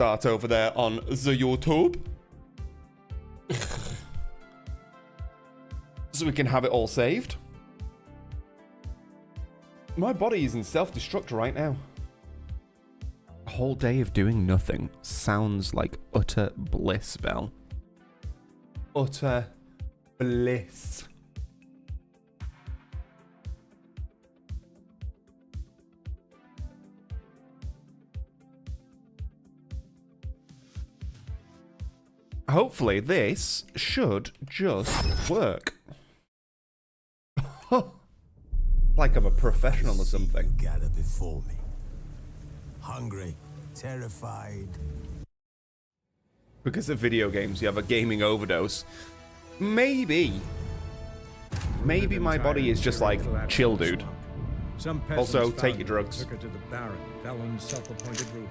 Start over there on the YouTube. So we can have it all saved. My body is in self-destruct right now. A whole day of doing nothing sounds like utter bliss, Belle. Utter bliss. Hopefully this should just work. Like I'm a professional or something. Gather before me. Hungry, terrified. Because of video games, you have a gaming overdose. Maybe my body is just like, chill, dude. Also, take your drugs. Took her to the Baron, Valen's self-appointed ruler.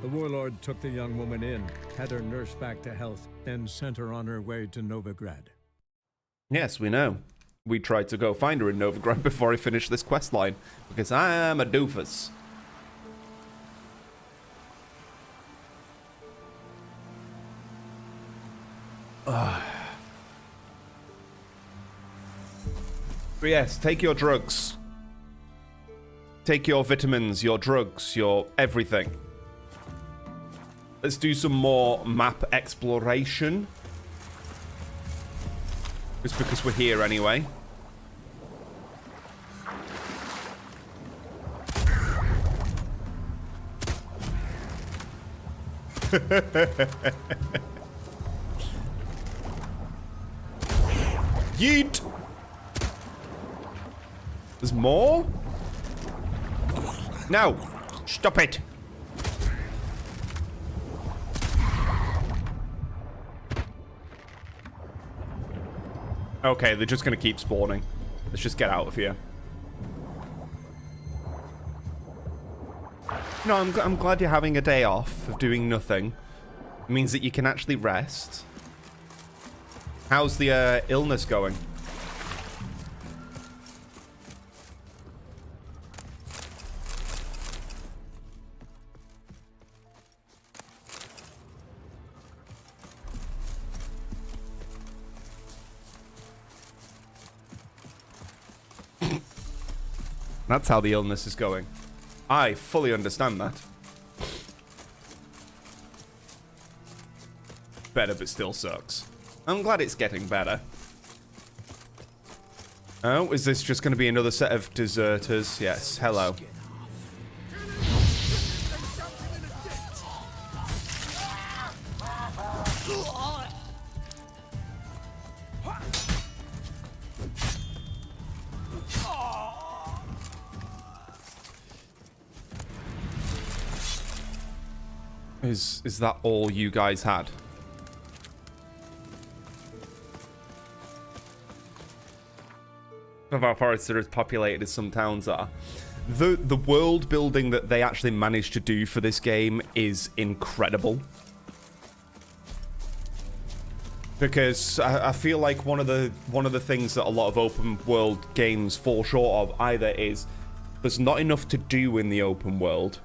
The warlord took the young woman in, had her nursed back to health, then sent her on her way to Novigrad. Yes, we know. We tried to go find her in Novigrad before I finished this quest line, because I am a doofus. But yes, take your drugs. Take your vitamins, your drugs, your everything. Let's do some more map exploration. Just because we're here anyway. Yeet! There's more? No! Stop it! Okay, they're just gonna keep spawning. Let's just get out of here. No, I'm glad you're having a day off of doing nothing. It means that you can actually rest. How's the illness going? That's how the illness is going. I fully understand that. Better, but still sucks. I'm glad it's getting better. Oh, is this just going to be another set of deserters? Yes, hello. Is that all you guys had? Of how forests are as populated as some towns are. The world building that they actually managed to do for this game is incredible. Because I feel like one of the things that a lot of open world games fall short of either is there's not enough to do in the open world,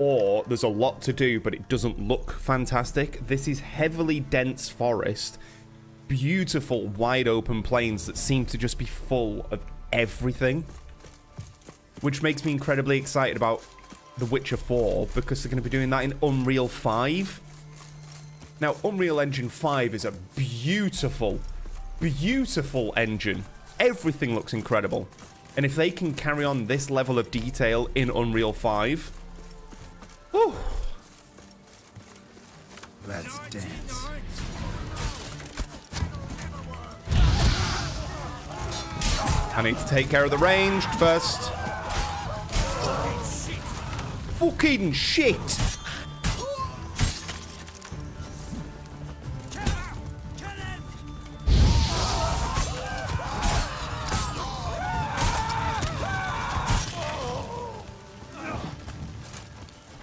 or there's a lot to do but it doesn't look fantastic. This is heavily dense forest, beautiful wide open plains that seem to just be full of everything, which makes me incredibly excited about The Witcher 4 because they're going to be doing that in Unreal 5. Now, Unreal Engine 5 is a beautiful, beautiful engine. Everything looks incredible. And if they can carry on this level of detail in Unreal 5, whew. Let's dance. I need to take care of the ranged first. Fucking shit!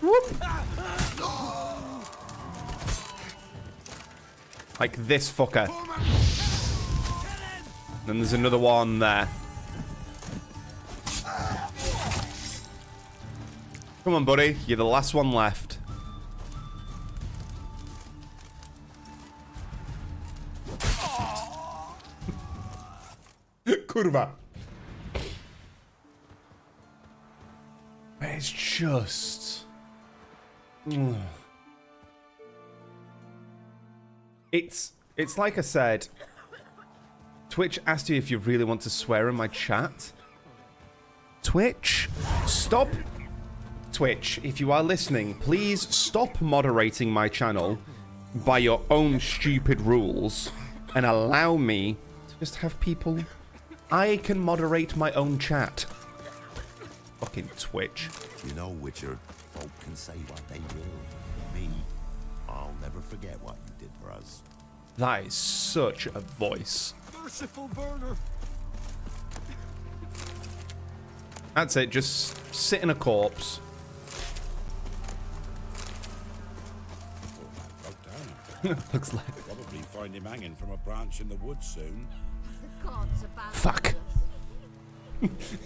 Whoop! Like this fucker. Then there's another one there. Come on, buddy. You're the last one left. Kurwa. It's just... It's like I said. Twitch asked you if you really want to swear in my chat. Twitch, stop. Twitch, if you are listening, please stop moderating my channel by your own stupid rules and allow me to just have people. I can moderate my own chat. Fucking Twitch. You know, Witcher, folk can say what they will. Me, I'll never forget what you did for us. That is such a voice. Merciful burner. That's it, just sit in a corpse. Looks like... Probably find him hanging from a branch in the woods soon. Fuck.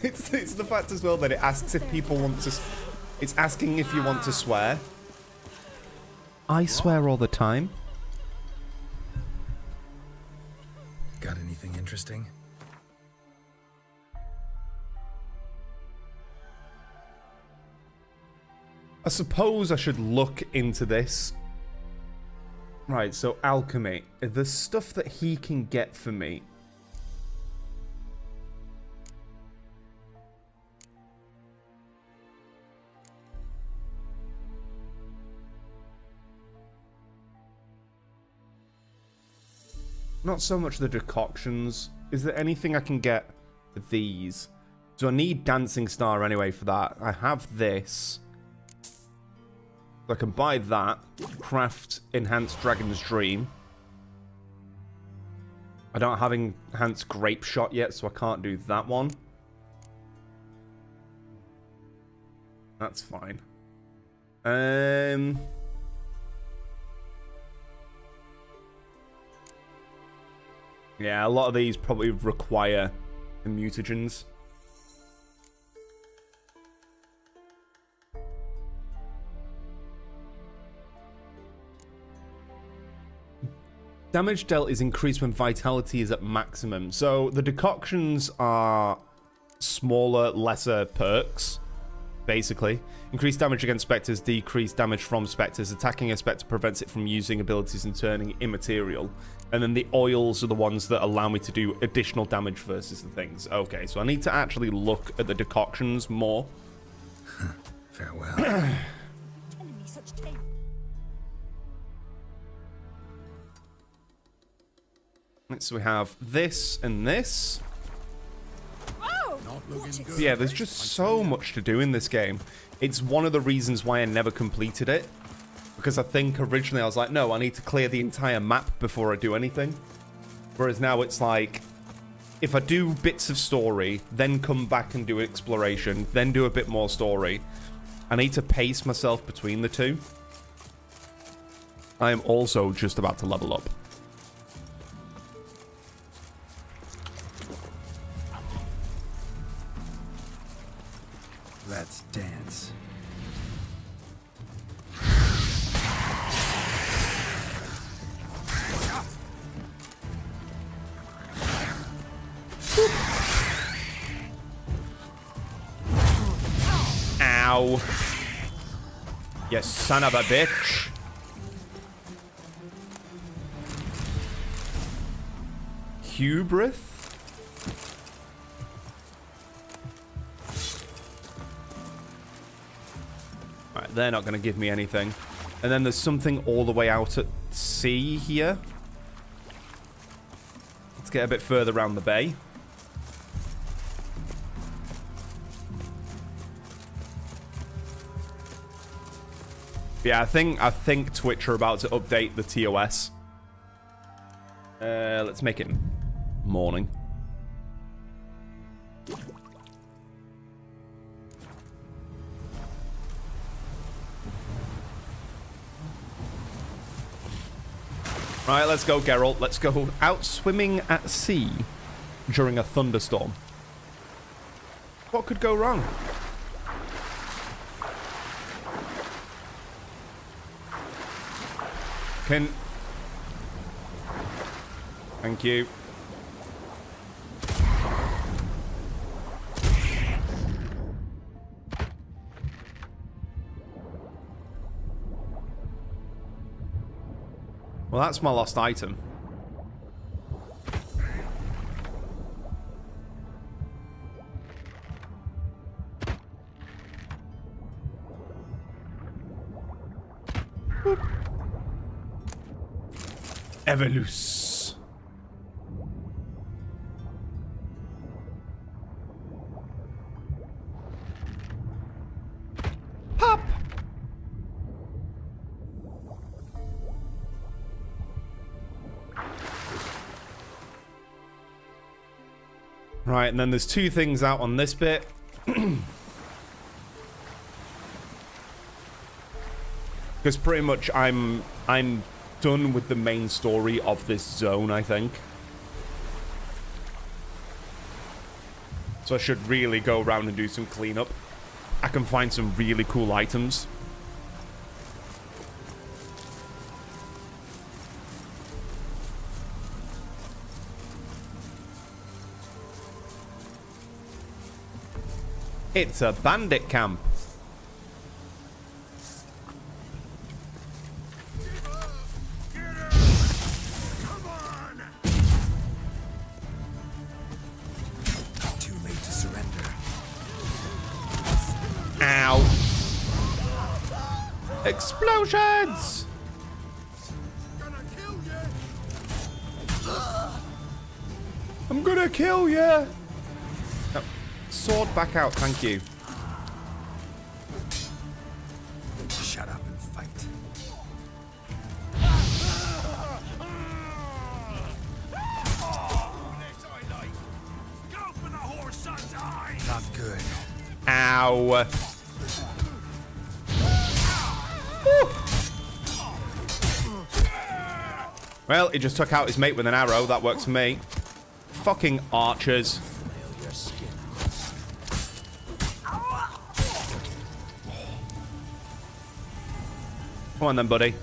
It's the fact as well that it asks if people want to... It's asking if you want to swear. I swear all the time. Got anything interesting? I suppose I should look into this. Right, so alchemy. The stuff that he can get for me. Not so much the decoctions. Is there anything I can get for these? So I need Dancing Star anyway for that. I have this. I can buy that. Craft Enhanced Dragon's Dream. I don't have Enhanced Grape Shot yet, so I can't do that one. That's fine. Yeah, a lot of these probably require the mutagens. Damage dealt is increased when vitality is at maximum. So the decoctions are smaller, lesser perks, basically. Increased damage against specters, decreased damage from specters. Attacking a specter prevents it from using abilities and turning immaterial. And then the oils are the ones that allow me to do additional damage versus the things. Okay, so I need to actually look at the decoctions more. Farewell. So we have this and this. But yeah, there's just so much to do in this game. It's one of the reasons why I never completed it. Because I think originally I was like, no, I need to clear the entire map before I do anything. Whereas now it's like, if I do bits of story, then come back and do exploration, then do a bit more story, I need to pace myself between the two. I am also just about to level up. Let's dance. Ow. You son of a bitch. Hubris? Alright, they're not going to give me anything. And then there's something all the way out at sea here. Let's get a bit further around the bay. Yeah, I think Twitch are about to update the TOS. Let's make it morning. Right, let's go, Geralt. Let's go out swimming at sea during a thunderstorm. What could go wrong? Thank you. Well, that's my lost item. Boop. Evolus. Pop. Right, and then there's two things out on this bit. Because pretty much I'm done with the main story of this zone, I think. So I should really go around and do some cleanup. I can find some really cool items. It's a bandit camp. Too late to surrender. Ow. Explosions! I'm gonna kill you! No. Sword back out, thank you. Shut up and fight. Not good. Ow. Woo. Well, he just took out his mate with an arrow. That works for me. Fucking archers. Come on then, buddy.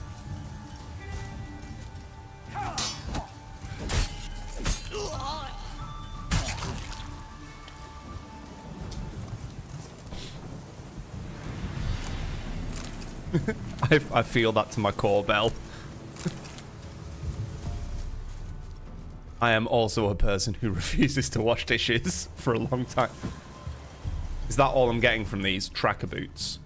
I feel that to my core, Bell. I am also a person who refuses to wash dishes for a long time. Is that all I'm getting from these tracker boots?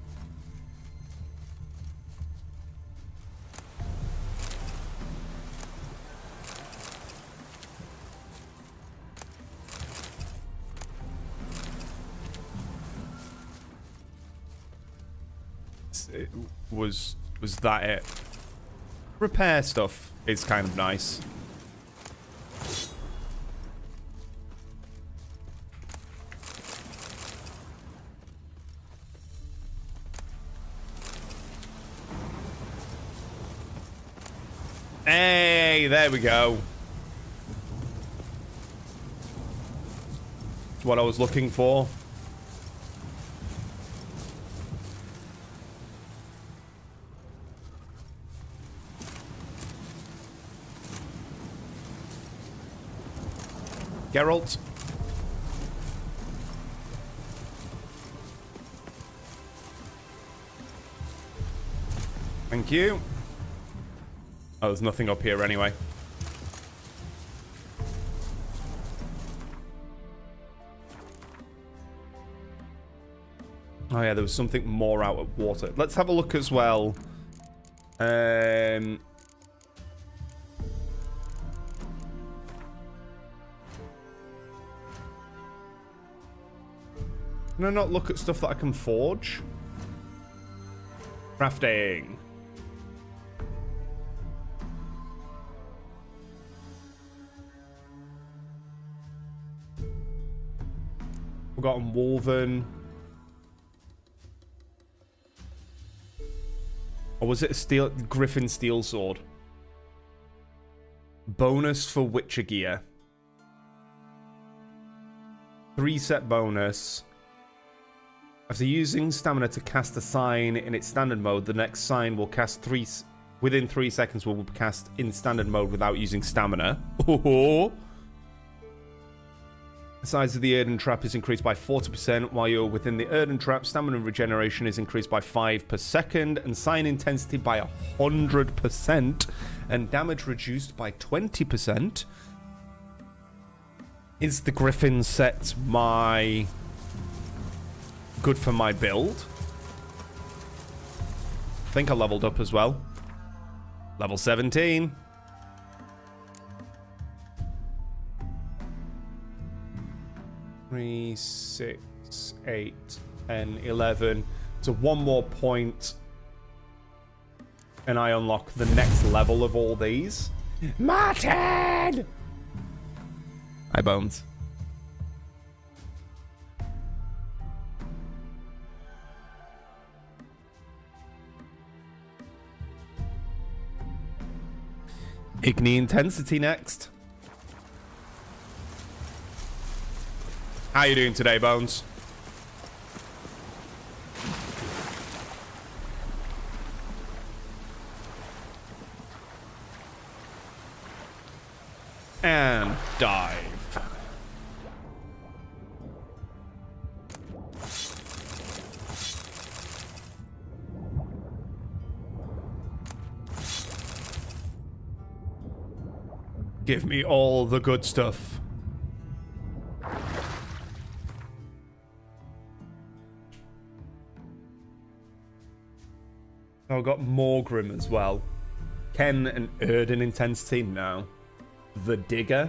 Was that it? Repair stuff is kind of nice. Hey, there we go. That's what I was looking for. Geralt. Thank you. Oh, there's nothing up here anyway. Oh yeah, there was something more out of water. Let's have a look as well. Can I not look at stuff that I can forge? Crafting. Forgotten Wolven. Or was it a Griffin steel sword? Bonus for Witcher gear. 3-set bonus. After using stamina to cast a sign in its standard mode, the next sign will cast within 3 seconds will be cast in standard mode without using stamina. Oh. The size of the Earthen Trap is increased by 40%, while you're within the Earthen Trap, stamina regeneration is increased by 5 per second, and sign intensity by 100%, and damage reduced by 20%. Is the Griffin set good for my build? I think I leveled up as well. Level 17. Three, 6, 8, 10, 11. So one more point, and I unlock the next level of all these. Martin! Hi, Bones. Igni Intensity next. How you doing today, Bones? And dive. Give me all the good stuff. Oh, I've got Morgrim as well. Ken and Erden Intensity now. The Digger.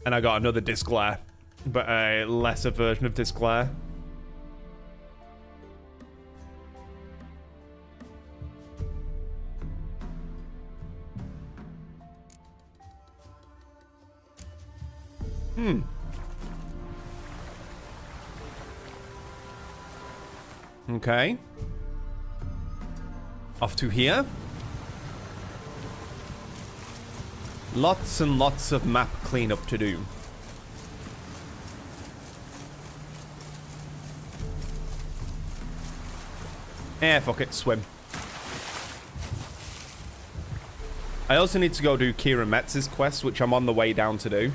And I got another Disclair, but a lesser version of Disclair. Okay. Off to here. Lots and lots of map cleanup to do. Fuck it, swim. I also need to go do Kira Metz's quest, which I'm on the way down to do.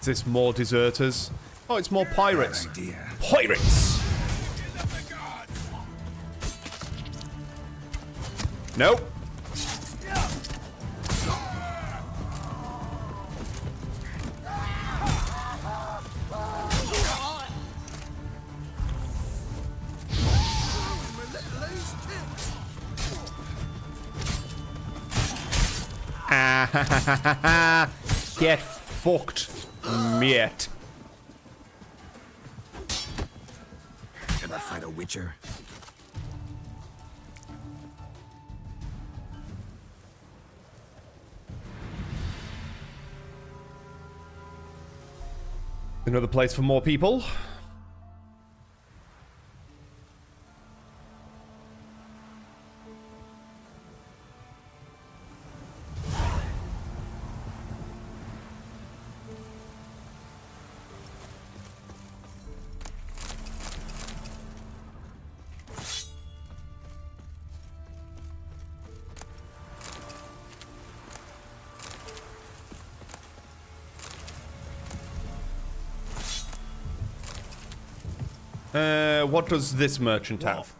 Is this more deserters? Oh, it's more pirates. Pirates! Nope. Get fucked, mate. Ever fight a witcher? Another place for more people. What does this merchant have?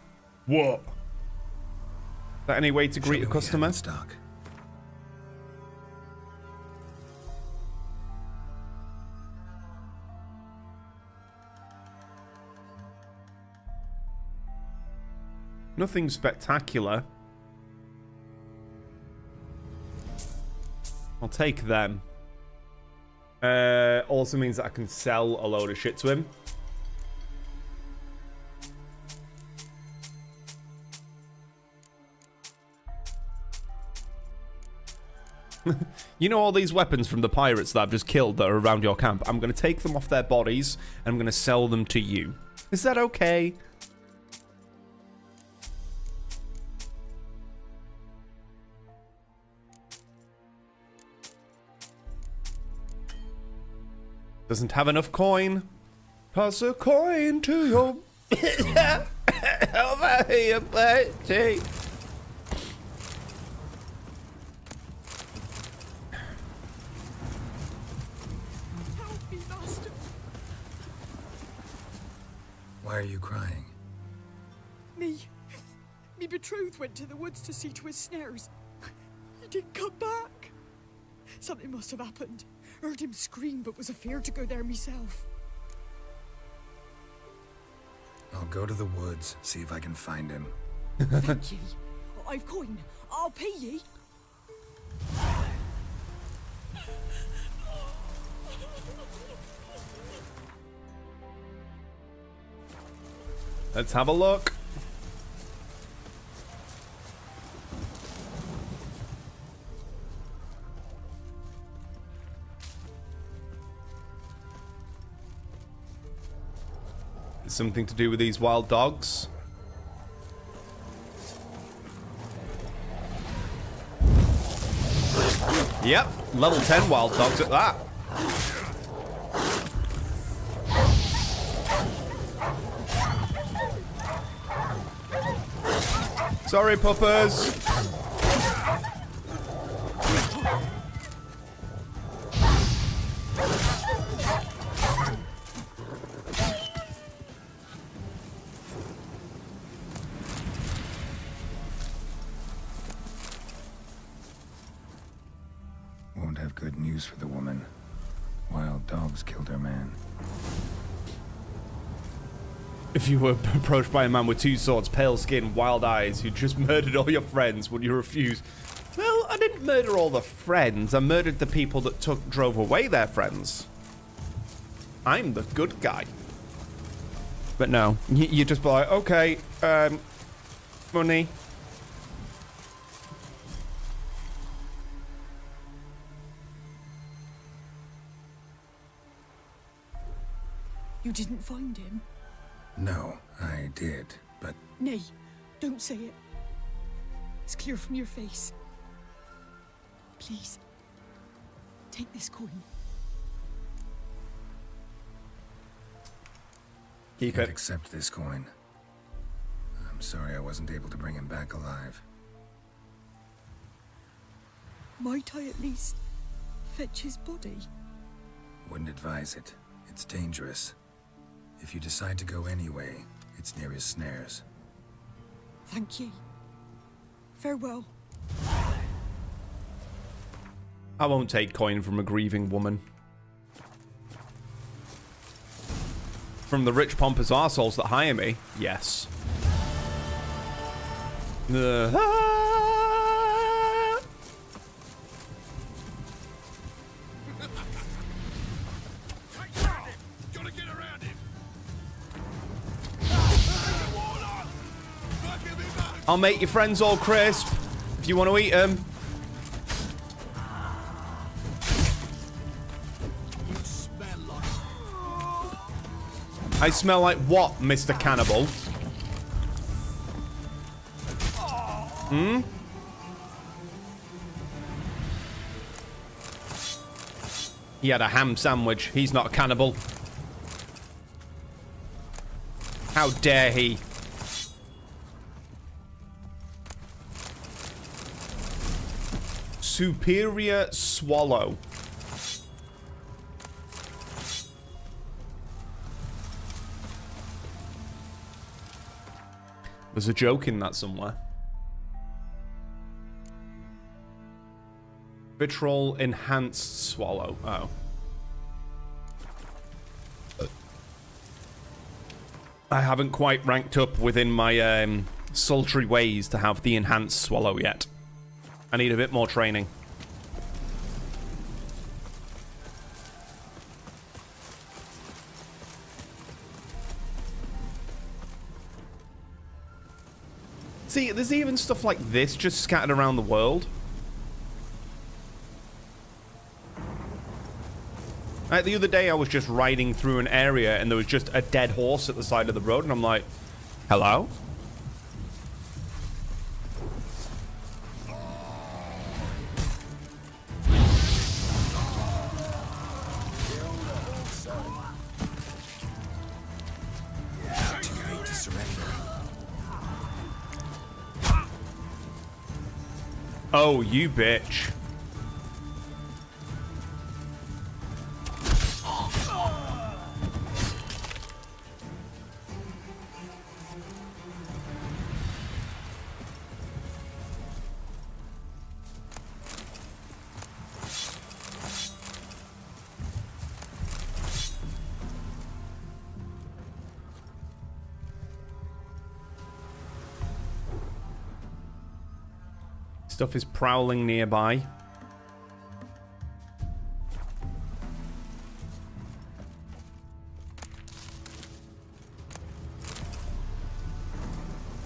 What? Is there any way to greet a customer? Stock. Nothing spectacular. I'll take them. Also means that I can sell a load of shit to him. You know all these weapons from the pirates that I've just killed that are around your camp? I'm going to take them off their bodies and I'm going to sell them to you. Is that okay? Doesn't have enough coin. Pass a coin to your... Over here, Bertie. Help me, master. Why are you crying? Me betrothed went to the woods to see to his snares. He didn't come back. Something must have happened. Heard him scream, but was afeard to go there myself. I'll go to the woods, see if I can find him. Thank ye. I've coin. I'll pay ye. Let's have a look. Something to do with these wild dogs. Yep, level 10 wild dogs at that. Sorry, puppers. Won't have good news for the woman. Wild dogs killed her man. If you were approached by a man with 2 swords, pale skin, wild eyes, who just murdered all your friends, would you refuse? Well, I didn't murder all the friends. I murdered the people that drove away their friends. I'm the good guy. But no, you just be like, okay, money. You didn't find him? No, I did, but Nay, don't say it. It's clear from your face. Please, take this coin. Keep can't it. accept this coin. I'm sorry I wasn't able to bring him back alive. Might I at least fetch his body? Wouldn't advise it. It's dangerous. If you decide to go anyway, it's near his snares. Thank ye. Farewell. I won't take coin from a grieving woman. From the rich pompous arseholes that hire me, yes. Gotta get around him. I'll make your friends all crisp if you want to eat them. You smell like... I smell like what, Mr. Cannibal? Hmm? He had a ham sandwich. He's not a cannibal. How dare he? Superior swallow. There's a joke in that somewhere. Vitriol enhanced swallow. Oh. I haven't quite ranked up within my sultry ways to have the enhanced swallow yet. I need a bit more training. See, there's even stuff like this just scattered around the world. Like the other day I was just riding through an area and there was just a dead horse at the side of the road and I'm like, hello? Oh, you bitch. Stuff is prowling nearby.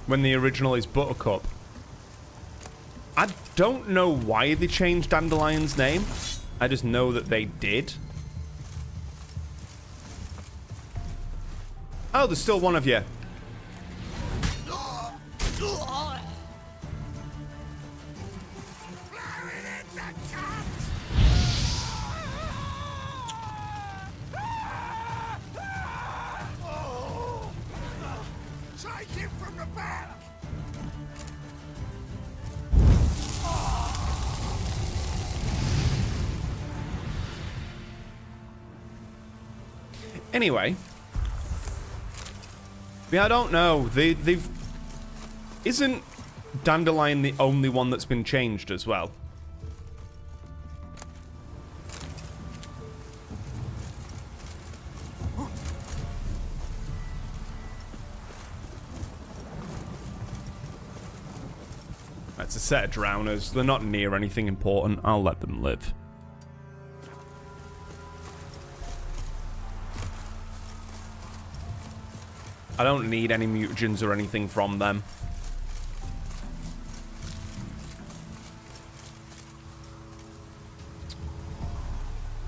When the original is Buttercup. I don't know why they changed Dandelion's name. I just know that they did. Oh, there's still one of you. Take him from the back! Anyway. Yeah, I don't know. They've... Isn't Dandelion the only one that's been changed as well? That's a set of drowners. They're not near anything important. I'll let them live. I don't need any mutagens or anything from them.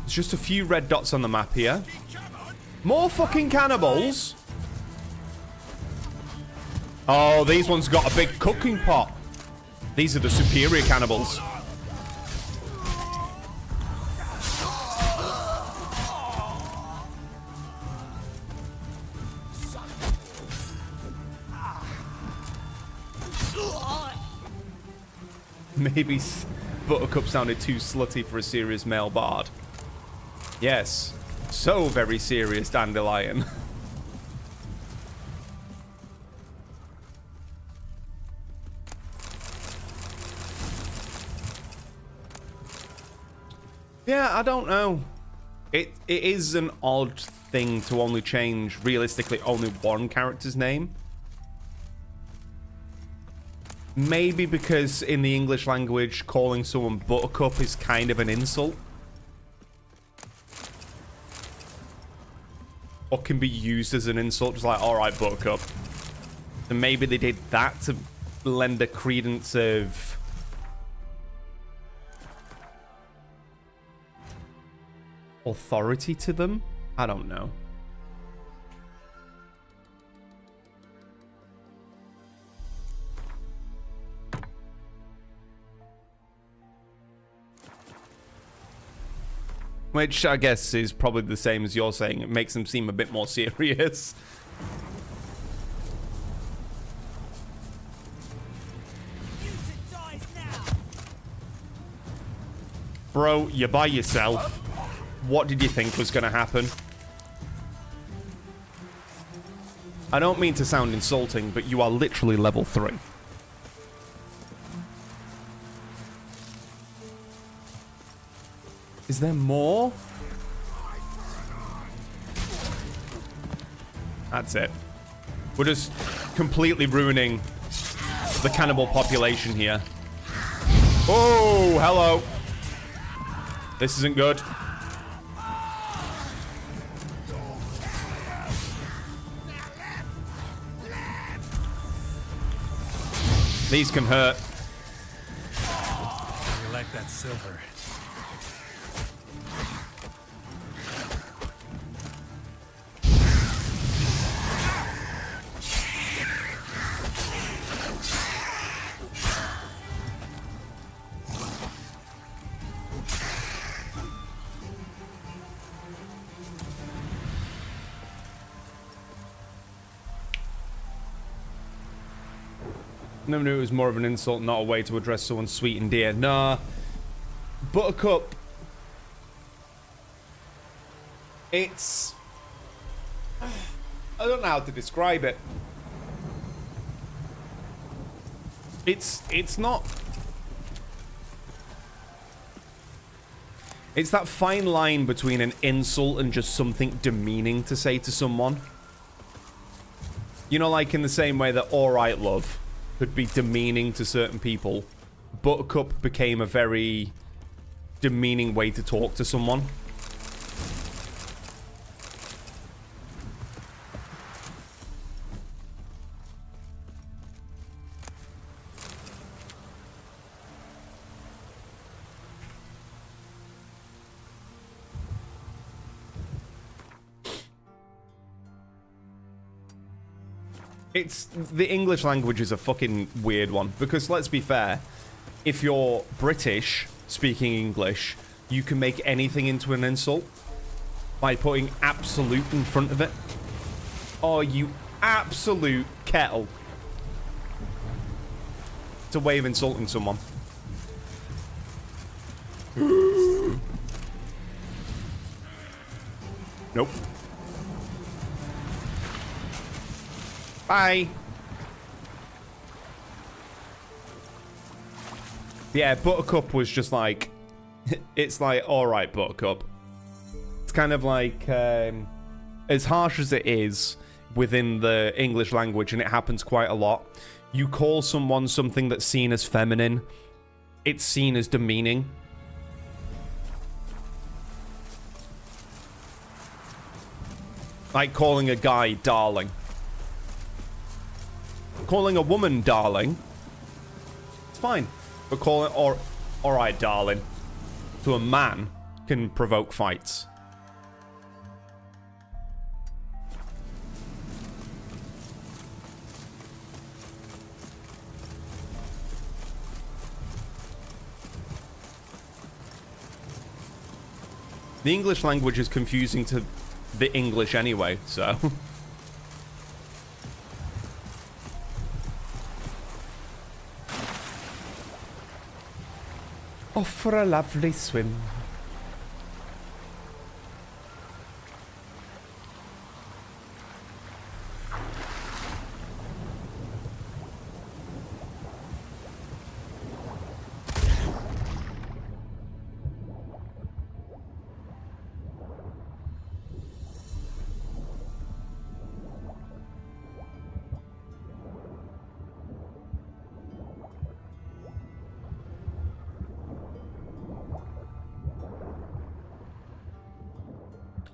There's just a few red dots on the map here. More fucking cannibals! Oh, these ones got a big cooking pot. These are the superior cannibals. Maybe Buttercup sounded too slutty for a serious male bard. Yes, so very serious, Dandelion. Yeah, I don't know. It is an odd thing to only change, realistically, only one character's name. Maybe because in the English language, calling someone Buttercup is kind of an insult. Or can be used as an insult, just like, alright, Buttercup. So maybe they did that to lend a credence of... authority to them? I don't know. Which I guess is probably the same as you're saying. It makes them seem a bit more serious. Bro, you're by yourself. What did you think was going to happen? I don't mean to sound insulting, but you are literally level 3. Is there more? That's it. We're just completely ruining the cannibal population here. Oh, hello. This isn't good. These can hurt. You like that silver? Never knew it was more of an insult, not a way to address someone sweet and dear. Nah. Buttercup. It's... I don't know how to describe it. It's not... It's that fine line between an insult and just something demeaning to say to someone. You know, like in the same way that alright love could be demeaning to certain people. Buttercup became a very demeaning way to talk to someone. It's the English language is a fucking weird one because let's be fair, if you're British speaking English, you can make anything into an insult by putting absolute in front of it. Oh, you absolute kettle. It's a way of insulting someone. Nope. Bye. Yeah, Buttercup was just like... It's like, alright, Buttercup. It's kind of like... as harsh as it is within the English language, and it happens quite a lot, you call someone something that's seen as feminine, it's seen as demeaning. Like calling a guy darling. Calling a woman darling, it's fine. But calling alright darling to a man can provoke fights. The English language is confusing to the English anyway, so... Off for a lovely swim.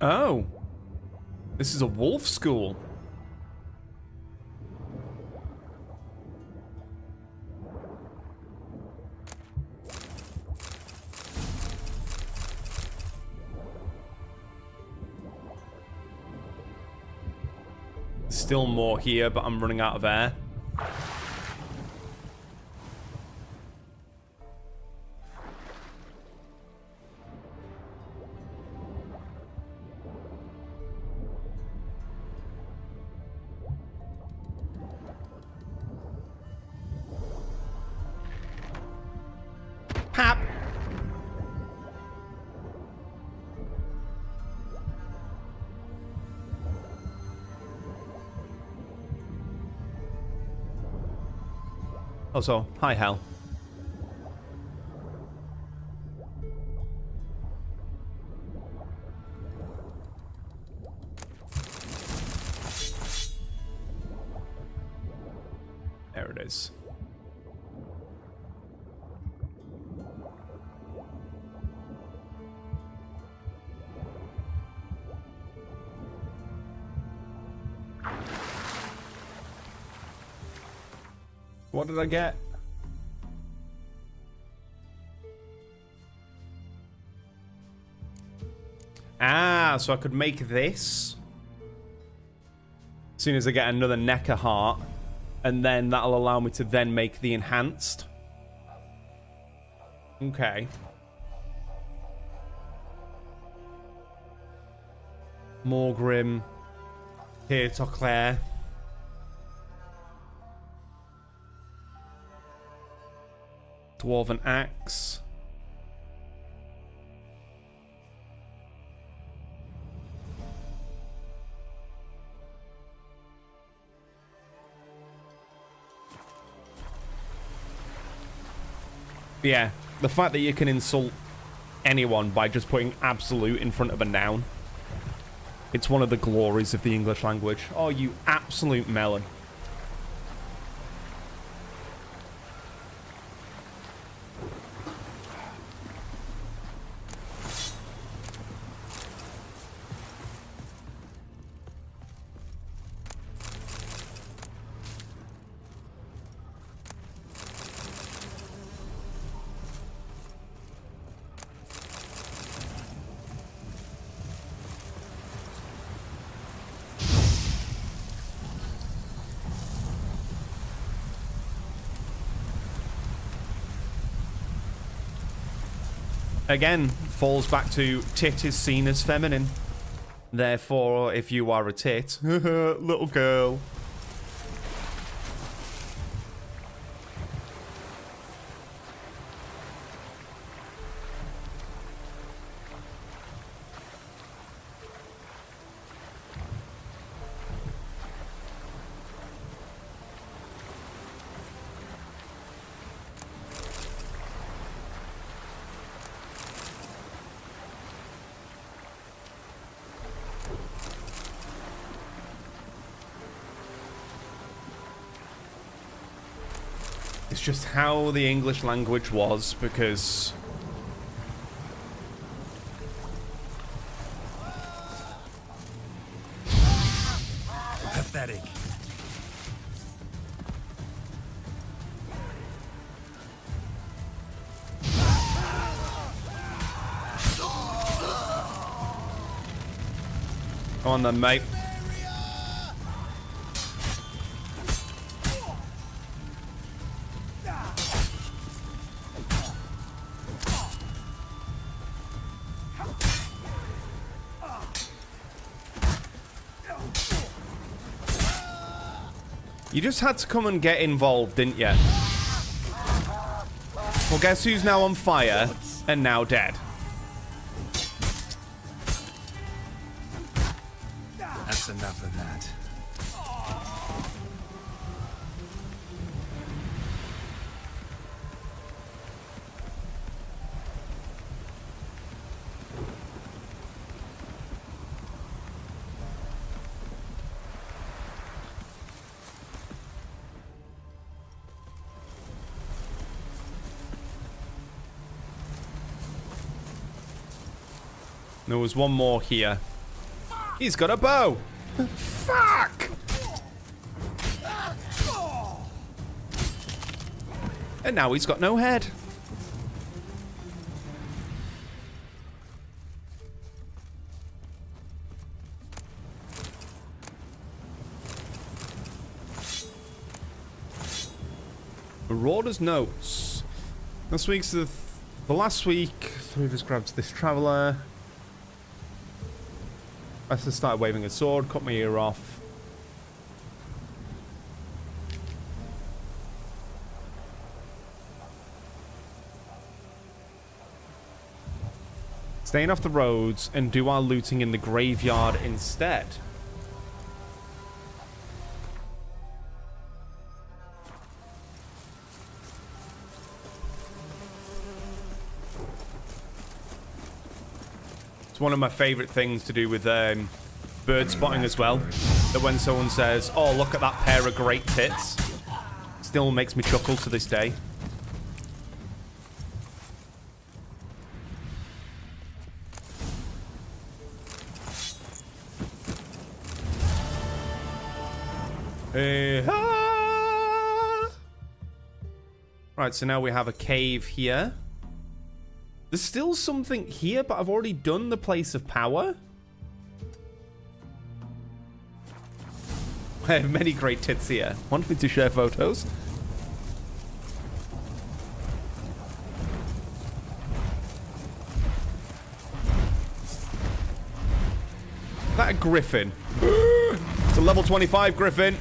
Oh. This is a wolf school. Still more here, but I'm running out of air. Pap. Also, hi, Hal. There it is. What did I get? Ah, so I could make this. As soon as I get another Necker heart. And then that'll allow me to then make the enhanced. Okay. Morgrim. Here, Toclair. Dwarven axe. Yeah, the fact that you can insult anyone by just putting absolute in front of a noun. It's one of the glories of the English language. Oh, you absolute melon. Again, falls back to tit is seen as feminine. Therefore, if you are a tit, little girl. It's just how the English language was, because Pathetic. Come on then, mate. You just had to come and get involved, didn't you? Well, guess who's now on fire and now dead? That's enough of that. There was one more here. He's got a bow. Fuck! And now he's got no head. Marauder's notes. This week's the last week. Three of us grabbed this traveler. I just started waving a sword, cut my ear off. Staying off the roads and do our looting in the graveyard instead. It's one of my favorite things to do with bird spotting as well. That when someone says, oh, look at that pair of great tits, still makes me chuckle to this day. Right, so now we have a cave here. There's still something here, but I've already done the place of power. I have many great tits here. Want me to share photos? That a griffin? It's a level 25 griffin.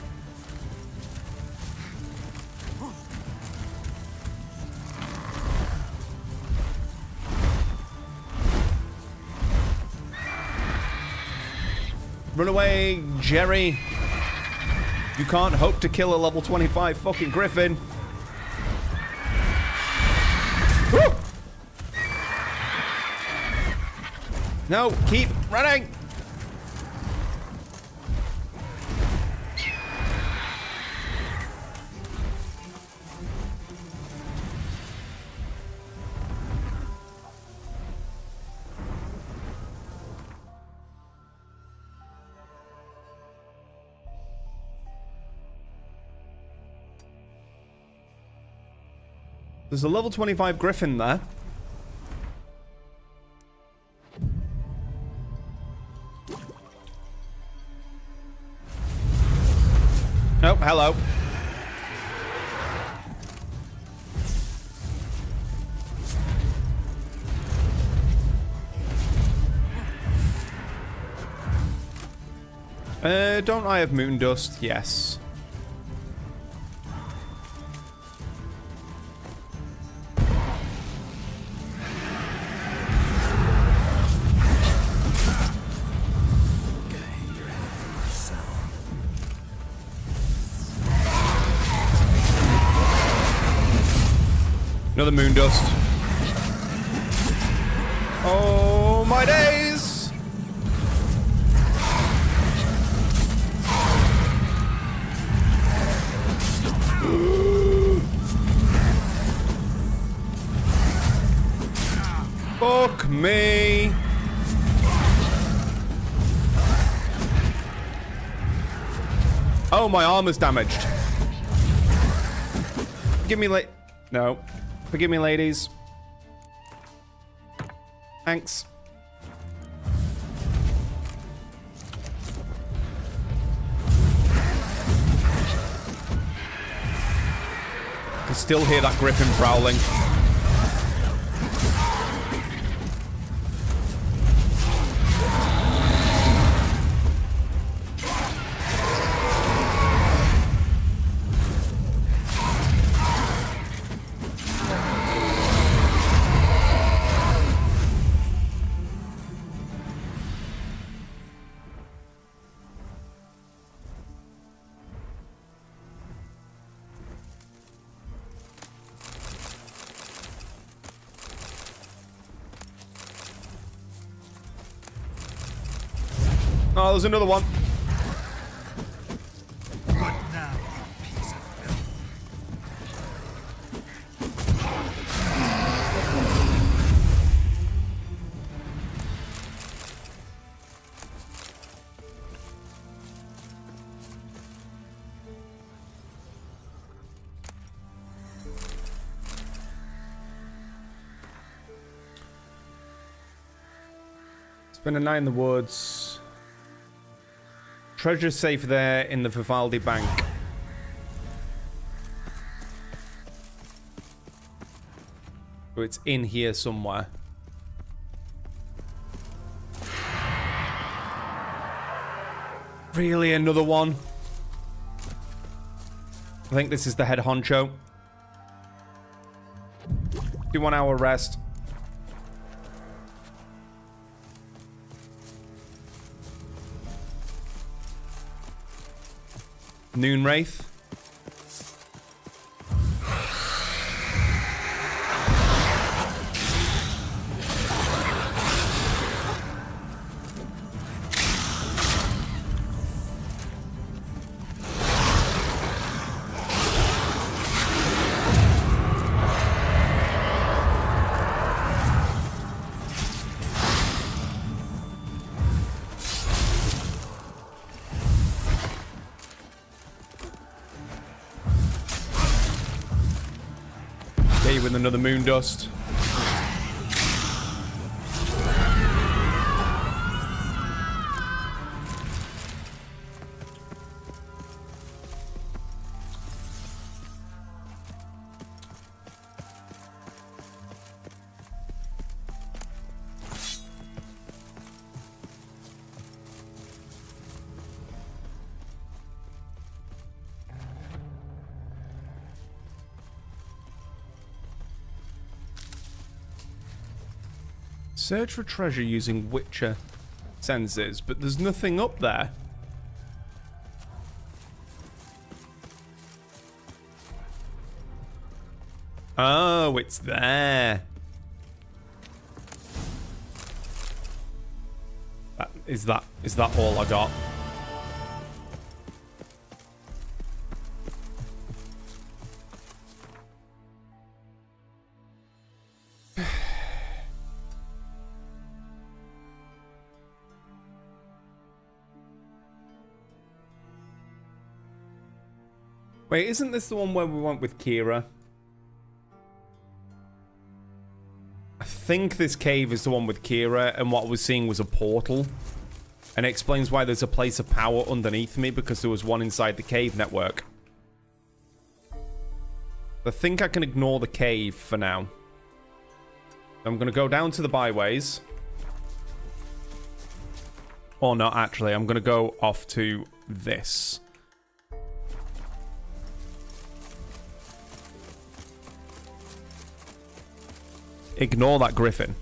Run away, Jerry. You can't hope to kill a level 25 fucking griffin. Woo! No, keep running. There's a level 25 griffin there. Oh, hello. Don't I have moon dust? Yes. Another moon dust. Oh, my days! Fuck me. Oh, my armor's damaged. Give me no. Forgive me, ladies. Thanks. I can still hear that griffin prowling. Oh, there's another one. What now, you piece of filth? Spend a night in the woods. Treasure safe there in the Vivaldi Bank. So it's in here somewhere. Really, another one? I think this is the head honcho. Do 1 hour rest. Noon Wraith. With another moon dust. Search for treasure using Witcher senses, but there's nothing up there. Oh, it's there. Is that all I got? Wait, isn't this the one where we went with Kira? I think this cave is the one with Kira, and what I was seeing was a portal. And it explains why there's a place of power underneath me, because there was one inside the cave network. I think I can ignore the cave for now. I'm going to go down to the byways. Or not, actually. I'm going to go off to this. Ignore that griffin.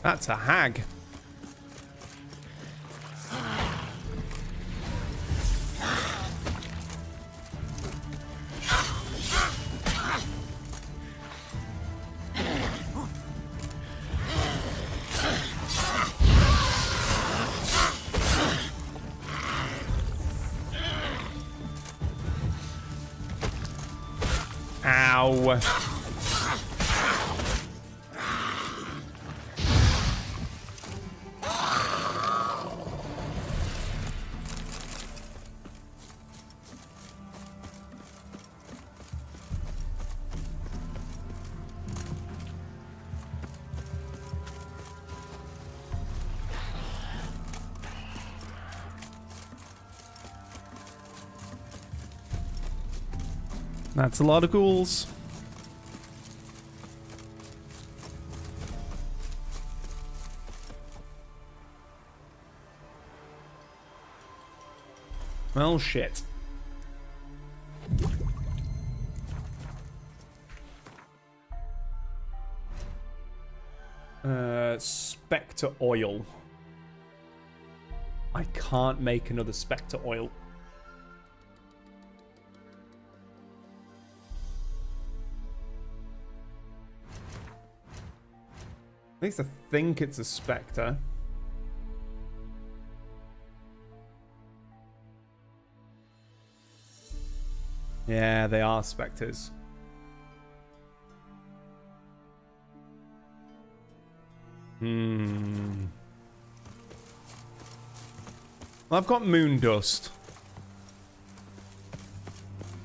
That's a hag. Ow. That's a lot of ghouls. Well, shit. Spectre oil. I can't make another Spectre oil. At least I think it's a Spectre. Yeah, they are Spectres. Well, I've got moon dust.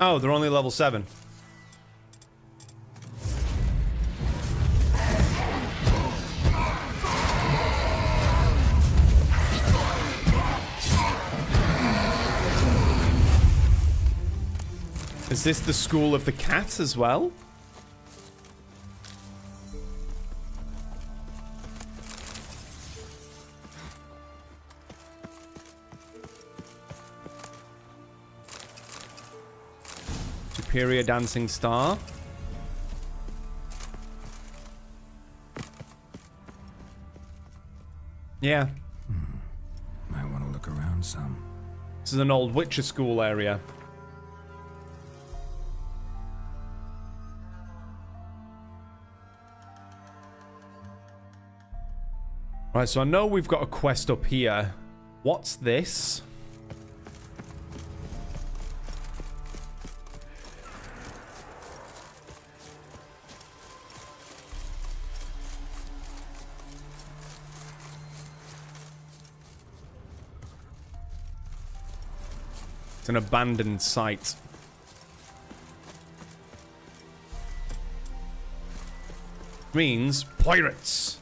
Oh, they're only level 7. Is this the School of the Cat as well? Superior Dancing Star. Yeah. Might want to look around some. This is an old Witcher school area. Right, so I know we've got a quest up here. What's this? It's an abandoned site. Means pirates.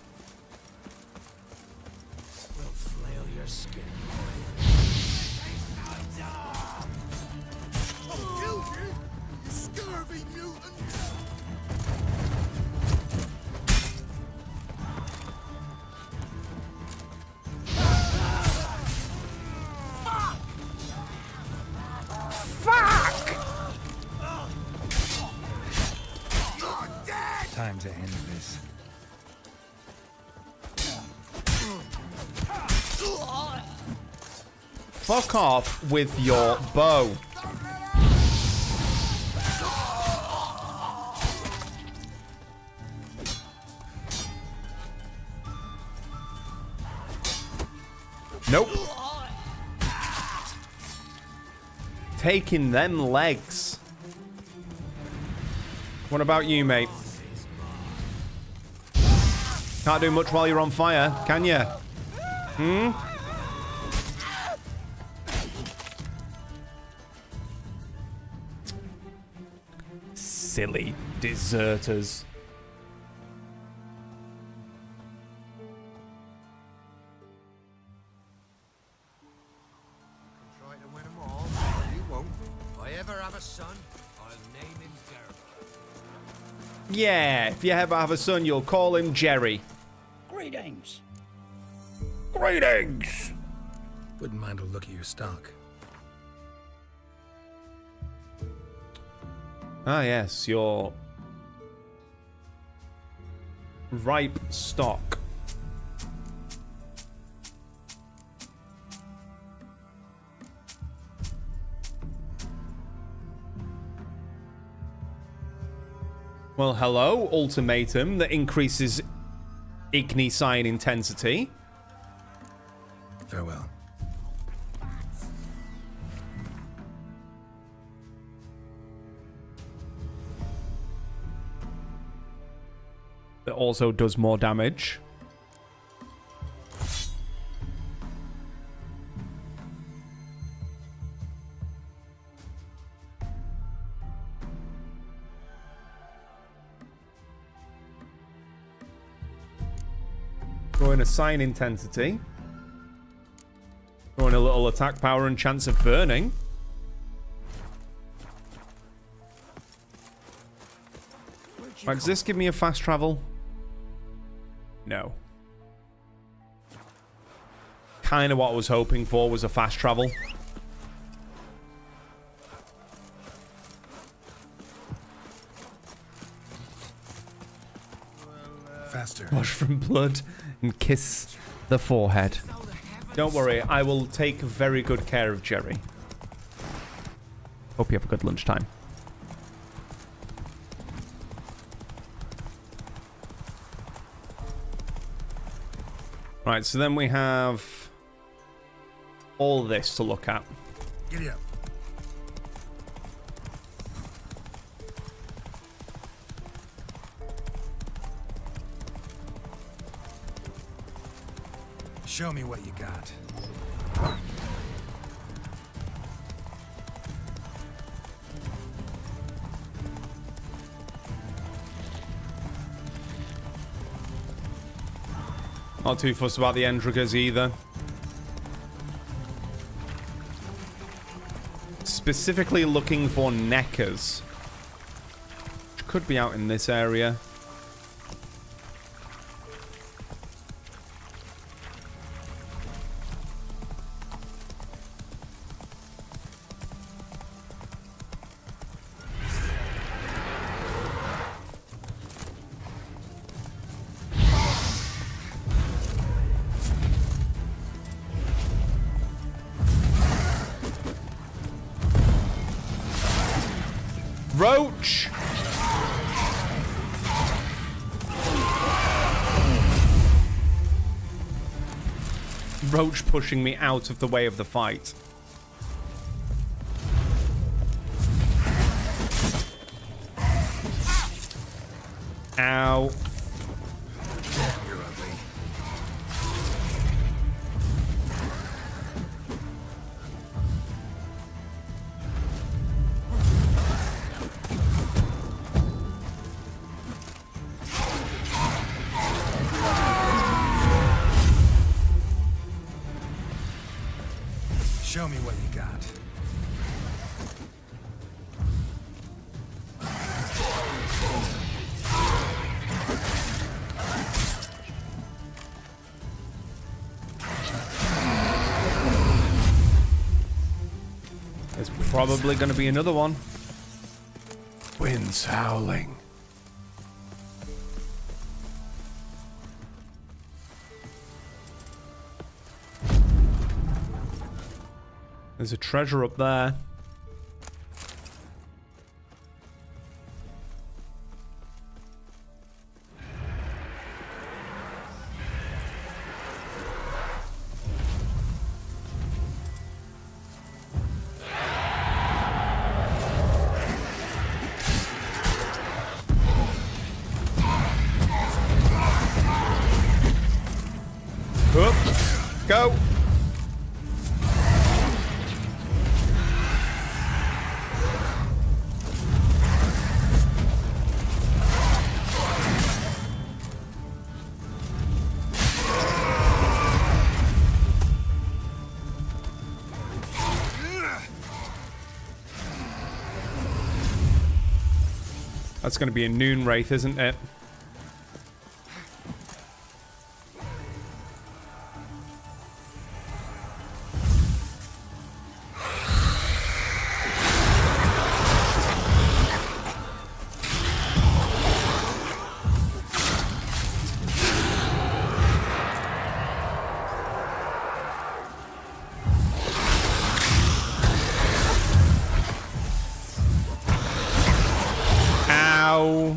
time to end this. Fuck off with your bow. Nope. Taking them legs. What about you, mate? Can't do much while you're on fire, can you? Hmm? Silly deserters. Try to win them all. You won't. If I ever have a son, I'll name him Jerry. Yeah, if you ever have a son, you'll call him Jerry. Greetings. Greetings! Wouldn't mind a look at your stock. Ah, yes, your ripe stock. Well, hello, ultimatum that increases Igni sign intensity. Farewell. That also does more damage. Going assign intensity. Going a little attack power and chance of burning. Right, does this give me a fast travel? No. Kind of what I was hoping for was a fast travel. Faster. Wash from blood and kiss the forehead. Don't worry, I will take very good care of Jerry. Hope you have a good lunchtime. Right, so then we have all this to look at. Giddy up. Show me what you got. Not too fussed about the Endriggers either. Specifically looking for Neckers, which could be out in this area. Roach! Roach pushing me out of the way of the fight. Ow. You're ugly. Show me what you got. There's probably going to be another one. Winds howling. There's a treasure up there. Up. Go. That's going to be a noon wraith, isn't it? Ow.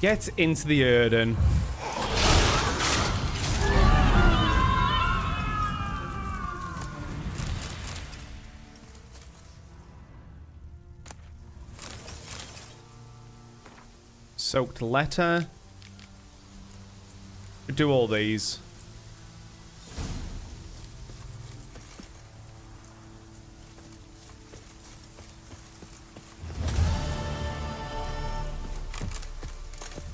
Get into the Erden. Soaked letter. Do all these.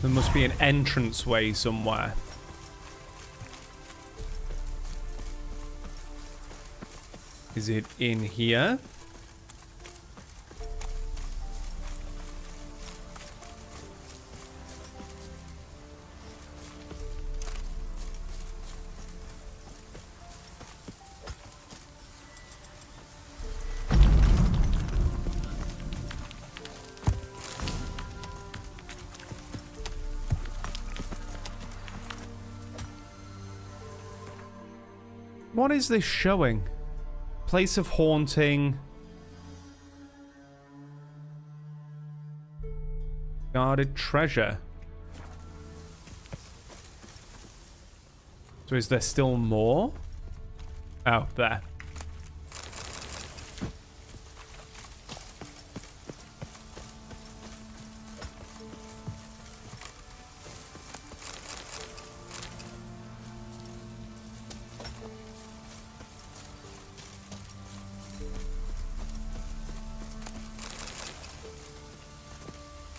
There must be an entranceway somewhere. Is it in here? What is this showing? Place of haunting. Guarded treasure. So is there still more? Oh, there.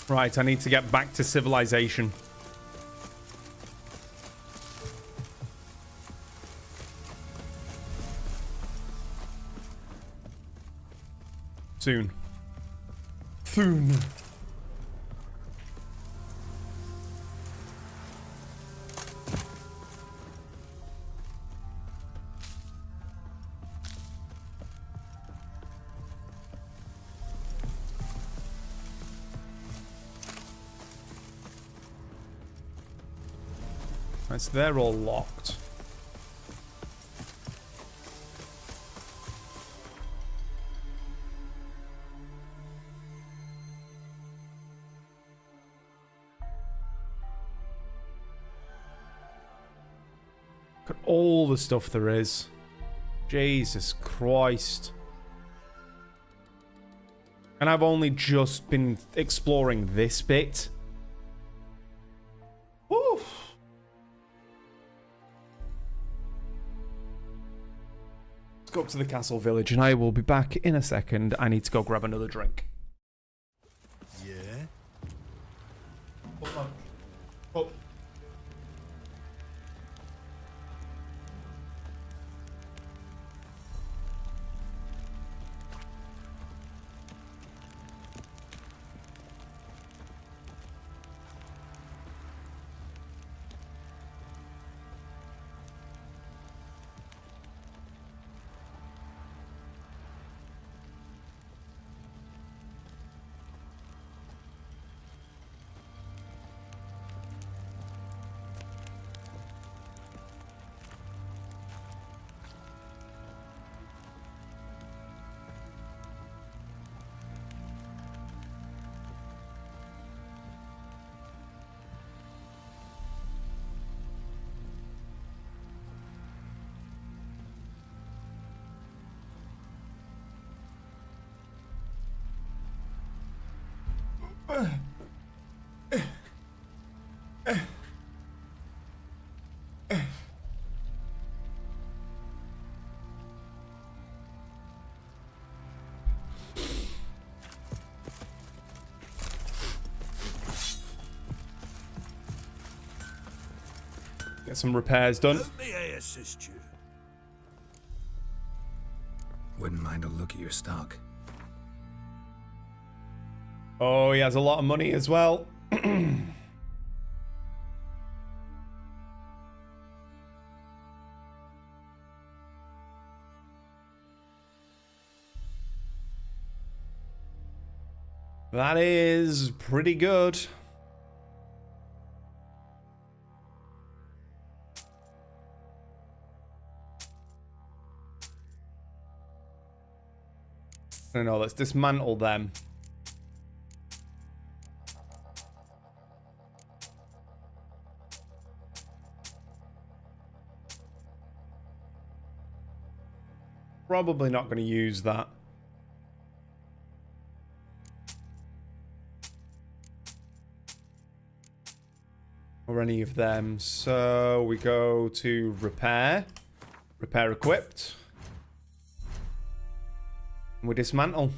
Right, I need to get back to civilization. Soon. Soon. Right, so they're all locked. Look at all the stuff there is. Jesus Christ. And I've only just been exploring this bit. Woo. Let's go up to the castle village and I will be back in a second. I need to go grab another drink. Yeah? Hold on. Oh. Get some repairs done. May I assist you? Wouldn't mind a look at your stock. Oh, he has a lot of money as well. That is pretty good. I don't know, let's dismantle them. Probably not going to use that. Or any of them. So we go to repair. Repair equipped. And we dismantle.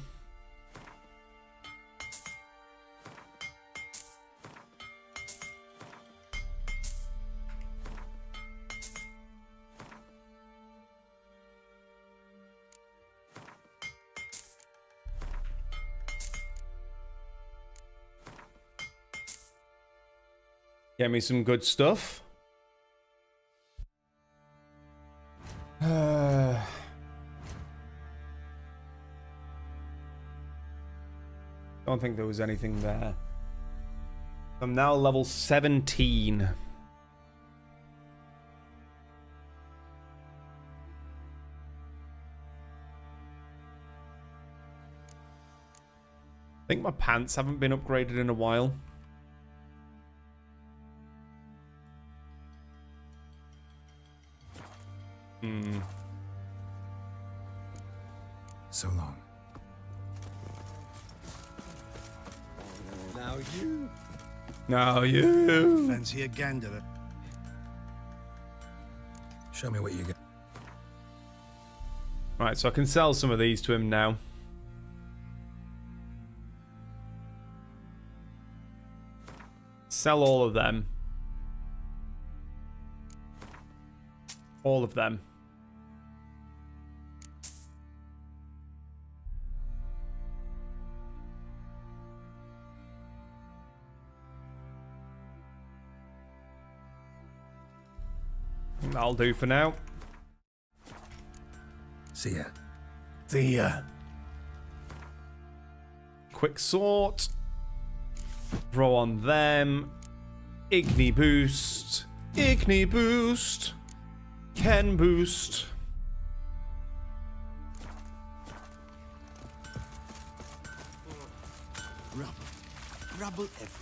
Get me some good stuff. Don't think there was anything there. I'm now level 17. I think my pants haven't been upgraded in a while. So long. Now you Now you. fancy a gander. Show me what you got. Right, so I can sell some of these to him now. Sell all of them. All of them. That'll do for now. See ya. See ya. Quick sort. Throw on them. Igni boost. Igni boost. Ken boost. Rubble. Rubble everywhere.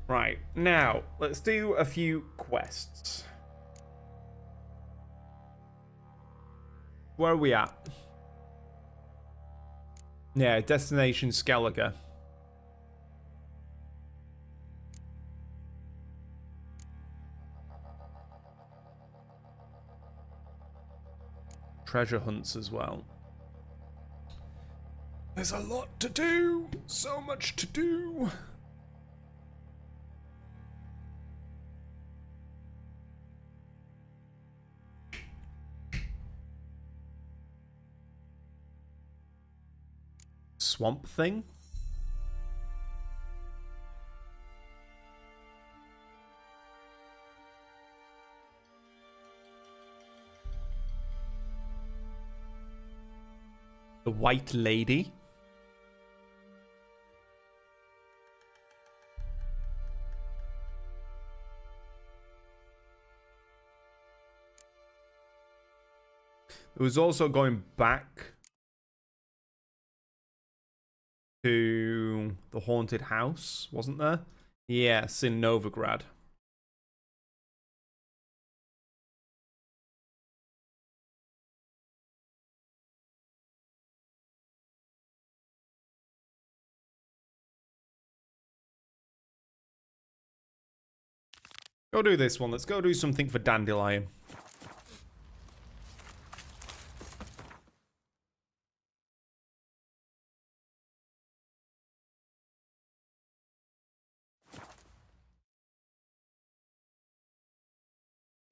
Right, now, let's do a few quests. Where are we at? Yeah, Destination Skellige. Treasure hunts as well. There's a lot to do. So much to do. Swamp Thing? The White Lady? It was also going back to the haunted house, wasn't there? Yes, in Novigrad. Go do this one. Let's go do something for Dandelion.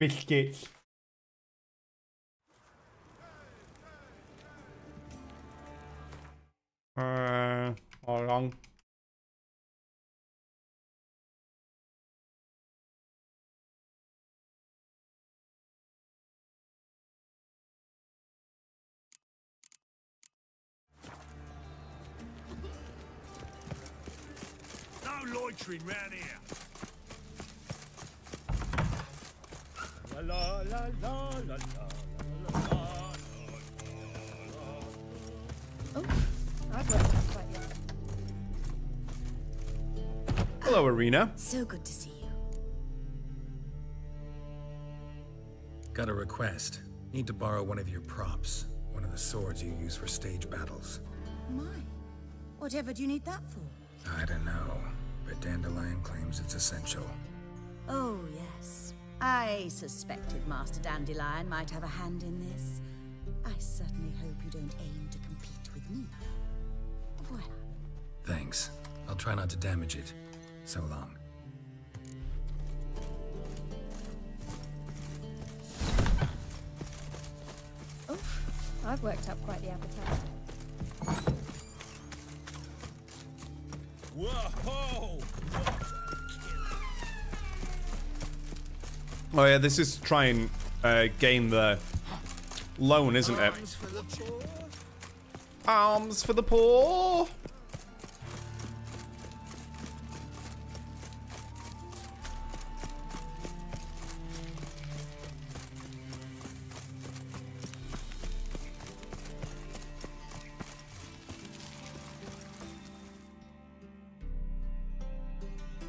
Biscuits. Hold on. No loitering round here. La la la la la la la. Oh, I've worked out quite yet. Hello, Arena. So good to see you. Got a request. Need to borrow one of your props. One of the swords you use for stage battles. My, whatever do you need that for? I don't know, but Dandelion claims it's essential. Oh, yes. I suspected Master Dandelion might have a hand in this. I certainly hope you don't aim to compete with me. Voila. Thanks. I'll try not to damage it. So long. Oh, I've worked up quite the appetite. Whoa! Oh yeah, this is to try and gain the loan, isn't it? Arms for the poor. Arms for the poor.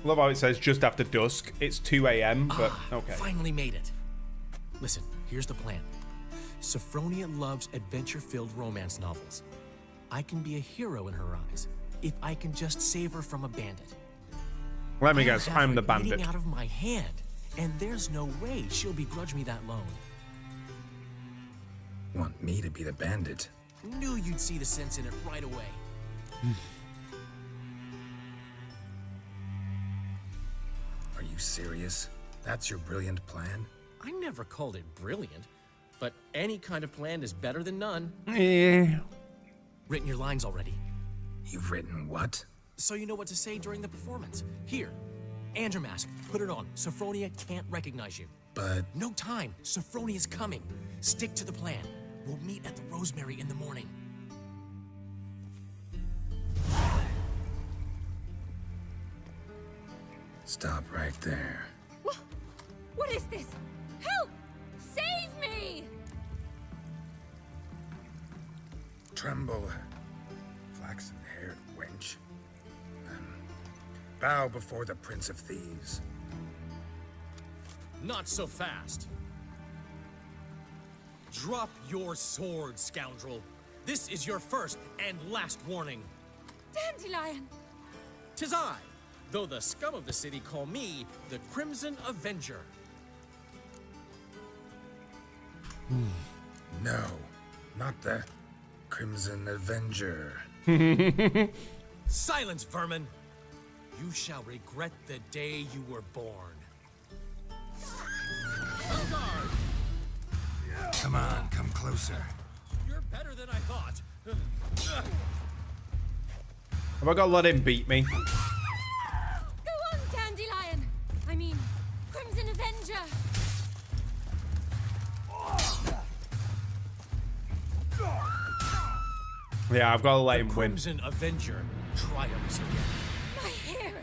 Love how it says just after dusk. It's 2 a.m., but okay. Finally made it. Listen, here's the plan. Sophronia loves adventure-filled romance novels. I can be a hero in her eyes if I can just save her from a bandit. Let me I'll guess, have I'm her the bandit. eating out of my hand, and there's no way she'll begrudge me that loan. Want me to be the bandit? Knew you'd see the sense in it right away. Are you serious? That's your brilliant plan? I never called it brilliant, but any kind of plan is better than none. Yeah. Written your lines already, You've written what? so you know what to say during the performance. Here, Andrew Mask, put it on. Sophronia can't recognize you. But No time. Sophronia's coming. Stick to the plan. We'll meet at the Rosemary in the morning. stop right there. What is this? Help! Save me! Tremble, flaxen-haired wench. Bow before the Prince of Thieves. Not so fast. Drop your sword, scoundrel. This is your first and last warning. Dandelion! 'Tis I, though the scum of the city call me the Crimson Avenger. No, not the Crimson Avenger. Silence, vermin! You shall regret the day you were born. On guard! Come on, come closer. You're better than I thought. Have I got to let him beat me? Go on, Dandelion! I mean, Crimson Avenger! Yeah, I've got to let him win. Crimson Avenger triumphs again. My hero!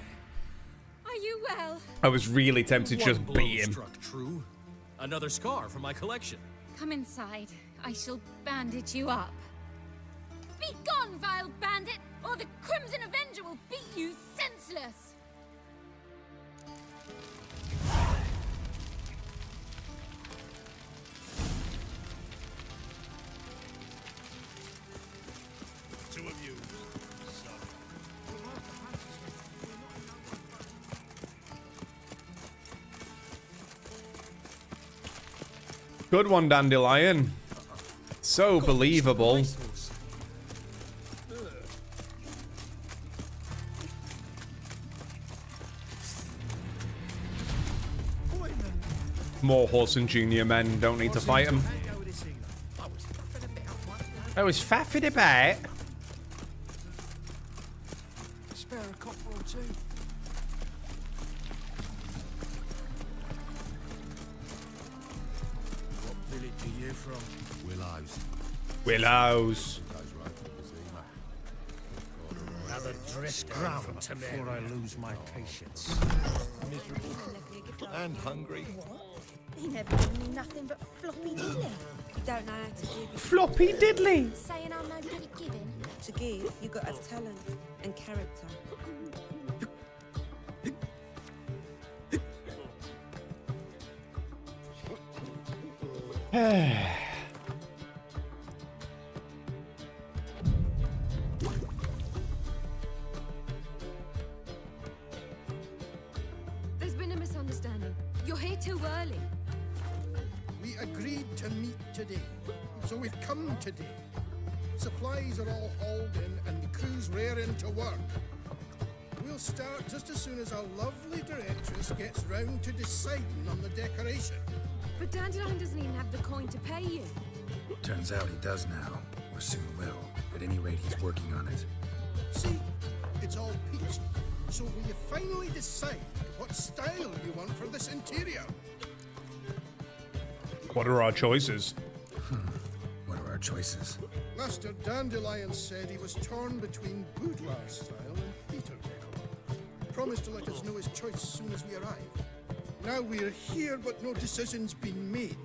Are you well? I was really tempted to One just blow beat him. struck true. Another scar from my collection. Come inside. I shall bandage you up. Be gone, vile bandit, or the Crimson Avenger will beat you senseless! Two of you. Good one, Dandelion. So believable. More Horse and Junior men. Don't need to fight them. I was faffing about. Spare a copper or two. What village are you from? Willows. Willows. Have a drift ground before I lose my patience. And hungry. He never gave me nothing but floppy diddly. Don't know how to give. Floppy diddly. Saying I'm no good at giving. To give, you got to have talent and character. There's been a misunderstanding. You're here too early. We agreed to meet today, so we've come today. Supplies are all hauled in and the crew's raring to work. We'll start just as soon as our lovely directress gets round to deciding on the decoration. But Dandelion doesn't even have the coin to pay you. Turns out he does now, or soon will. At any rate, he's working on it. See, it's all peachy. So will you finally decide what style you want for this interior? What are our choices? What are our choices? Master Dandelion said he was torn between boudoir style and theatre decor. Promised to let us know his choice as soon as we arrive. Now we're here, but no decision's been made.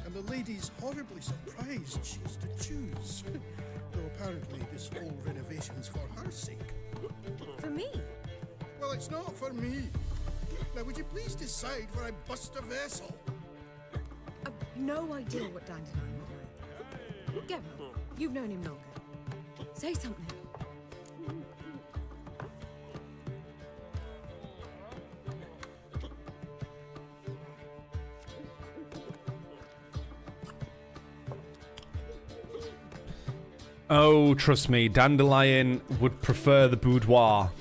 And the lady's horribly surprised she's to choose. Though apparently this whole renovation's for her sake. For me? Well, it's not for me. Now, would you please decide where I bust a vessel? I've no idea what Dandelion would like. Geralt, you've known him longer. Say something. Oh, trust me, Dandelion would prefer the boudoir.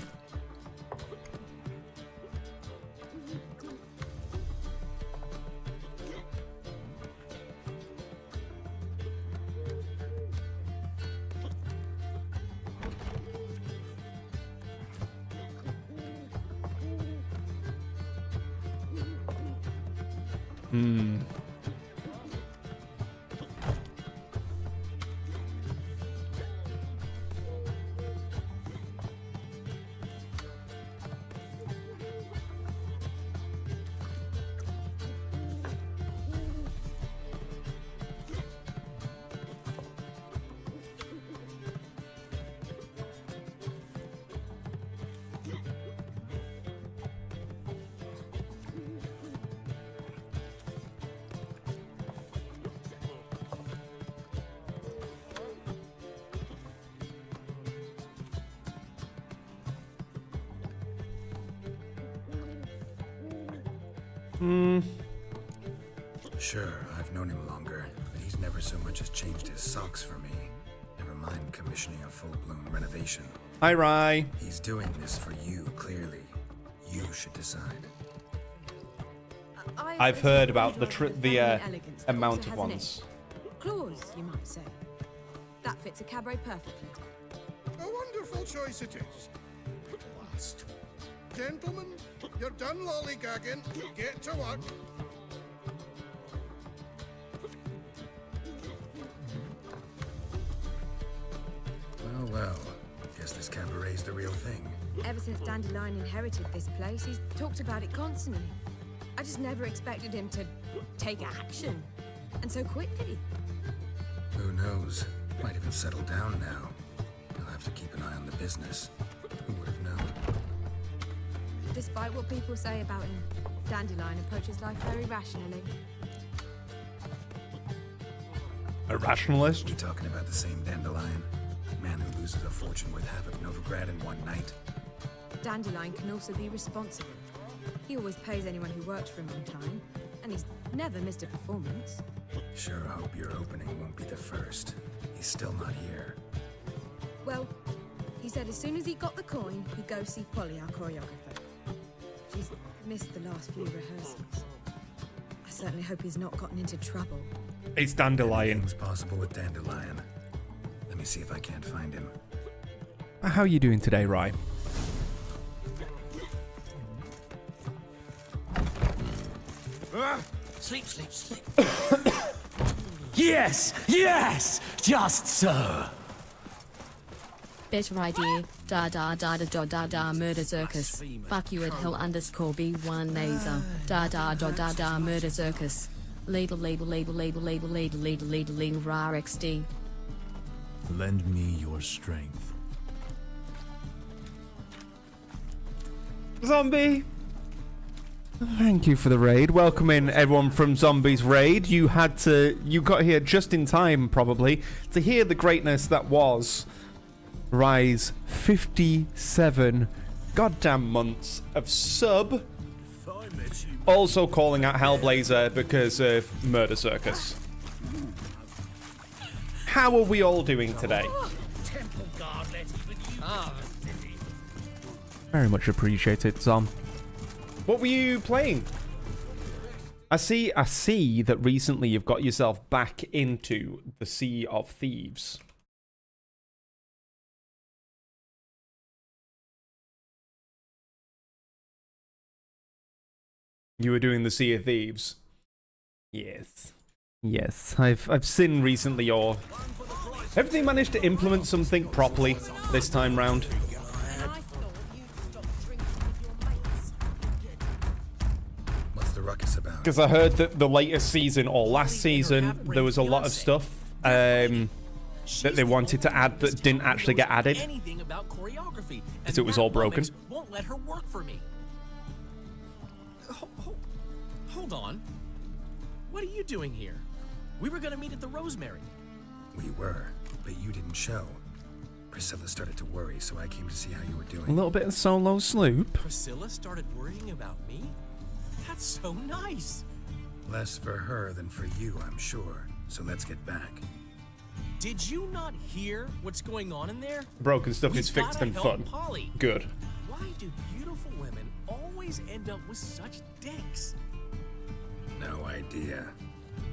Sure, I've known him longer, but he's never so much as changed his socks for me. Never mind commissioning a full-blown renovation. Hi, Rye. He's doing this for you, clearly. You should decide. I've heard about the elegance that amount also of has an ones. edge. Claws, you might say. That fits a cabaret perfectly. A wonderful choice it is. At last. Gentlemen, you're done lollygagging. Get to work. Well, guess this cabaret's the real thing. Ever since Dandelion inherited this place, he's talked about it constantly. I just never expected him to take action. And so quickly. Who knows? Might even settle down now. He'll have to keep an eye on the business. Who would have known? Despite what people say about him, Dandelion approaches life very rationally. A rationalist? You talking about the same Dandelion? Man who loses a fortune worth half of Novigrad in one night? Dandelion can also be responsible. He always pays anyone who works for him on time. And he's never missed a performance. Sure hope your opening won't be the first. He's still not here. Well, he said as soon as he got the coin, he'd go see Polly, our choreographer. She's missed the last few rehearsals. I certainly hope he's not gotten into trouble. It's Dandelion. Anything's possible with Dandelion. Let me see if I can't find him. How are you doing today, Rye? Sleep, sleep, sleep. Yes! Yes! Just so! Better idea. Da da da da da da da murder circus. Fuck you at hell underscore B1 Naser. Da da da da da murder circus. Label label label label label label label label label rar XD. Lend me your strength. Zombie! Thank you for the raid. Welcome in everyone from Zombie's raid. You got here just in time, probably, to hear the greatness that was Rise 57 goddamn months of sub. Also calling out Hellblazer because of Murder Circus. How are we all doing today? Very much appreciated, Zom. What were you playing? I see that recently you've got yourself back into the Sea of Thieves. You were doing the Sea of Thieves. Yes. Yes, I've seen recently your... Have they managed to implement something properly this time round? Because I heard that the latest season, or last season, there was a lot of stuff that they wanted to add that didn't actually get added. Because it was all broken. Won't let her work for me. Hold on. What are you doing here? We were gonna meet at the Rosemary. We were, but you didn't show. Priscilla started to worry, so I came to see how you were doing. A little bit of solo sloop. Priscilla started worrying about me? That's so nice. Less for her than for you, I'm sure. So let's get back. Did you not hear what's going on in there? Broken stuff is fixed and fun. Polly. Good. Why do beautiful women always end up with such dicks? No idea.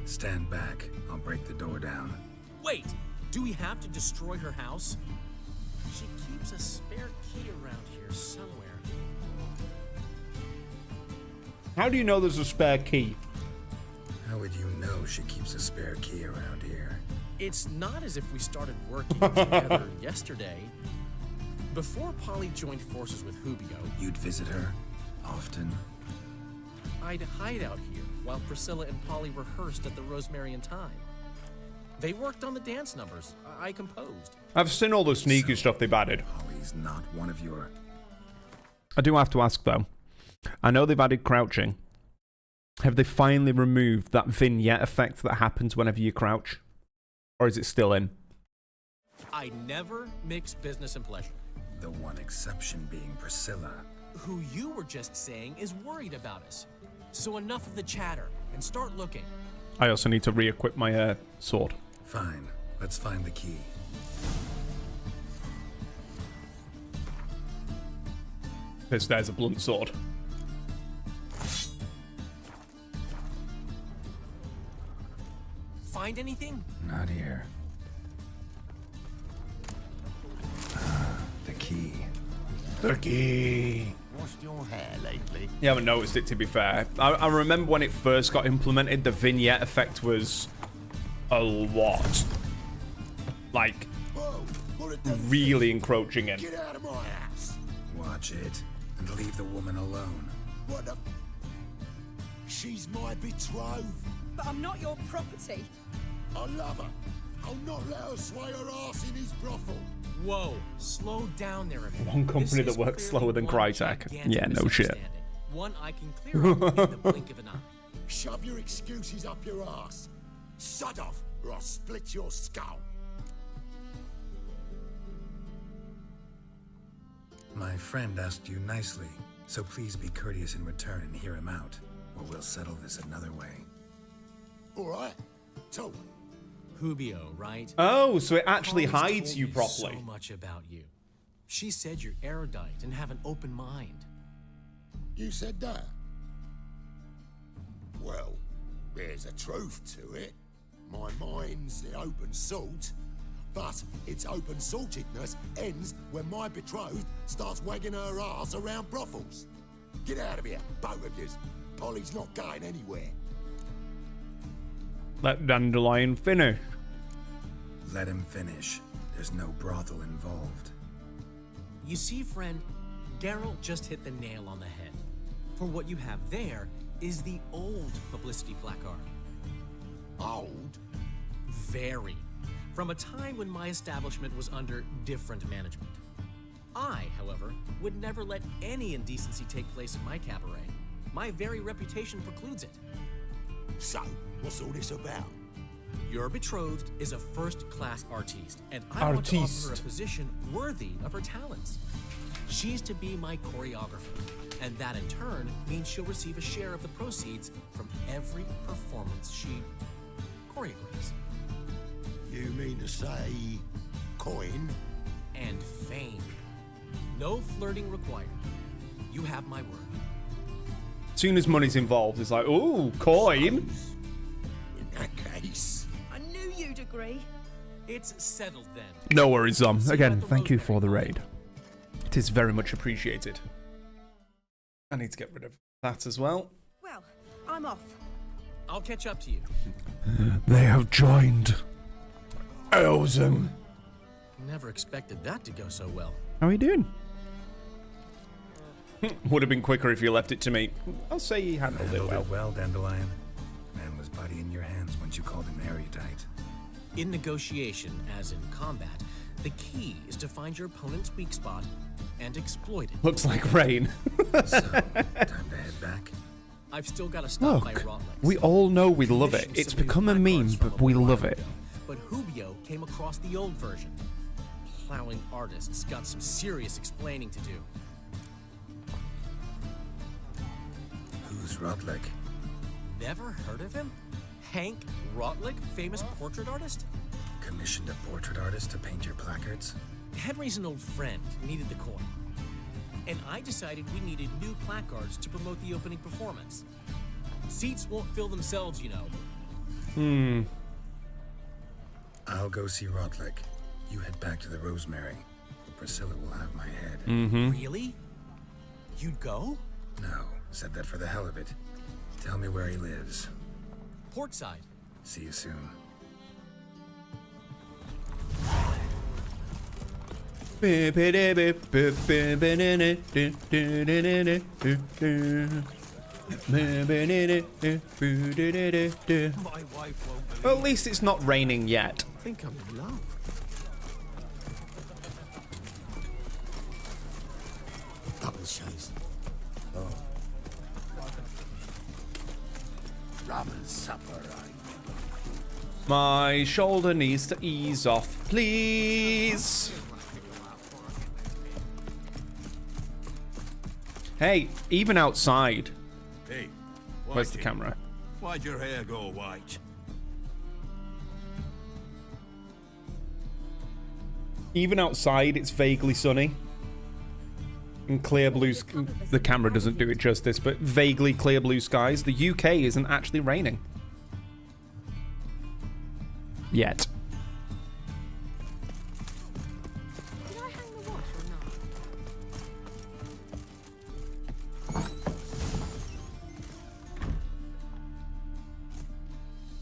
Stand back. I'll break the door down. Wait, do we have to destroy her house? She keeps a spare key around here somewhere. How do you know there's a spare key? How would you know she keeps a spare key around here? It's not as if we started working together yesterday. Before Polly joined forces with Hubio, you'd visit her often? I'd hide out here while Priscilla and Polly rehearsed at the Rosemary and Thyme. They worked on the dance numbers I composed. I've seen all the sneaky stuff they've added. Polly's not one of your... I do have to ask, though. I know they've added crouching. Have they finally removed that vignette effect that happens whenever you crouch? Or is it still in? I never mix business and pleasure. The one exception being Priscilla. Who you were just saying is worried about us. So enough of the chatter and start looking. I also need to re-equip my sword. Fine. Let's find the key. Because there's a blunt sword. Find anything? Not here. The key. The key. Washed your hair lately? You haven't noticed it, to be fair. I remember when it first got implemented, the vignette effect was a lot. Like, really encroaching in. Get out of my ass! Watch it, and leave the woman alone. What the... She's my betrothed. But I'm not your property. I love her. I'll not let her sway her ass in his brothel. Whoa, slow down there a bit. One company that works slower than Crytek. Yeah, no shit. One I can clear up in the blink of an eye. Shove your excuses up your ass. Shut off, or I'll split your skull. My friend asked you nicely, so please be courteous in return and hear him out. or we'll settle this another way. All right, talk. Hubio, right? Oh, so it actually Polly's hides told you me properly. So much about you. She said you're erudite and have an open mind. You said that? Well, there's a truth to it. My mind's the open salt, but its open saltedness ends when my betrothed starts wagging her ass around brothels. Get out of here, both of yous. Polly's not going anywhere. Let Dandelion finish. Let him finish. There's no brothel involved. You see, friend, Geralt just hit the nail on the head. For what you have there is the old publicity placard. Old? Very. From a time when my establishment was under different management. I, however, would never let any indecency take place in my cabaret. My very reputation precludes it. So, what's all this about? Your betrothed is a first-class artiste, and I want to offer her a position worthy of her talents. She's to be my choreographer, and that in turn means she'll receive a share of the proceeds from every performance she choreographs. You mean to say coin? And fame. No flirting required. You have my word. As soon as money's involved, it's like, ooh, coin. In that case... I knew you'd agree. It's settled then. No worries, again, thank you for the raid. It is very much appreciated. I need to get rid of that as well. Well, I'm off. I'll catch up to you. They have joined. Elzum. Never expected that to go so well. How are you doing? Would have been quicker if you left it to me. I'll say you handled it well. Well, Dandelion. Man was bloody in your hands once you called him erudite. In negotiation, as in combat, the key is to find your opponent's weak spot and exploit it. Looks like rain. So, time to head back. I've still got to stop by Look, Rotlex. we all know we love it. It's become a meme, but we love it. But Hubio came across the old version. Plowing artists got some serious explaining to do. Who's Rotlick? Never heard of him? Hank Rotlick, famous portrait artist? Commissioned a portrait artist to paint your placards? Henry's an old friend, needed the coin. And I decided we needed new placards to promote the opening performance. Seats won't fill themselves, you know. I'll go see Rotlick. You head back to the Rosemary, where Priscilla will have my head. Really? You'd go? No, said that for the hell of it. Tell me where he lives. Portside. See you soon. Well, at least it's not raining yet. I think I'm in love. Double chase. Oh. Rum and supper, right? My shoulder needs to ease off, please. Hey, even outside. Hey, Where's the camera? Why'd your hair go white? Even outside, it's vaguely sunny. And clear blue... The camera doesn't do it justice, but vaguely clear blue skies. The UK isn't actually raining. Yet. Did I hang the watch or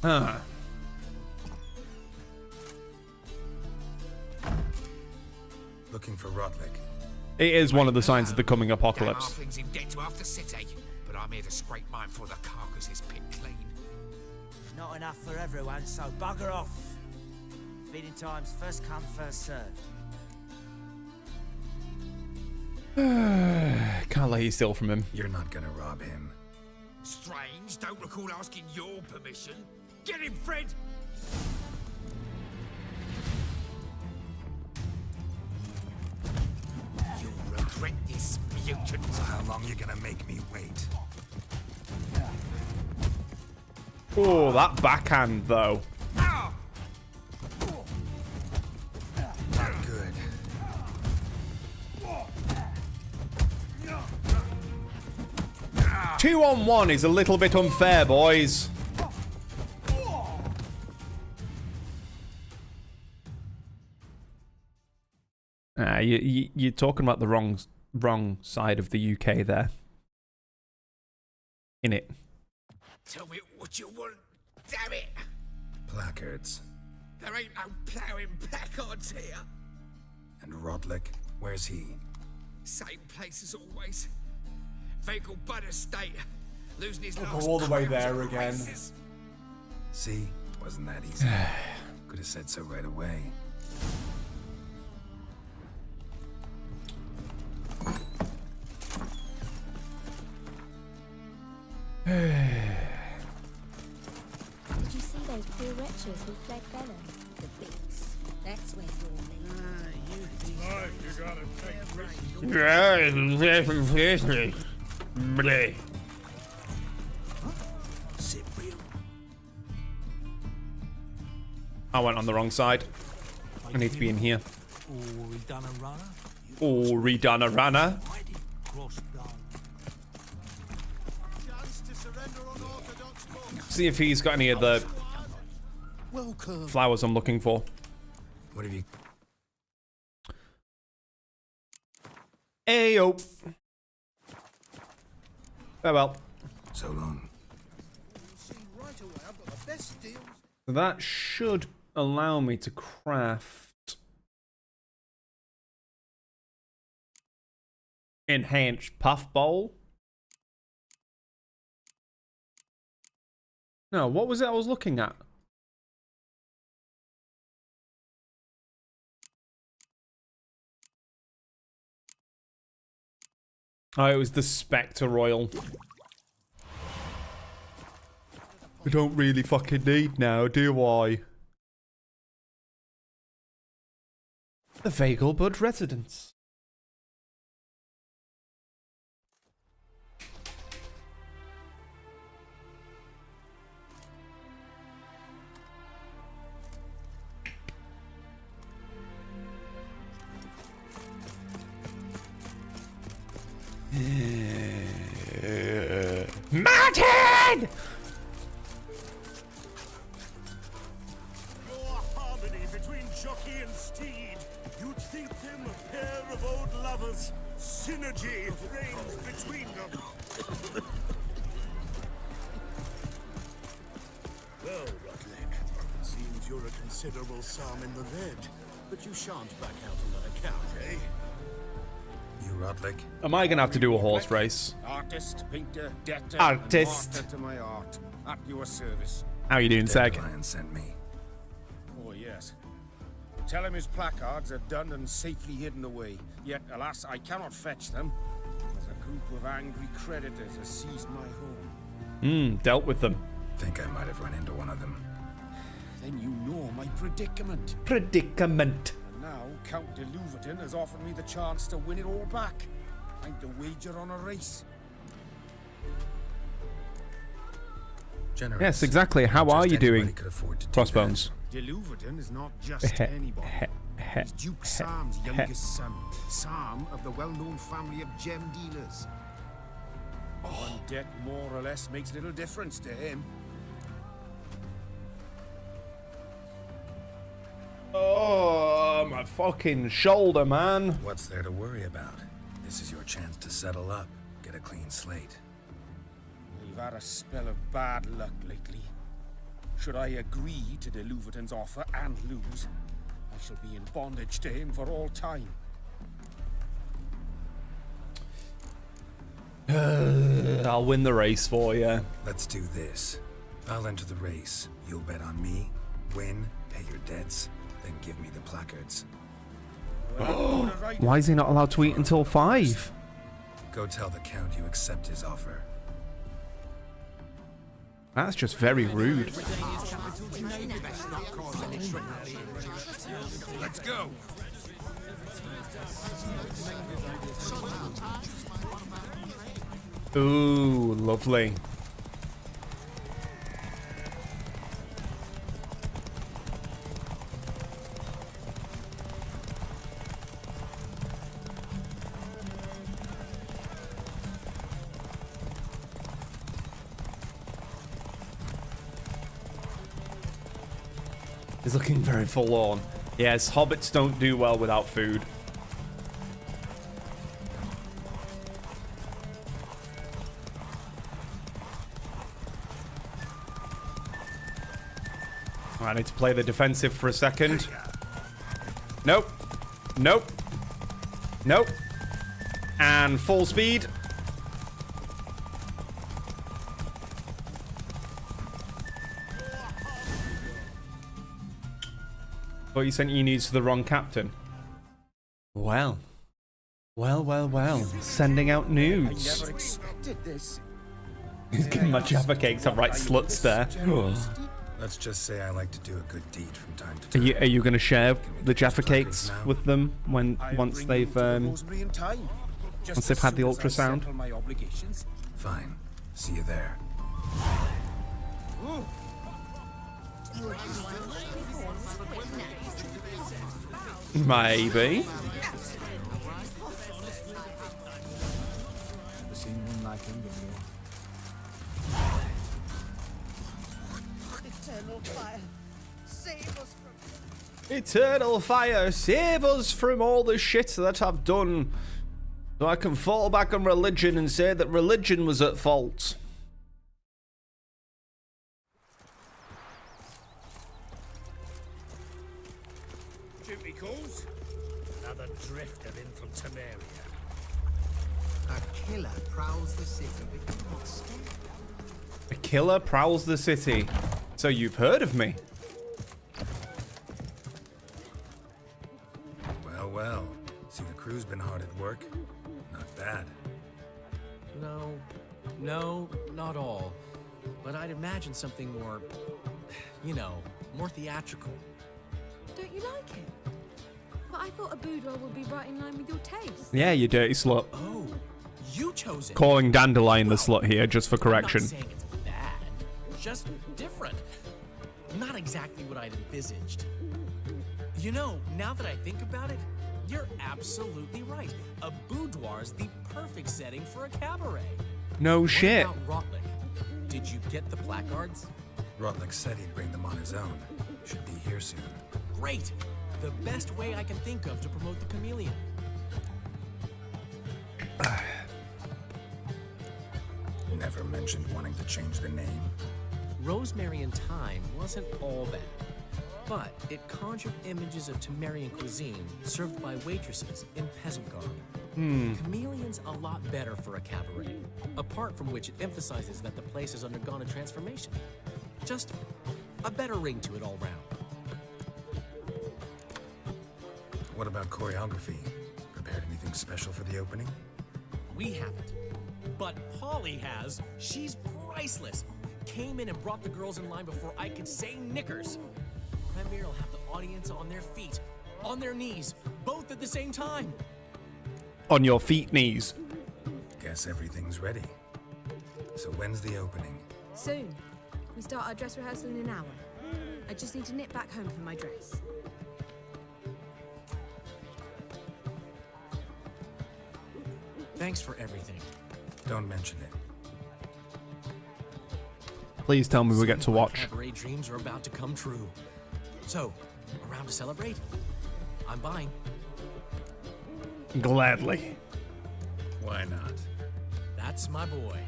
not? Huh. Looking for Rotlick. It is one of the signs of the coming apocalypse. Things in debt to half the city, but I'm here to scrape mine before the carcass is picked clean. Not enough for everyone, so bugger off. Feeding time's first come, first served. Can't let you steal from him. You're not gonna rob him. Strange, don't recall asking your permission. Get him, Fred! You'll regret this, mutant. So how long you gonna make me wait? Oh, that backhand, though. Good. 2-on-1 is a little bit unfair, boys. You're talking about the wrong side of the UK there. Innit? Tell me what you want, damn it! Placards. There ain't no ploughing placards here. And Rodlick, where's he? Same place as always. Vehicle Bud Estate. Losing his I'll last go all the way crowns there and again. races. See? Wasn't that easy? Could have said so right away. Did you see those poor wretches who fled Velen? The beaks. That's where you're I went on the wrong side. I need to be in here. Oh, redone a runner. See if he's got any of the flowers I'm looking for. What have you... Ayo. Farewell. So long. So that should allow me to craft enhanced puff bowl. No, what was it I was looking at? Oh, it was the Spectre Royal. I don't really fucking need now, do I? The Vegelbud Residence. Martin! Your harmony between jockey and steed. You'd think them a pair of old lovers. Synergy reigns between them. Well, Rutlick, seems you're a considerable sum in the red, but you shan't back out on that account, eh? You, Rodlick? Am I gonna have to do a horse race? Artist, painter, debtor, Artist. and martyr to my art. At your service. How you doing, Seg? Dandelion sent me. Oh, yes. Tell him his placards are done and safely hidden away. Yet, alas, I cannot fetch them, as a group of angry creditors has seized my home. Dealt with them. Think I might have run into one of them. Then you know my predicament. Predicament. And now, Count de Louverton has offered me the chance to win it all back. I'd to wager on a race. Generous. Yes, exactly. How are you doing, Crossbones? De Louverton is not just anybody. He's Duke Sam's youngest son. Sam of the well-known family of gem dealers. One debt more or less makes little difference to him. Oh, my fucking shoulder, man. What's there to worry about? This is your chance to settle up, get a clean slate. We've had a spell of bad luck lately. Should I agree to de Louverton's offer and lose, I shall be in bondage to him for all time. I'll win the race for you. Let's do this. I'll enter the race. You'll bet on me, win, pay your debts, then give me the placards. Why is he not allowed to eat until 5? Go tell the Count you accept his offer. That's just very rude. Let's go. Ooh, lovely. He's looking very forlorn. Yes, hobbits don't do well without food. I need to play the defensive for a second. Nope. Nope. Nope. And full speed. Thought you sent e-news to the wrong captain. Well. Well. Sending out news. I never expected this. He's giving my Jaffa cakes a right slut stare. Let's just say I like to do a good deed from time to time. Are you going to share the Jaffa cakes with them once they've had the ultrasound? Fine. See you there. Maybe. Seen one like him before. Eternal fire, save us from... Eternal fire, save us from all the shit that I've done. So I can fall back on religion and say that religion was at fault. Duty calls. Another drifter in from Temeria. A killer prowls the city. A killer prowls the city. So you've heard of me? Well. See, the crew's been hard at work. Not bad. No, not all. But I'd imagine something more, more theatrical. Don't you like it? But I thought a boudoir would be right in line with your taste. Yeah, you dirty slut. Oh, you chose it. Calling Dandelion the slut here, just for correction. I'm not saying it's bad, just different. Not exactly what I'd envisaged. Now that I think about it, you're absolutely right. A boudoir's the perfect setting for a cabaret. No shit. What about Rotlick? Did you get the placards? Rotlick said he'd bring them on his own. Should be here soon. Great! The best way I can think of to promote the chameleon. Never mentioned wanting to change the name. Rosemary and Thyme wasn't all bad, but it conjured images of Temerian cuisine served by waitresses in peasant garb. Chameleon's a lot better for a cabaret, apart from which it emphasizes that the place has undergone a transformation. Just a better ring to it all round. What about choreography? Prepared anything special for the opening? We haven't, but Polly has. She's priceless. Came in and brought the girls in line before I could say knickers. Premier will have the audience on their feet, on their knees, both at the same time. On your feet, knees. Guess everything's ready. So when's the opening? Soon. We start our dress rehearsal in an hour. I just need to nip back home for my dress. Thanks for everything. Don't mention it. Please tell me we get to watch. Cabaret dreams are about to come true. So, around to celebrate? I'm buying. Gladly. Why not? That's my boy.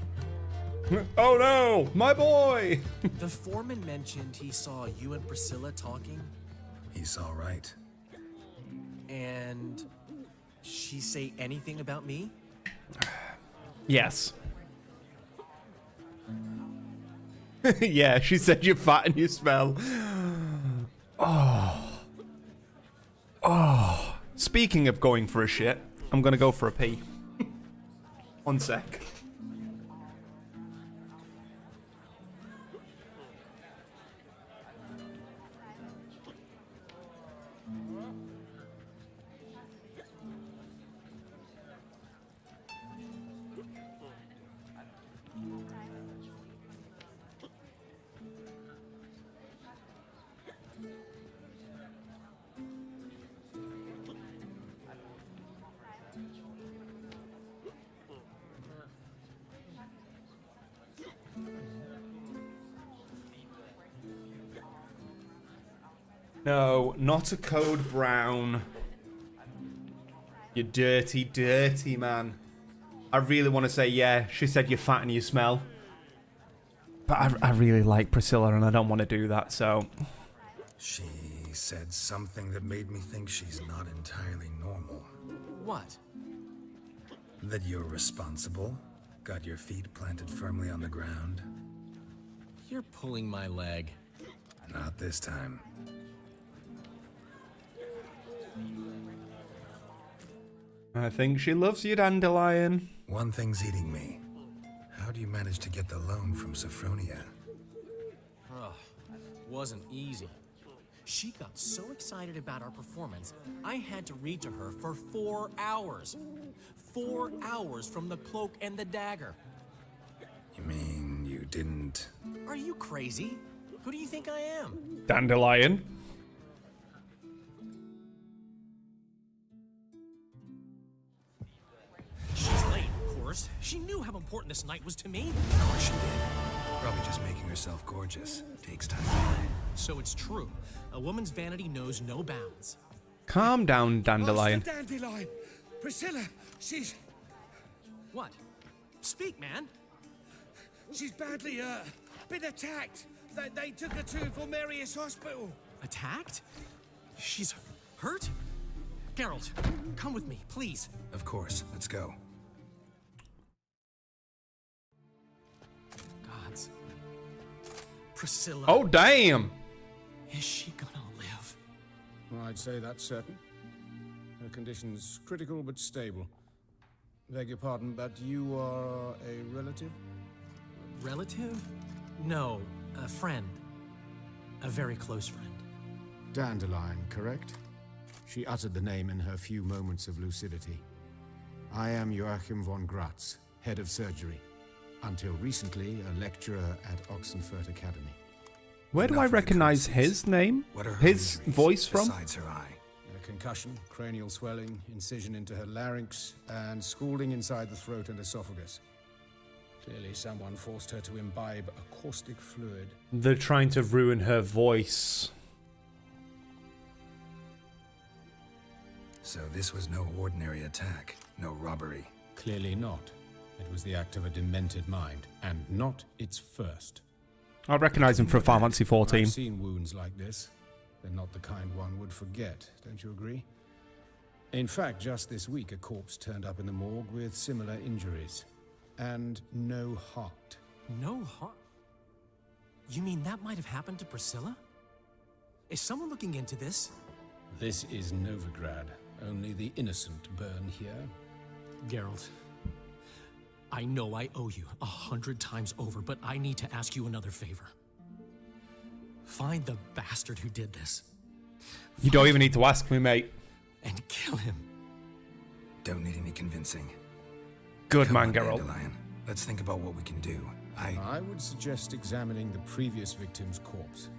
Oh no, my boy! The foreman mentioned he saw you and Priscilla talking. He's all right. And she say anything about me? Yes. Yeah, she said you're fat and you smell. Oh. Speaking of going for a shit, I'm gonna go for a pee. 1 sec. No, not a code brown. You dirty, dirty man. I really want to say, yeah, she said you're fat and you smell. But I really like Priscilla and I don't want to do that, so... She said something that made me think she's not entirely normal. What? That you're responsible, got your feet planted firmly on the ground. You're pulling my leg. Not this time. I think she loves you, Dandelion. One thing's eating me. How do you manage to get the loan from Sophronia? Oh, wasn't easy. She got so excited about our performance, I had to read to her for 4 hours. 4 hours from the Cloak and the Dagger. You mean you didn't... Are you crazy? Who do you think I am? Dandelion. She's late, of course. She knew how important this night was to me. Of course she did. Probably just making herself gorgeous. Takes time. So it's true. A woman's vanity knows no bounds. Calm down, Dandelion. Master Dandelion! Priscilla, she's... What? Speak, man. She's badly, been attacked. They took her to Vulmerius Hospital. Attacked? She's hurt? Geralt, come with me, please. Of course. Let's go. Gods. Priscilla. Oh, damn. Is she gonna live? I'd say that's certain. Her condition's critical but stable. Beg your pardon, but you are a relative? Relative? No, a friend. A very close friend. Dandelion, correct? She uttered the name in her few moments of lucidity. I am Joachim von Gratz, head of surgery. Until recently, a lecturer at Oxenfurt Academy. Where do I recognize his name? His voice from? Besides her eye. A concussion, cranial swelling, incision into her larynx, and scalding inside the throat and esophagus. Clearly someone forced her to imbibe a caustic fluid. They're trying to ruin her voice. So this was no ordinary attack, no robbery. Clearly not. It was the act of a demented mind, and not its first. I recognize him from Final Fantasy 14. I've seen wounds like this. They're not the kind one would forget, don't you agree? In fact, just this week, a corpse turned up in the morgue with similar injuries. And no heart. No heart? You mean that might have happened to Priscilla? Is someone looking into this? This is Novigrad. Only the innocent burn here. Geralt, I know I owe you 100 times over, but I need to ask you another favor. Find the bastard who did this. You don't even need to ask me, mate. And kill him. Don't need any convincing. Good man, on, Geralt. Dandelion. Let's think about what we can do. I would suggest examining the previous victim's corpse.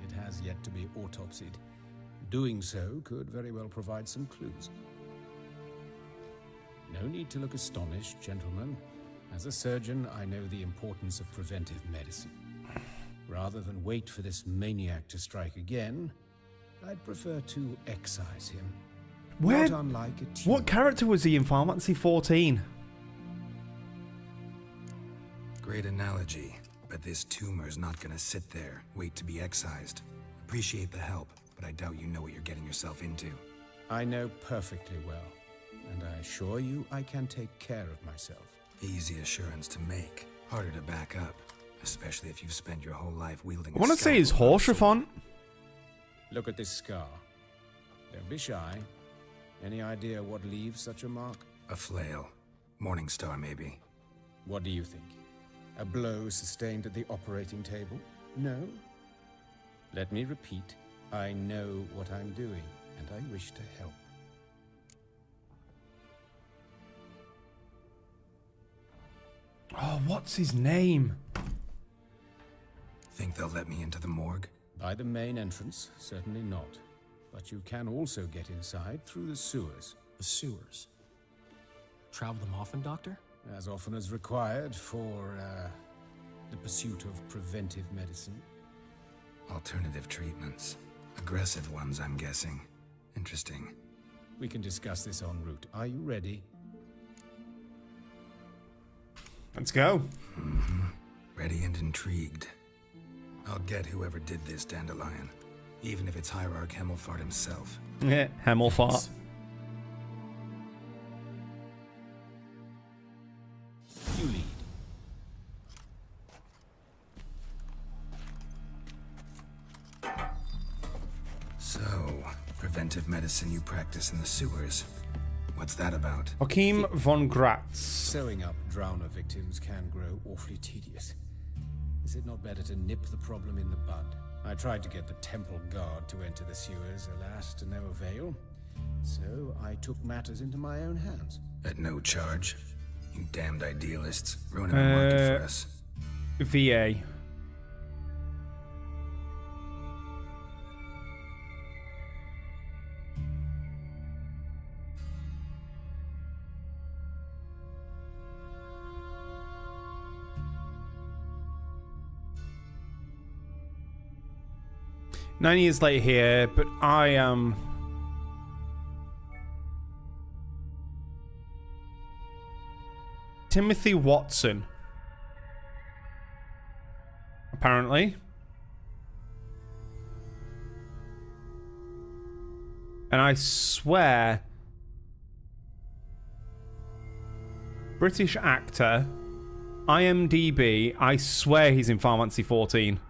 It has yet to be autopsied. Doing so could very well provide some clues. No need to look astonished, gentlemen. As a surgeon, I know the importance of preventive medicine. Rather than wait for this maniac to strike again, I'd prefer to excise him. Where? Not unlike a tumor. What character was he in Final Fantasy 14? Great analogy, but this tumor's not gonna sit there, wait to be excised. Appreciate the help, but I doubt you know what you're getting yourself into. I know perfectly well, and I assure you I can take care of myself. Easy assurance to make, harder to back up, especially if you've spent your whole life wielding I want to say his Horsefont. Look at this scar. Don't be shy. Any idea what leaves such a mark? A flail. Morningstar, maybe. What do you think? A blow sustained at the operating table? No? Let me repeat. I know what I'm doing, and I wish to help. Oh, what's his name? Think they'll let me into the morgue? By the main entrance, certainly not. But you can also get inside through the sewers. The sewers? Travel them often, Doctor? As often as required for, the pursuit of preventive medicine. Alternative treatments. Aggressive ones, I'm guessing. Interesting. We can discuss this en route. Are you ready? Let's go. Ready and intrigued. I'll get whoever did this, Dandelion. Even if it's Hierarch Hemelfart himself. Yeah, Hemelfart. You lead. So, preventive medicine you practice in the sewers. What's that about? Joachim von Gratz. Sewing up drowner victims can grow awfully tedious. Is it not better to nip the problem in the bud? I tried to get the temple guard to enter the sewers, alas, to no avail. So I took matters into my own hands. At no charge? You damned idealists. Ruining the market for us. VA. Nine years later here, but I am... Timothy Watson. Apparently. And I swear... British actor. IMDb. I swear he's in Final Fantasy 14.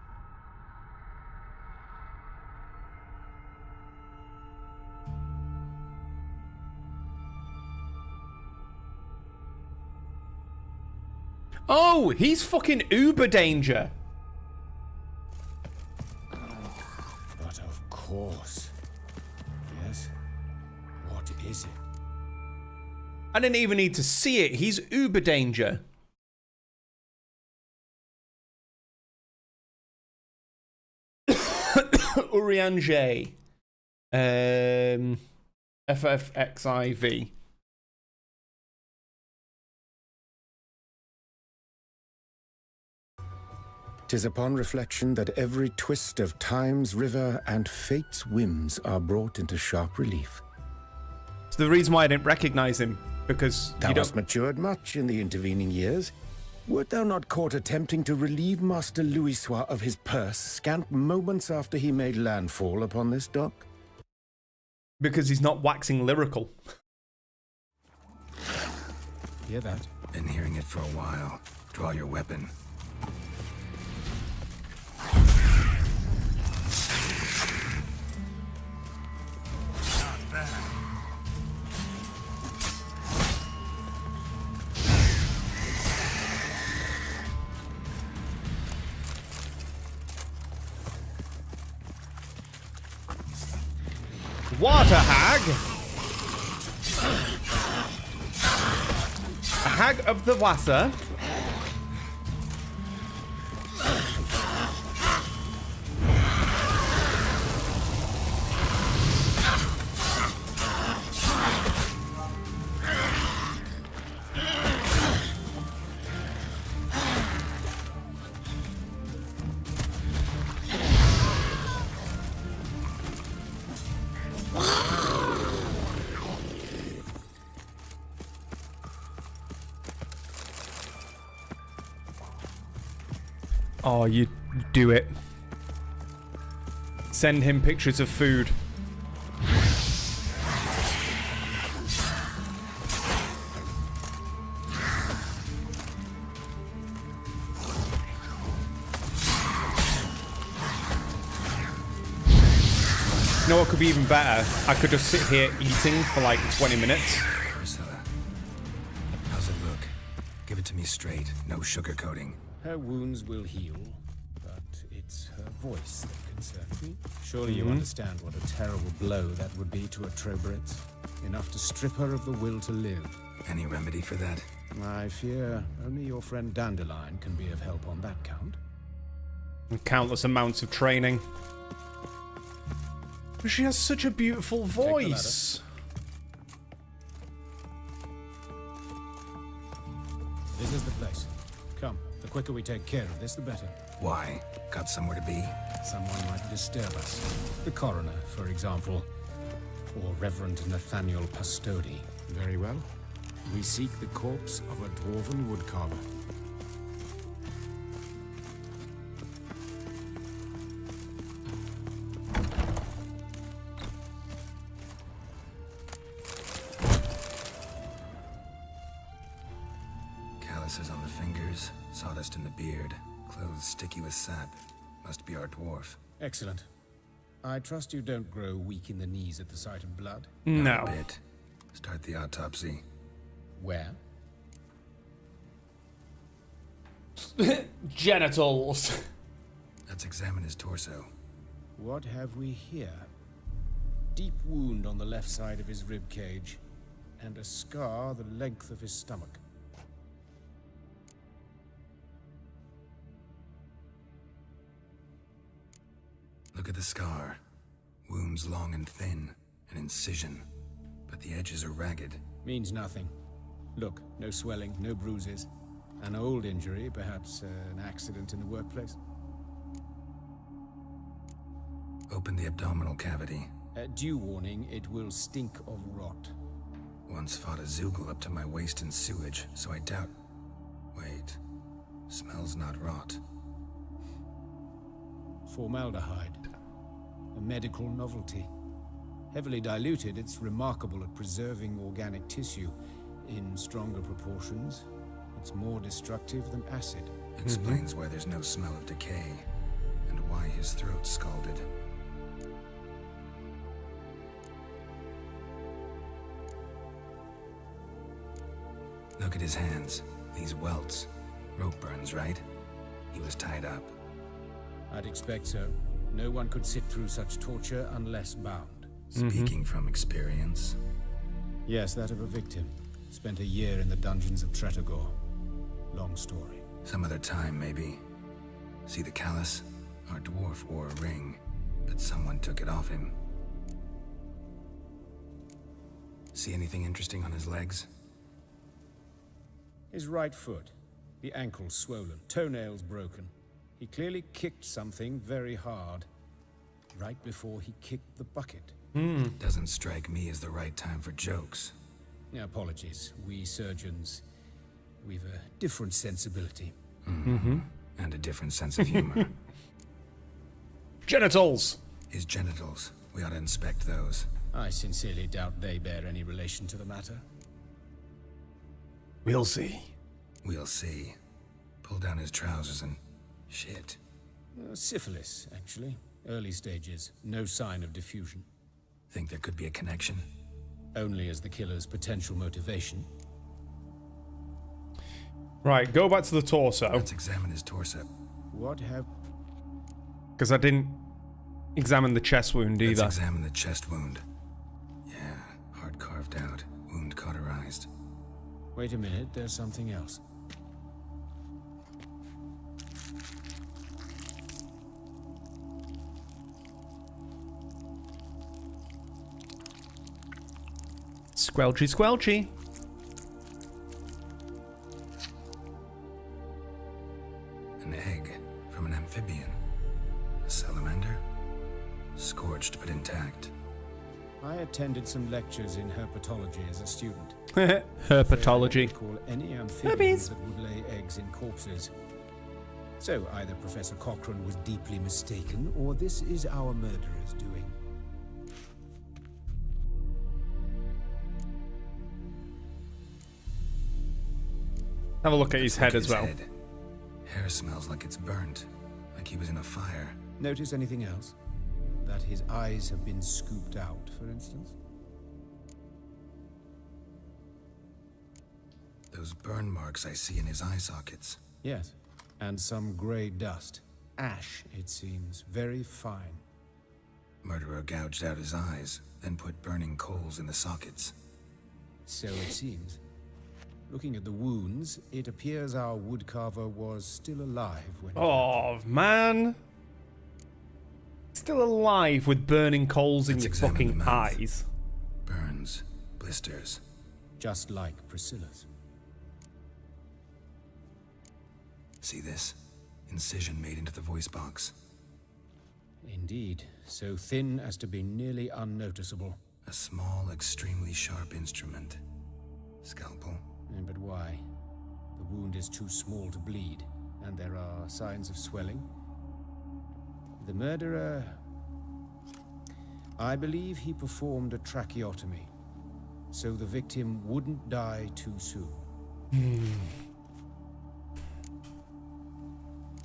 Oh, he's fucking Uber Danger. But of course. Yes? What is it? I didn't even need to see it. He's Uber Danger. Urian J. FFXIV. 'Tis upon reflection that every twist of time's river and fate's whims are brought into sharp relief. It's the reason why I didn't recognize him, because Thou hast matured much in the intervening years. Wert thou not caught attempting to relieve Master Louisoix of his purse scant moments after he made landfall upon this dock? Because he's not waxing lyrical. Hear that? Been hearing it for a while. Draw your weapon. Water hag. A hag of the Wasser. Oh, you do it. Send him pictures of food. You know what could be even better? I could just sit here eating for like 20 minutes. Priscilla, how's it look? Give it to me straight, no sugarcoating. Her wounds will heal, but it's her voice that concerns me. Surely you understand what a terrible blow that would be to a Trobritz. Enough to strip her of the will to live. Any remedy for that? I fear only your friend Dandelion can be of help on that count. And countless amounts of training. But she has such a beautiful voice. This is the place. Come. The quicker we take care of this, the better. Why? Got somewhere to be? Someone might disturb us. The coroner, for example. Or Reverend Nathaniel Pastodi. Very well. We seek the corpse of a dwarven woodcarver. Calluses on the fingers, sawdust in the beard, clothes sticky with sap. Must be our dwarf. Excellent. I trust you don't grow weak in the knees at the sight of blood? Not a bit. Start the autopsy. Where? Genitals. Let's examine his torso. What have we here? Deep wound on the left side of his rib cage, and a scar the length of his stomach. Look at the scar. Wounds long and thin, an incision, but the edges are ragged. Means nothing. Look, no swelling, no bruises. An old injury, perhaps an accident in the workplace. Open the abdominal cavity. Due warning, it will stink of rot. Once fought a Zoogle up to my waist in sewage, so I doubt... Wait. Smells not rot. Formaldehyde. A medical novelty. Heavily diluted, it's remarkable at preserving organic tissue. In stronger proportions, it's more destructive than acid. Explains why there's no smell of decay, and why his throat's scalded. Look at his hands. These welts. Rope burns, right? He was tied up. I'd expect so. No one could sit through such torture unless bound. Speaking from experience? Yes, that of a victim. Spent a year in the dungeons of Tretogor. Long story. Some other time, maybe. See the callus? Our dwarf wore a ring, but someone took it off him. See anything interesting on his legs? His right foot. The ankle swollen, toenails broken. He clearly kicked something very hard. Right before he kicked the bucket. Doesn't strike me as the right time for jokes. Apologies. We surgeons, we've a different sensibility. And a different sense of humor. Genitals! His genitals. We ought to inspect those. I sincerely doubt they bear any relation to the matter. We'll see. We'll see. Pull down his trousers and... shit. Syphilis, actually. Early stages. No sign of diffusion. Think there could be a connection? Only as the killer's potential motivation. Right, go back to the torso. Let's examine his torso. What have... Because I didn't examine the chest wound either. Let's examine the chest wound. Yeah, heart carved out. Wound cauterized. Wait a minute, there's something else. Squelchy, squelchy. An egg from an amphibian. A salamander? Scorched but intact. I attended some lectures in herpetology as a student. Herpetology. Call any amphibians that would lay eggs in corpses. So either Professor Cochrane was deeply mistaken, or this is our murderer's doing. Have a look at his head as well. Head. Hair smells like it's burnt, like he was in a fire. Notice anything else? That his eyes have been scooped out, for instance? Those burn marks I see in his eye sockets. Yes, and some grey dust. Ash, it seems. Very fine. Murderer gouged out his eyes, then put burning coals in the sockets. So it seems. Looking at the wounds, it appears our woodcarver was still alive when... Oh, man. Still alive with burning coals in your fucking eyes. Burns, blisters. Just like Priscilla's. See this? Incision made into the voice box. Indeed, so thin as to be nearly unnoticeable. A small, extremely sharp instrument. Scalpel. But why? The wound is too small to bleed, and there are signs of swelling. The murderer... I believe he performed a tracheotomy, so the victim wouldn't die too soon.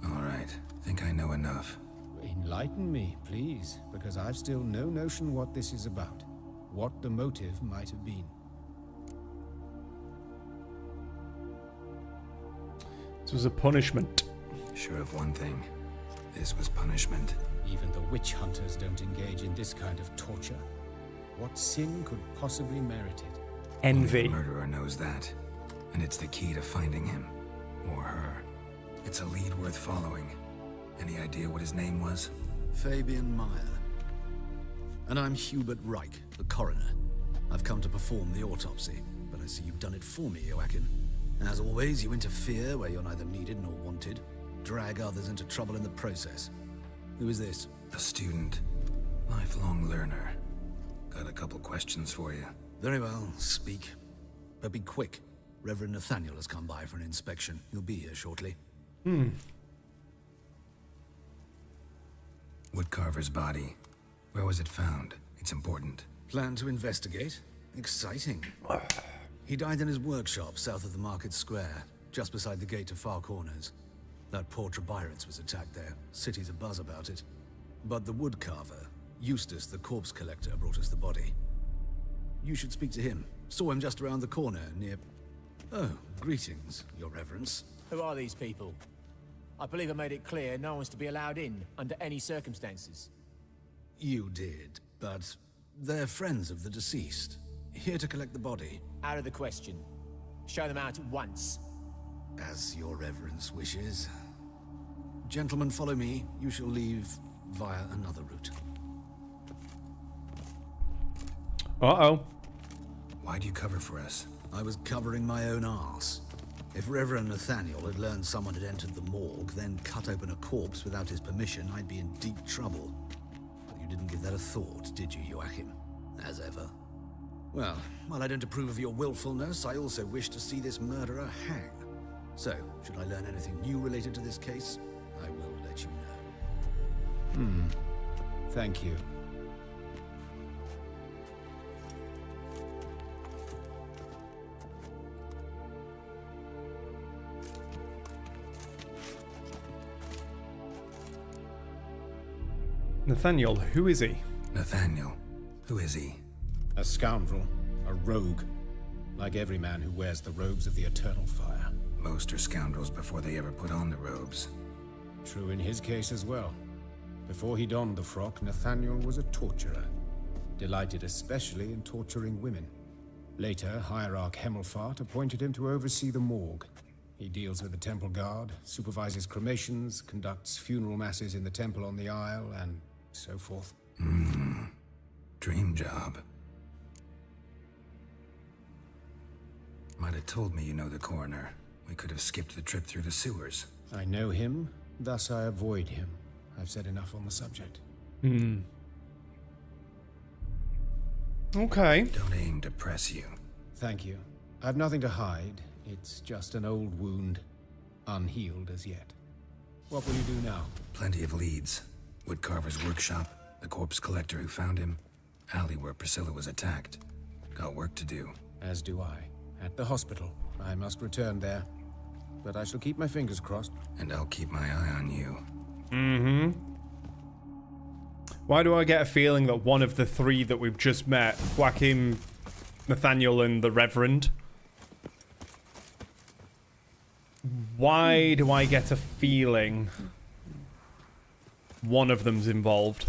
All right, think I know enough. Enlighten me, please, because I've still no notion what this is about. What the motive might have been. This was a punishment. Sure of one thing. This was punishment. Even the witch hunters don't engage in this kind of torture. What sin could possibly merit it? Envy. Only the murderer knows that, and it's the key to finding him. Or her. It's a lead worth following. Any idea what his name was? Fabian Meyer. And I'm Hubert Reich, the coroner. I've come to perform the autopsy, but I see you've done it for me, Joachim. As always, you interfere where you're neither needed nor wanted. Drag others into trouble in the process. Who is this? A student. Lifelong learner. Got a couple questions for you. Very well, speak. But be quick. Reverend Nathaniel has come by for an inspection. He'll be here shortly. Woodcarver's body. Where was it found? It's important. Plan to investigate? Exciting. He died in his workshop south of the Market Square, just beside the gate to Far Corners. That poor Trebirets was attacked there. City's abuzz about it. But the woodcarver, Eustace the corpse collector, brought us the body. You should speak to him. Saw him just around the corner near... Oh, greetings, Your Reverence. Who are these people? I believe I made it clear no one's to be allowed in under any circumstances. You did, but they're friends of the deceased. Here to collect the body. Out of the question. Show them out at once. As Your Reverence wishes. Gentlemen, follow me. You shall leave via another route. Uh-oh. Why'd you cover for us? I was covering my own arse. If Reverend Nathaniel had learned someone had entered the morgue, then cut open a corpse without his permission, I'd be in deep trouble. But you didn't give that a thought, did you, Joachim? As ever. Well, while I don't approve of your willfulness, I also wish to see this murderer hang. So, should I learn anything new related to this case, I will let you know. Thank you. Nathaniel, who is he? Nathaniel. Who is he? A scoundrel. A rogue. Like every man who wears the robes of the Eternal Fire. Most are scoundrels before they ever put on the robes. True in his case as well. Before he donned the frock, Nathaniel was a torturer. Delighted especially in torturing women. Later, Hierarch Hemelfart appointed him to oversee the morgue. He deals with the temple guard, supervises cremations, conducts funeral masses in the temple on the Isle, and so forth. Dream job. Might have told me you know the coroner. We could have skipped the trip through the sewers. I know him, thus I avoid him. I've said enough on the subject. Okay. Don't aim to press you. Thank you. I've nothing to hide. It's just an old wound, unhealed as yet. What will you do now? Plenty of leads. Woodcarver's workshop, the corpse collector who found him, alley where Priscilla was attacked. Got work to do. As do I. At the hospital. I must return there. But I shall keep my fingers crossed. And I'll keep my eye on you. Why do I get a feeling that one of the three that we've just met, Joachim, Nathaniel, and the Reverend, why do I get a feeling one of them's involved?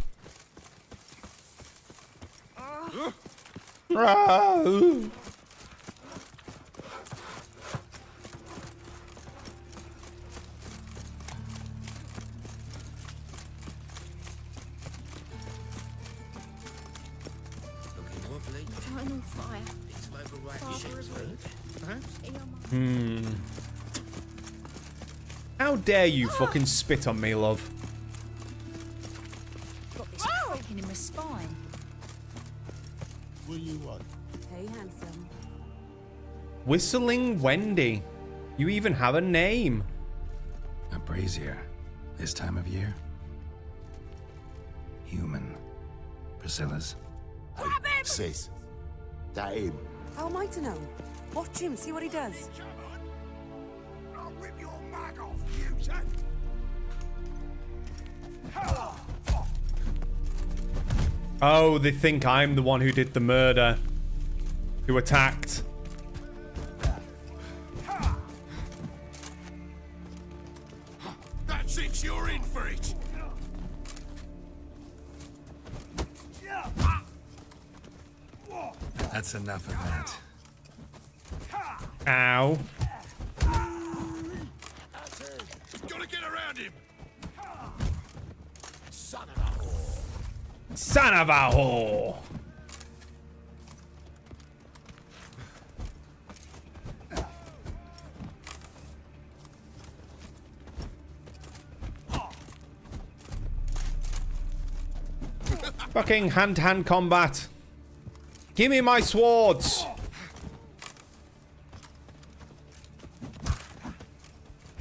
Eternal fire. How dare you fucking spit on me, love? Got this cracking in my spine. What do you want? Hey, handsome. Whistling Wendy. You even have a name. A brazier. This time of year? Human. Priscilla's. Hey, sis. That him. How am I to know? Watch him, see what he does. I'll rip your mag off, you son. Oh, they think I'm the one who did the murder. Who attacked. That's it, you're in for it. That's enough of that. Ow. Gotta get around him. Son of a whore. Son of a whore. Fucking hand-to-hand combat. Give me my swords.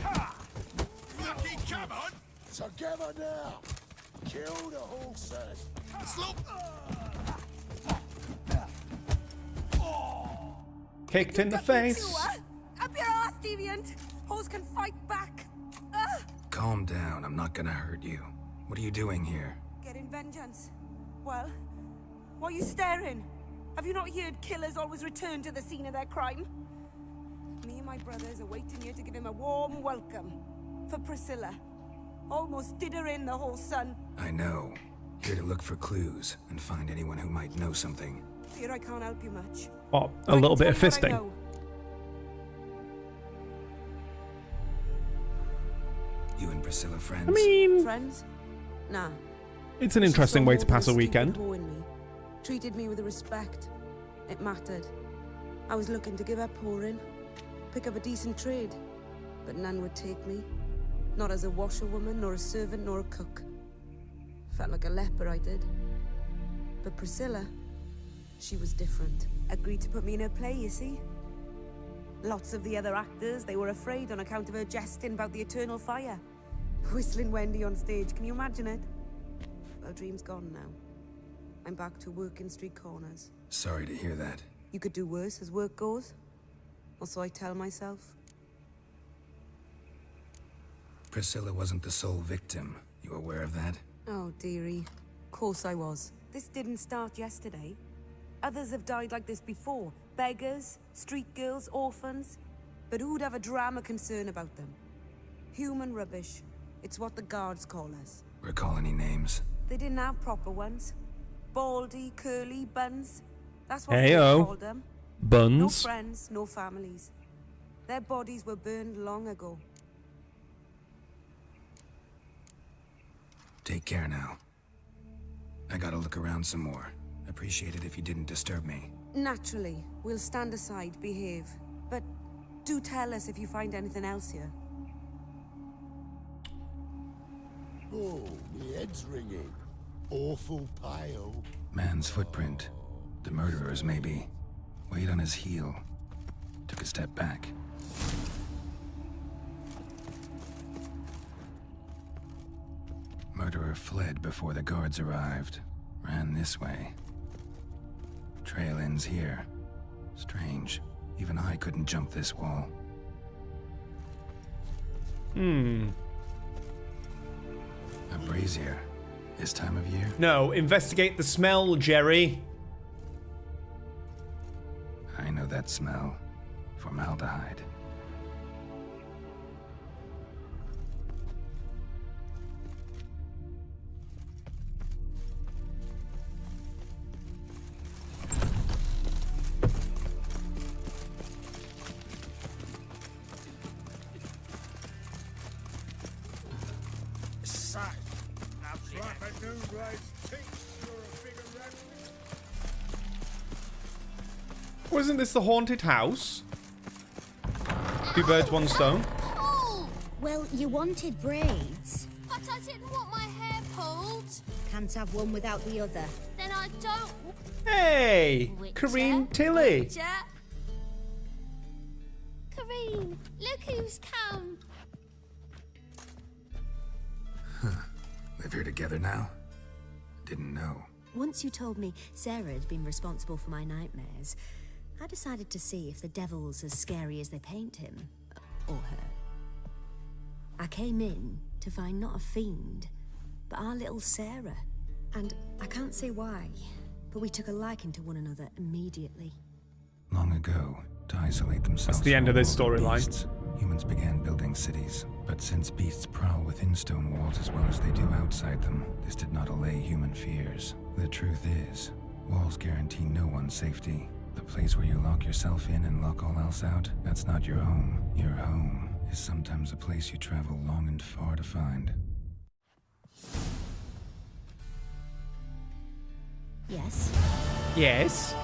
Lucky, come on. Together now. Kill the whole set. Slop. Kicked in the face. Up your ass, deviant! Hoes can fight back! Calm down, I'm not gonna hurt you. What are you doing here? Getting vengeance. Well, why are you staring? Have you not heard killers always return to the scene of their crime? Me and my brothers are waiting here to give him a warm welcome. For Priscilla. Almost did her in, the whole son. I know. Here to look for clues and find anyone who might know something. Fear I can't help you much. What? A little bit of Tell you what I fisting. know. You and Priscilla friends? I mean, Friends? Nah. it's an interesting way to pass a weekend. Treated me with respect. It mattered. I was looking to give up pouring, pick up a decent trade, but none would take me. Not as a washerwoman, nor a servant, nor a cook. Felt like a leper, I did. But Priscilla, she was different. Agreed to put me in her play, you see. Lots of the other actors, they were afraid on account of her jesting about the eternal fire. Whistling Wendy on stage, can you imagine it? Well, dream's gone now. I'm back to working street corners. Sorry to hear that. You could do worse as work goes. Or so I tell myself. Priscilla wasn't the sole victim. You aware of that? Oh, dearie. Of course I was. This didn't start yesterday. Others have died like this before. Beggars, street girls, orphans. But who'd have a drama concern about them? Human rubbish. It's what the guards call us. Recall any names? They didn't have proper ones. Baldy, curly, buns. That's what Heyo. they called them. Buns. No friends, no families. Their bodies were burned long ago. Take care now. I gotta look around some more. Appreciate it if you didn't disturb me. Naturally, we'll stand aside, behave. But do tell us if you find anything else here. Oh, me head's ringing. Awful pale. Man's footprint. The murderer's, maybe. Weight on his heel. Took a step back. Murderer fled before the guards arrived. Ran this way. Trail ends here. Strange. Even I couldn't jump this wall. Hmm. A brazier. This time of year? No, investigate the smell, Jerry. I know that smell. Formaldehyde. Wasn't this the haunted house? Two birds, one stone. Well, you wanted braids. But I didn't want my hair pulled. Can't have one without the other. Then I don't. Hey, Witcher, Kareen Tilly. Witcher. Kareen, look who's come. Live here together now? Didn't know. Once you told me Sarah had been responsible for my nightmares, I decided to see if the devil's as scary as they paint him. Or her. I came in to find not a fiend, but our little Sarah. And I can't say why, but we took a liking to one another immediately. Long ago, to isolate themselves That's the end of this from storyline. beasts, humans began building cities. But since beasts prowl within stone walls as well as they do outside them, this did not allay human fears. The truth is, walls guarantee no one's safety. The place where you lock yourself in and lock all else out, that's not your home. Your home is sometimes a place you travel long and far to find. Yes? Yes.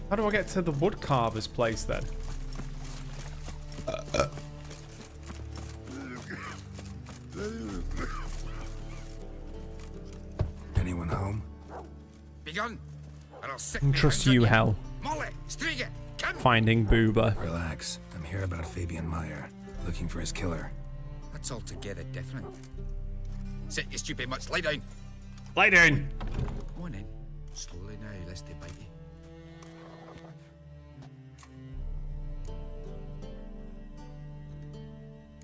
How do I get to the woodcarver's place then? Anyone home? Begun. And I'll sit Trust you, Hell. Molly, Striga, come. Finding Booba. Relax. I'm here about Fabian Meyer, looking for his killer. That's altogether different. Sit, you stupid mutts. Lie down. Lie down. Come on in. Slowly now, lest they bite you.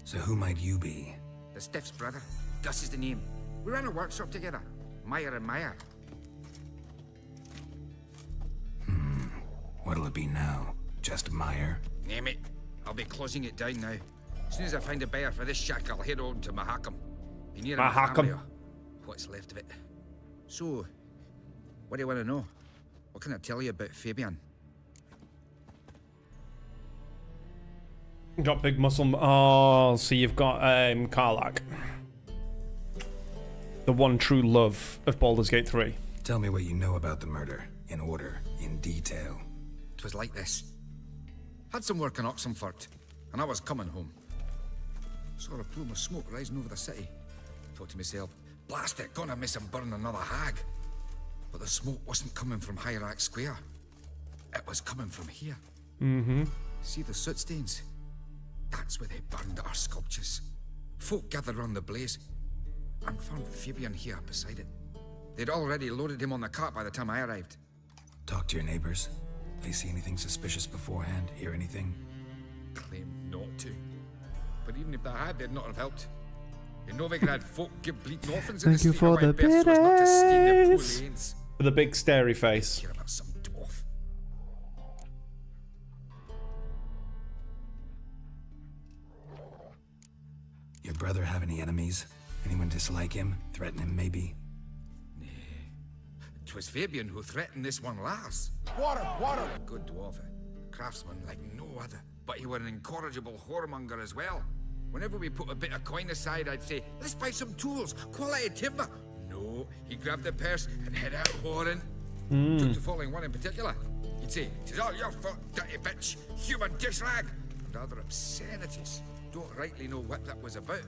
So who might you be? The Stiff's brother. Gus is the name. We ran a workshop together. Meyer and Meyer. What'll it be now? Just Meyer? Name it. I'll be closing it down now. As soon as I find a buyer for this shack, I'll head on to Mahakam. Be near my family, or what's left of it. So, what do you want to know? What can I tell you about Fabian? Got big muscle. Oh, so you've got Karlach. The one true love of Baldur's Gate 3. Tell me what you know about the murder, in order, in detail. It was like this. Had some work in Oxenfurt, and I was coming home. Saw a plume of smoke rising over the city. Thought to myself, blast it, gonna miss him burn another hag. But the smoke wasn't coming from Hierarch Square. It was coming from here. Mm-hmm. See the soot stains? That's where they burned our sculptures. Folk gathered round the blaze, and found Fabian here beside it. They'd already loaded him on the cart by the time I arrived. Talk to your neighbors. They see anything suspicious beforehand? Hear anything? Claimed not to. But even if they had, they'd not have helped. In Novigrad, folk give bleeding orphans in the Thank you street for the around Beth so as not to stain their poor biddies. lanes. For the big starey face. Hear about some dwarf. Your brother have any enemies? Anyone dislike him? Threaten him, maybe? Nay. 'Twas Fabian who threatened this one last. Water, water! A good dwarf, a craftsman like no other. But he were an incorrigible whoremonger as well. Whenever we put a bit of coin aside, I'd say, let's buy some tools, quality timber. No, he grabbed the purse and head out whoring. Took to following one in particular. He'd say, 'tis all your fault, dirty bitch, human dish rag, and other obscenities. Don't rightly know what that was about.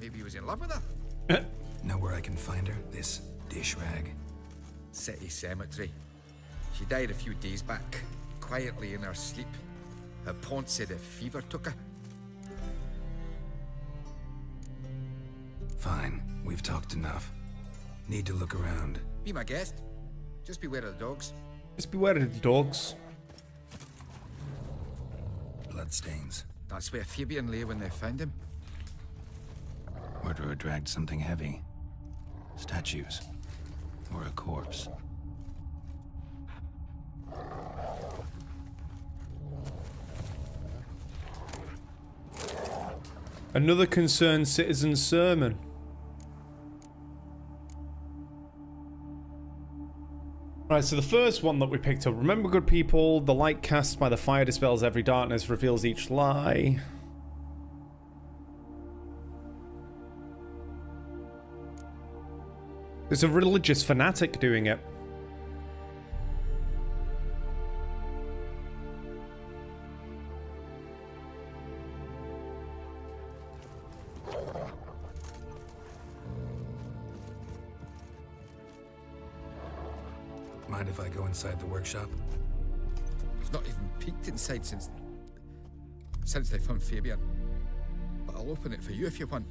Maybe he was in love with her. Know where I can find her? This dish rag? City cemetery. She died a few days back, quietly in her sleep. Her pont said a fever took her. Fine, we've talked enough. Need to look around. Be my guest. Just beware of the dogs. Just beware of the dogs. Bloodstains. That's where Fabian lay when they found him. Murderer dragged something heavy. Statues. Or a corpse. Another concerned citizen sermon. Right, so the first one that we picked up. Remember, good people, the light cast by the fire dispels every darkness, reveals each lie. There's a religious fanatic doing it. Mind if I go inside the workshop? I've not even peeked inside since they found Fabian. But I'll open it for you if you want.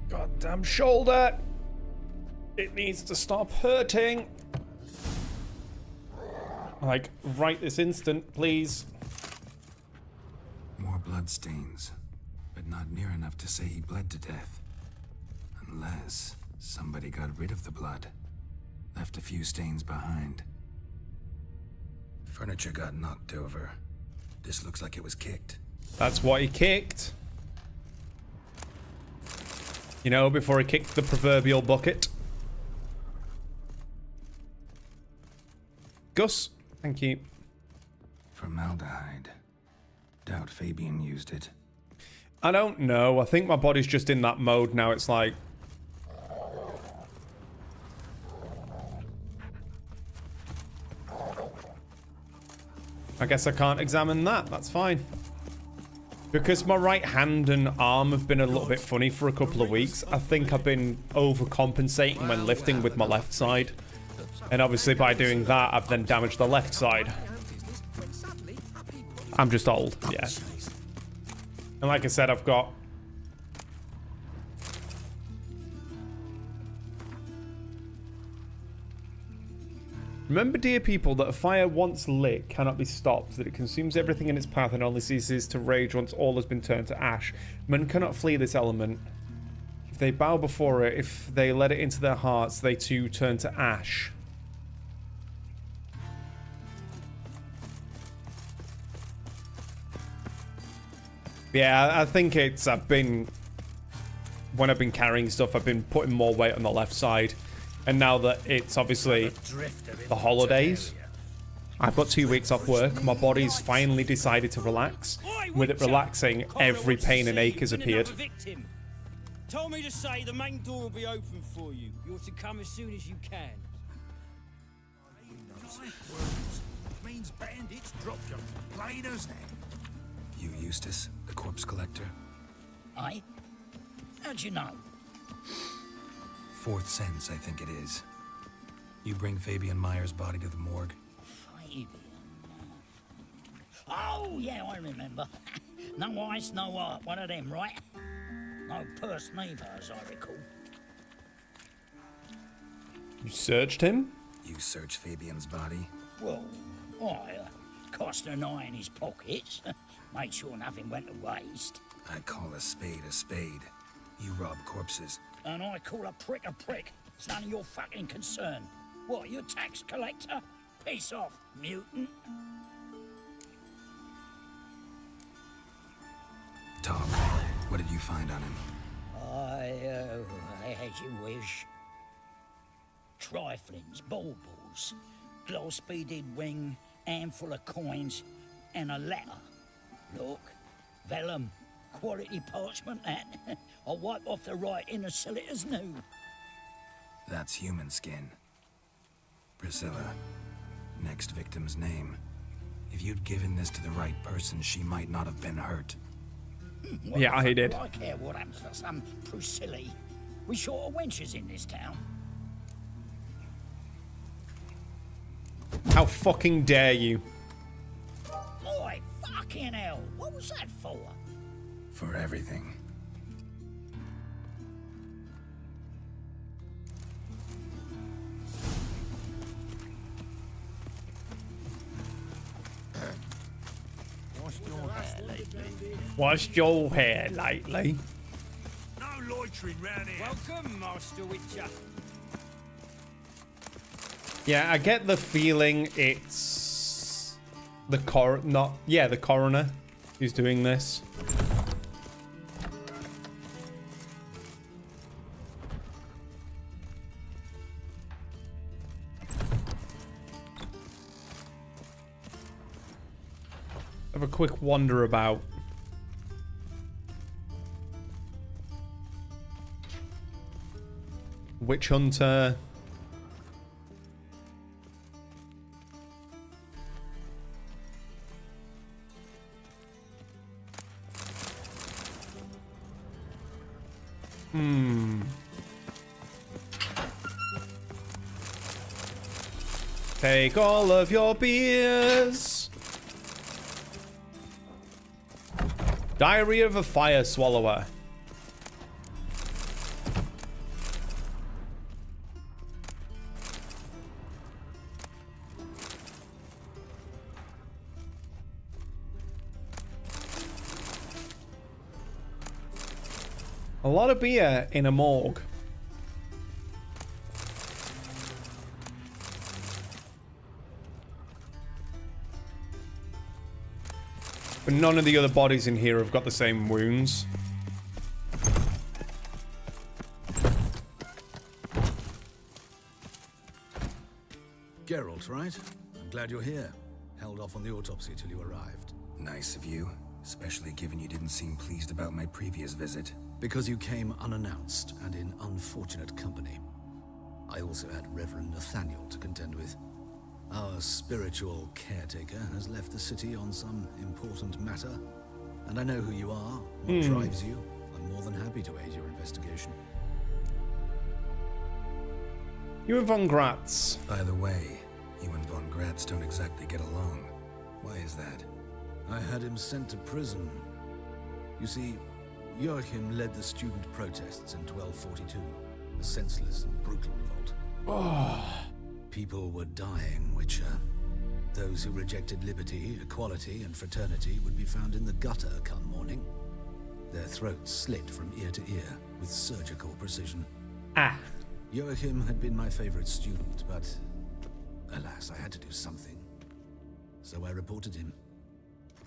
Goddamn shoulder! It needs to stop hurting. Like, right this instant, please. More bloodstains, but not near enough to say he bled to death. Unless somebody got rid of the blood, left a few stains behind. Furniture got knocked over. This looks like it was kicked. That's what he kicked. You know, before he kicked the proverbial bucket. Gus, thank you. Formaldehyde. Doubt Fabian used it. I don't know. I think my body's just in that mode now. It's like... I guess I can't examine that. That's fine. Because my right hand and arm have been a little bit funny for a couple of weeks, I think I've been overcompensating when lifting with my left side. And obviously by doing that, I've then damaged the left side. I'm just old, yeah. And like I said, I've got... Remember, dear people, that a fire once lit cannot be stopped, that it consumes everything in its path and only ceases to rage once all has been turned to ash. Men cannot flee this element. If they bow before it, if they let it into their hearts, they too turn to ash. Yeah, I think it's, when I've been carrying stuff, I've been putting more weight on the left side. And now that it's obviously the holidays, I've got 2 weeks off work. My body's finally decided to relax. With it relaxing, every pain and ache has appeared. Told me to say the main door will be open for you. You're to come as soon as you can. Means bandits drop you. Plain as that. You Eustace, the corpse collector? Aye? How'd you know? Fourth sense, I think it is. You bring Fabian Meyer's body to the morgue. Fabian? Oh, yeah, I remember. No ice, no art. One of them, right? No purse neither, as I recall. You searched him? You searched Fabian's body? Well, I cast an eye in his pockets. Made sure nothing went to waste. I call a spade a spade. You rob corpses. And I call a prick a prick. It's none of your fucking concern. What, you a tax collector? Piss off, mutant. Talk. What did you find on him? As you wish. Triflings, baubles, gloss-beaded ring, handful of coins, and a letter. Look, vellum, quality parchment, that. I'll wipe off the writing and sell it as new. That's human skin. Priscilla. Next victim's name. If you'd given this to the right person, she might not have been hurt. Well, yeah, I did. I care what happens to some Priscilla. We short of wenches in this town. How fucking dare you? Boy, fucking hell. What was that for? For everything. What's your hair lately? No loitering round here. Welcome, Master Witcher. Yeah, I get the feeling it's the coroner who's doing this. Have a quick wander about. Witch Hunter. Take all of your beers. Diary of a Fire Swallower. A lot of beer in a morgue. But none of the other bodies in here have got the same wounds. Geralt, right? I'm glad you're here. Held off on the autopsy till you arrived. Nice of you, especially given you didn't seem pleased about my previous visit. Because you came unannounced and in unfortunate company. I also had Reverend Nathaniel to contend with. Our spiritual caretaker has left the city on some important matter. And I know who you are, what drives you. I'm more than happy to aid your investigation. You and Von Gratz. By the way, you and Von Gratz don't exactly get along. Why is that? I had him sent to prison. You see, Joachim led the student protests in 1242. A senseless and brutal revolt. People were dying, Witcher. Those who rejected liberty, equality, and fraternity would be found in the gutter come morning. Their throats slit from ear to ear with surgical precision. Joachim had been my favorite student, but alas, I had to do something. So I reported him.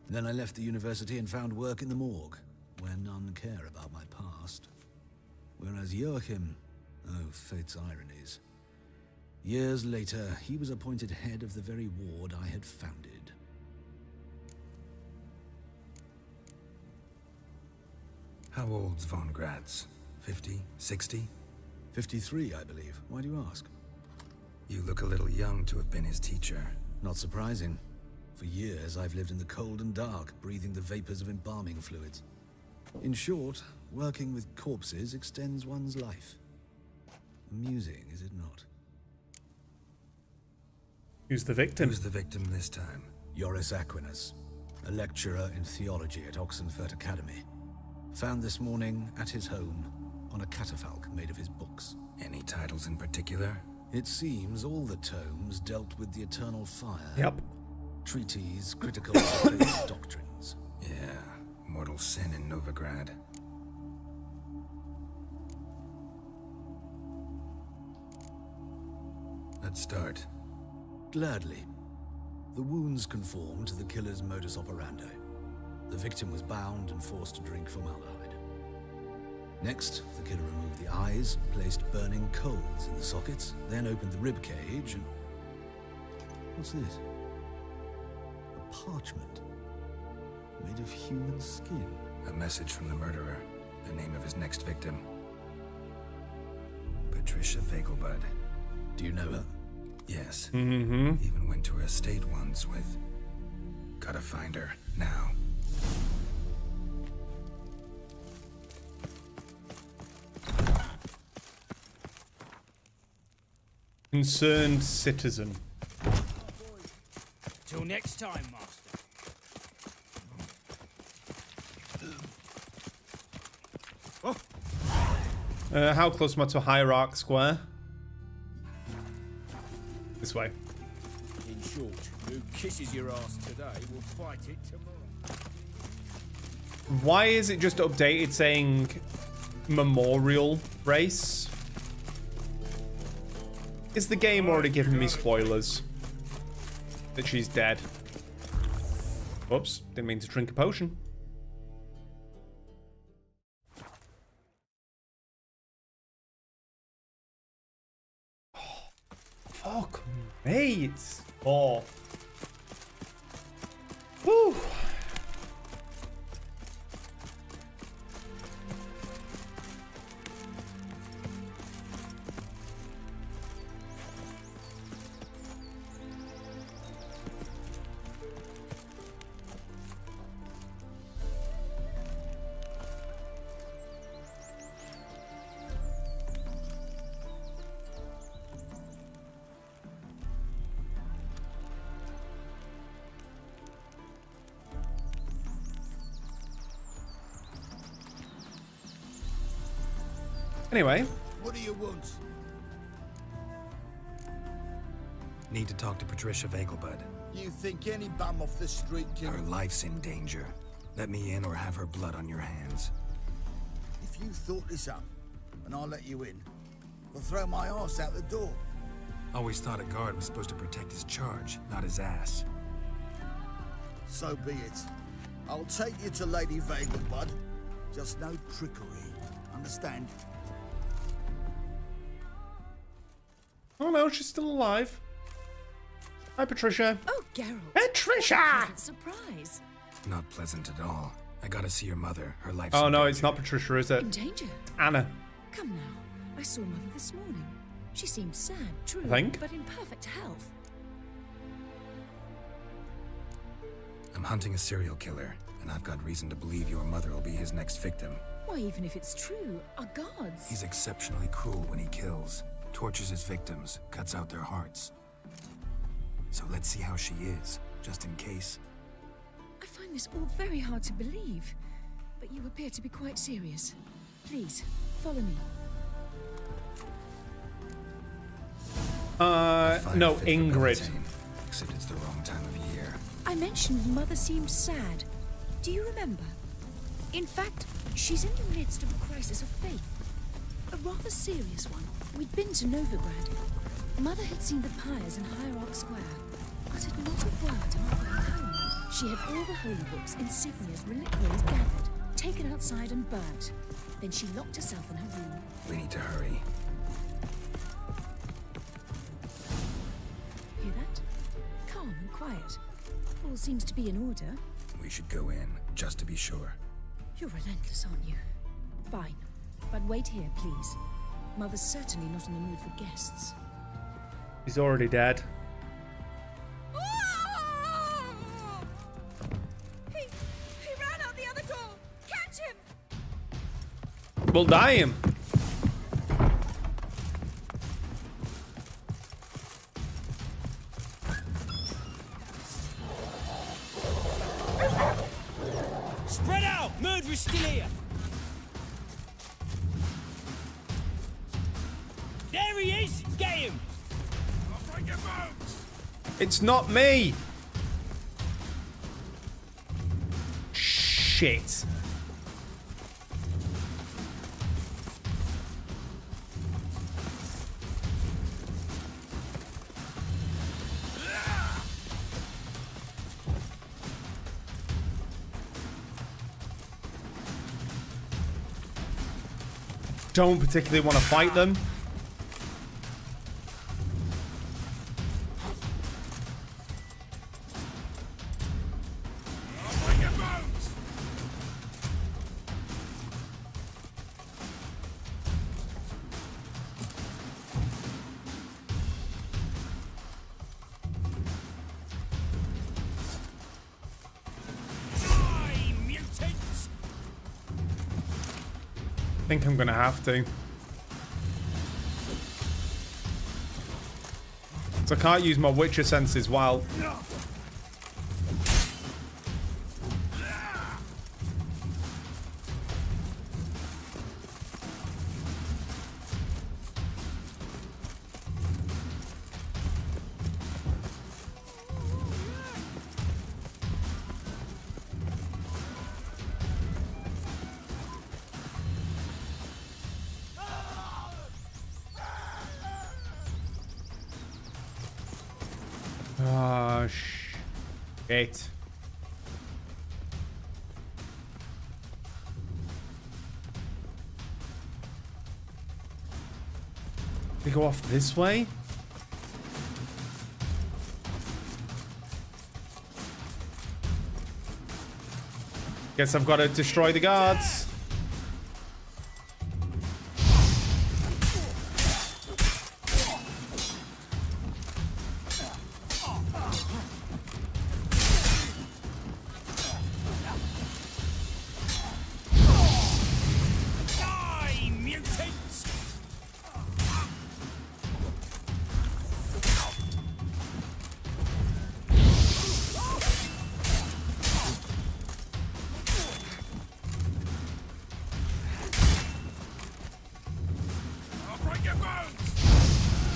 Then I left the university and found work in the morgue, where none care about my past. Whereas Joachim, oh, fate's ironies. Years later, he was appointed head of the very ward I had founded. How old's Von Gratz? 50? 60? 53, I believe. Why do you ask? You look a little young to have been his teacher. Not surprising. For years, I've lived in the cold and dark, breathing the vapors of embalming fluids. In short, working with corpses extends one's life. Amusing, is it not? Who's the victim? Who's the victim this time? Joris Aquinas, a lecturer in theology at Oxenfurt Academy. Found this morning at his home on a catafalque made of his books. Any titles in particular? It seems all the tomes dealt with the eternal fire. Yep. Treatises critical of faith's doctrines. Yeah, mortal sin in Novigrad. Let's start. Gladly. The wounds conform to the killer's modus operandi. The victim was bound and forced to drink formaldehyde. Next, the killer removed the eyes, placed burning coals in the sockets, then opened the rib cage and... What's this? A parchment. Made of human skin. A message from the murderer. The name of his next victim. Patricia Vegelbud. Do you know her? Yes. Mm-hmm. Even went to her estate once with... Gotta find her, now. Concerned citizen. Till next time, Master. How close am I to Hierarch Square? This way. In short, who kisses your ass today will fight it tomorrow. Why is it just updated saying memorial race? Is the game already giving me spoilers? That she's dead. Whoops, didn't mean to drink a potion. Fuck me. It's... Oh. Whew. Anyway. What do you want? Need to talk to Patricia Vegelbud. You think any bum off the street can... Her life's in danger. Let me in or have her blood on your hands. If you thought this up, and I'll let you in, I'll throw my ass out the door. Always thought a guard was supposed to protect his charge, not his ass. So be it. I'll take you to Lady Vegelbud. Just no trickery. Understand? Oh no, she's still alive. Hi, Patricia. Oh, Geralt. Patricia! Pleasant surprise. Not pleasant at all. I gotta see your mother. Her life's Oh in no, danger. it's not Patricia, is it? In danger? Anna. Come now. I saw Mother this morning. She seemed sad, true, Think? but in perfect health. I'm hunting a serial killer, and I've got reason to believe your mother will be his next victim. Why, even if it's true, our gods. He's exceptionally cruel when he kills, tortures his victims, cuts out their hearts. So let's see how she is, just in case. I find this all very hard to believe, but you appear to be quite serious. Please, follow me. No, Ingrid. Except it's the wrong time of year. I mentioned Mother seemed sad. Do you remember? In fact, she's in the midst of a crisis of faith. A rather serious one. We'd been to Novigrad. Mother had seen the pyres in Hierarch Square, uttered not a word on her way home. She had all the holy books, insignias, reliquaries gathered, taken outside and burnt. Then she locked herself in her room. We need to hurry. Hear that? Calm and quiet. All seems to be in order. We should go in, just to be sure. You're relentless, aren't you? Fine. But wait here, please. Mother's certainly not in the mood for guests. He's already dead. He ran out the other door! Catch him! We'll die him. Spread out! Murderer's still here! There he is! Get him! I'll bring him out! It's not me. Shit. Don't particularly want to fight them. I think I'm gonna have to. So I can't use my Witcher senses while... Ah, shit. They go off this way? Guess I've got to destroy the guards.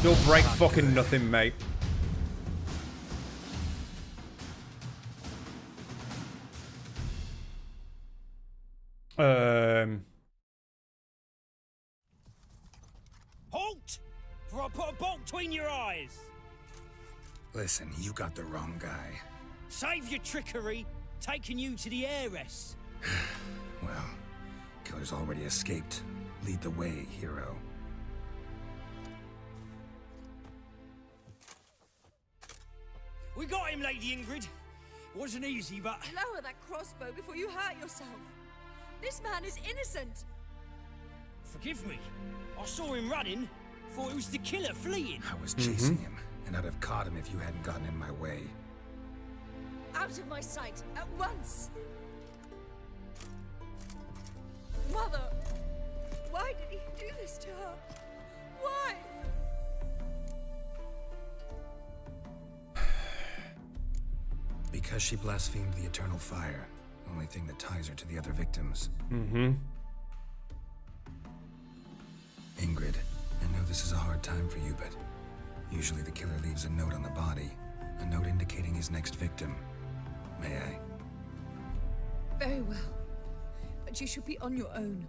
You'll break fucking nothing, mate. Halt! For I put a bolt between your eyes. Listen, you got the wrong guy. Save your trickery, taking you to the heiress. Well, killer's already escaped. Lead the way, hero. We got him, Lady Ingrid. Wasn't easy, but... Lower that crossbow before you hurt yourself. This man is innocent. Forgive me. I saw him running. Thought it was the killer fleeing. I was chasing him, and I'd have caught him if you hadn't gotten in my way. Out of my sight, at once! Mother! Why did he do this to her? Why? Because she blasphemed the eternal fire. Only thing that ties her to the other victims. Mm-hmm. Ingrid, I know this is a hard time for you, but usually the killer leaves a note on the body. A note indicating his next victim. May I? Very well. But you should be on your own.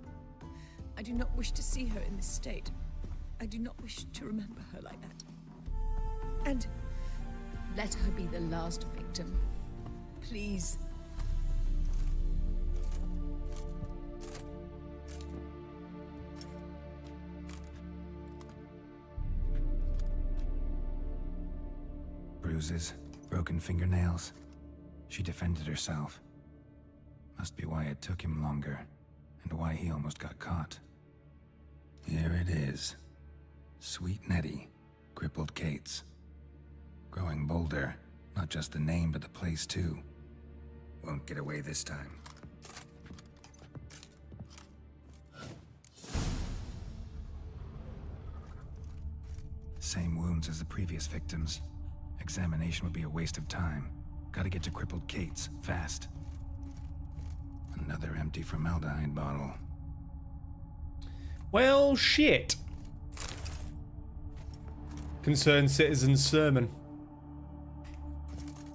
I do not wish to see her in this state. I do not wish to remember her like that. And let her be the last victim. Please. Bruises, broken fingernails. She defended herself. Must be why it took him longer, and why he almost got caught. Here it is. Sweet Nettie, crippled Kate's. Growing bolder, not just the name, but the place too. Won't get away this time. Same wounds as the previous victims. Examination would be a waste of time. Gotta get to crippled Kate's, fast. Another empty formaldehyde bottle. Well, shit. Concerned citizen's sermon.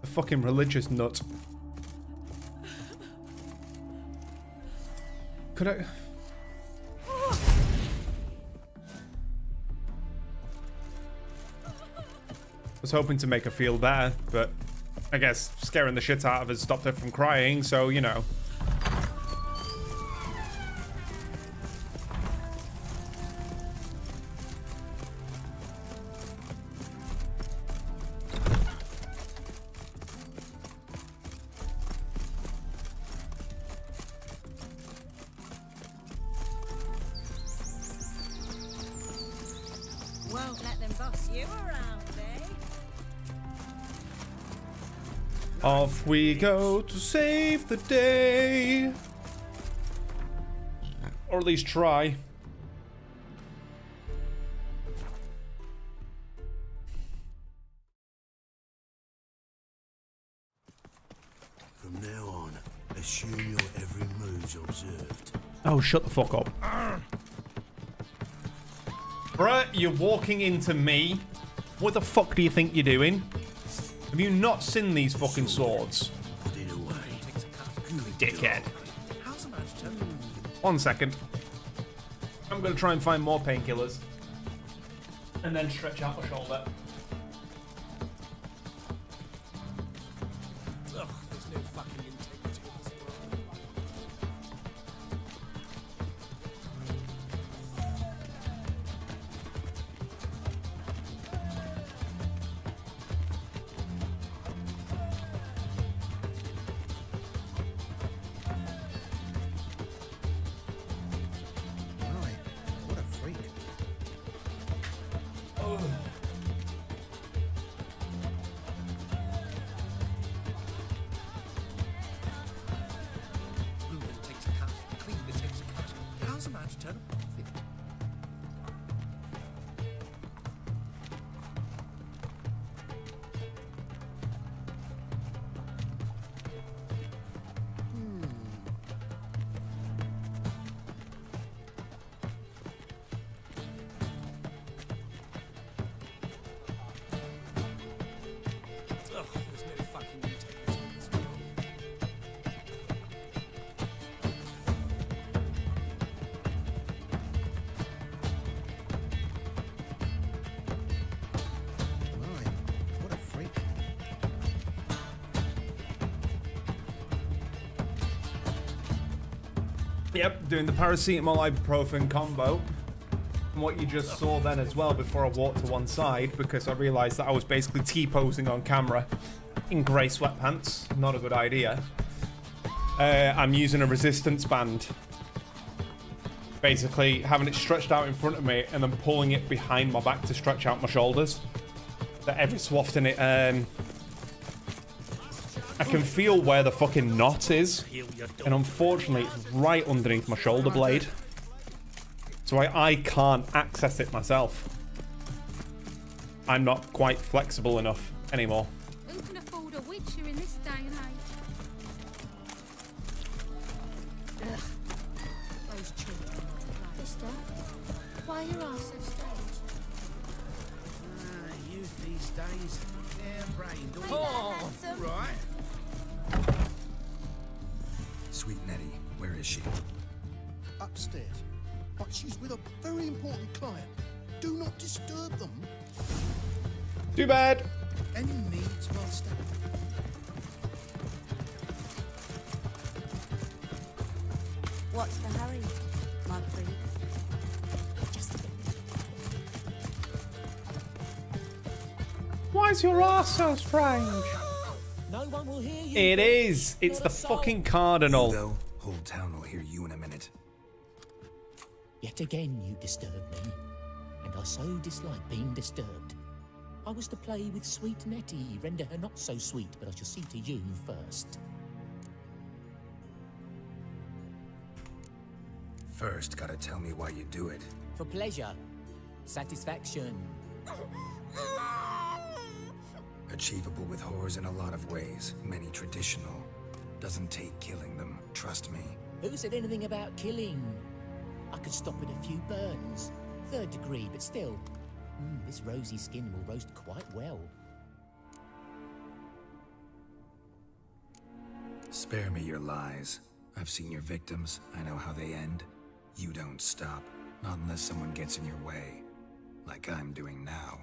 A fucking religious nut. Could I... was hoping to make her feel better, but I guess scaring the shit out of her stopped her from crying, so, you know. Won't let them boss you around, eh? Off we go to save the day. Or at least try. From now on, assume your every move's observed. Oh, shut the fuck up. Bruh, you're walking into me. What the fuck do you think you're doing? Have you not seen these fucking swords? Put it away. Dickhead. 1 second. I'm gonna try and find more painkillers. And then stretch out my shoulder. Ugh, there's no fucking integrity in this world. Right. What a freak. Reuben takes a cut. Cleaver takes a cut. How's a man to turn a profit? Yep, doing the paracetamol ibuprofen combo. And what you just saw then as well before I walked to one side, because I realised that I was basically T-posing on camera in grey sweatpants. Not a good idea. I'm using a resistance band. Basically having it stretched out in front of me and then pulling it behind my back to stretch out my shoulders. That every so often it, I can feel where the fucking knot is. And unfortunately, it's right underneath my shoulder blade. So I can't access it myself. I'm not quite flexible enough anymore. Who can afford a witcher in this day and age? Ugh. Those children. Mister, why are your eyes so strange? Youth these days, they're brain. Oh, right. Sweet Nettie, where is she? Upstairs. But she's with a very important client. Do not disturb them. Too bad. Any needs, Master? What's the hurry, Marguerite? Just a bit. Why is your ass so strange? No one will hear you. It is. It's the fucking cardinal. Hugo, whole town will hear you in a minute. Yet again you disturb me, and I so dislike being disturbed. I was to play with sweet Nettie, render her not so sweet, but I shall see to you first. First, gotta tell me why you do it. For pleasure, satisfaction. Achievable with whores in a lot of ways, many traditional. Doesn't take killing them, trust me. Who said anything about killing? I could stop at a few burns. 3rd degree, but still. This rosy skin will roast quite well. Spare me your lies. I've seen your victims, I know how they end. You don't stop, not unless someone gets in your way. Like I'm doing now.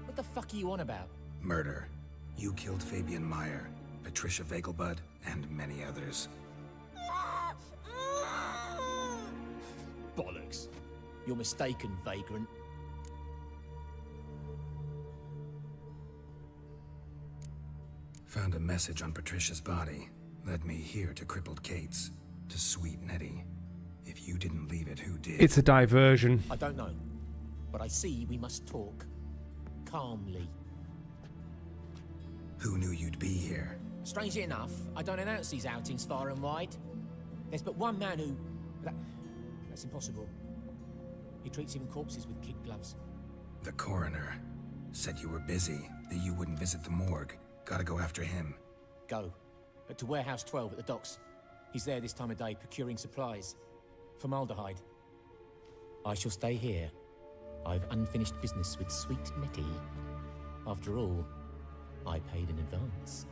What the fuck are you on about? Murder. You killed Fabian Meyer, Patricia Vegelbud, and many others. Bollocks. You're mistaken, vagrant. Found a message on Patricia's body. Led me here to crippled Kate's. To sweet Nettie. If you didn't leave it, who did? It's a diversion. I don't know, but I see we must talk. Calmly. Who knew you'd be here? Strangely enough, I don't announce these outings far and wide. There's but one man who... That's impossible. He treats even corpses with kid gloves. The coroner. Said you were busy, that you wouldn't visit the morgue. Gotta go after him. Go. But to Warehouse 12 at the docks. He's there this time of day procuring supplies. Formaldehyde. I shall stay here. I've unfinished business with sweet Nettie. After all, I paid in advance.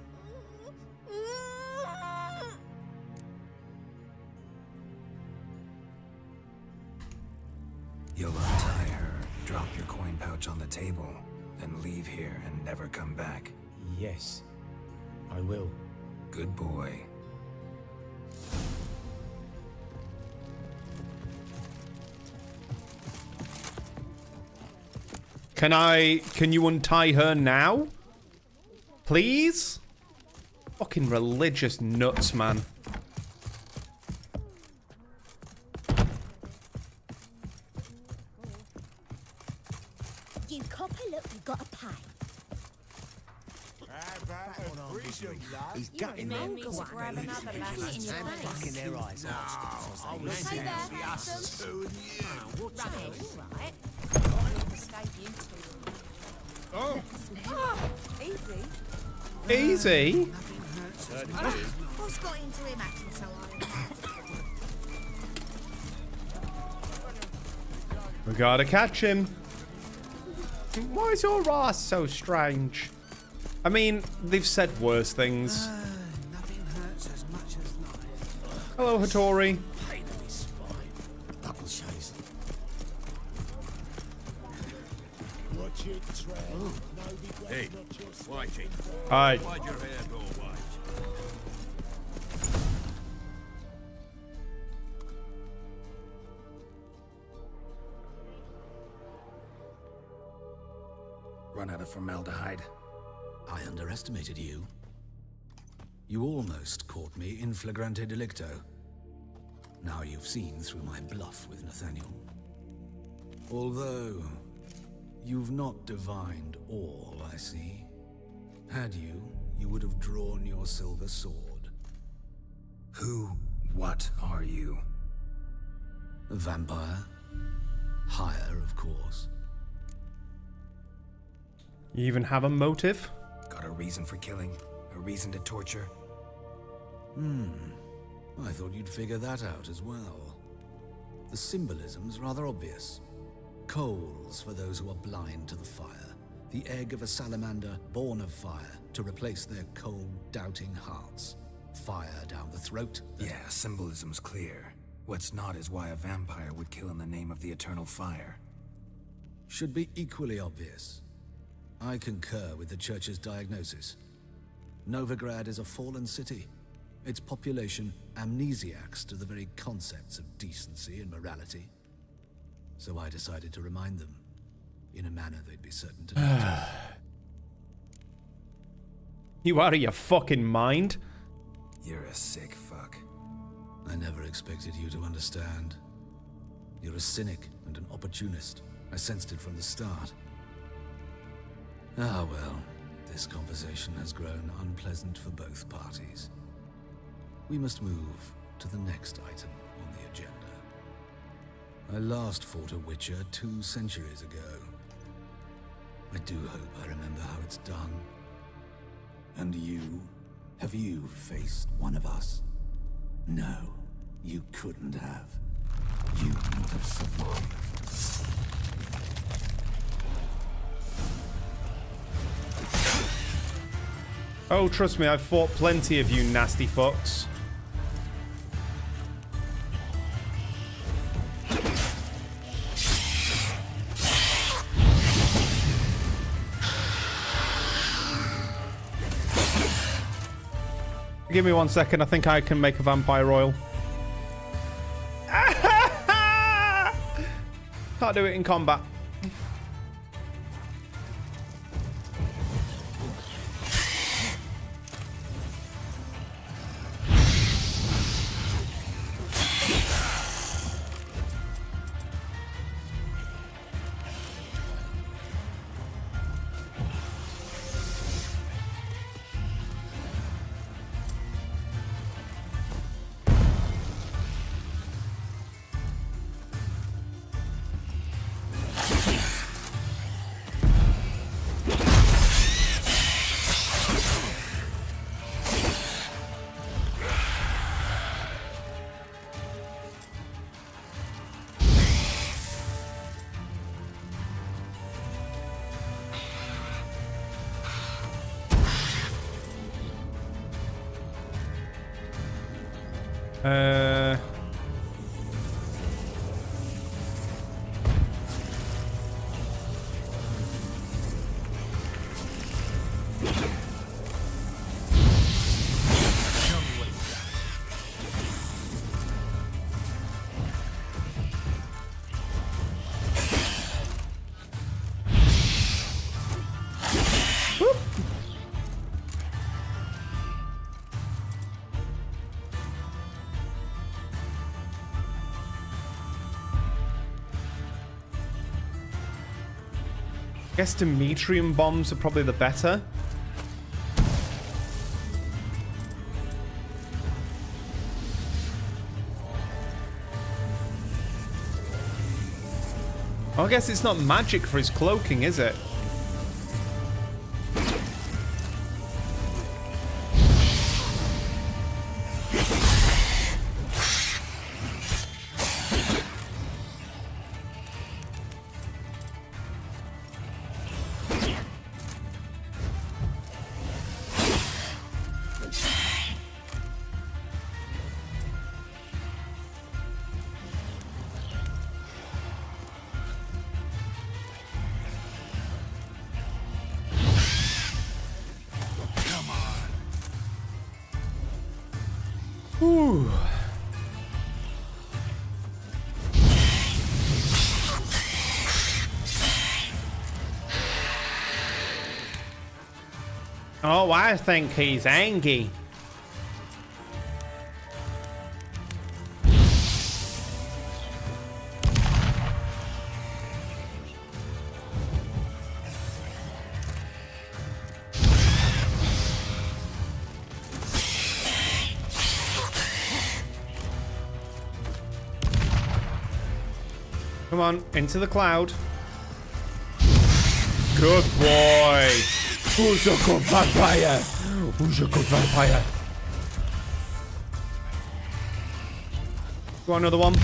You'll untie her, drop your coin pouch on the table, then leave here and never come back. Yes, I will. Good boy. Can you untie her now? Please? Fucking religious nuts, man. You copper, look, you got a pie. He's gutting them. Grab another lass in your face. Fucking their eyes out. Hey there, handsome. Right. Oh. Easy. Easy? What's got into him acting so hard? We gotta catch him. Why is your ass so strange? I mean, they've said worse things. Nothing hurts as much as life. Hello, Hattori. Pain in his spine. Double chase. Watch it, Trey. Hey, Whitey. Hi. Why'd your hair go white? run out of formaldehyde. I underestimated you. You almost caught me in flagrante delicto. Now you've seen through my bluff with Nathaniel. Although, you've not divined all, I see. Had you, you would have drawn your silver sword. What are you? A vampire. Higher, of course. You even have a motive? Got a reason for killing? A reason to torture? I thought you'd figure that out as well. The symbolism's rather obvious. Coals for those who are blind to the fire. The egg of a salamander born of fire to replace their cold, doubting hearts. Fire down the throat. Yeah, symbolism's clear. What's not is why a vampire would kill in the name of the eternal fire. Should be equally obvious. I concur with the Church's diagnosis. Novigrad is a fallen city. Its population amnesiacs to the very concepts of decency and morality. So I decided to remind them, in a manner they'd be certain to notice. You out of your fucking mind? You're a sick fuck. I never expected you to understand. You're a cynic and an opportunist. I sensed it from the start. Ah well, this conversation has grown unpleasant for both parties. We must move to the next item on the agenda. I last fought a Witcher 2 centuries ago. I do hope I remember how it's done. And you? Have you faced one of us? No, you couldn't have. You would have survived. Oh, trust me, I've fought plenty of you nasty fucks. Give me 1 second, I think I can make a vampire royal. Can't do it in combat. I guess Demetrium bombs are probably the better. I guess it's not magic for his cloaking, is it? Whew. Oh, I think he's angry. Come on, into the cloud. Good boy. Who's a good vampire? Who's a good vampire? Go on, another one.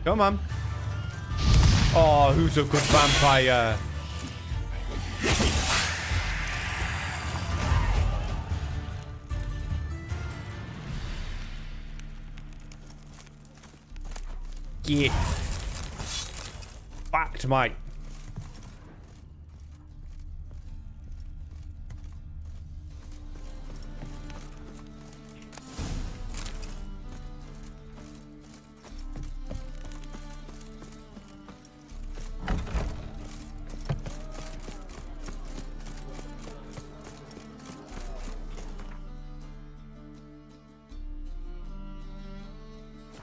Come on. Oh, who's a good vampire? Get back to Mike.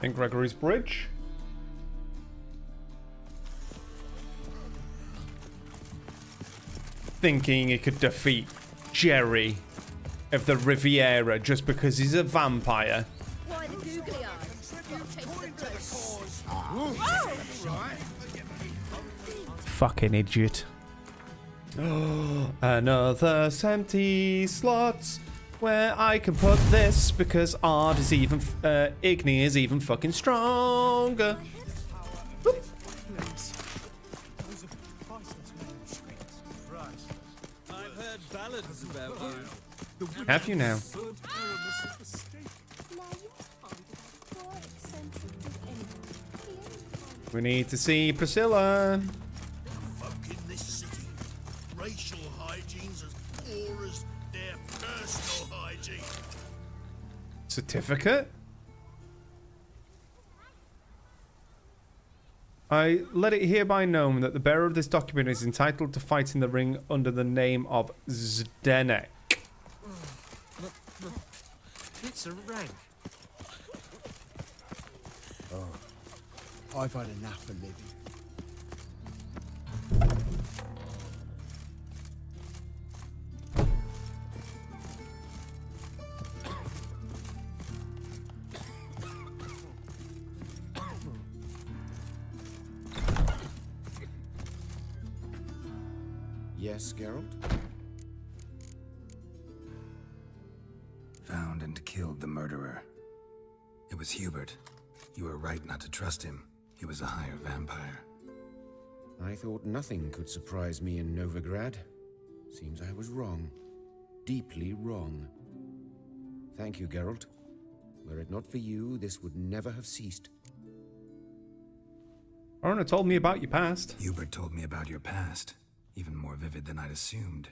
St. Gregory's Bridge. Thinking he could defeat Jerry of the Riviera just because he's a vampire. Why the googly eyes? Fucking idiot. Another empty slot where I can put this because Ard is even, Igni is even fucking stronger. Whoop. I've heard ballads about you. Have you now? We need to see Priscilla. Folk in this city, racial hygiene's as poor as their personal hygiene. Certificate? I let it hereby known that the bearer of this document is entitled to fight in the ring under the name of Zdenek. It's a rank. Oh, I've had enough of living. Yes, Geralt? Found and killed the murderer. It was Hubert. You were right not to trust him. He was a higher vampire. I thought nothing could surprise me in Novigrad. Seems I was wrong. Deeply wrong. Thank you, Geralt. Were it not for you, this would never have ceased. Arna told me about your past. Hubert told me about your past. Even more vivid than I'd assumed.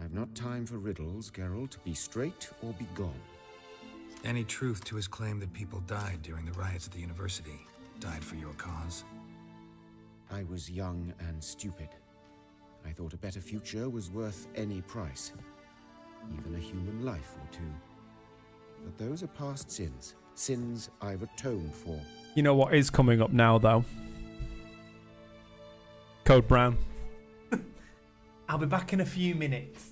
I've not time for riddles, Geralt. Be straight or be gone. Any truth to his claim that people died during the riots at the university? Died for your cause? I was young and stupid. I thought a better future was worth any price. Even a human life or two. But those are past sins. Sins I've atoned for. You know what is coming up now, though? Code Brown. I'll be back in a few minutes.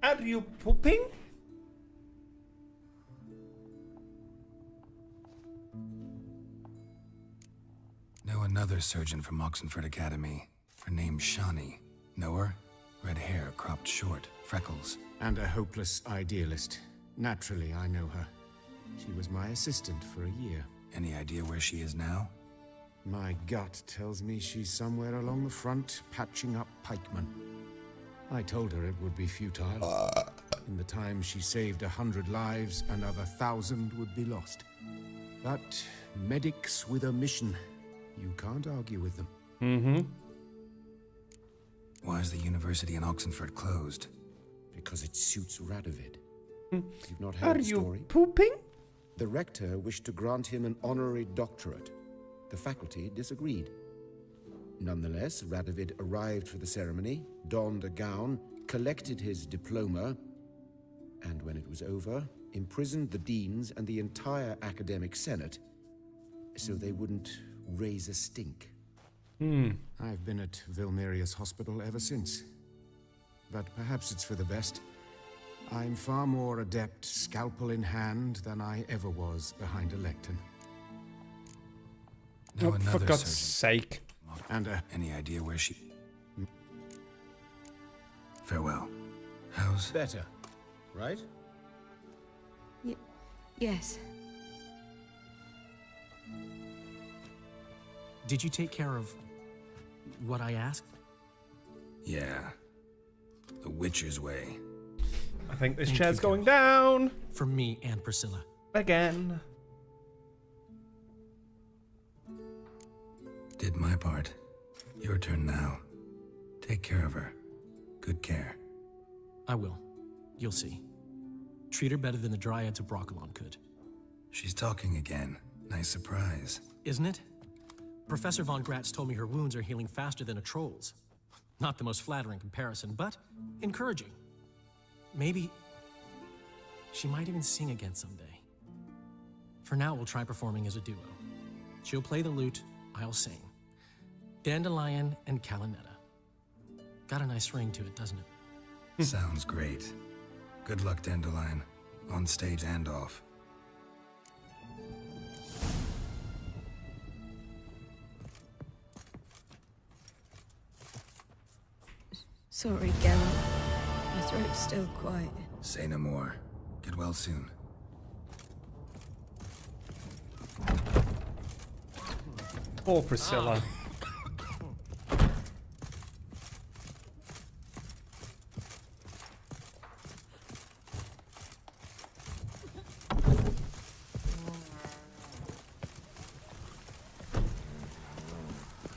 Are you pooping? Know another surgeon from Oxenford Academy. Her name's Shani. Know her? Red hair, cropped short, freckles. And a hopeless idealist. Naturally, I know her. She was my assistant for a year. Any idea where she is now? My gut tells me she's somewhere along the front, patching up pikemen. I told her it would be futile. In the time she saved 100 lives, another 1,000 would be lost. But medics with a mission. You can't argue with them. Mm-hmm. Why is the university in Oxenford closed? Because it suits Radovid. Hmm. You've not heard Are the you story? pooping? The rector wished to grant him an honorary doctorate. The faculty disagreed. Nonetheless, Radovid arrived for the ceremony, donned a gown, collected his diploma, and when it was over, imprisoned the deans and the entire academic senate so they wouldn't raise a stink. I've been at Vilmerius Hospital ever since. But perhaps it's for the best. I'm far more adept, scalpel in hand, than I ever was behind a lectern. Know For another God's surgeon. sake. And Any idea where she... Farewell. How's... Better, right? Yes. Did you take care of what I asked? Yeah. The Witcher's way. I think this Thank chair's you, going down. For me and Priscilla. Again. Did my part. Your turn now. Take care of her. Good care. I will. You'll see. Treat her better than the Dryads of Brokilon could. She's talking again. Nice surprise. Isn't it? Professor Von Gratz told me her wounds are healing faster than a troll's. Not the most flattering comparison, but encouraging. Maybe she might even sing again someday. For now, we'll try performing as a duo. She'll play the lute, I'll sing. Dandelion and Calinetta. Got a nice ring to it, doesn't it? Sounds great. Good luck, Dandelion. On stage and off. Sorry, Geralt. My throat's still quiet. Say no more. Get well soon. Poor Priscilla.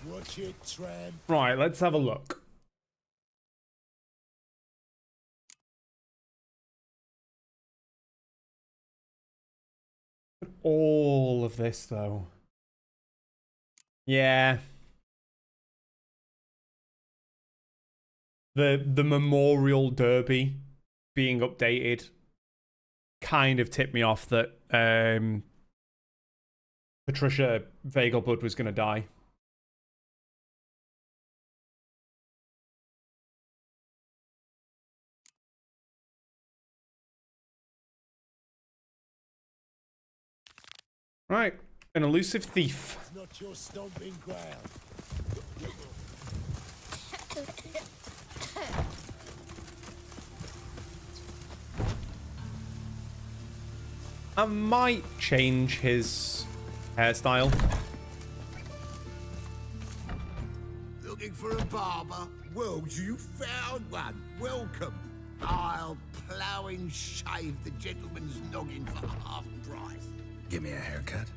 Watch it, tramp. Right, let's have a look. All of this, though. Yeah. The Memorial Derby being updated kind of tipped me off that Patricia Vegelbud was going to die. Right, an elusive thief. It's not your stomping ground. I might change his hairstyle. Looking for a barber? Well, you found one. Welcome. I'll plough and shave the gentleman's noggin for half price. Give me a haircut.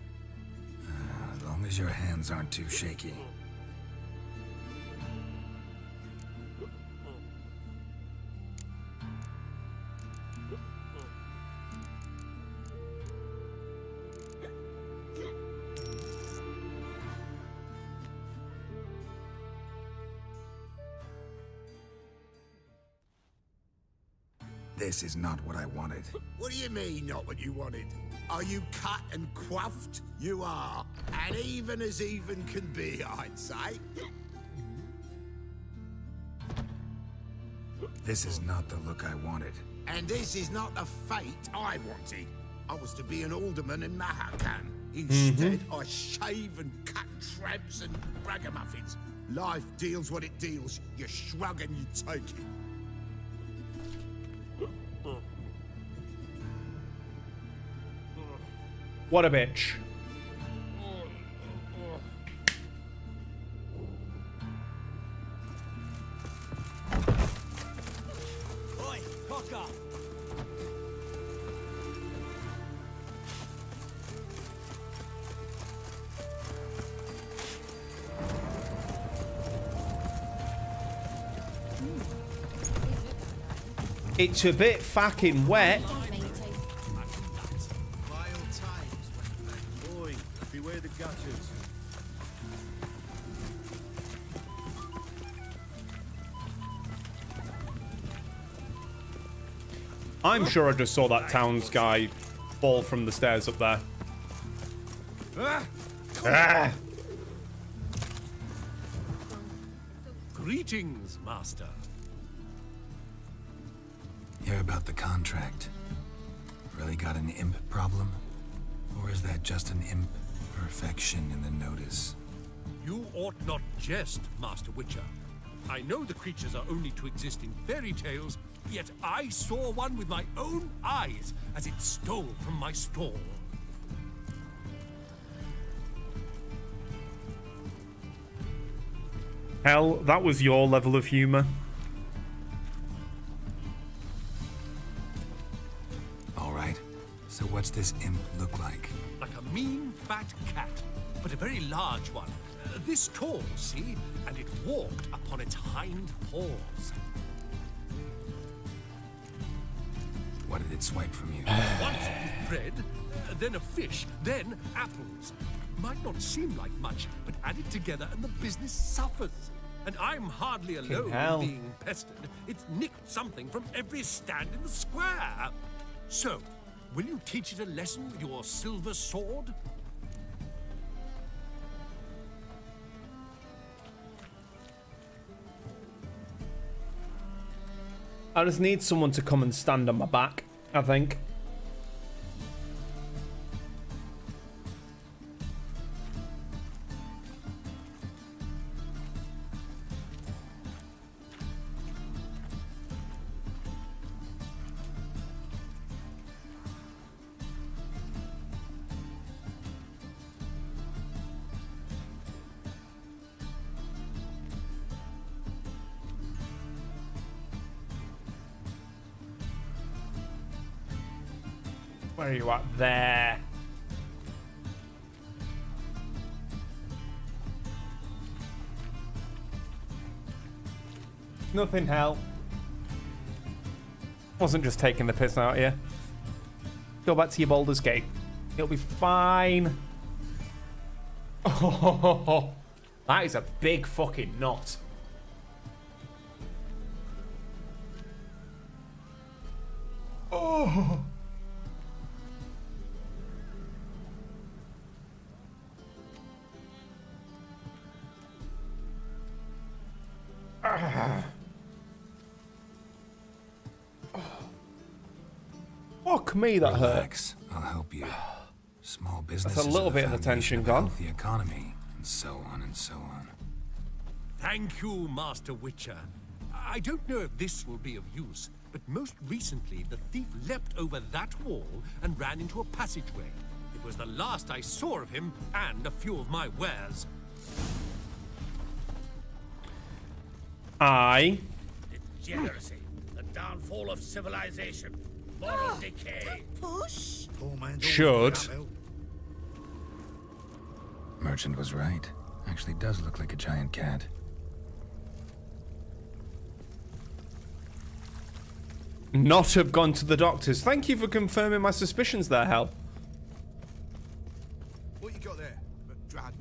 As long as your hands aren't too shaky. This is not what I wanted. What do you mean, not what you wanted? Are you cut and coiffed? You are. And even as even can be, I'd say. This is not the look I wanted. And this is not the fate I wanted. I was to be an alderman in Mahakan. Instead, I shave and cut tramps and ragamuffins. Life deals what it deals. You shrug and you take it. What a bitch. Oi, cocker! It's a bit fucking wet. Boy, beware the gutters. I'm sure I just saw that Towns guy fall from the stairs up there. Ah. Greetings, Master. Hear about the contract? Really got an imp problem? Or is that just an imp perfection in the notice? You ought not jest, Master Witcher. I know the creatures are only to exist in fairy tales, yet I saw one with my own eyes as it stole from my stall. Hell, that was your level of humor. Alright, so what's this imp look like? Like a mean, fat cat, but a very large one. This tall, see? And it walked upon its hind paws. What did it swipe from you? Once it was bread, then a fish, then apples. Might not seem like much, but add it together and the business suffers. And I'm hardly alone in being pestered. It's nicked something from every stand in the square. So, will you teach it a lesson with your silver sword? I just need someone to come and stand on my back, I think. Where are you at? There. Nothing, hell. Wasn't just taking the piss out of you. Go back to your Baldur's Gate. It'll be fine. Oh, that is a big fucking knot. Oh. Fuck me, that Relax. hurt. I'll help you. Small businesses. That's a little bit of the tension gone. The economy, and so on and so on. Thank you, Master Witcher. I don't know if this will be of use, but most recently the thief leapt over that wall and ran into a passageway. It was the last I saw of him and a few of my wares. Degeneracy, the downfall of civilization, moral decay. Push. Should. Merchant was right. Actually does look like a giant cat. Not have gone to the doctors. Thank you for confirming my suspicions there, Hell. What you got there?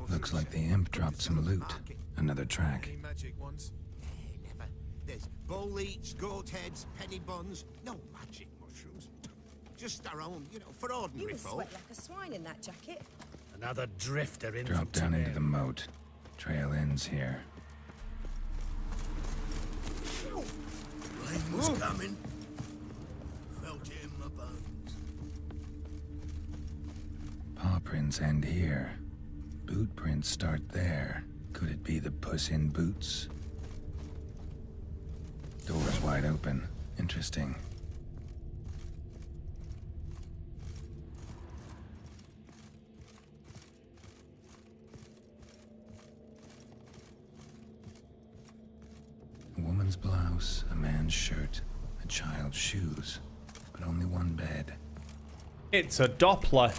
Looks like the imp dropped some loot. Another track. Any magic ones? Never. There's bull leech, goat heads, penny buns. No magic mushrooms. Just our own, for ordinary folk. Sweat like a swine in that jacket. Another drifter in. Drop down into the moat. Trail ends here. coming. Felt it in my bones. Paw prints end here. Boot prints start there. Could it be the Puss in Boots? Door's wide open. Interesting. A woman's blouse, a man's shirt, a child's shoes, but only one bed. It's a Doppler.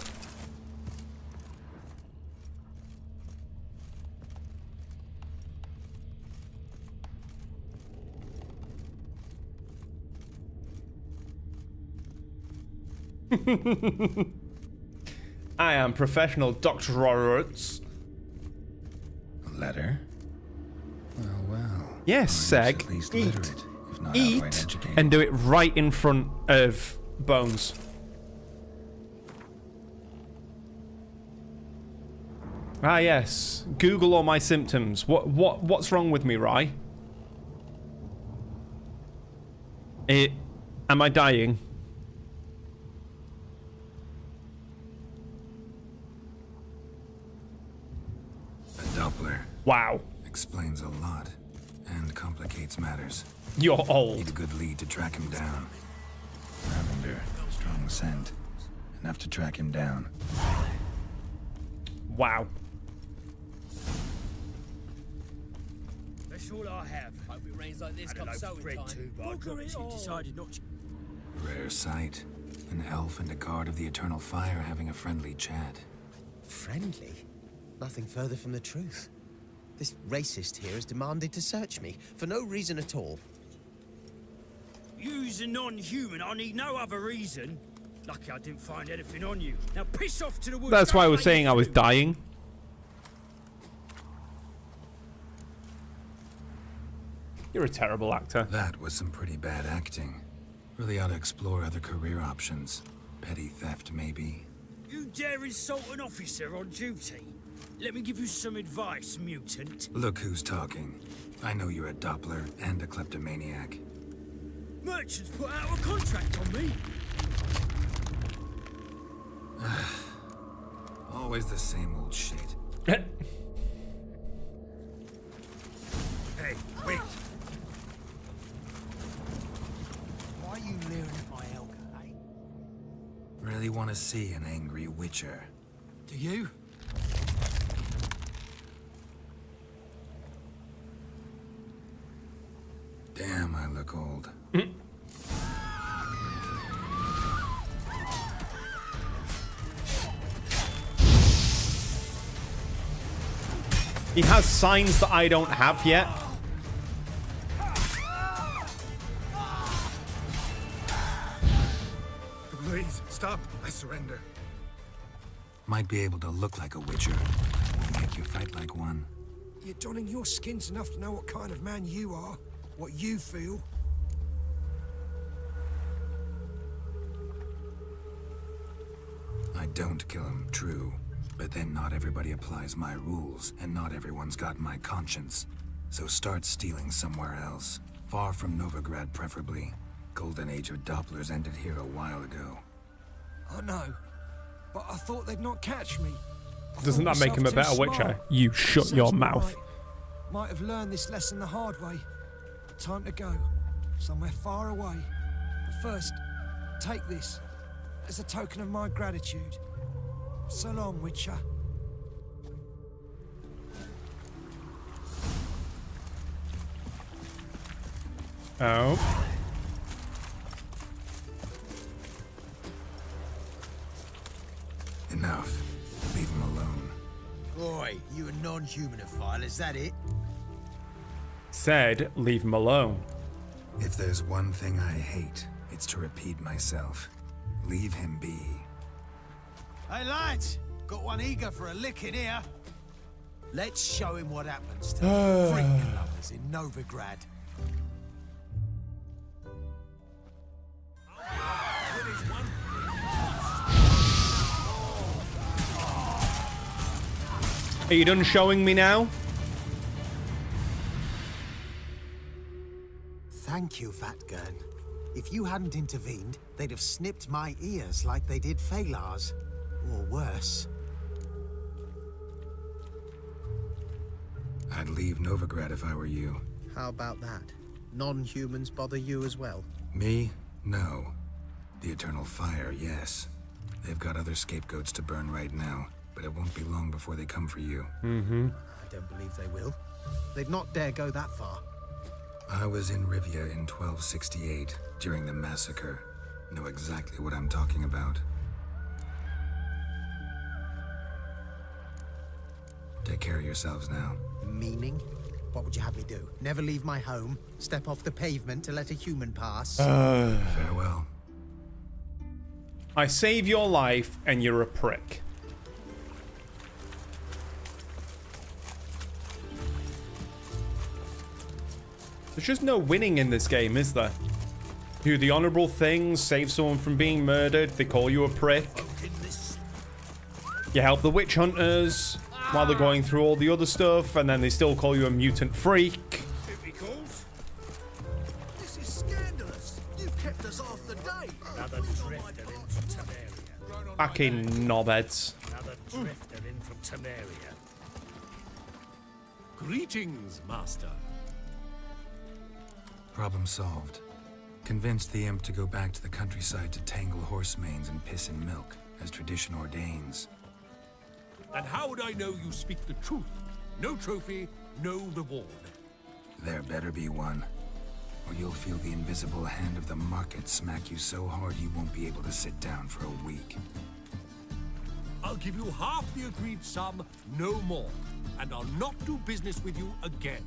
I am professional Dr. Roberts. A letter? Well. Yes, Seg. At least literate, if not outright Eat educated. and do it right in front of Bones. Ah, yes. Google all my symptoms. What's wrong with me, Rye? Am I dying? Doppler. Wow. Explains a lot and complicates matters. You're old. Need a good lead to track him down. Lavender, strong scent. Enough to track him down. Wow. That's all I have. Hope it rains like this comes so in time. Too, but I decided not to. Rare sight. An elf and a guard of the Eternal Fire having a friendly chat. Friendly? Nothing further from the truth. This racist here has demanded to search me, for no reason at all. You's a non-human. I need no other reason. Lucky I didn't find anything on you. Now piss off to the woods. That's why I was saying I was dying. You're a terrible actor. That was some pretty bad acting. Really ought to explore other career options. Petty theft, maybe. You dare insult an officer on duty? Let me give you some advice, mutant. Look who's talking. I know you're a Doppler and a kleptomaniac. Merchants put out a contract on me. Always the same old shit. Hey, wait. Why are you leering at my elk, eh? Really want to see an angry witcher. Do you? Damn, I look old. He has signs that I don't have yet. Please, stop. I surrender. Might be able to look like a witcher. Won't make you fight like one. You're donning your skins enough to know what kind of man you are, what you feel. I don't kill him, true. But then not everybody applies my rules, and not everyone's got my conscience. So start stealing somewhere else. Far from Novigrad, preferably. Golden age of Dopplers ended here a while ago. I know, but I thought they'd not catch me. Doesn't that make him a better witcher? You shut your mouth. Might have learned this lesson the hard way. Time to go. Somewhere far away. But first, take this as a token of my gratitude. So long, Witcher. Oh. Enough. Leave him alone. Boy, you a non-humanophile, is that it? Said, leave him alone. If there's one thing I hate, it's to repeat myself. Leave him be. Hey lads, got one eager for a lick in here. Let's show him what happens to freak lovers in Novigrad. Are you done showing me now? Thank you, Fat Gurn. If you hadn't intervened, they'd have snipped my ears like they did Phalar's. Or worse. I'd leave Novigrad if I were you. How about that? Non-humans bother you as well? Me? No. The Eternal Fire, yes. They've got other scapegoats to burn right now, but it won't be long before they come for you. Mm-hmm. I don't believe they will. They'd not dare go that far. I was in Rivia in 1268, during the massacre. Know exactly what I'm talking about. Take care of yourselves now. Meaning? What would you have me do? Never leave my home? Step off the pavement to let a human pass? Farewell. I save your life and you're a prick. There's just no winning in this game, is there? Do the honorable things, save someone from being murdered, they call you a prick. You help the witch hunters while they're going through all the other stuff, and then they still call you a mutant freak. This is scandalous. You kept us off the day. Another drifter in from Temeria. Fucking knobheads. Another drifter in from Temeria. Greetings, Master. Problem solved. Convinced the imp to go back to the countryside to tangle horse manes and piss in milk, as tradition ordains. And how would I know you speak the truth? No trophy, no reward. There better be one, or you'll feel the invisible hand of the market smack you so hard you won't be able to sit down for a week. I'll give you half the agreed sum, no more. And I'll not do business with you again.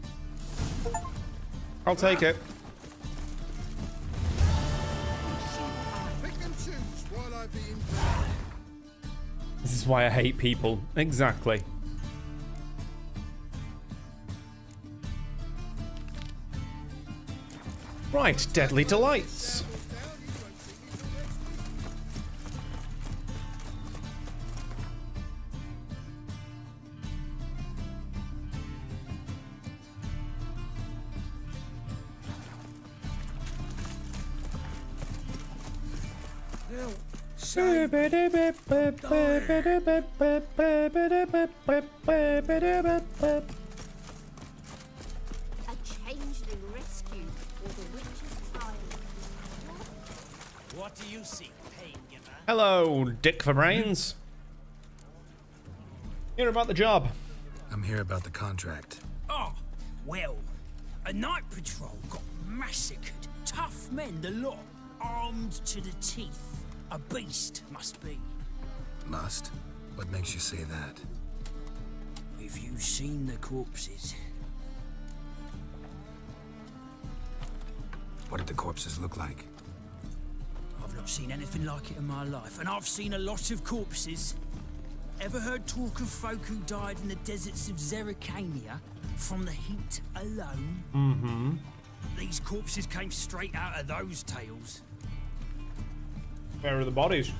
I'll take it. Pick and choose while I be in. This is why I hate people. Exactly. Right, Deadly Delights. A changeling rescue or the witch's child. What do you seek, pain giver? Hello, Dick for Brains. Hear about the job. I'm here about the contract. Oh, well, a night patrol got massacred. Tough men, the lot, armed to the teeth. A beast, must be. Must? What makes you say that? Have you seen the corpses? What did the corpses look like? I've not seen anything like it in my life, and I've seen a lot of corpses. Ever heard talk of folk who died in the deserts of Zerrikania from the heat alone? Mm-hmm. These corpses came straight out of those tales. Where are the bodies?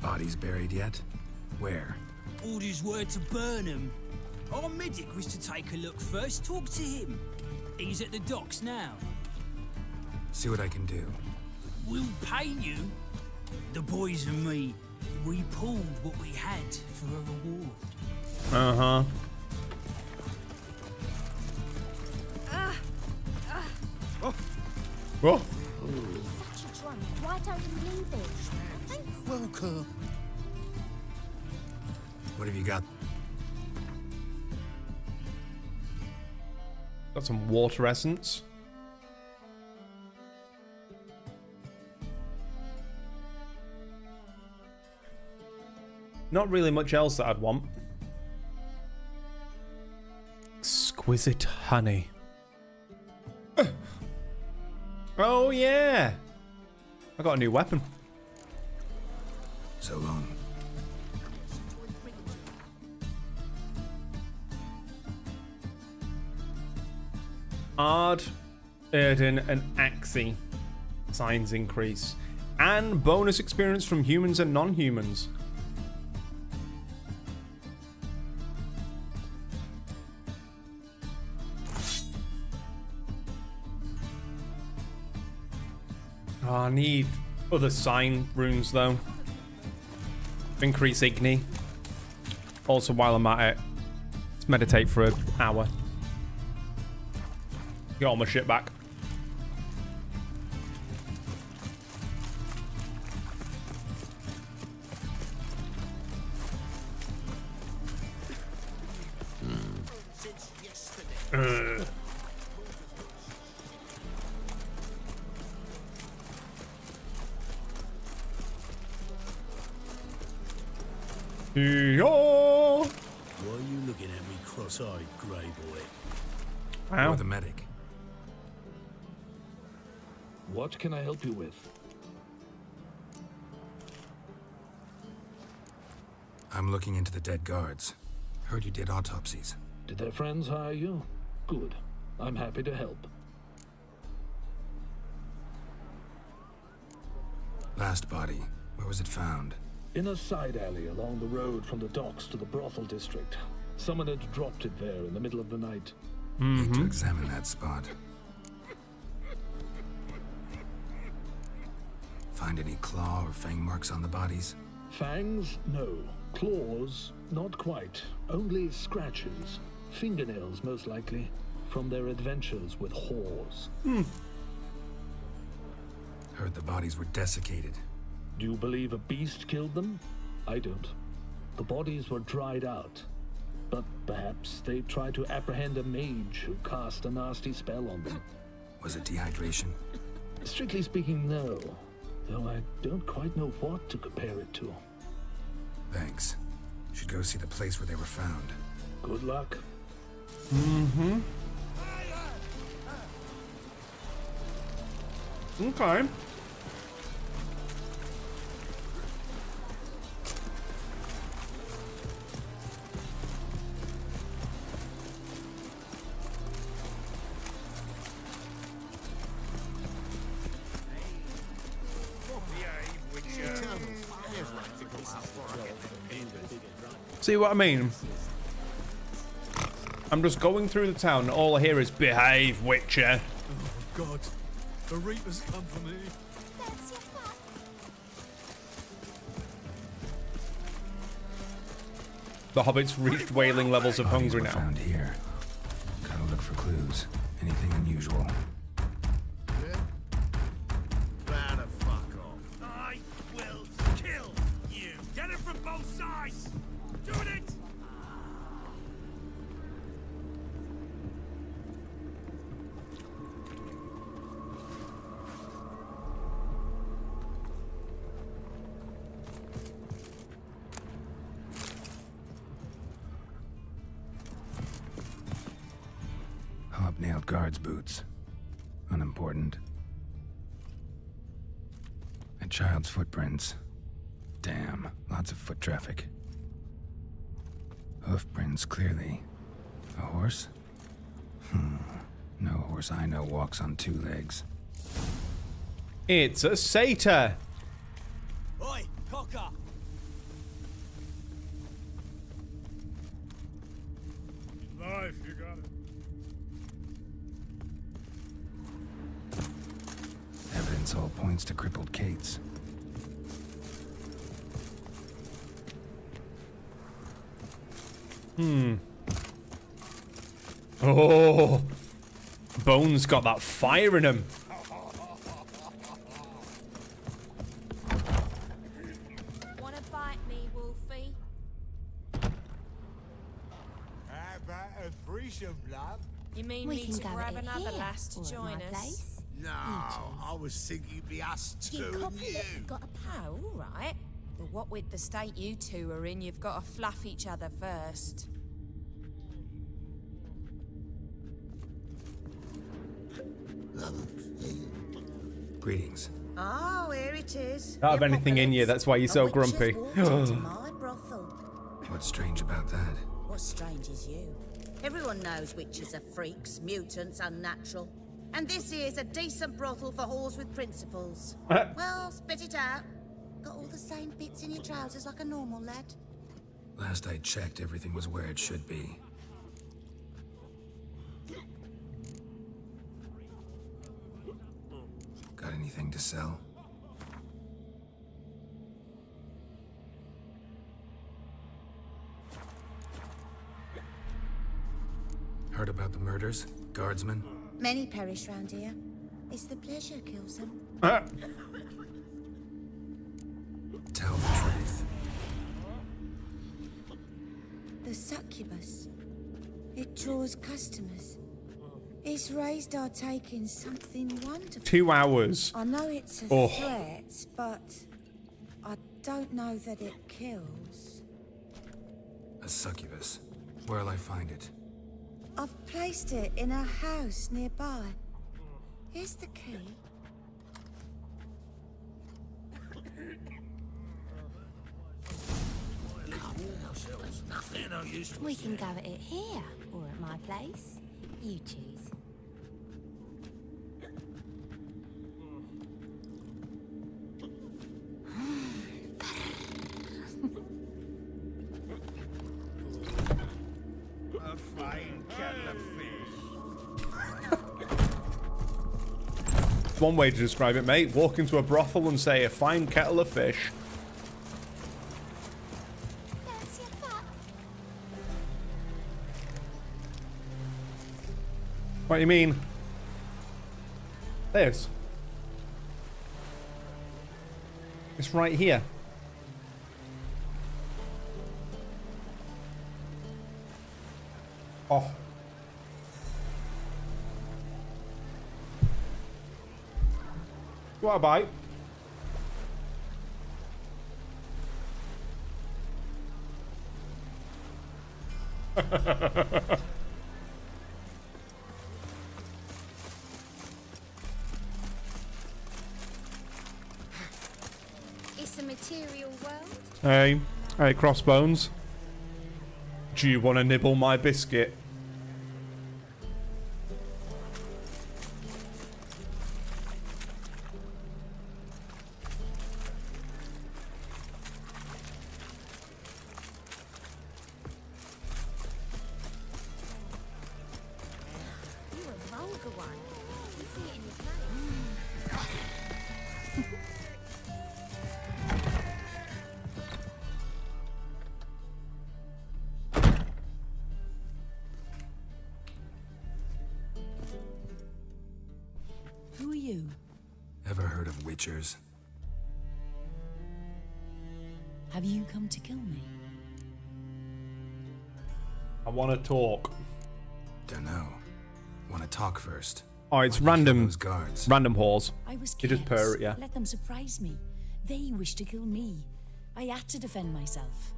Bodies buried yet? Where? Orders were to burn them. Our medic was to take a look first, talk to him. He's at the docks now. See what I can do. We'll pay you. The boys and me, we pulled what we had for a reward. Uh-huh. Whoa. Such a drunk. Why don't you leave it? Thanks. Welcome. What have you got? Got some water essence. Not really much else that I'd want. Exquisite honey. Oh yeah! I got a new weapon. So long. Ard, Erden, and Axie. Signs increase. And bonus experience from humans and non-humans. Oh, I need other sign runes though. Increase Igni. Also, while I'm at it, let's meditate for an hour. Get all my shit back. Why are you looking at me cross-eyed, grey boy? Wow. You're the medic. What can I help you with? I'm looking into the dead guards. Heard you did autopsies. Did their friends hire you? Good. I'm happy to help. Last body, where was it found? In a side alley along the road from the docks to the brothel district. Someone had dropped it there in the middle of the night. Need to examine that spot. Find any claw or fang marks on the bodies? Fangs? No. Claws? Not quite. Only scratches. Fingernails, most likely. From their adventures with whores. Heard the bodies were desiccated. Do you believe a beast killed them? I don't. The bodies were dried out. But perhaps they tried to apprehend a mage who cast a nasty spell on them. Was it dehydration? Strictly speaking, no. Though I don't quite know what to compare it to. Thanks. Should go see the place where they were found. Good luck. Okay. See what I mean? I'm just going through the town and all I hear is behave, Witcher. Oh God, the Reapers come for me. The hobbits reached wailing levels of Bodies hungry were now. found here. Gotta look for clues. Anything unusual. Now the fuck off. I will kill you. Get it from both sides. Doing it. Hobnailed guards' boots. Unimportant. A child's footprints. Damn, lots of foot traffic. Hoof prints, clearly. A horse? No horse I know walks on two legs. It's a satyr. Oi, cocker. Life, you got it. Evidence all points to crippled Kate's. Oh, Bones got that fire in him. Wanna bite me, Wolfie? How about a threesome, love? You mean We me can to go grab at it another here, lass or to at join my us? place. No, I was thinking it'd be us two You and copy you. it, got a pal, all right. But what with the state you two are in, you've got to fluff each other first. Greetings. Oh, here it is. Don't have anything in you, that's why you're so grumpy. My brothel. What's strange about that? What's strange is you. Everyone knows witches are freaks, mutants, unnatural. And this here's a decent brothel for whores with principles. Well, spit it out. Got all the same bits in your trousers like a normal lad. Last I checked, everything was where it should be. Got anything to sell? Heard about the murders? Guardsmen? Many perish round here. It's the pleasure kills them. Tell the truth. The succubus. It draws customers. It's raised our take in something wonderful. 2 hours. I know it's a Oh. threat, but I don't know that it kills. A succubus. Where'll I find it? I've placed it in a house nearby. Here's the key. We can go at it here or at my place. You choose. A fine kettle of It's one way to describe it, mate. Walk into a brothel and say, a fine kettle of fish. What do you mean? There's. It's right here. Oh. What a bite. It's a material world. Hey, hey, Crossbones. Do you want to nibble my biscuit? You're a vulgar one. You see it in your Who are you? Ever heard of witchers? Have you come to kill me? I want to talk. Dunno. Want to talk first? Oh, it's Why'd you kill random. those guards? Random whores. I was You just careless. purr, yeah. Let them surprise me. They wish to kill me. I had to defend myself.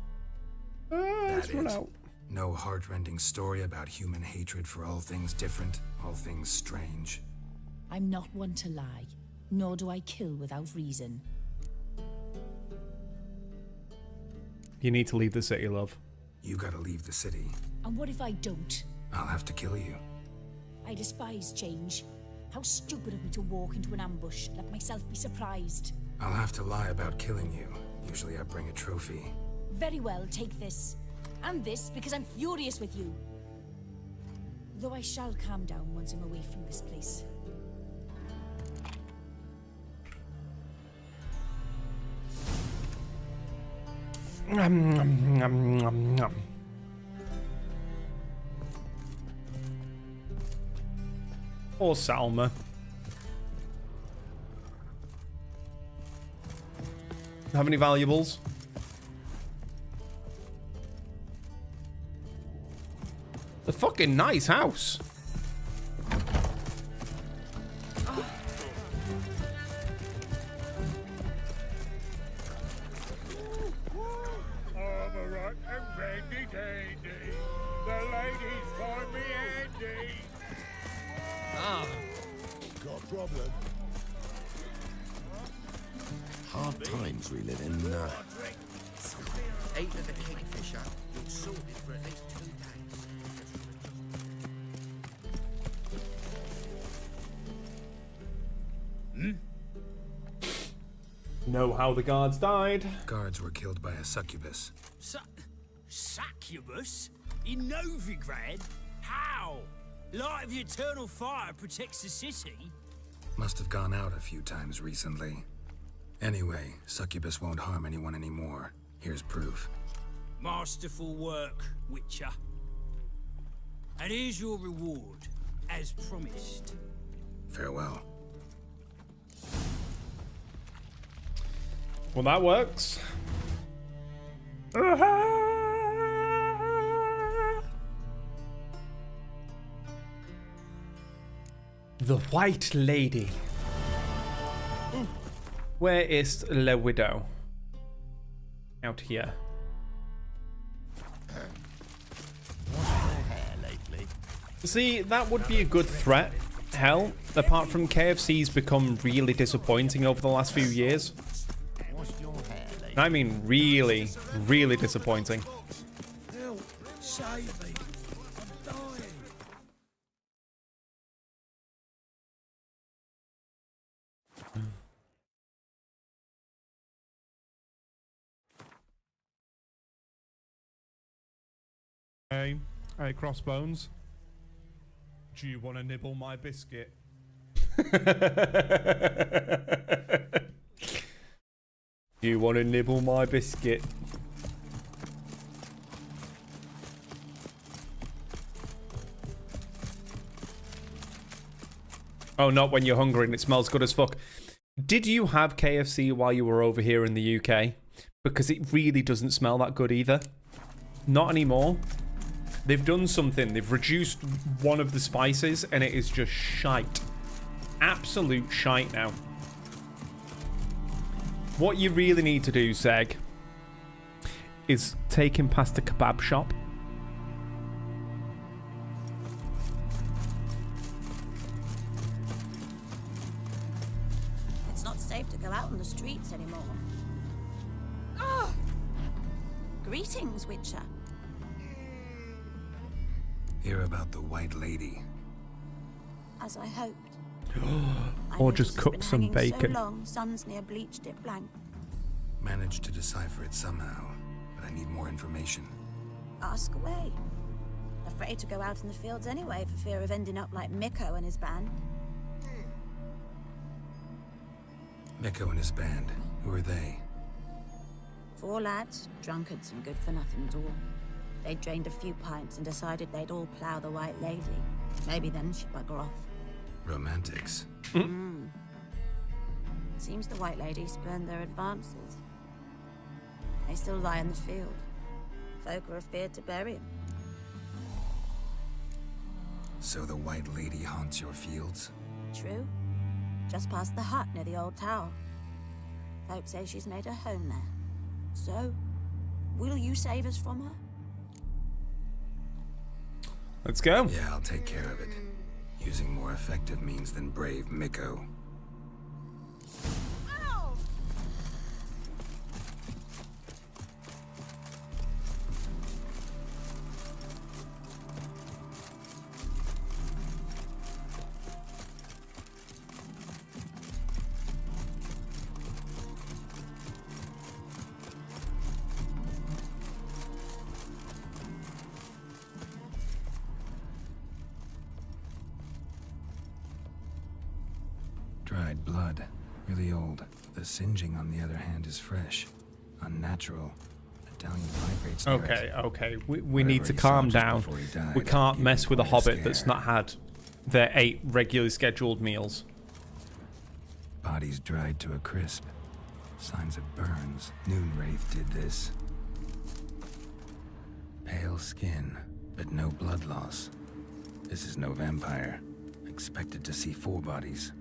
That it? No heartrending story about human hatred for all things different, all things strange. I'm not one to lie, nor do I kill without reason. You need to leave the city, love. You gotta leave the city. And what if I don't? I'll have to kill you. I despise change. How stupid of me to walk into an ambush, let myself be surprised. I'll have to lie about killing you. Usually I bring a trophy. Very well, take this. And this, because I'm furious with you. Though I shall calm down once I'm away from this place. Or Salma. Have any valuables? A fucking nice house. Alright and Randy Dandy. The ladies find me handy. Got a problem? Hard times we live in. Ate of the kingfisher. You're sorted for at least 2 days. Know how the guards died? Guards were killed by a succubus. Succubus? In Novigrad? How? Light of the eternal fire protects the city? Must have gone out a few times recently. Anyway, Succubus won't harm anyone anymore. Here's proof. Masterful work, Witcher. And here's your reward, as promised. Farewell. Well, that works. The White Lady. Where is Le Widow? Out here. See, that would be a good threat. Hell, apart from KFC's become really disappointing over the last few years. I mean really, really disappointing. Help, save me. I'm dying. Hey, Crossbones. Do you want to nibble my biscuit? You want to nibble my biscuit? Oh, not when you're hungry and it smells good as fuck. Did you have KFC while you were over here in the UK? Because it really doesn't smell that good either. Not anymore. They've done something. They've reduced one of the spices and it is just shite. Absolute shite now. What you really need to do, Seg, is take him past a kebab shop. It's not safe to go out on the streets anymore. Oh! Greetings, Witcher. Hear about the White Lady. As I hoped. Or just cook some bacon. So long, sun's near bleached it blank. Managed to decipher it somehow, but I need more information. Ask away. Afraid to go out in the fields anyway for fear of ending up like Mikko and his band. Mikko and his band. Who are they? 4 lads, drunkards and good for nothings all. They'd drained a few pints and decided they'd all plough the White Lady. Maybe then she'd bugger off. Romantics. Seems the White Lady spurned their advances. They still lie in the field. Folk are afeard to bury them. So the White Lady haunts your fields? True. Just past the hut near the old tower. Folk say she's made her home there. So, will you save us from her? Let's go. Yeah, I'll take care of it. Using more effective means than brave Mikko. Dried blood. Really old. The singeing, on the other hand, is fresh. Unnatural. Italian vibrates near it. Okay. We need to calm down. We can't mess with a hobbit that's not had their 8 regularly scheduled meals. Bodies dried to a crisp. Signs of burns. Noonwraith did this. Pale skin, but no blood loss. This is no vampire. Expected to see 4 bodies.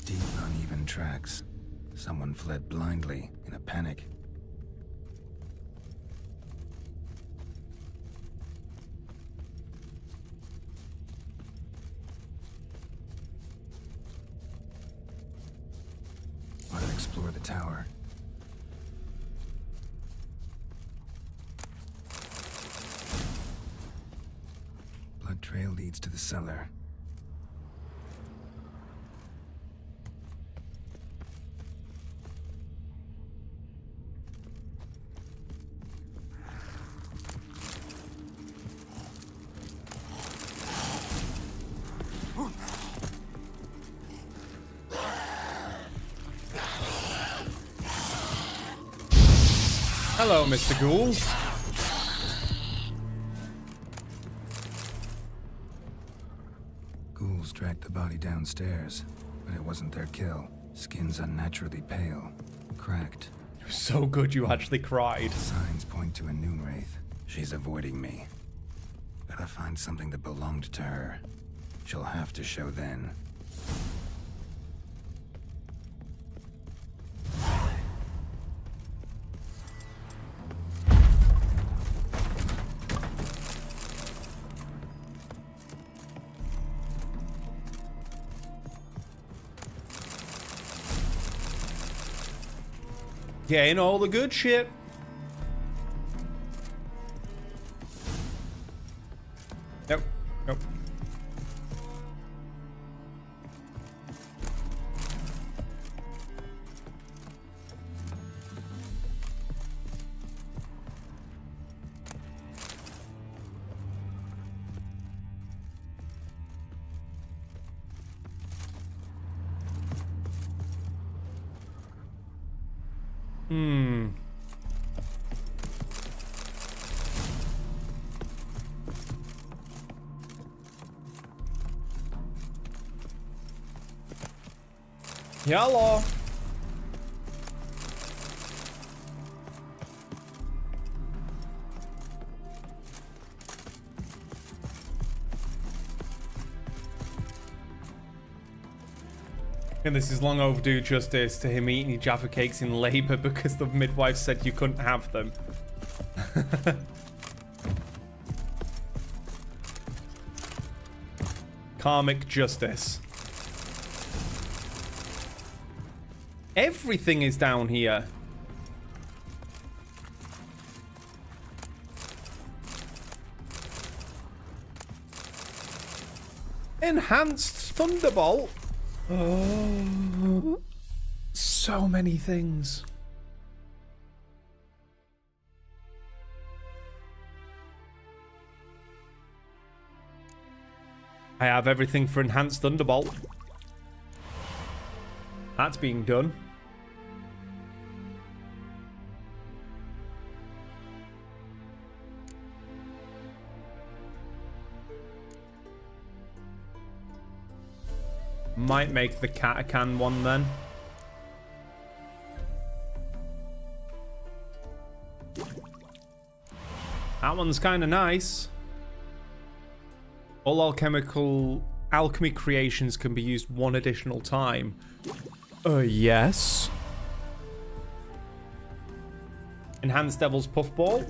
Deep, uneven tracks. Someone fled blindly, in a panic. Want to explore the tower? Blood trail leads to the cellar. Hello, Mr. Ghoul. Ghouls dragged the body downstairs, but it wasn't their kill. Skin's unnaturally pale, cracked. It was so good you actually cried. Signs point to a Noonwraith. She's avoiding me. Gotta find something that belonged to her. She'll have to show then. Getting all the good shit. Nope. Nope. Hello. And this is long overdue justice to him eating Jaffa cakes in labor because the midwife said you couldn't have them. Karmic justice. Everything is down here. Enhanced Thunderbolt. Oh, so many things. I have everything for Enhanced Thunderbolt. That's being done. Might make the Katakan one then. That one's kind of nice. All alchemy creations can be used one additional time. Yes. Enhanced Devil's Puffball.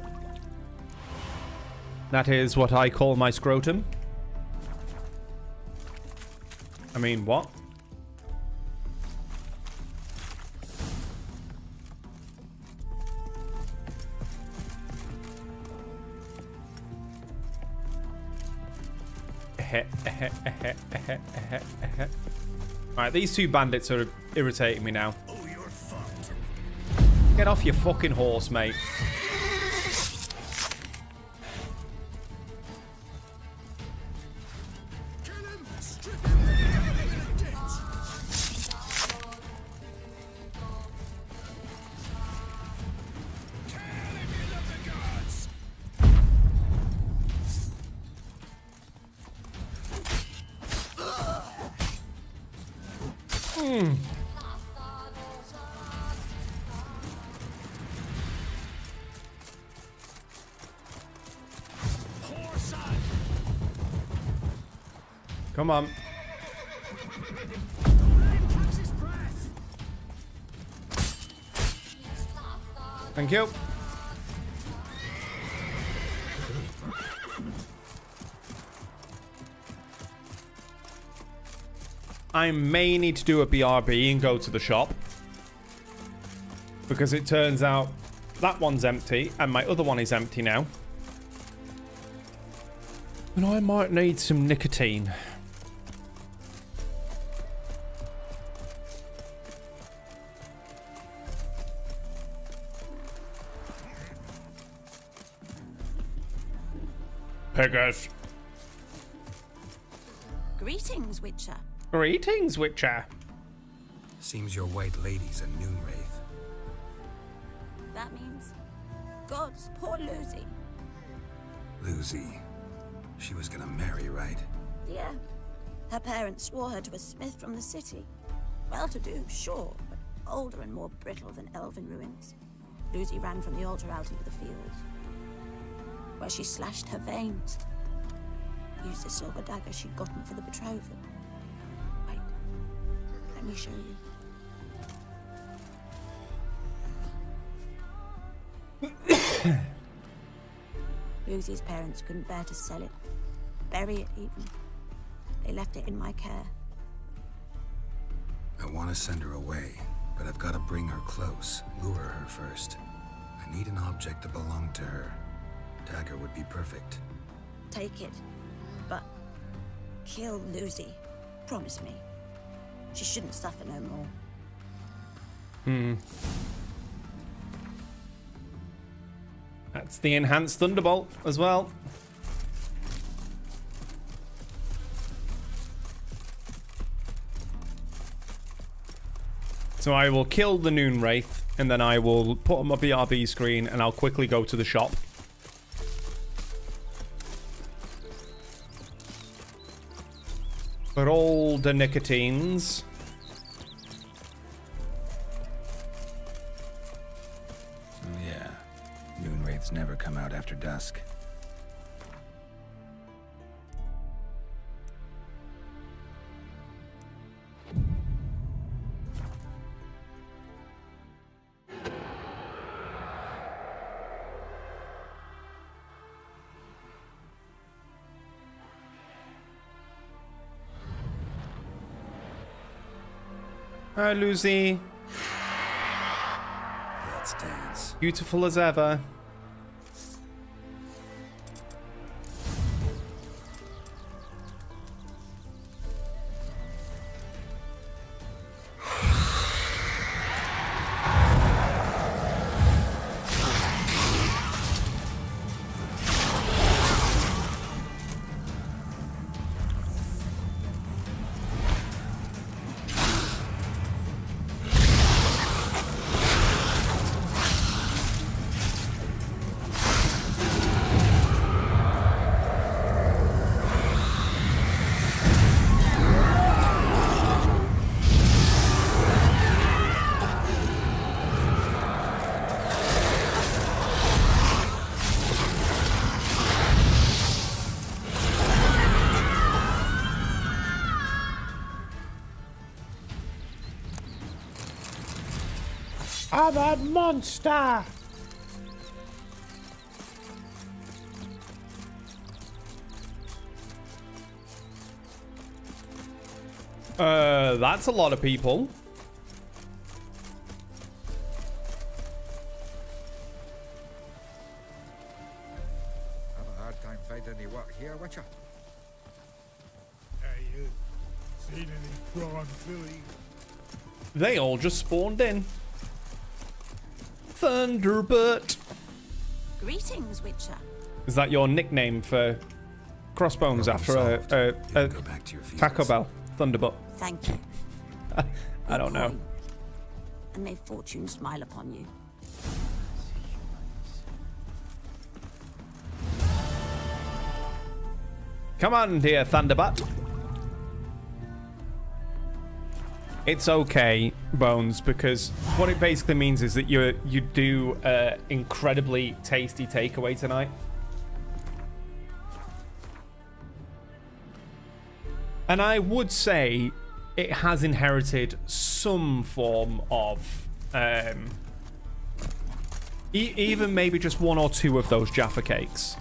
That is what I call my scrotum. I mean, what? Alright, these two bandits are irritating me now. Get off your fucking horse, mate. Come on. Thank you. I may need to do a BRB and go to the shop. Because it turns out that one's empty and my other one is empty now. And I might need some nicotine. Pegasus. Greetings, Witcher. Greetings, Witcher. Seems your white lady's a Noonwraith. That means gods, poor Lucy. Lucy. She was gonna marry, right? Yeah. Her parents swore her to a smith from the city. Well-to-do, sure, but older and more brittle than elven ruins. Lucy ran from the altar out into the fields, where she slashed her veins. Used the silver dagger she'd gotten for the betrothal. Wait, let me show you. Lucy's parents couldn't bear to sell it, bury it even. They left it in my care. I want to send her away, but I've got to bring her close, lure her first. I need an object to belong to her. Dagger would be perfect. Take it, but kill Lucy. Promise me. She shouldn't suffer no more. That's the enhanced Thunderbolt as well. So I will kill the Noon Wraith, and then I will put on my BRB screen, and I'll quickly go to the shop. For all the nicotines. Yeah. Noon Wraiths never come out after dusk. Hi, Lucy. Let's dance. Beautiful as ever. I'm a monster! That's a lot of people. Have a hard time finding any work here, Witcher. Hey, you seen any prawn filly? They all just spawned in. Thunderbutt. Greetings, Witcher. Is that your nickname for crossbones after a Taco Bell? Thunderbutt. Thank you. I don't know. And may fortune smile upon you. Come on, dear Thunderbutt. It's okay, Bones, because what it basically means is that you do incredibly tasty takeaway tonight. And I would say it has inherited some form of even maybe just one or two of those Jaffa cakes.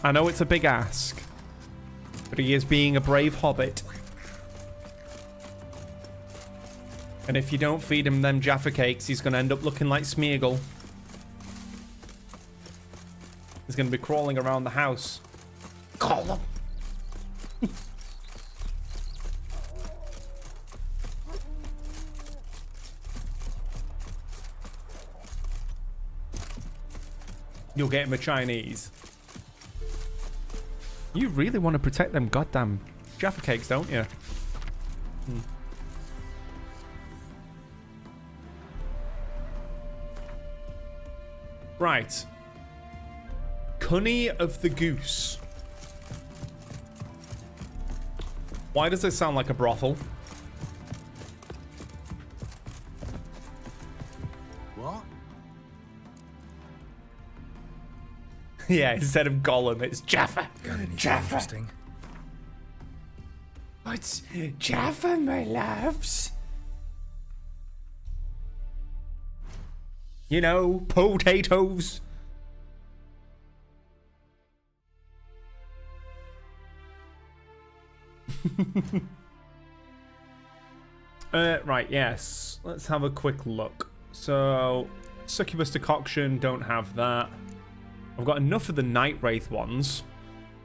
I know it's a big ask, but he is being a brave hobbit. And if you don't feed him them Jaffa cakes, he's going to end up looking like Smeagol. He's going to be crawling around the house. Call him. You'll get him a Chinese. You really want to protect them goddamn Jaffa cakes, don't you? Right. Cunny of the Goose. Why does this sound like a brothel? What? Yeah, instead of Gollum, it's Jaffa. Jaffa. Interesting. What's Jaffa, my loves? You know, potatoes. Right, yes. Let's have a quick look. So, Succubus Decoction, don't have that. I've got enough of the Night Wraith ones.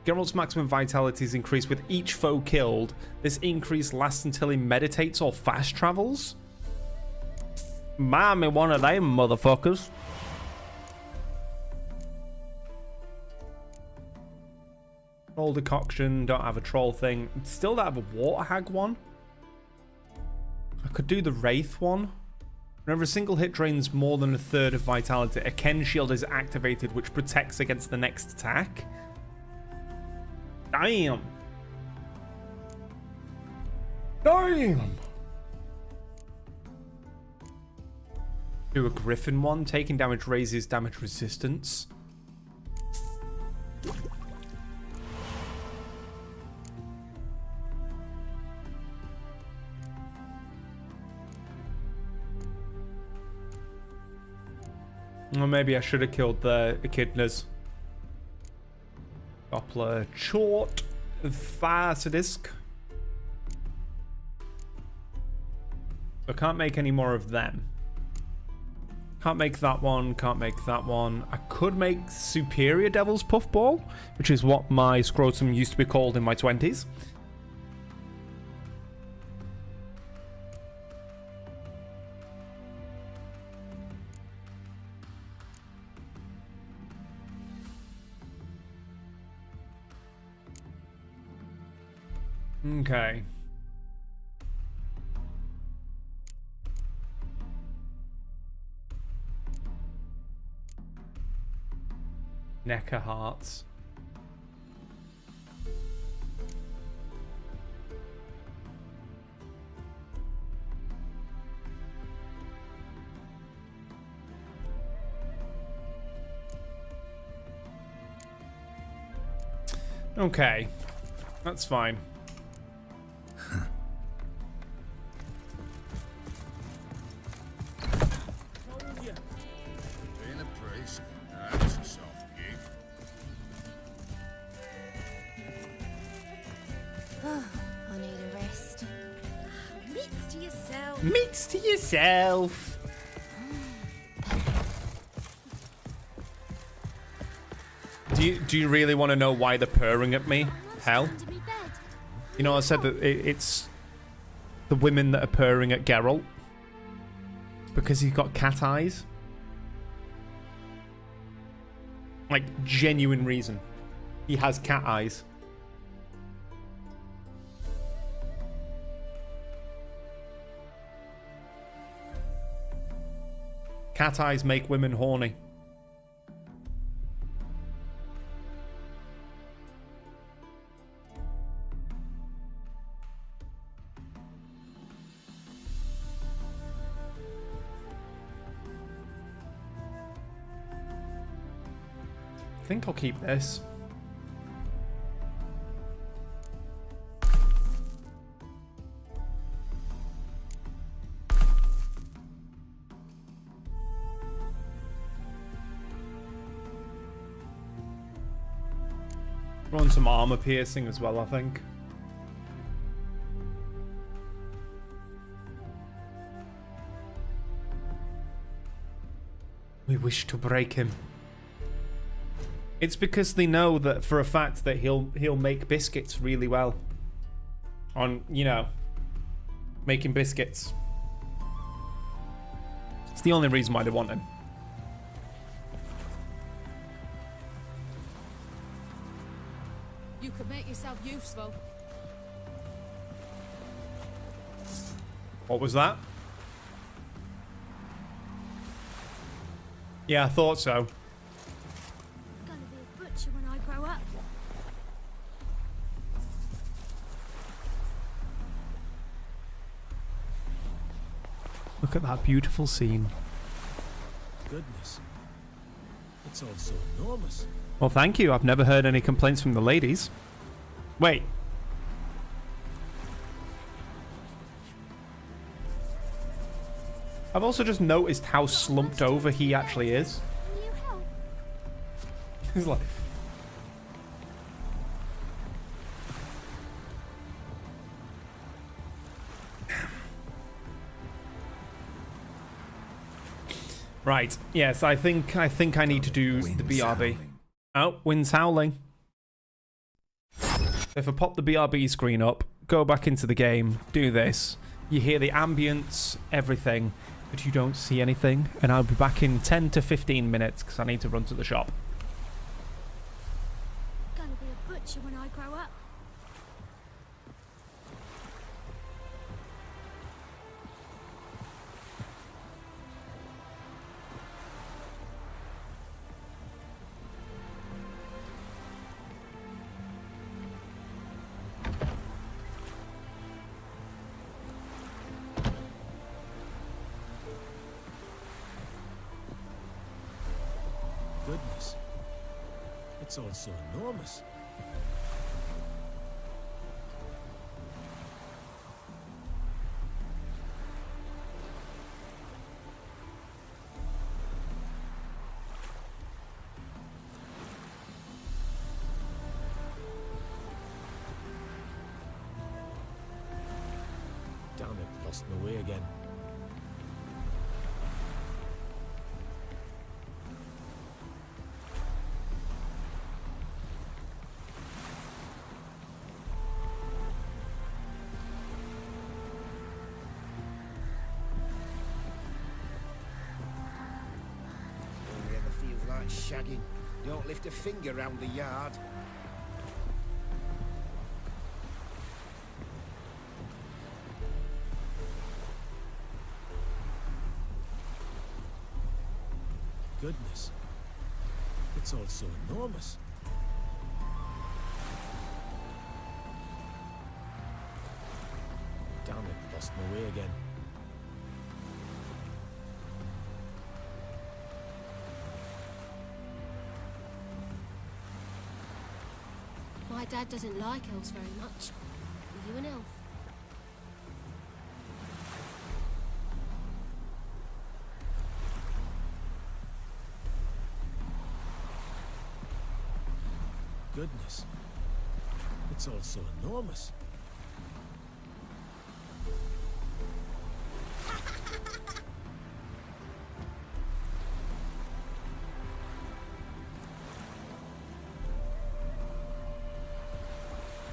Geralt's maximum vitality is increased with each foe killed. This increase lasts until he meditates or fast travels. Buy me one of them, motherfuckers. Troll Decoction, don't have a troll thing. Still don't have a Water Hag one. I could do the Wraith one. Whenever a single hit drains more than a third of vitality, a Ken Shield is activated, which protects against the next attack. Damn. Damn. Do a Griffin one. Taking damage raises damage resistance. Or maybe I should have killed the echidnas. Doppler Chort Fasadisk. I can't make any more of them. Can't make that one, can't make that one. I could make Superior Devil's Puffball, which is what my scrotum used to be called in my 20s. Okay. Necker Hearts. Okay. That's fine. I need a rest. Meats to yourself. Meats to yourself. Do you really want to know why they're purring at me? Hell. You know, I said that it's the women that are purring at Geralt. Because he's got cat eyes. Like, genuine reason. He has cat eyes. Cat eyes make women horny. I think I'll keep this. Run some armor piercing as well, I think. We wish to break him. It's because they know that for a fact that he'll make biscuits really well. On, you know, making biscuits. It's the only reason why they want him. You could make yourself useful. What was that? Yeah, I thought so. Look at that beautiful scene. Goodness. It's all so enormous. Well, thank you. I've never heard any complaints from the ladies. Wait. I've also just noticed how slumped over he actually is. He's like... Right. Yes, I think I need to do the BRB. Oh, wind's howling. If I pop the BRB screen up, go back into the game, do this, you hear the ambience, everything, but you don't see anything, and I'll be back in 10 to 15 minutes because I need to run to the shop. Gonna be a butcher when I grow up. Goodness. It's all so enormous. Damn it, lost my way again. Only ever feels like shagging. Don't lift a finger round the yard. Goodness. It's all so enormous. Damn it, lost my way again. My dad doesn't like elves very much. Are you an elf? Goodness. It's all so enormous.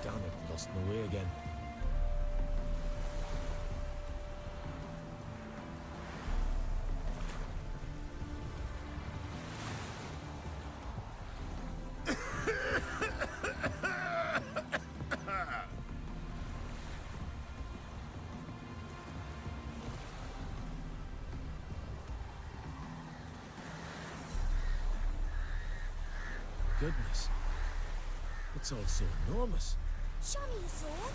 Damn it, lost my way again. Goodness. It's all so enormous. Show me your sword.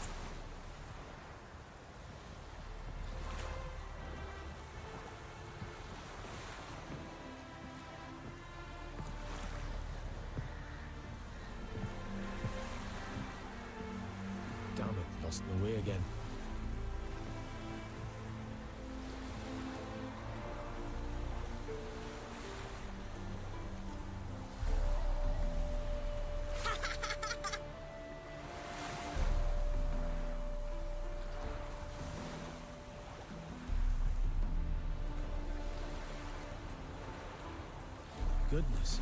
Damn it, lost my way again. Goodness.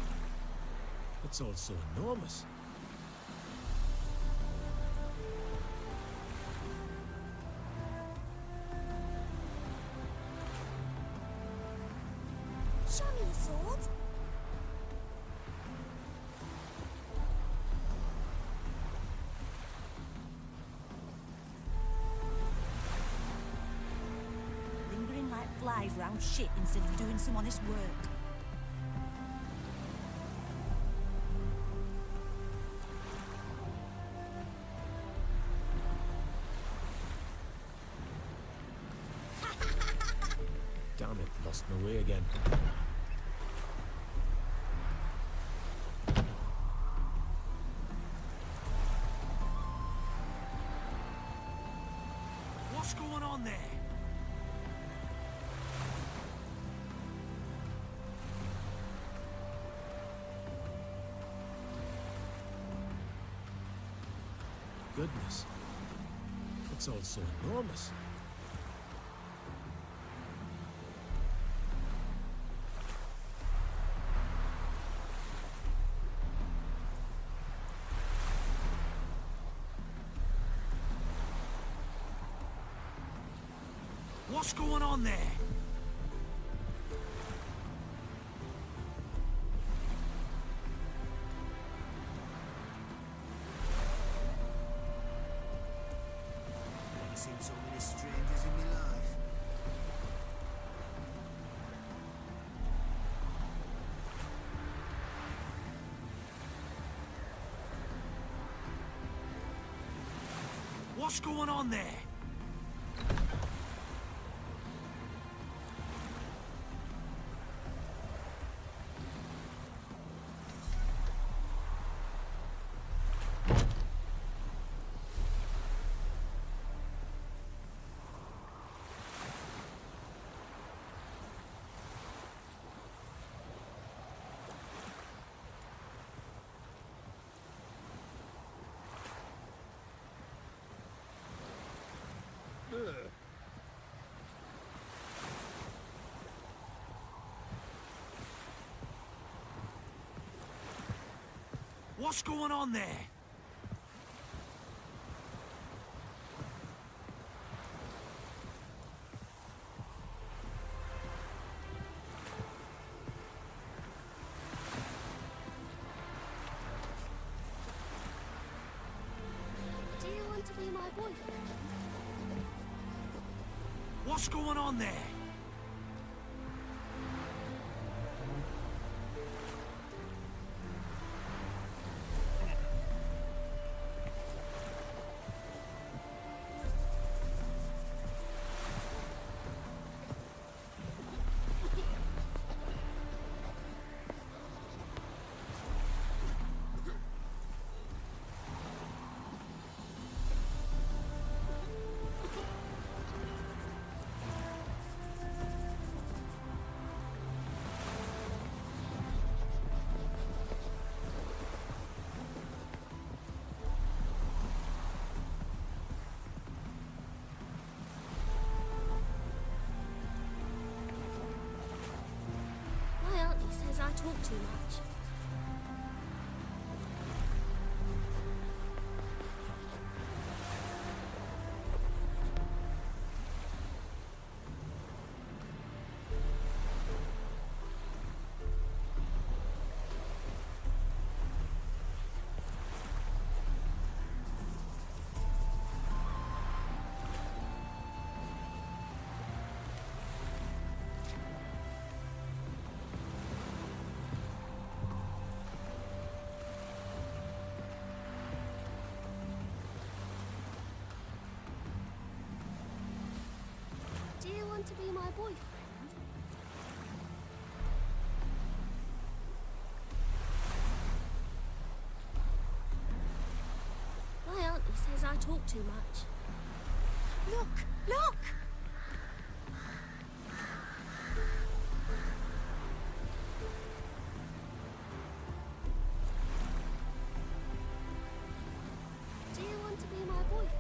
It's all so enormous. Show me your sword. Lingering like flies round shit instead of doing some honest work. Damn it, lost my way again. What's going on there? Goodness. It's all so enormous. What's going on there? I've seen so many strangers in my life. What's going on there? What's going on there? Do you want to be my boyfriend? What's going on there? My auntie says I talk too much. Do you want to be my boyfriend? My auntie says I talk too much. Look! Look! Do you want to be my boyfriend?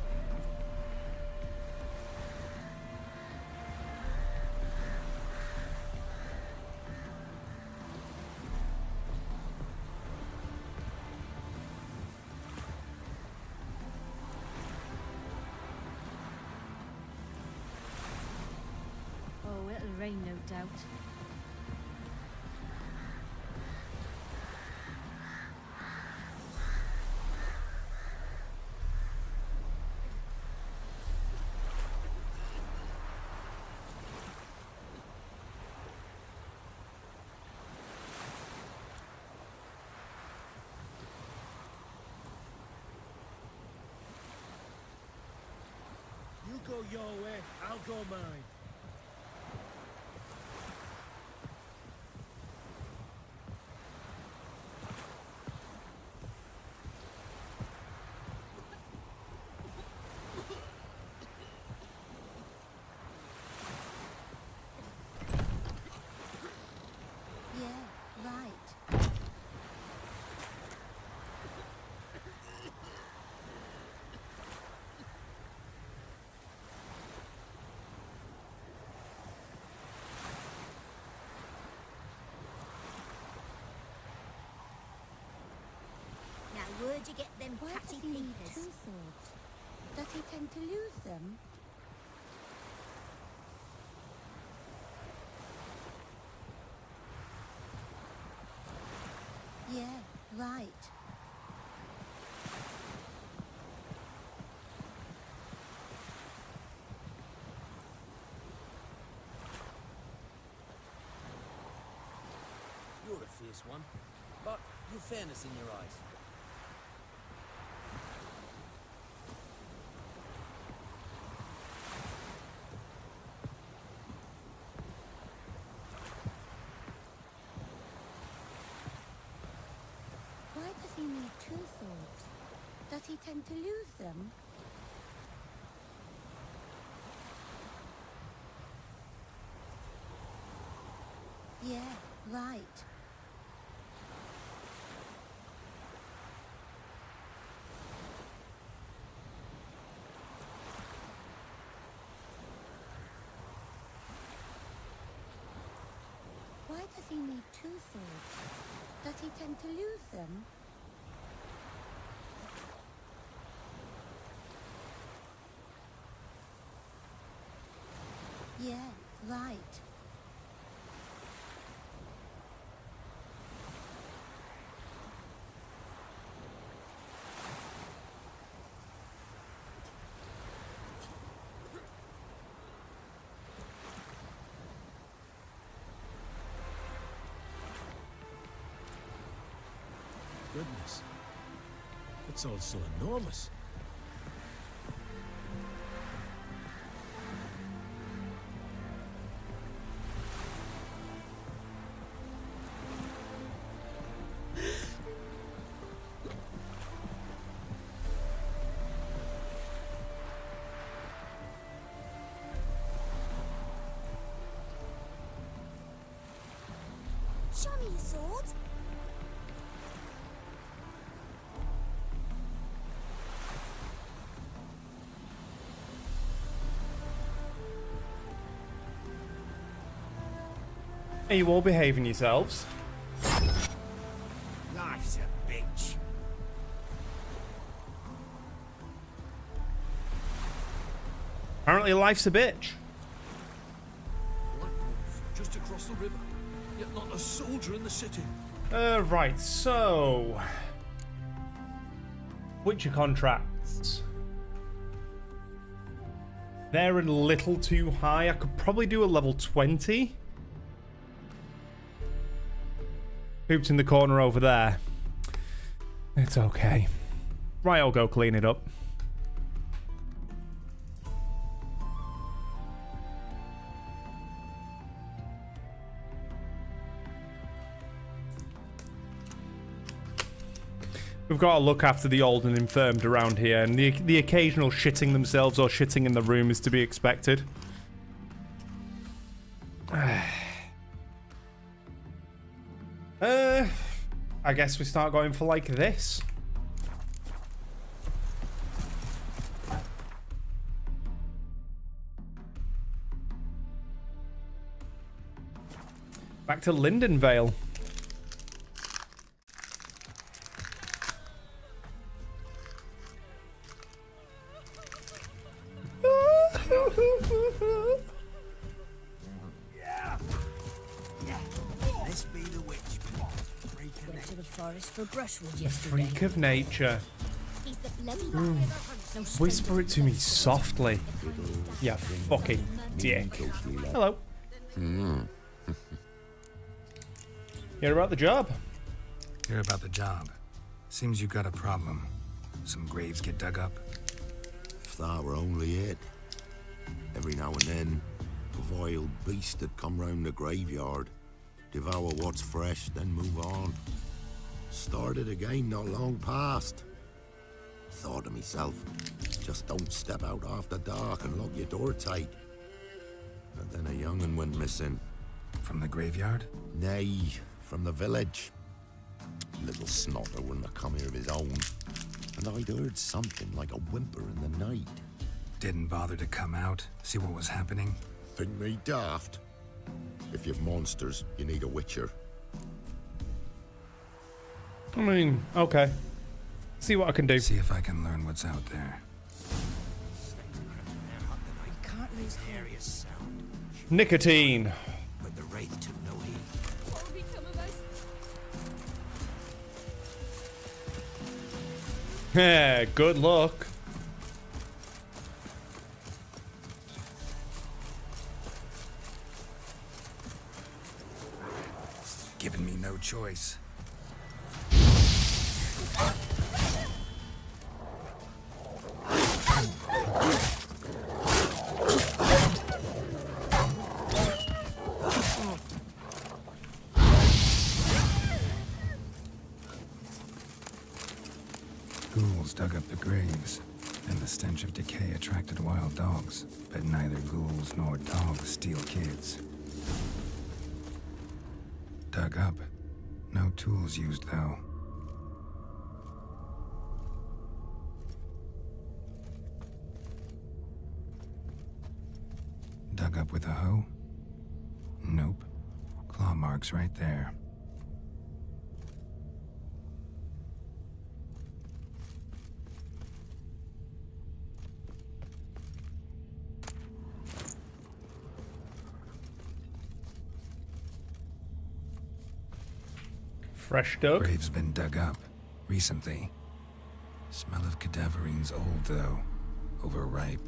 Oh, it'll rain, no doubt. You go your way, I'll go mine. Where'd you get them Why catty does he need peepers? two swords? Does he tend to lose them? Yeah, right. You're a fierce one, but you've fairness in your eyes. Why does he need two swords? Does he tend to lose them? Yeah, right. Why does he need two swords? Does he tend to lose them? Yeah, right. Goodness. It's all so enormous. Show me your sword. Are you all behaving yourselves? Life's a bitch. Apparently life's a bitch. Just across the river, yet not a soldier in the city. Right, so... Witcher contracts. They're a little too high. I could probably do a level 20. Hoops in the corner over there. It's okay. Right, I'll go clean it up. We've got to look after the old and infirmed around here, and the occasional shitting themselves or shitting in the room is to be expected. I guess we start going for like this. Back to Lindenvale. Let's be the witch. Went to the forest for brushwood yesterday. Freak of nature. He's the bloody No Whisper it to me softly. Yeah, fucking dick. Hello. Hear about the job? Hear about the job. Seems you got a problem. Some graves get dug up. If that were only it. Every now and then, a vile beast would come round the graveyard, devour what's fresh, then move on. Started again not long past. Thought to myself, just don't step out after dark and lock your door tight. But then a young'un went missing. From the graveyard? Nay, from the village. Little snotter wouldn't have come here of his own. And I'd heard something like a whimper in the night. Didn't bother to come out, see what was happening? Think me daft? If you've monsters, you need a witcher. I mean, okay. See what I can do. See if I can learn what's out there. Can't lose Harrius sound. Nicotine. But the Wraith took no heed. What will become of us? Yeah, good luck. Giving me no choice. Ghouls dug up the graves, and the stench of decay attracted wild dogs, but neither ghouls nor dogs steal kids. Dug up. No tools used, though. Dug up with a hoe? Nope. Claw marks right there. Fresh dug. Grave's been dug up. Recently. Smell of cadaverine's old, though. Overripe.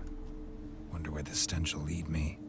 Wonder where the stench will lead me.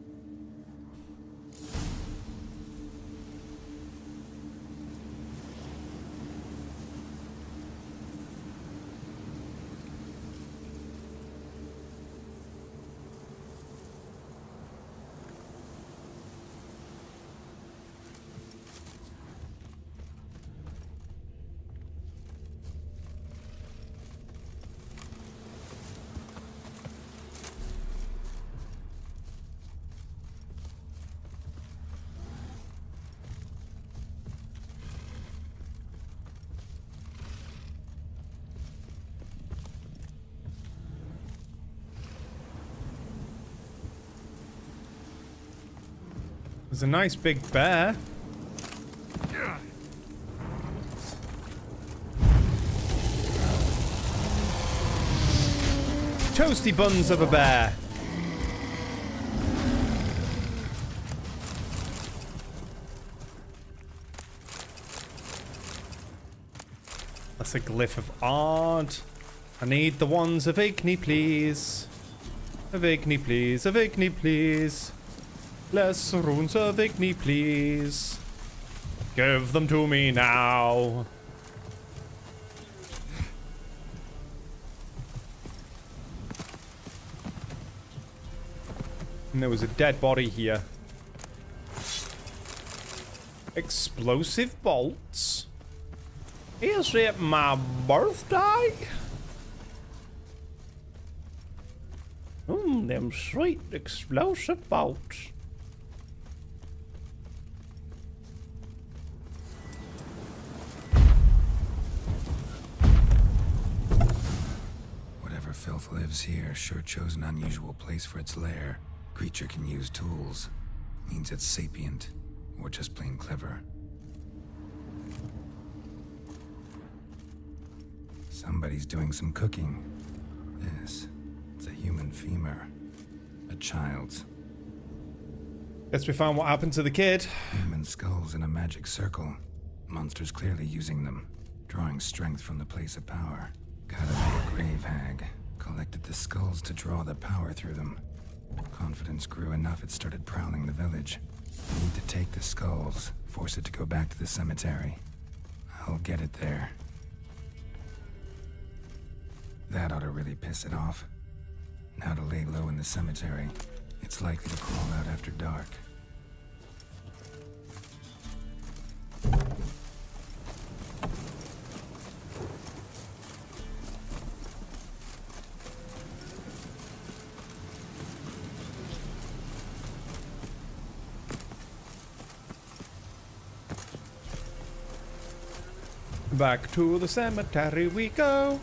There's a nice big bear. Toasty buns of a bear. That's a glyph of art. I need the ones of Igni, please. Of Igni, please. Of Igni, please. Less runes of Igni, please. Give them to me now. And there was a dead body here. Explosive bolts? Is it my birthday? Them sweet explosive bolts. Whatever filth lives here sure chose an unusual place for its lair. Creature can use tools. Means it's sapient, or just plain clever. Somebody's doing some cooking. This, it's a human femur. A child's. Guess we found what happened to the kid. Human skulls in a magic circle. Monsters clearly using them, drawing strength from the place of power. Gotta be a grave hag. Collected the skulls to draw the power through them. Confidence grew enough it started prowling the village. Need to take the skulls, force it to go back to the cemetery. I'll get it there. That ought to really piss it off. Now to lay low in the cemetery. It's likely to crawl out after dark. Back to the cemetery we go.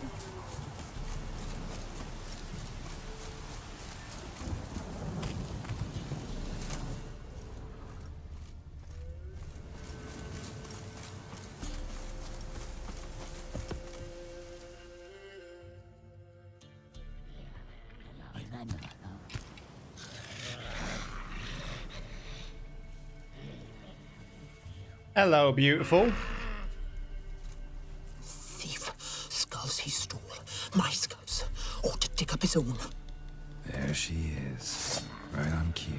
Hello, beautiful. Thief. Skulls he stole. My skulls. Ought to dig up his own. There she is. Right on cue.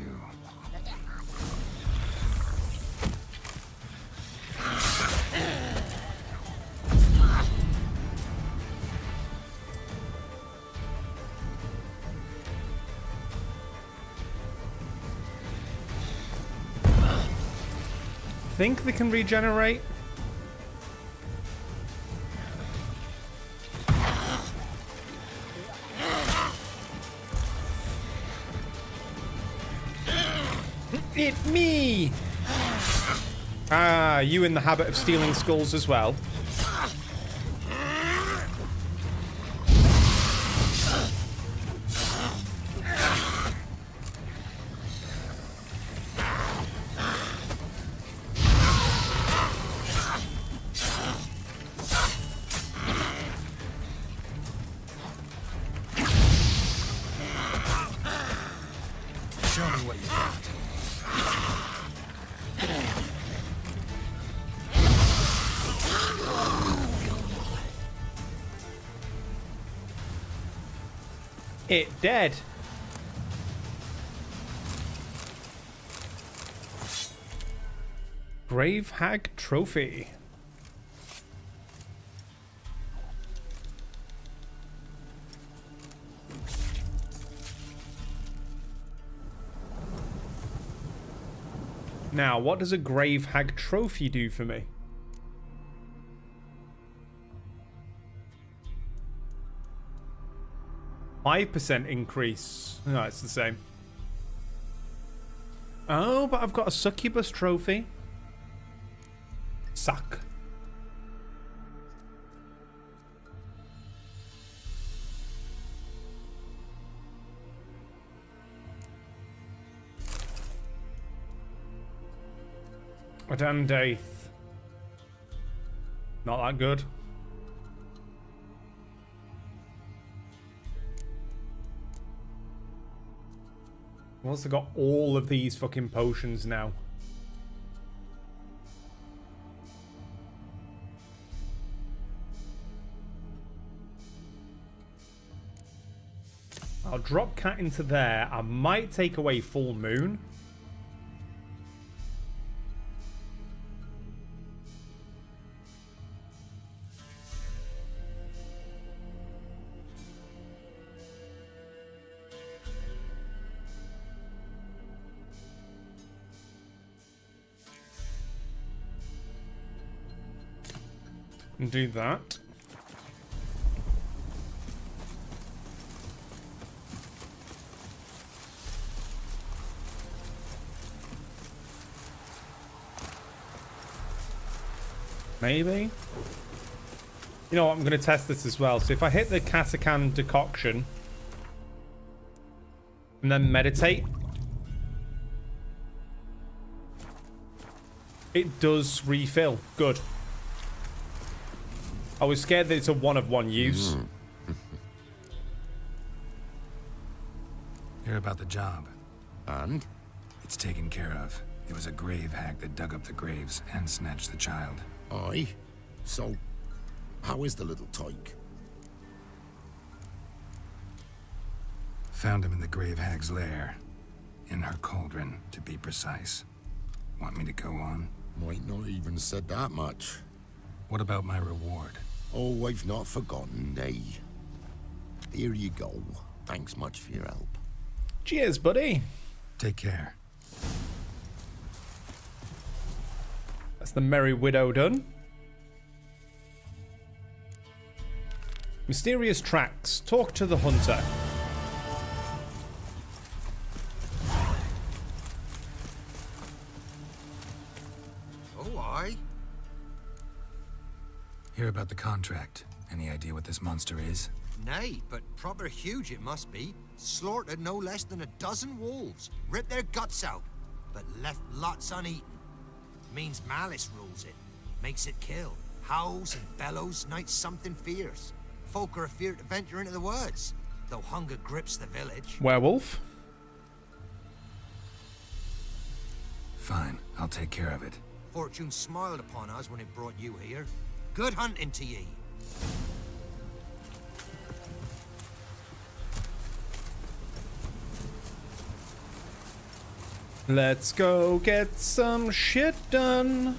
Think they can regenerate? It's me! Ah, you in the habit of stealing skulls as well? Show me what you got. It dead. Grave Hag Trophy. Now, what does a Grave Hag Trophy do for me? %5 increase. No, it's the same. Oh, but I've got a Succubus Trophy. Suck. Adandaith. Not that good. Once I've got all of these fucking potions now. I'll drop Cat into there. I might take away Full Moon. And do that. Maybe. You know what? I'm going to test this as well. So if I hit the Katakan decoction and then meditate, it does refill. Good. I was scared that it's a one-of-one use. Hear about the job. And? It's taken care of. It was a grave hag that dug up the graves and snatched the child. Aye? So, how is the little tyke? Found him in the grave hag's lair. In her cauldron, to be precise. Want me to go on? Might not even said that much. What about my reward? Oh, I've not forgotten, nay. Here you go. Thanks much for your help. Cheers, buddy. Take care. That's the Merry Widow done. Mysterious tracks. Talk to the hunter. Oh, aye. Hear about the contract. Any idea what this monster is? Nay, but proper huge it must be. Slaughtered no less than 12 wolves. Ripped their guts out, but left lots uneaten. Means malice rules it. Makes it kill. Howls and bellows, nights something fierce. Folk are afeard to venture into the woods. though hunger grips the village. Werewolf. Fine, I'll take care of it. Fortune smiled upon us when it brought you here. Good hunting to ye. Let's go get some shit done.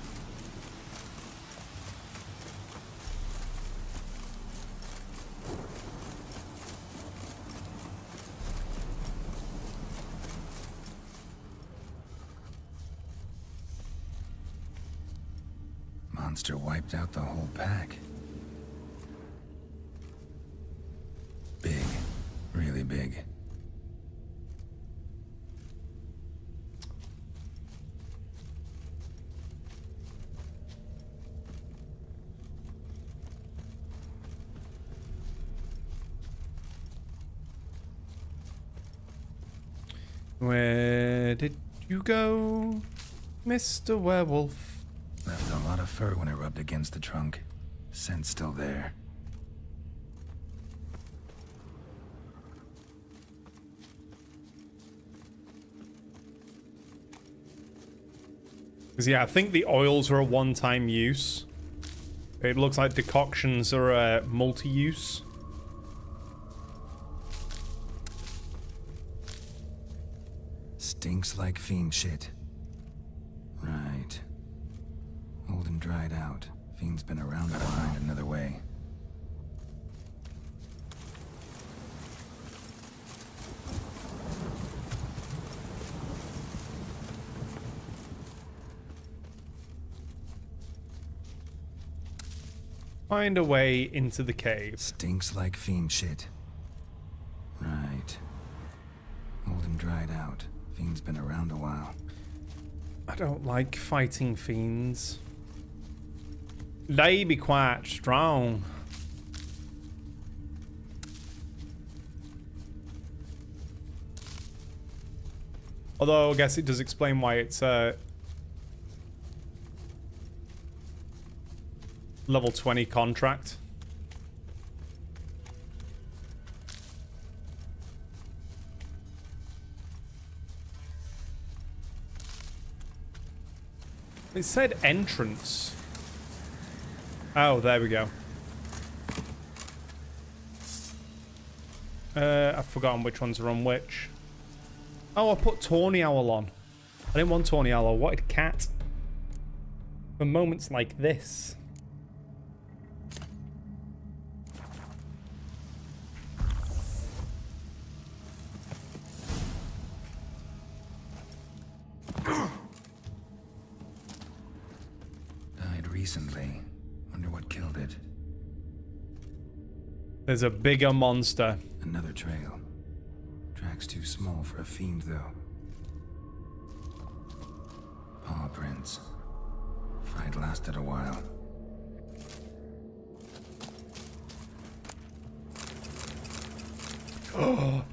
Monster wiped out the whole pack. Big. Really big. Where did you go, Mr. Werewolf? Left a lot of fur when it rubbed against the trunk. Scent's still there. Because yeah, I think the oils are a one-time use. It looks like decoctions are a multi-use. Stinks like fiend shit. Right. Old and dried out. Fiend's been around to find another way. Find a way into the cave. Stinks like fiend shit. Right. Old and dried out. Fiend's been around a while. I don't like fighting fiends. They be quite strong. Although I guess it does explain why it's level 20 contract. It said entrance. Oh, there we go. I've forgotten which ones are on which. Oh, I put Tawny Owl on. I didn't want Tawny Owl, I wanted Cat. For moments like this. Recently. Wonder what killed it. There's a bigger monster. Another trail. Track's too small for a fiend, though. Paw prints. Fight lasted a while.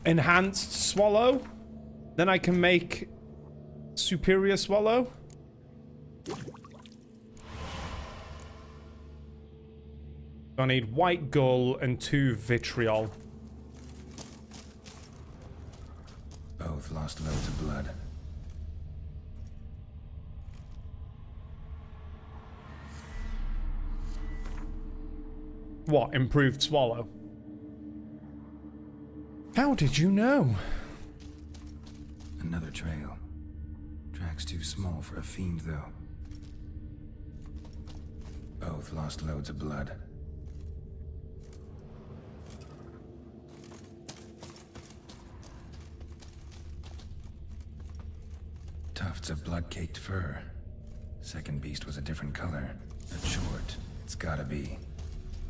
Enhanced swallow? Then I can make superior swallow? I need white gull and 2 vitriol. Both lost loads of blood. What, improved swallow? How did you know? Another trail. Track's too small for a fiend, though. Both lost loads of blood. Tufts of blood-caked fur. Second beast was a different color. But short. It's gotta be.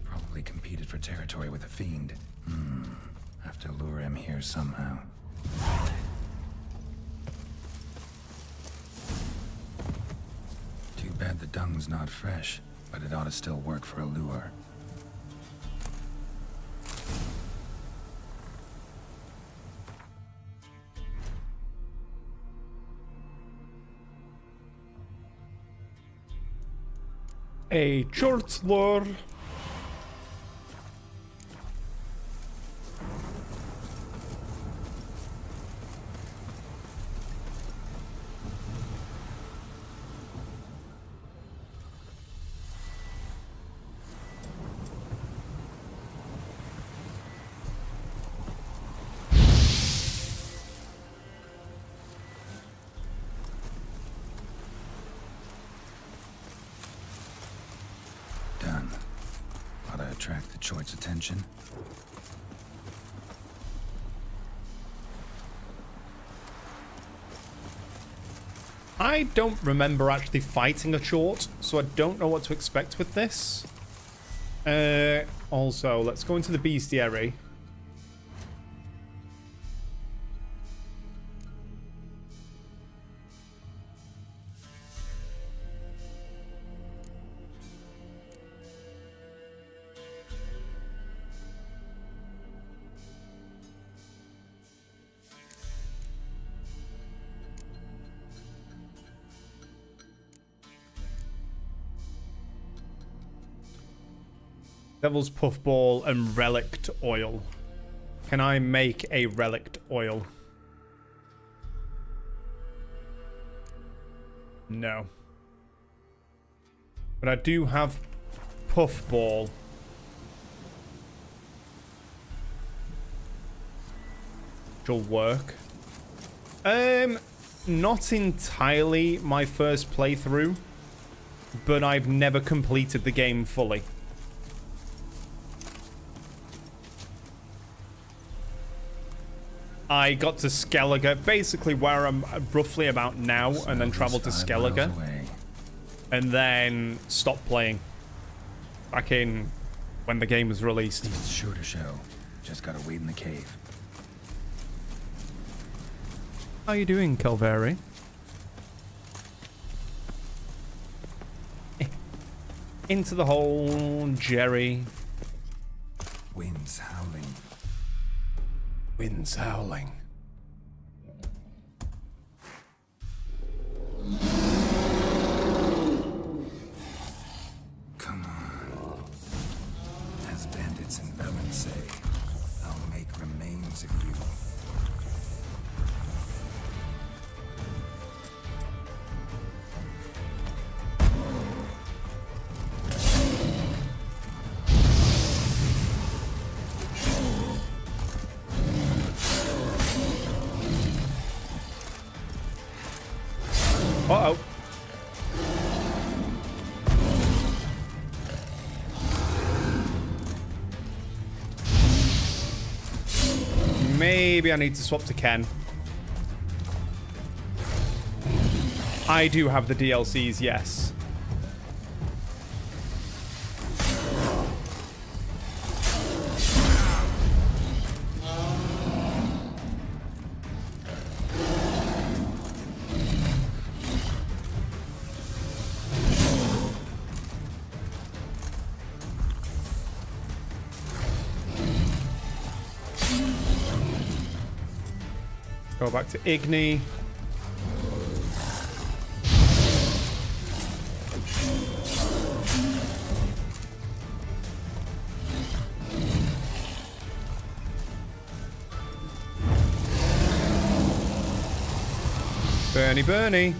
Probably competed for territory with a fiend. Have to lure him here somehow. Too bad the dung's not fresh, but it ought to still work for a lure. A short lure. attract the Choit's attention. I don't remember actually fighting a Chort, so I don't know what to expect with this. Also, let's go into the bestiary. Devil's Puffball and Relict Oil. Can I make a Relict Oil? No. But I do have Puffball. Which will work. Not entirely my first playthrough, but I've never completed the game fully. I got to Skellige, basically where I'm roughly about now, and then traveled to Skellige, and then stopped playing. Back in when the game was released. It's sure to show. Just gotta wait in the cave. How you doing, Calvary? Into the hole, Jerry. Winds howling. Winds howling. Come on. As bandits in Velen say, I'll make remains of you. Uh-oh. Maybe I need to swap to Ken. I do have the DLCs, yes. Go back to Igni. Bernie, Bernie.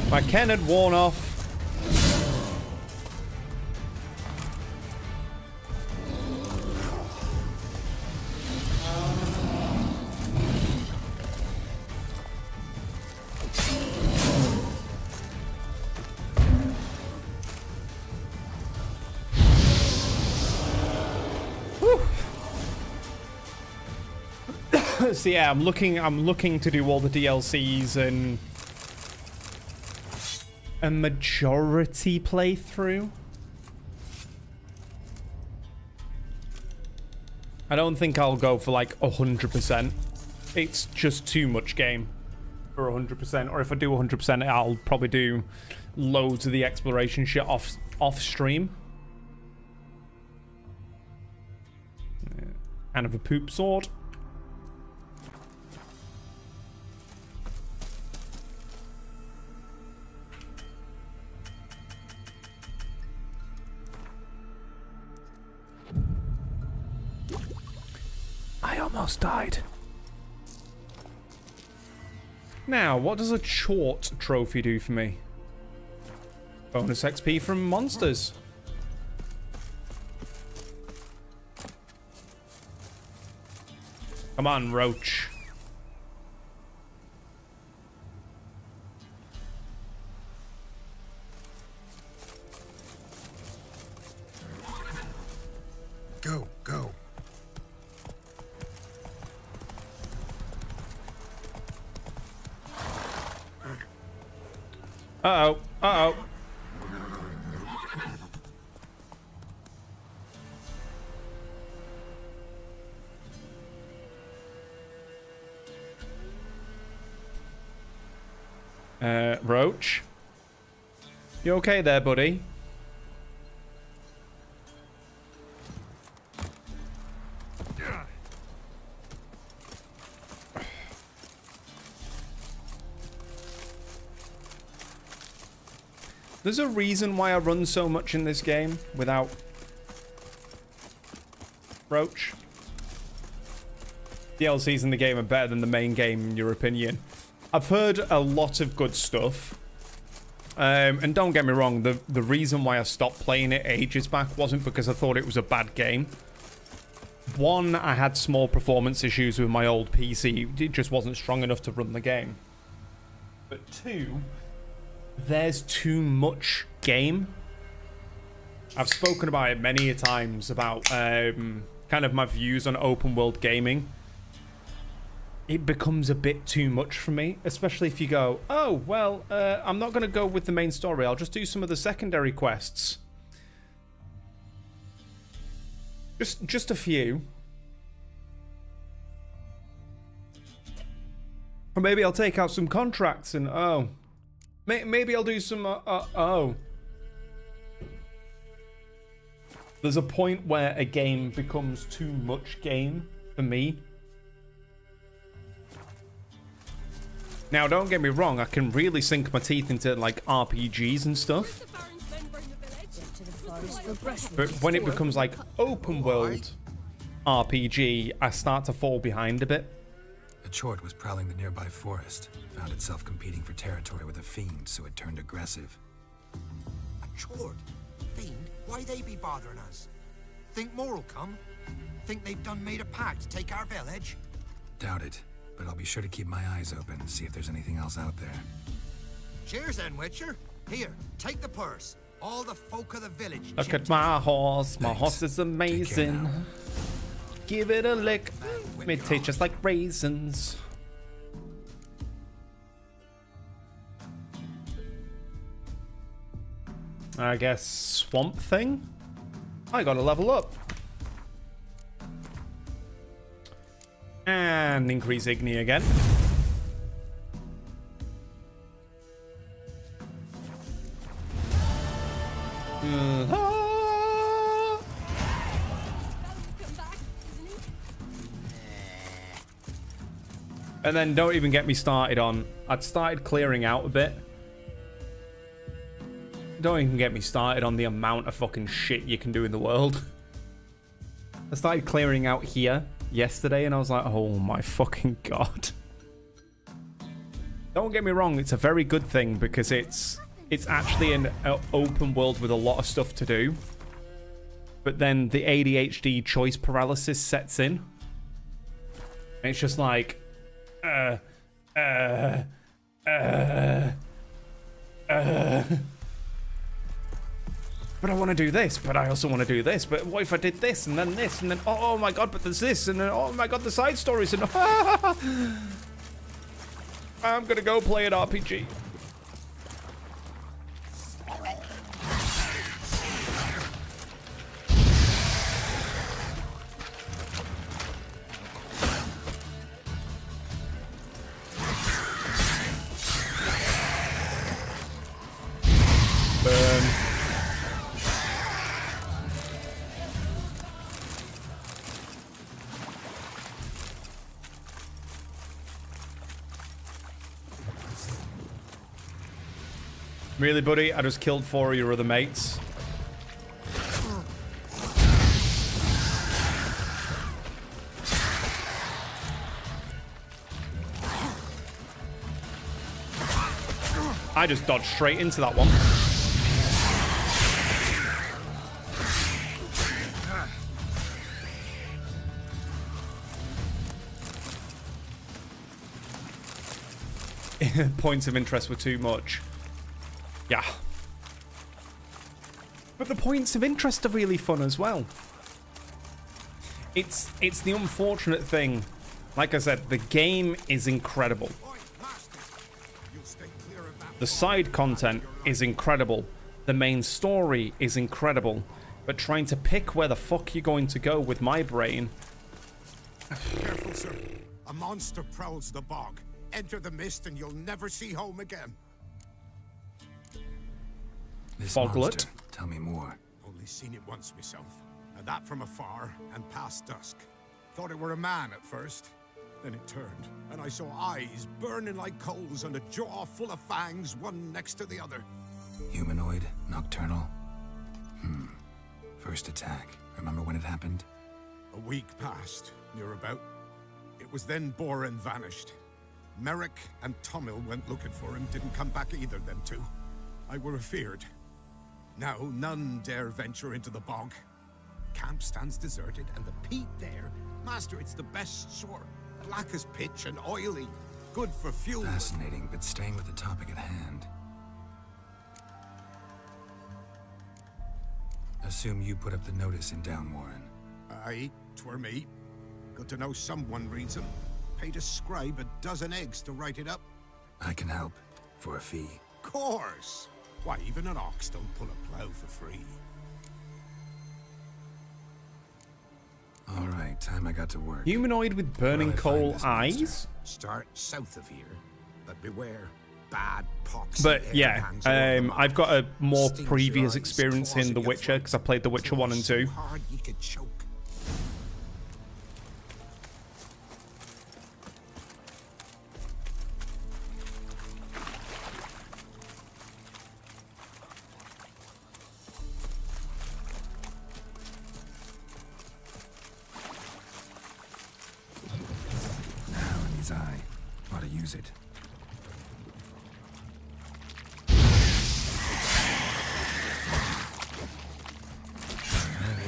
My Ken had worn off. So yeah, I'm looking to do all the DLCs and a majority playthrough. I don't think I'll go for like 100%. It's just too much game for 100%. Or if I do 100%, I'll probably do loads of the exploration shit off stream. Kind of a poop sword. I almost died. Now, what does a Chort trophy do for me? Bonus XP from monsters. Come on, Roach. Go, go. Uh-oh, uh-oh. Roach? You okay there, buddy? There's a reason why I run so much in this game without Roach. DLCs in the game are better than the main game, in your opinion. I've heard a lot of good stuff. And don't get me wrong, the reason why I stopped playing it ages back wasn't because I thought it was a bad game. One, I had small performance issues with my old PC. It just wasn't strong enough to run the game. But two, there's too much game. I've spoken about it many a times about kind of my views on open world gaming. It becomes a bit too much for me, especially if you go, oh, well, I'm not going to go with the main story. I'll just do some of the secondary quests. Just a few. Or maybe I'll take out some contracts and, oh. Maybe I'll do some, oh. There's a point where a game becomes too much game for me. Now, don't get me wrong, I can really sink my teeth into, like, RPGs and stuff. But when it becomes, like, open world RPG, I start to fall behind a bit. A chort was prowling the nearby forest. Found itself competing for territory with a fiend, so it turned aggressive. A chort? Fiend? Why they be bothering us? Think more'll come? Think they've done made a pact to take our village? Doubt it, but I'll be sure to keep my eyes open, see if there's anything else out there. Cheers then, Witcher. Here, take the purse. All the folk of the village. Look at my horse. My horse is amazing. Give it a lick. It tastes just like raisins. I guess Swamp Thing? I gotta level up. And increase Igni again. And then don't even get me started on... I'd started clearing out a bit. Don't even get me started on the amount of fucking shit you can do in the world. I started clearing out here yesterday and I was like, oh my fucking god. Don't get me wrong, it's a very good thing because it's actually an open world with a lot of stuff to do. But then the ADHD choice paralysis sets in. And it's just like, but I want to do this, but I also want to do this. But what if I did this and then oh my god, but there's this and then oh my god, the side stories and I'm gonna go play an RPG. Burn. Really, buddy? I just killed 4 of your other mates. I just dodged straight into that one. points of interest were too much. Yeah. But the points of interest are really fun as well. It's the unfortunate thing. Like I said, the game is incredible. The side content is incredible. The main story is incredible. But trying to pick where the fuck you're going to go with my brain... Careful, sir. A monster prowls the bog. Enter the mist and you'll never see home again. This Foglet? monster, tell me more. Only seen it once myself. And that from afar and past dusk. Thought it were a man at first. Then it turned, and I saw eyes burning like coals and a jaw full of fangs, one next to the other. Humanoid? Nocturnal? First attack. Remember when it happened? A week passed, near about. It was then Boren vanished. Merrick and Tomil went looking for him, didn't come back either, them two. I were afeared. Now none dare venture into the bog. Camp stands deserted, and the peat there, master, it's the best sort. Black as pitch and oily. Good for fuel. Fascinating, but staying with the topic at hand. Assume you put up the notice in Downwarren. Aye, 'twere me. Good to know someone reads them. Paid a scribe a dozen eggs to write it up. I can help. For a fee. Course! Why, even an ox don't pull a plow for free. All right, time I got to work. Humanoid with burning coal eyes? Start south of here, but beware. Bad pox. But yeah, I've got a more previous experience in The Witcher because I played The Witcher 1 and 2. Hard you could choke. Now in his eye. Ought to use it.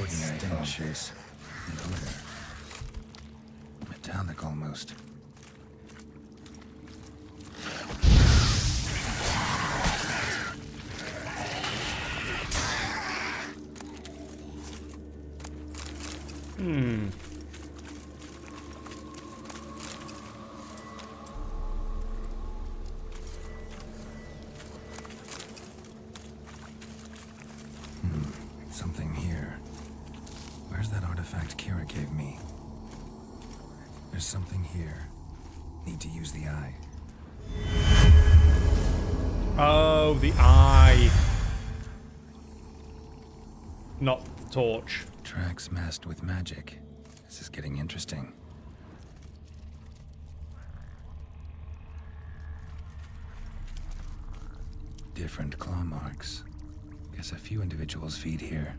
Stenches. Glitter. Metallic almost. Something here. Where's that artifact Kira gave me? There's something here. Need to use the eye. Oh, the eye. Not the torch. Tracks masked with magic. This is getting interesting. Different claw marks. Guess a few individuals feed here.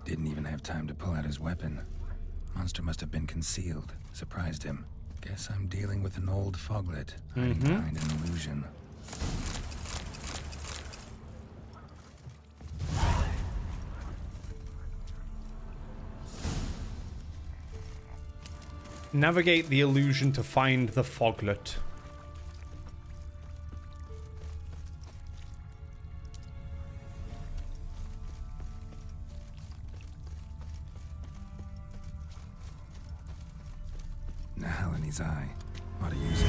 Didn't even have time to pull out his weapon. Monster must have been concealed. Surprised him. Guess I'm dealing with an old foglet, hiding behind an illusion. Navigate the illusion to find the foglet. Now in his eye. Ought to use it.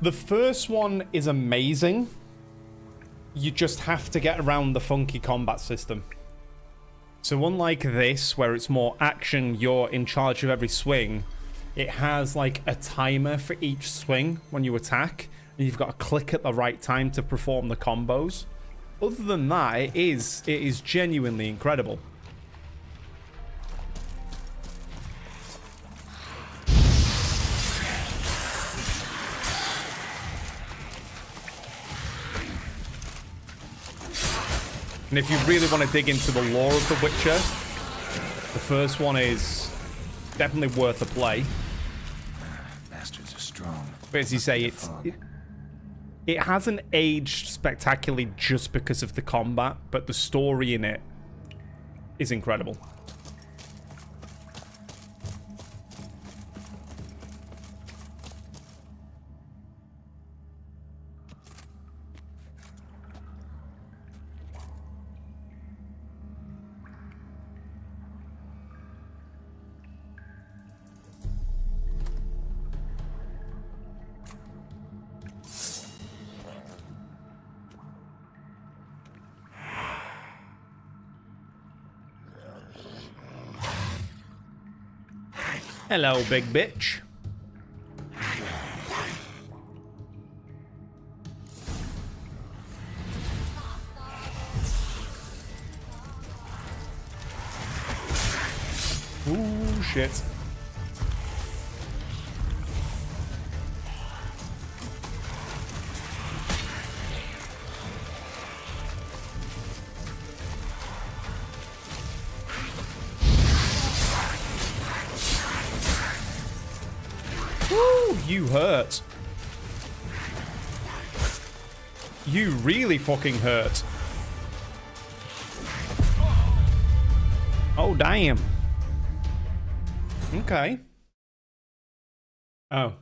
The first one is amazing. You just have to get around the funky combat system. So unlike this, where it's more action, you're in charge of every swing, it has like a timer for each swing when you attack, and you've got to click at the right time to perform the combos. Other than that, it is genuinely incredible. And if you really want to dig into the lore of The Witcher, the first one is definitely worth a play. Bastards are strong. But as you say, it hasn't aged spectacularly just because of the combat, but the story in it is incredible. Hello, big bitch. Ooh, shit. You hurt. You really fucking hurt. Oh, damn. Okay. Oh,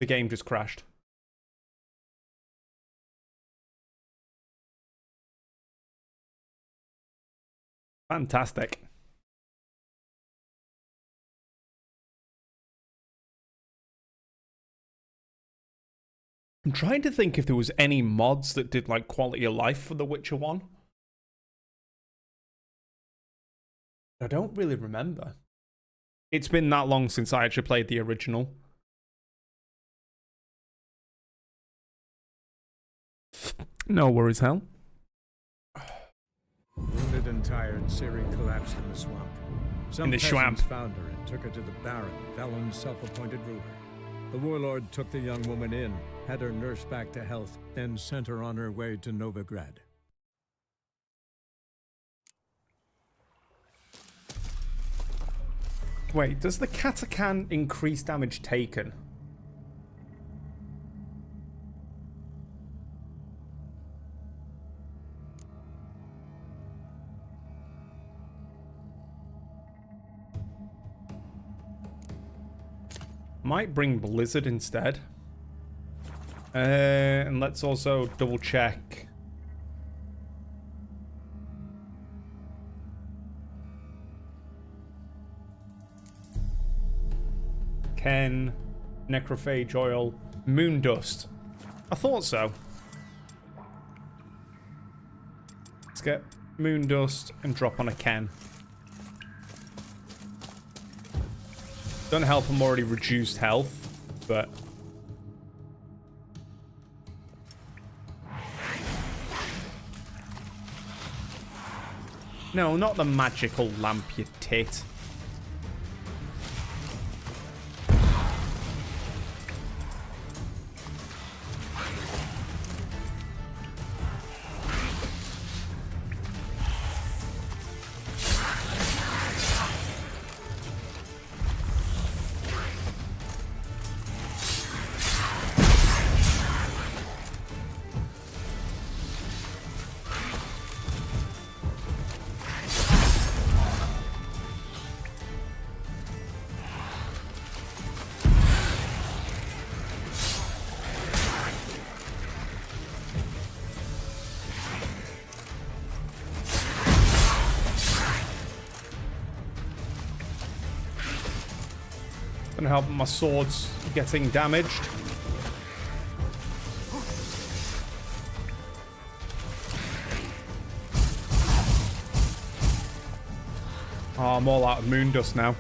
the game just crashed. Fantastic. I'm trying to think if there was any mods that did like quality of life for The Witcher 1. I don't really remember. It's been that long since I actually played the original. No worries, hell. Wounded and tired, Ciri collapsed in the swamp. Some peasants found her and took her to the Baron, Velen's self-appointed ruler. The warlord took the young woman in, had her nursed back to health, then sent her on her way to Novigrad. Wait, does the Katakan increase damage taken? Might bring Blizzard instead. And let's also double check. Ken, Necrophage Oil, Moon Dust. I thought so. Let's get Moon Dust and drop on a Ken. Don't help, I'm already reduced health, but... No, not the magical lamp, you tit. Gonna help my swords getting damaged. Oh, I'm all out of Moon Dust now.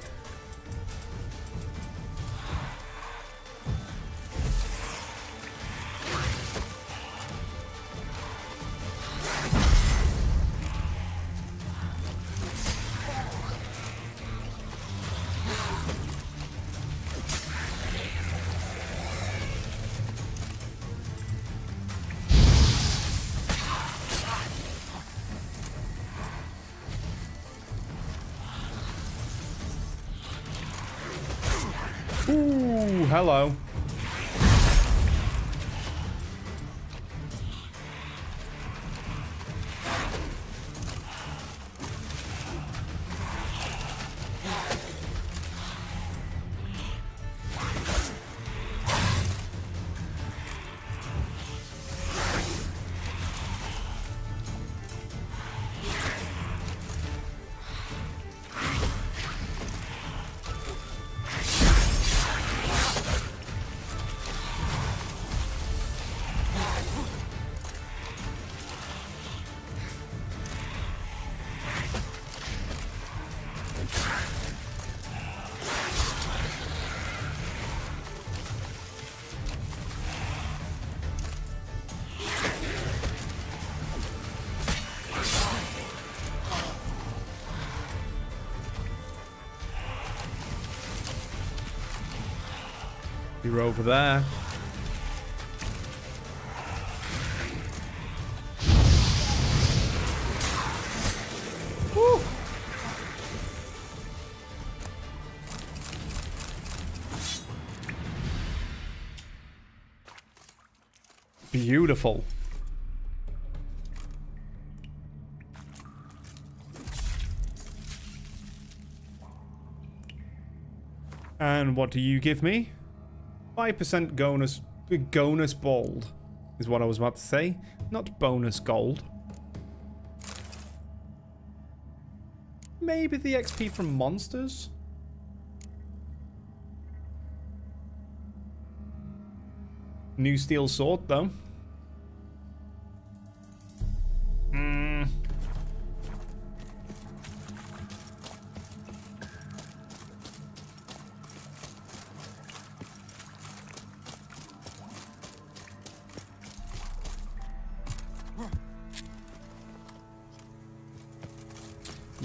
Ooh, hello. You're over there. Woo. Beautiful. And what do you give me? 5% bonus bold is what I was about to say, not bonus gold. Maybe the XP from monsters? New steel sword though.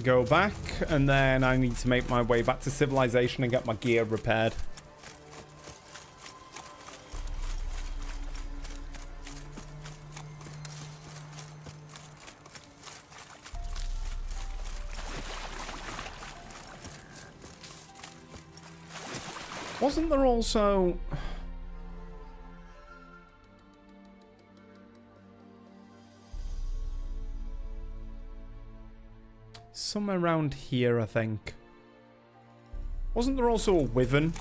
Go back, and then I need to make my way back to civilization and get my gear repaired. Wasn't there also... somewhere around here, I think. Wasn't there also a wyvern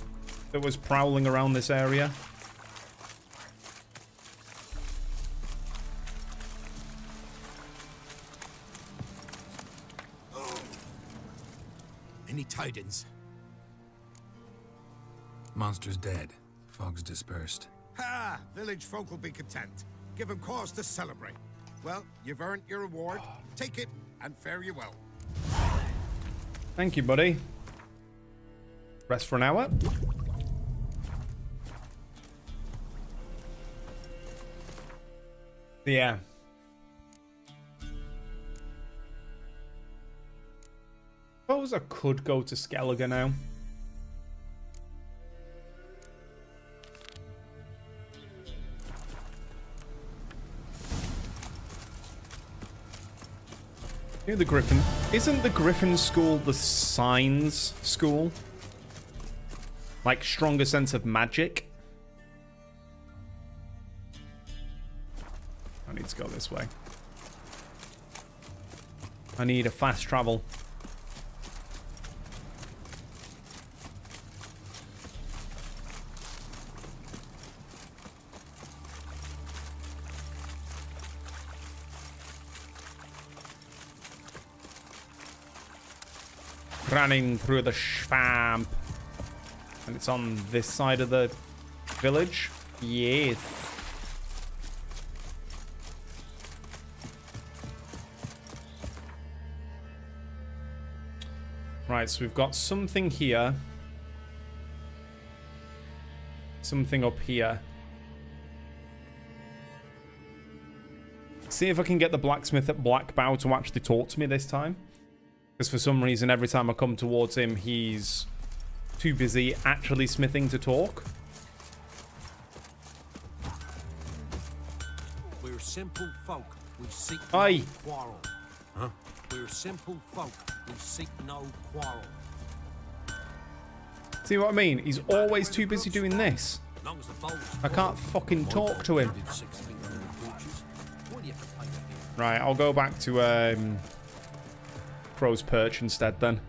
that was prowling around this area? Any tidings? Monster's dead. Fog's dispersed. Ha! Village folk will be content. Give them cause to celebrate. Well, you've earned your reward. Take it and fare you well. Thank you, buddy. Rest for an hour. Yeah. Suppose I could go to Skellige now. Near the Griffin. Isn't the Griffin school the signs school? Like stronger sense of magic? I need to go this way. I need a fast travel. Running through the swamp. And it's on this side of the village. Yes. Right, so we've got something here. Something up here. See if I can get the blacksmith at Blackbow to actually talk to me this time. Because for some reason, every time I come towards him, he's too busy actually smithing to talk. We're simple folk. We seek Aye. no quarrel. Huh? We're simple folk. We seek no quarrel. See what I mean? He's always too busy doing this. I can't fucking talk to him. Right, I'll go back to Crow's Perch instead then.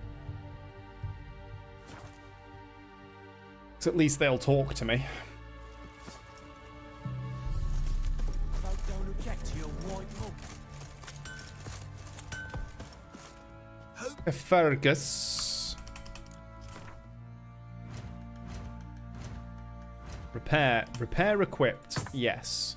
So at least they'll talk to me. Fergus. Repair equipped. Yes.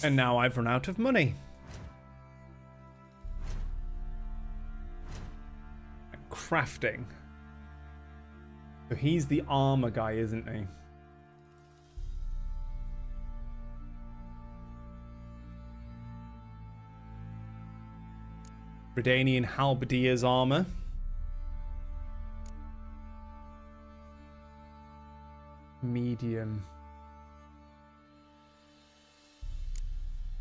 And now I've run out of money. Crafting. So he's the armor guy, isn't he? Redanian Halberdier's armor. Medium.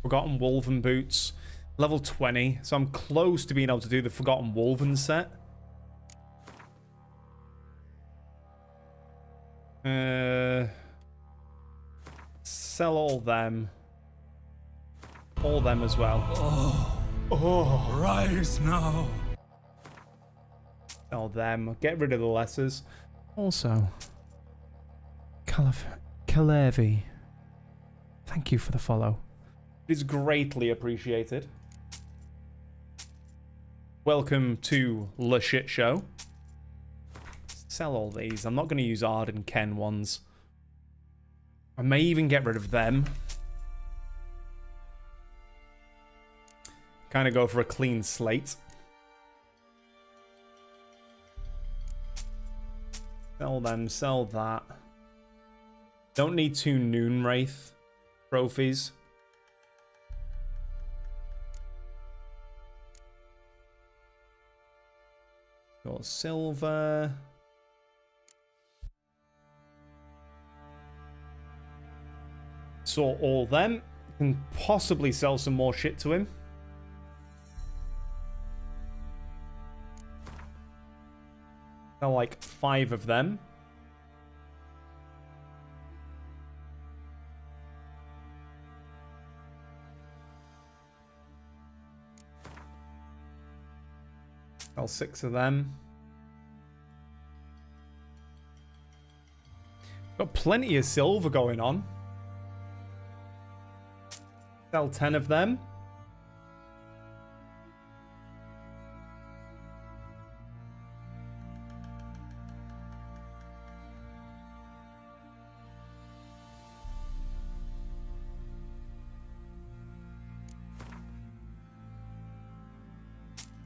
Forgotten Wolven boots. Level 20. So I'm close to being able to do the Forgotten Wolven set. Sell all them. All them as well. Oh, rise now. Sell them. Get rid of the lessers. Also, Kalevi. Thank you for the follow. It is greatly appreciated. Welcome to Le Shit Show. Sell all these. I'm not going to use Ard and Ken ones. I may even get rid of them. Kind of go for a clean slate. Sell them, sell that. Don't need 2 Noon Wraith trophies. Got silver. Saw all them. Can possibly sell some more shit to him. Sell like 5 of them. Sell 6 of them. Got plenty of silver going on. Sell 10 of them.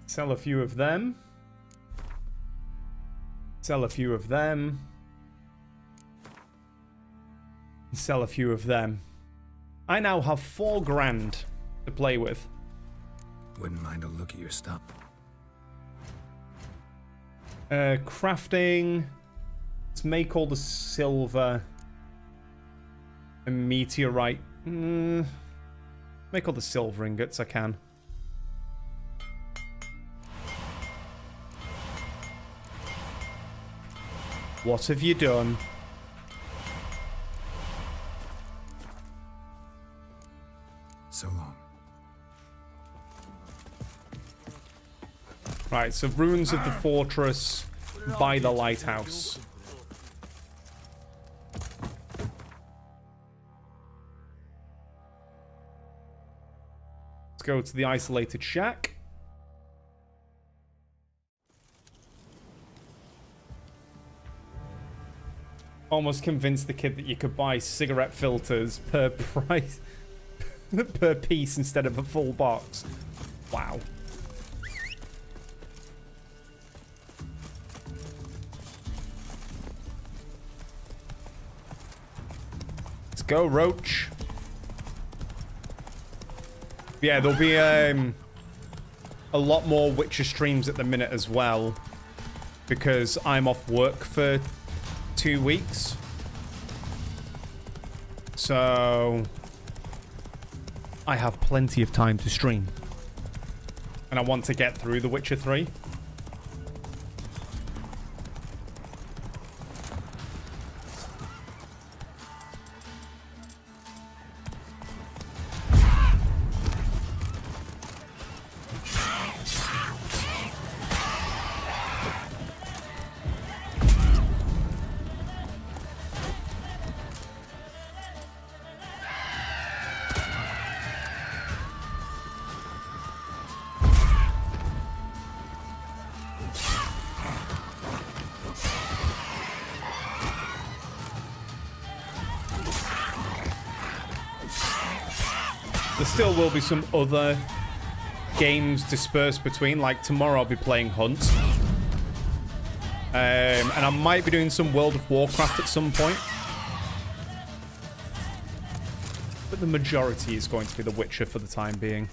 Sell a few of them. Sell a few of them. Sell a few of them. I now have 4 grand to play with. Wouldn't mind a look at your stuff. Crafting. Let's make all the silver and meteorite. Make all the silver ingots I can. What have you done? So long. Right, so ruins of the fortress by the lighthouse. Let's go to the isolated shack. Almost convinced the kid that you could buy cigarette filters per price. Per piece instead of a full box. Wow. Let's go, Roach. Yeah, there'll be a lot more Witcher streams at the minute as well, because I'm off work for 2 weeks. So I have plenty of time to stream. And I want to get through The Witcher 3. There still will be some other games dispersed between, like tomorrow I'll be playing Hunt. And I might be doing some World of Warcraft at some point. But the majority is going to be The Witcher for the time being.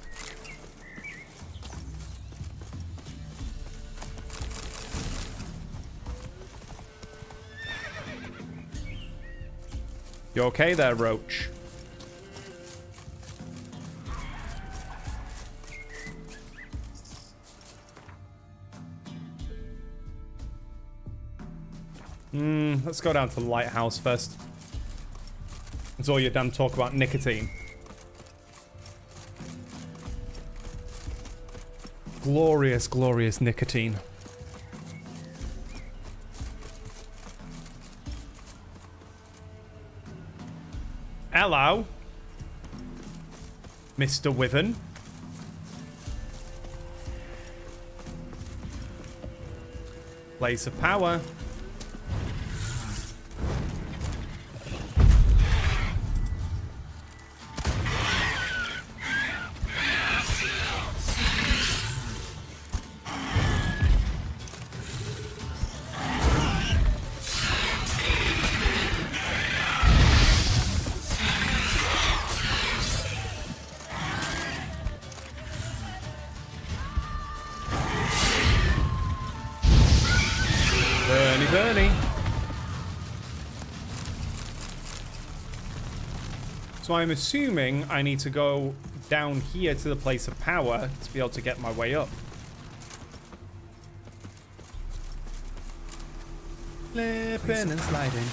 You okay there, Roach? Let's go down to the lighthouse first. It's all your damn talk about nicotine. Glorious, glorious nicotine. Hello, Mr. Withen. Place of power. So I'm assuming I need to go down here to the place of power to be able to get my way up. Flipping and sliding.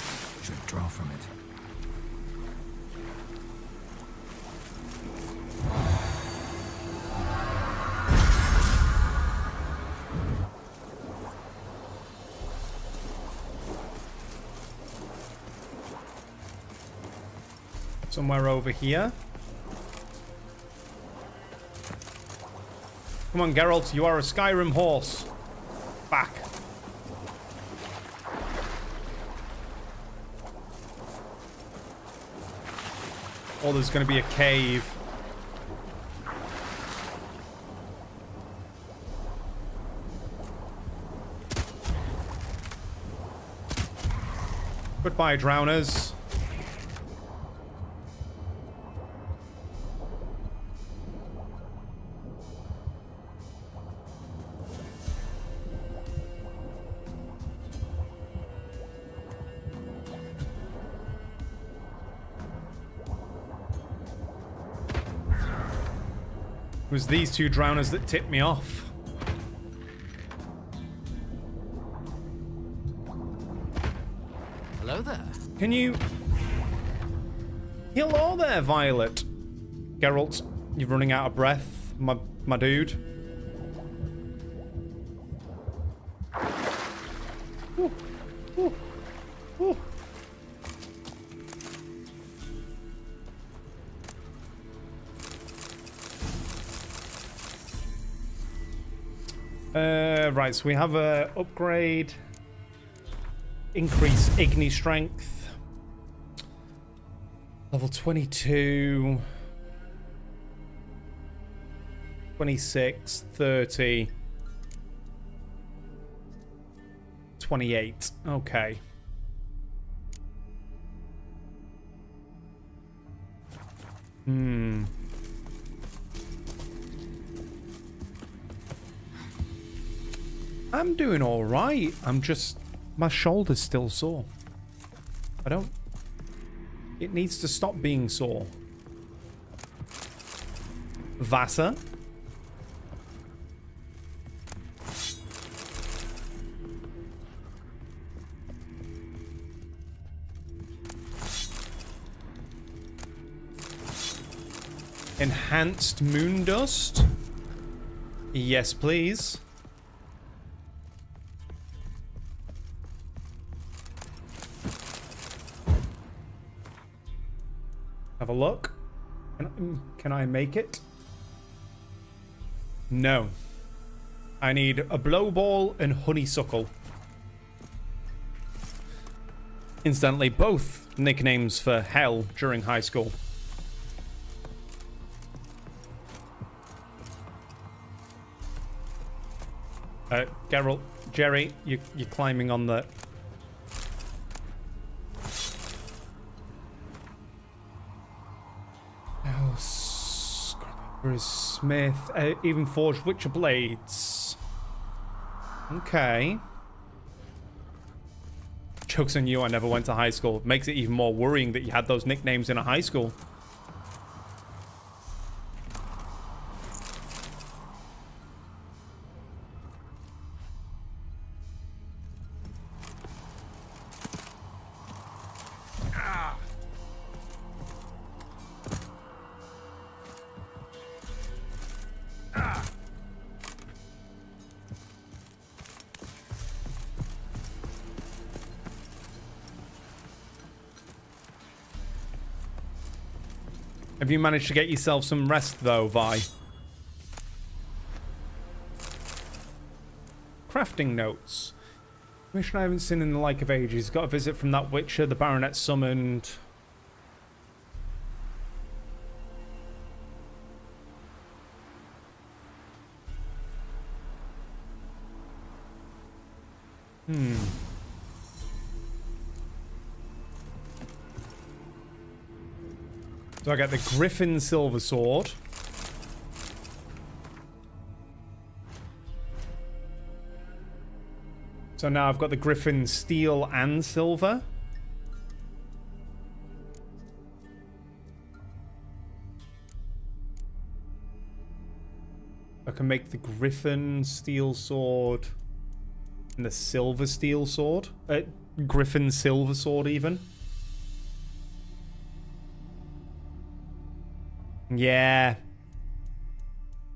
Should draw from it. Somewhere over here. Come on, Geralt, you are a Skyrim horse. Back. Oh, there's going to be a cave. Goodbye, drowners. It was these two drowners that tipped me off. Hello there. Can you... Hello there, Violet. Geralt, you're running out of breath, my dude. Ooh, ooh, ooh. Right, so we have a upgrade, increase Igni strength, level 22, 26, 30, 28. Okay. I'm doing all right. I'm just... my shoulder's still sore. I don't... it needs to stop being sore. Vasa. Enhanced moon dust. Yes, please. Have a look. Can I make it? No. I need a blowball and honeysuckle. Incidentally, both nicknames for hell during high school. Geralt, Jerry, you're climbing on the... Oh, Scrapper Smith. Even forged Witcher blades. Okay. Joke's on you, I never went to high school. Makes it even more worrying that you had those nicknames in a high school. Have you managed to get yourself some rest, though, Vi? Crafting notes. Mission I haven't seen in the like of ages. Got a visit from that Witcher the Baronet summoned. So I get the Griffin Silver Sword. So now I've got the Griffin Steel and Silver. I can make the Griffin Steel Sword and the Silver Steel Sword. Griffin Silver Sword even. Yeah.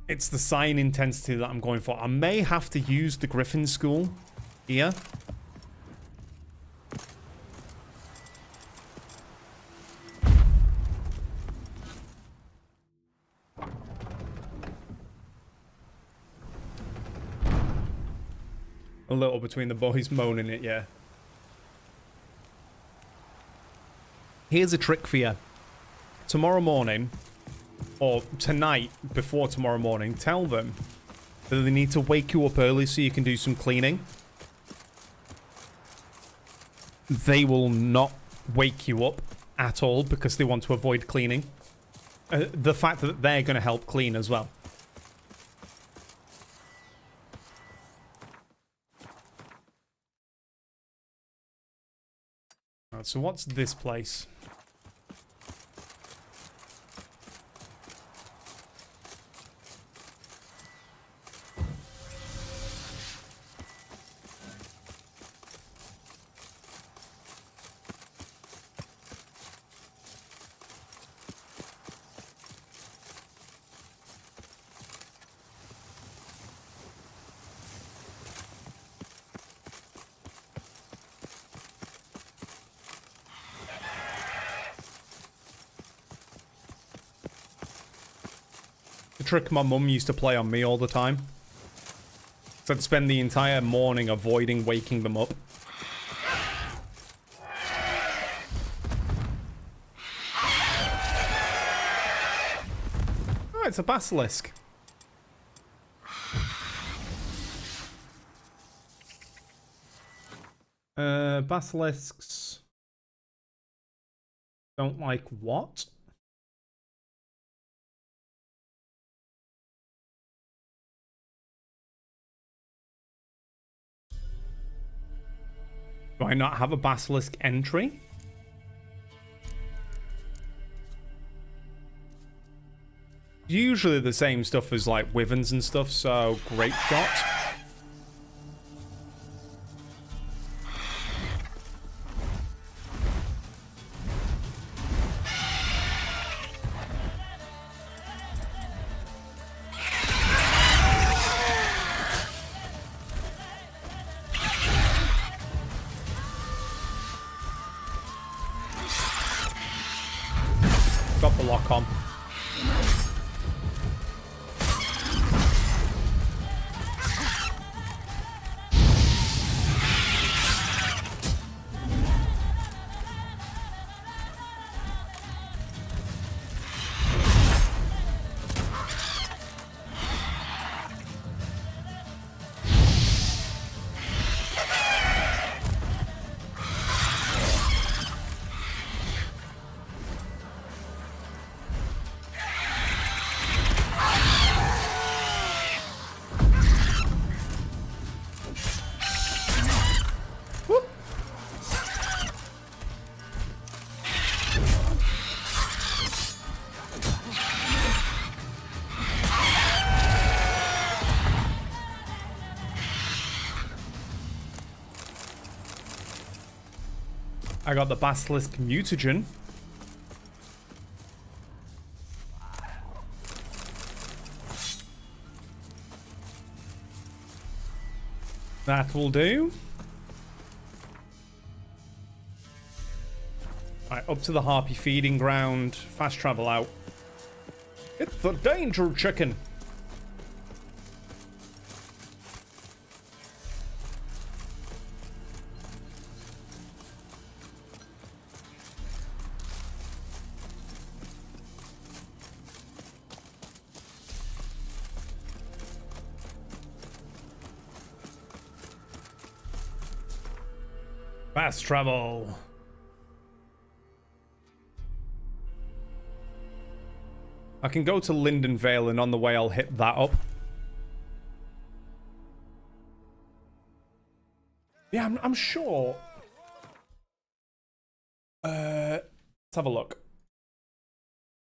It's the sign intensity that I'm going for. I may have to use the Griffin School here. A little between the boys moaning it, yeah. Here's a trick for you. Tomorrow morning, or tonight before tomorrow morning, tell them that they need to wake you up early so you can do some cleaning. They will not wake you up at all because they want to avoid cleaning. The fact that they're going to help clean as well. Alright, so what's this place? Trick my mum used to play on me all the time. So I'd spend the entire morning avoiding waking them up. Oh, it's a basilisk. Basilisks don't like what? Do I not have a basilisk entry? Usually the same stuff as like wyverns and stuff, so grape shot. Got the lock on. I got the Basilisk Mutagen. That will do. Right, up to the Harpy feeding ground. Fast travel out. It's the danger chicken. Fast travel. I can go to Linden Vale and on the way I'll hit that up. Yeah, I'm sure. Let's have a look.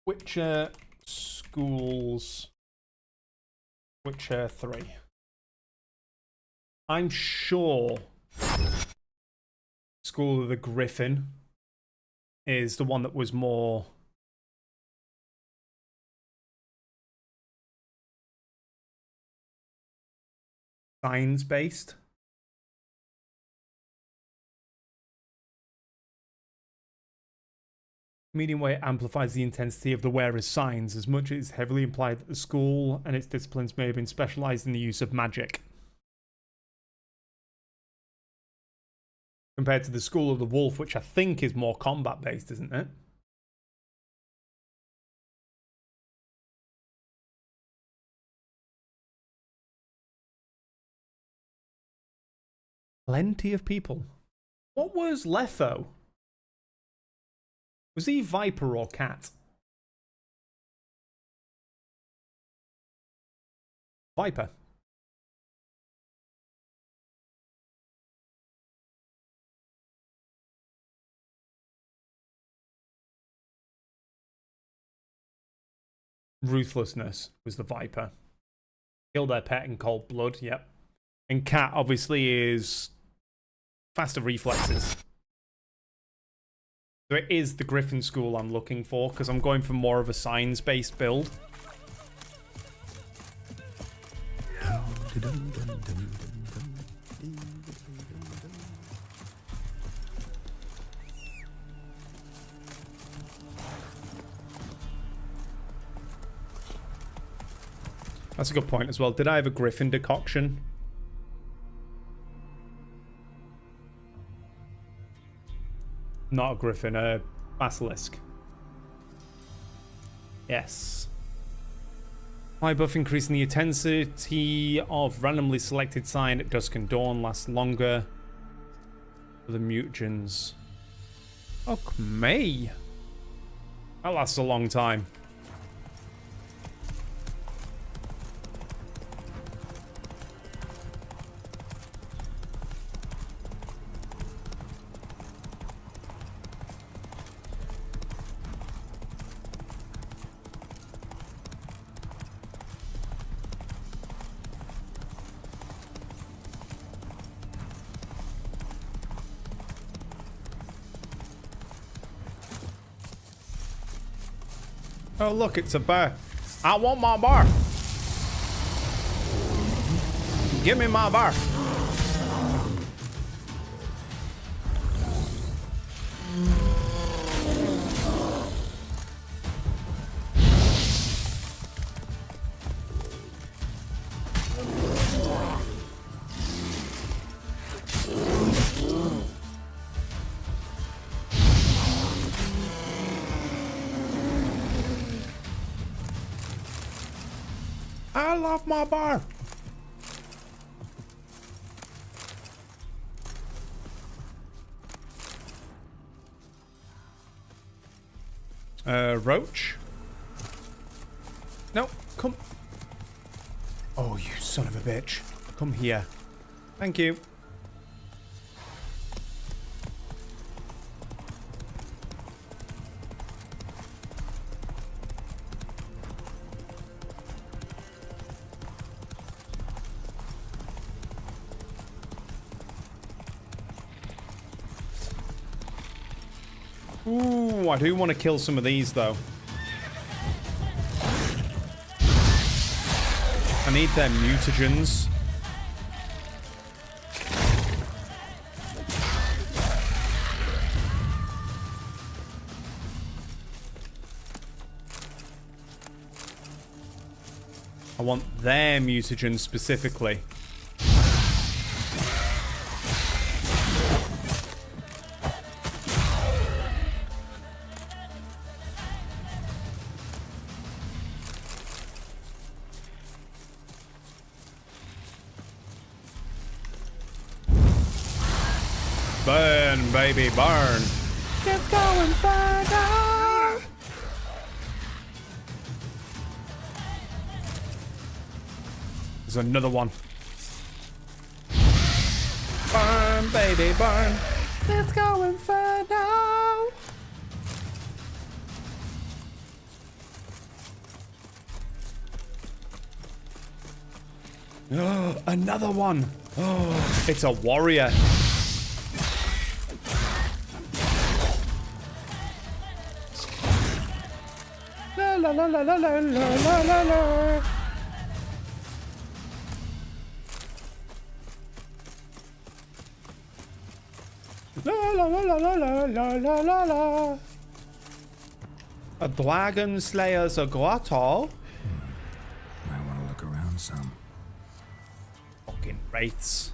Witcher schools. Witcher 3. I'm sure School of the Griffin is the one that was more signs based. Medium weight amplifies the intensity of the wearer's signs as much as it is heavily implied that the school and its disciplines may have been specialized in the use of magic. Compared to the School of the Wolf, which I think is more combat based, isn't it? Plenty of people. What was Letho? Was he Viper or Cat? Viper. Ruthlessness was the Viper. Kill their pet in cold blood, yep. And Cat obviously is faster reflexes. So it is the Griffin School I'm looking for, because I'm going for more of a signs-based build. That's a good point as well. Did I have a Griffin decoction? Not a Griffin, a Basilisk. Yes. High buff increasing the intensity of randomly selected sign at dusk and dawn lasts longer for the mutagens. Fuck me. That lasts a long time. Oh, look, it's a bear. I want my bar. Give me my bar. I love my bar. Roach? No, come. Oh, you son of a bitch. Come here. Thank you. Ooh, I do want to kill some of these, though. I need their mutagens. I want their mutagens specifically. Burn, baby, burn. It's going further. There's another one. Burn, baby, burn. It's going further. Oh, another one. Oh, it's a warrior. La la la la la la la la la. La la la la la la la la la. A dragon slayer's a grotto. I want to look around some. Fucking wraiths.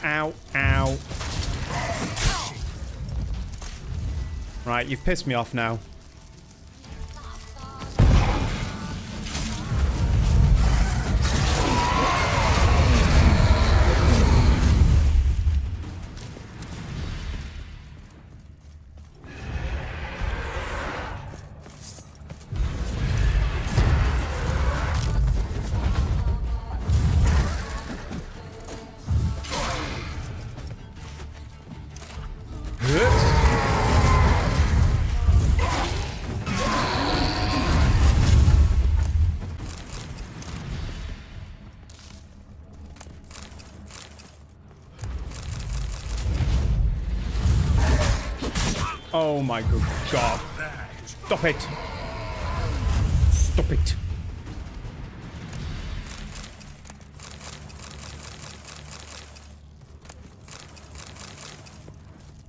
Ow, ow. Right, you've pissed me off now. Oh my good God. Stop it. Stop it.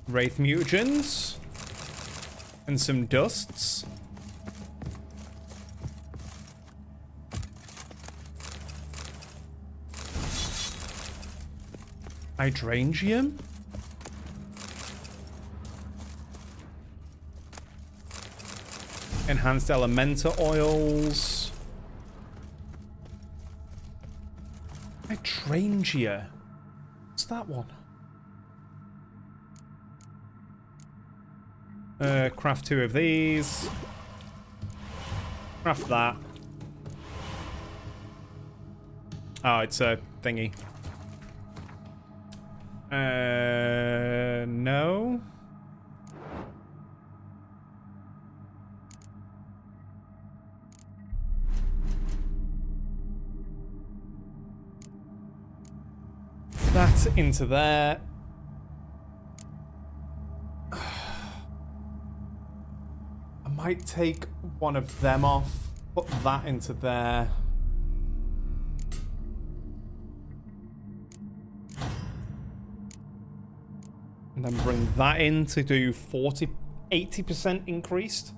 Wraith mutagens. And some dusts. Hydrangeum? Enhanced Elementor oils. Hydrangea. What's that one? Craft 2 of these. Craft that. Oh, it's a thingy. No. that into there. I might take one of them off, put that into there. And then bring that in to do 80% increased.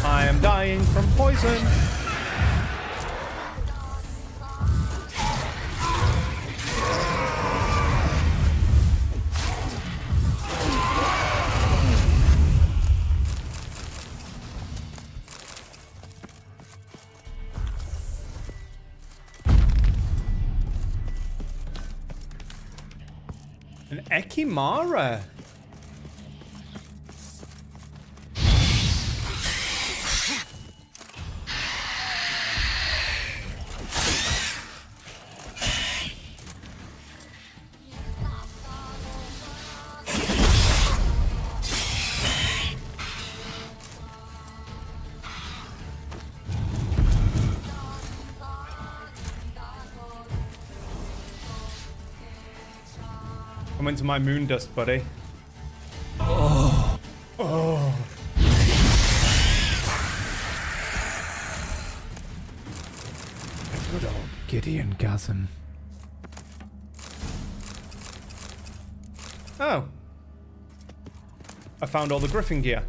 I am dying from poison. An Ekimara. Come into my moon dust, buddy. Oh. Oh. Good old Gideon Gasm. Oh. I found all the Griffin gear.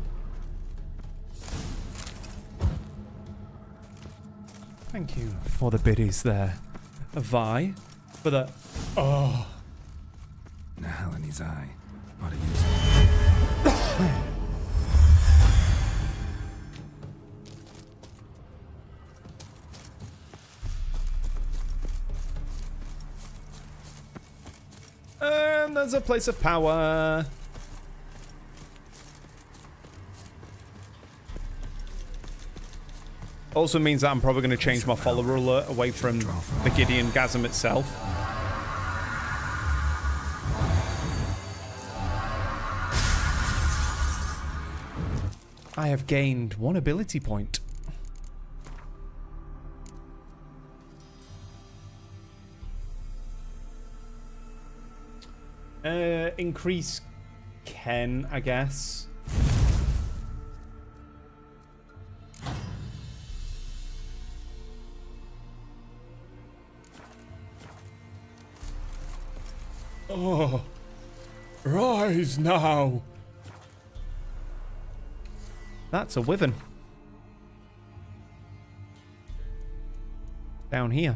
Thank you for the biddies there. Vi. For the... Oh. Nahalane's eye. Ought to use it. And there's a place of power. Also means that I'm probably going to change my follower alert away from the Gideon Gasm itself. I have gained 1 ability point. Increase Ken, I guess. Oh, rise now. That's a wyvern. Down here.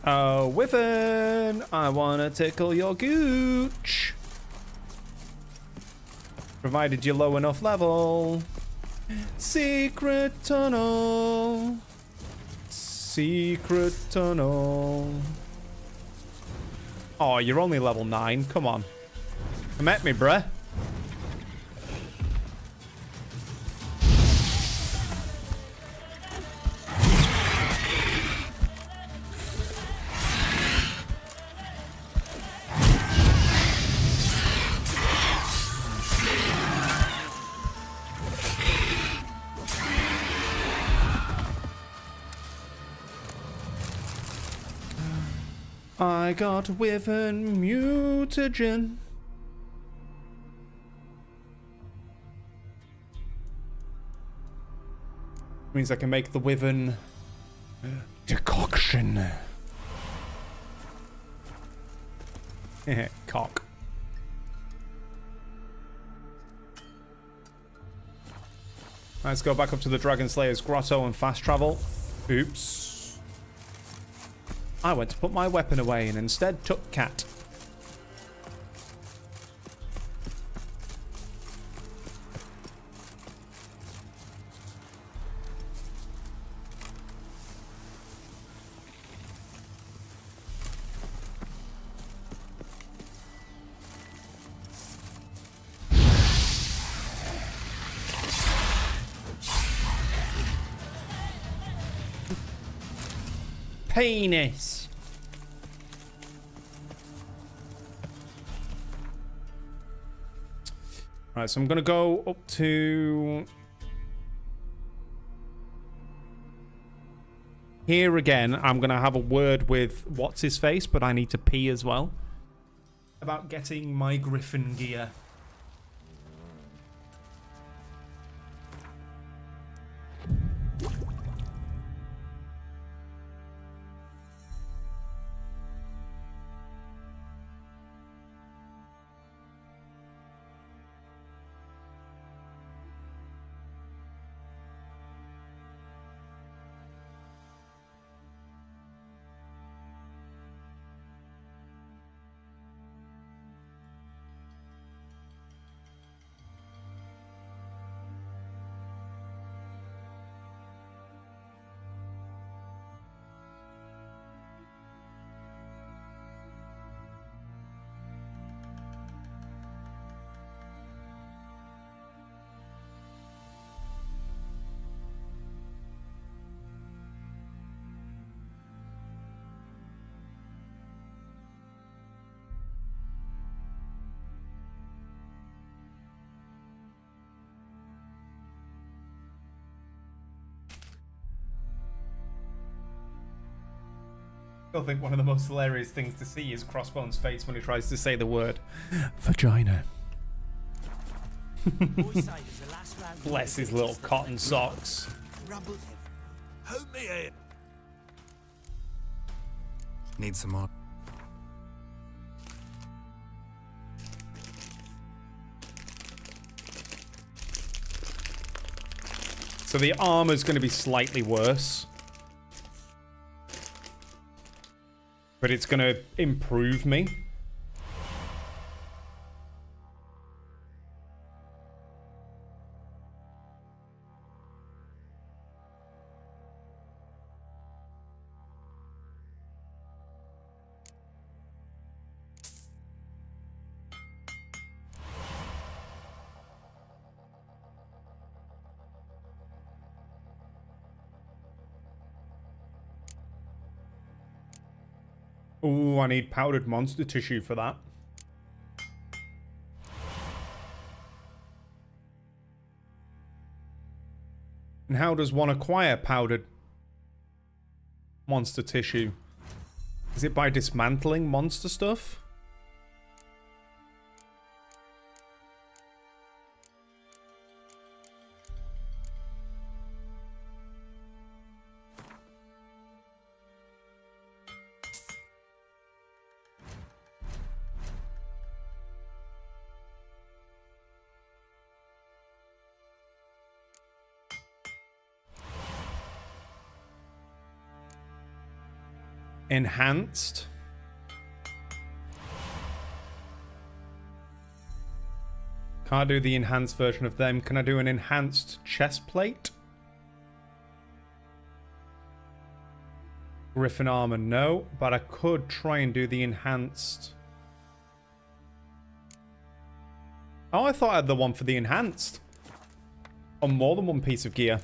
Oh, wyvern, I wanna tickle your gooch. Provided you're low enough level. Secret tunnel. Secret tunnel. Oh, you're only level 9. Come on. Come at me, bruh. I got wyvern mutagen. Means I can make the wyvern decoction. Cock. Let's go back up to the Dragon Slayer's grotto and fast travel. Oops. I went to put my weapon away and instead took Cat. penis. Right, so I'm going to go up to here again. I'm going to have a word with what's-his-face, but I need to pee as well. About getting my Griffin gear. I still think one of the most hilarious things to see is Crossbone's face when he tries to say the word vagina. Bless his little cotton socks. Help me in. Need some more. So the armor's going to be slightly worse. But it's going to improve me. Ooh, I need powdered monster tissue for that. And how does one acquire powdered monster tissue? Is it by dismantling monster stuff? Enhanced. Can't do the enhanced version of them. Can I do an enhanced chest plate? Griffin armor, no. But I could try and do the enhanced. Oh, I thought I had the one for the enhanced. On more than one piece of gear.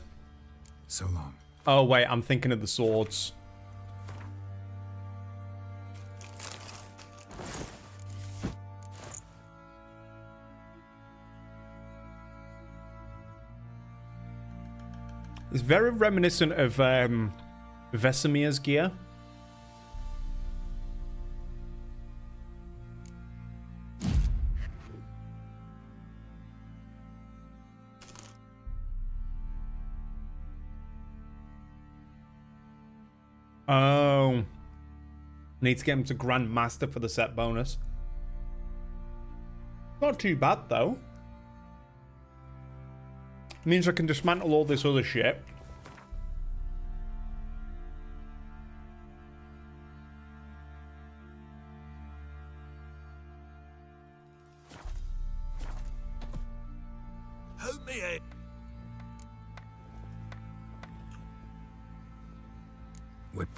So long. Oh, wait, I'm thinking of the swords. It's very reminiscent of Vesemir's gear. Oh. Need to get him to Grandmaster for the set bonus. Not too bad, though. Means I can dismantle all this other shit. Help me in. Whip.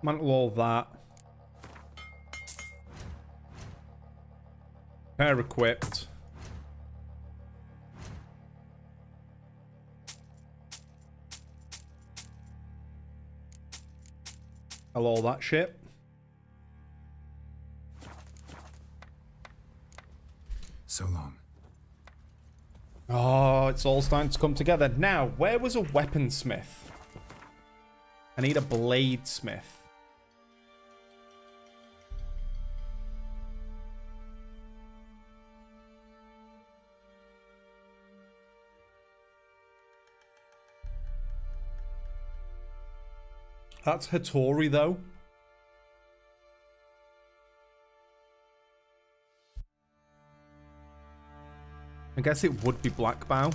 Mantle all that. Pair equipped. Sell all that shit. So long. Oh, it's all starting to come together. Now, where was a weaponsmith? I need a bladesmith. That's Hattori, though. I guess it would be Blackbow.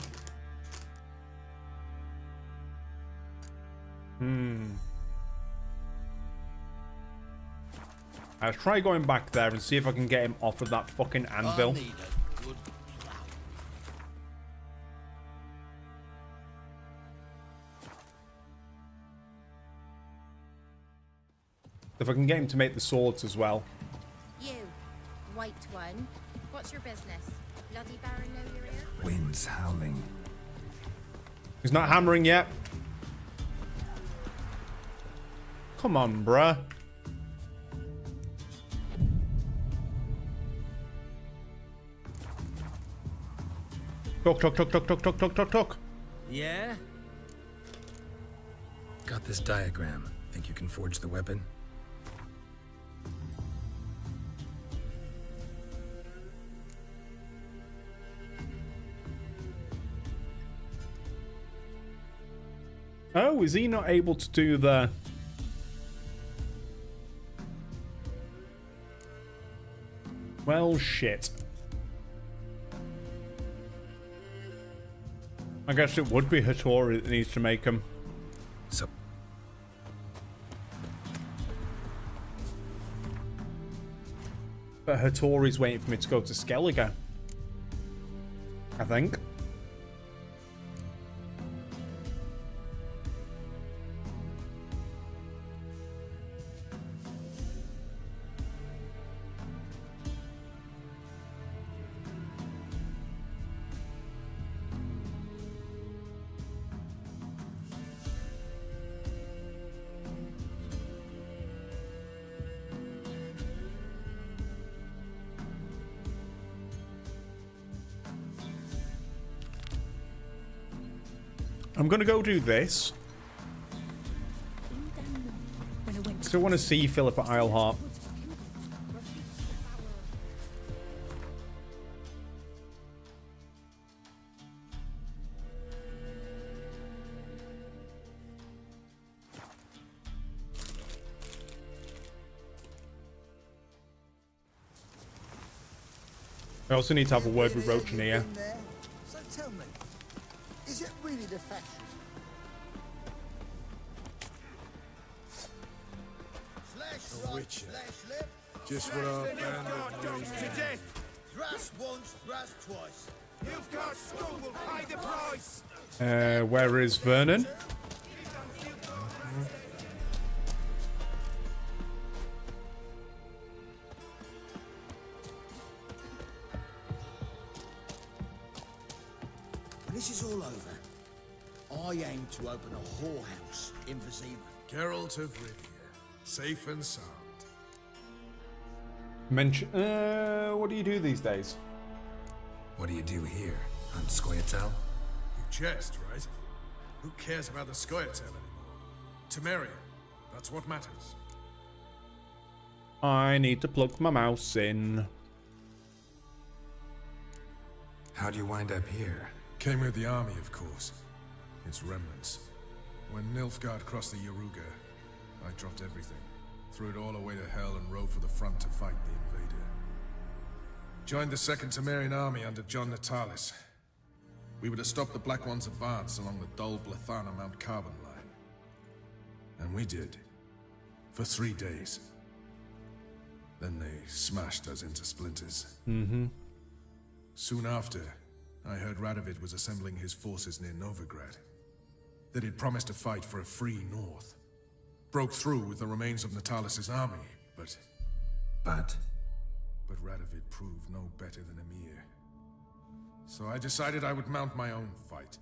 I'll try going back there and see if I can get him off of that fucking anvil. If I can get him to make the swords as well. You, white one. What's your business? Bloody Baron know you're here? Winds howling. He's not hammering yet. Come on, bruh. Talk. Yeah? Got this diagram. Think you can forge the weapon? Oh, is he not able to do the... Well, shit. I guess it would be Hattori that needs to make him. So... But Hattori's waiting for me to go to Skellige. I think. I'm gonna go do this. Still want to see Philip at Isleheart. I also need to have a word with Rochania. So tell me, is it really the fashion? A witcher. Just what our band of dreams. Thrust once, thrust twice. You've got school will pay the price. Where is Vernon? When this is all over, I aim to open a whorehouse in Vizima. Geralt of Rivia, safe and sound. Mention. What do you do these days? What do you do here? On Scoia'tael? You jest, right? Who cares about the Scoia'tael anymore? Temeria, that's what matters. I need to plug my mouse in. How'd you wind up here? Came with the army, of course. Its remnants. When Nilfgaard crossed the Yaruga, I dropped everything. Threw it all away to hell and rode for the front to fight the invader. Joined the Second Temerian army under John Natalis. We were to stop the Black One's advance along the Dol Blethana Mount Carbon line. And we did. For 3 days. Then they smashed us into splinters. Mm-hmm. Soon after, I heard Radovid was assembling his forces near Novigrad. That he'd promised to fight for a free North. Broke through with the remains of Natalis' army, but Radovid proved no better than Emir. So I decided I would mount my own fight.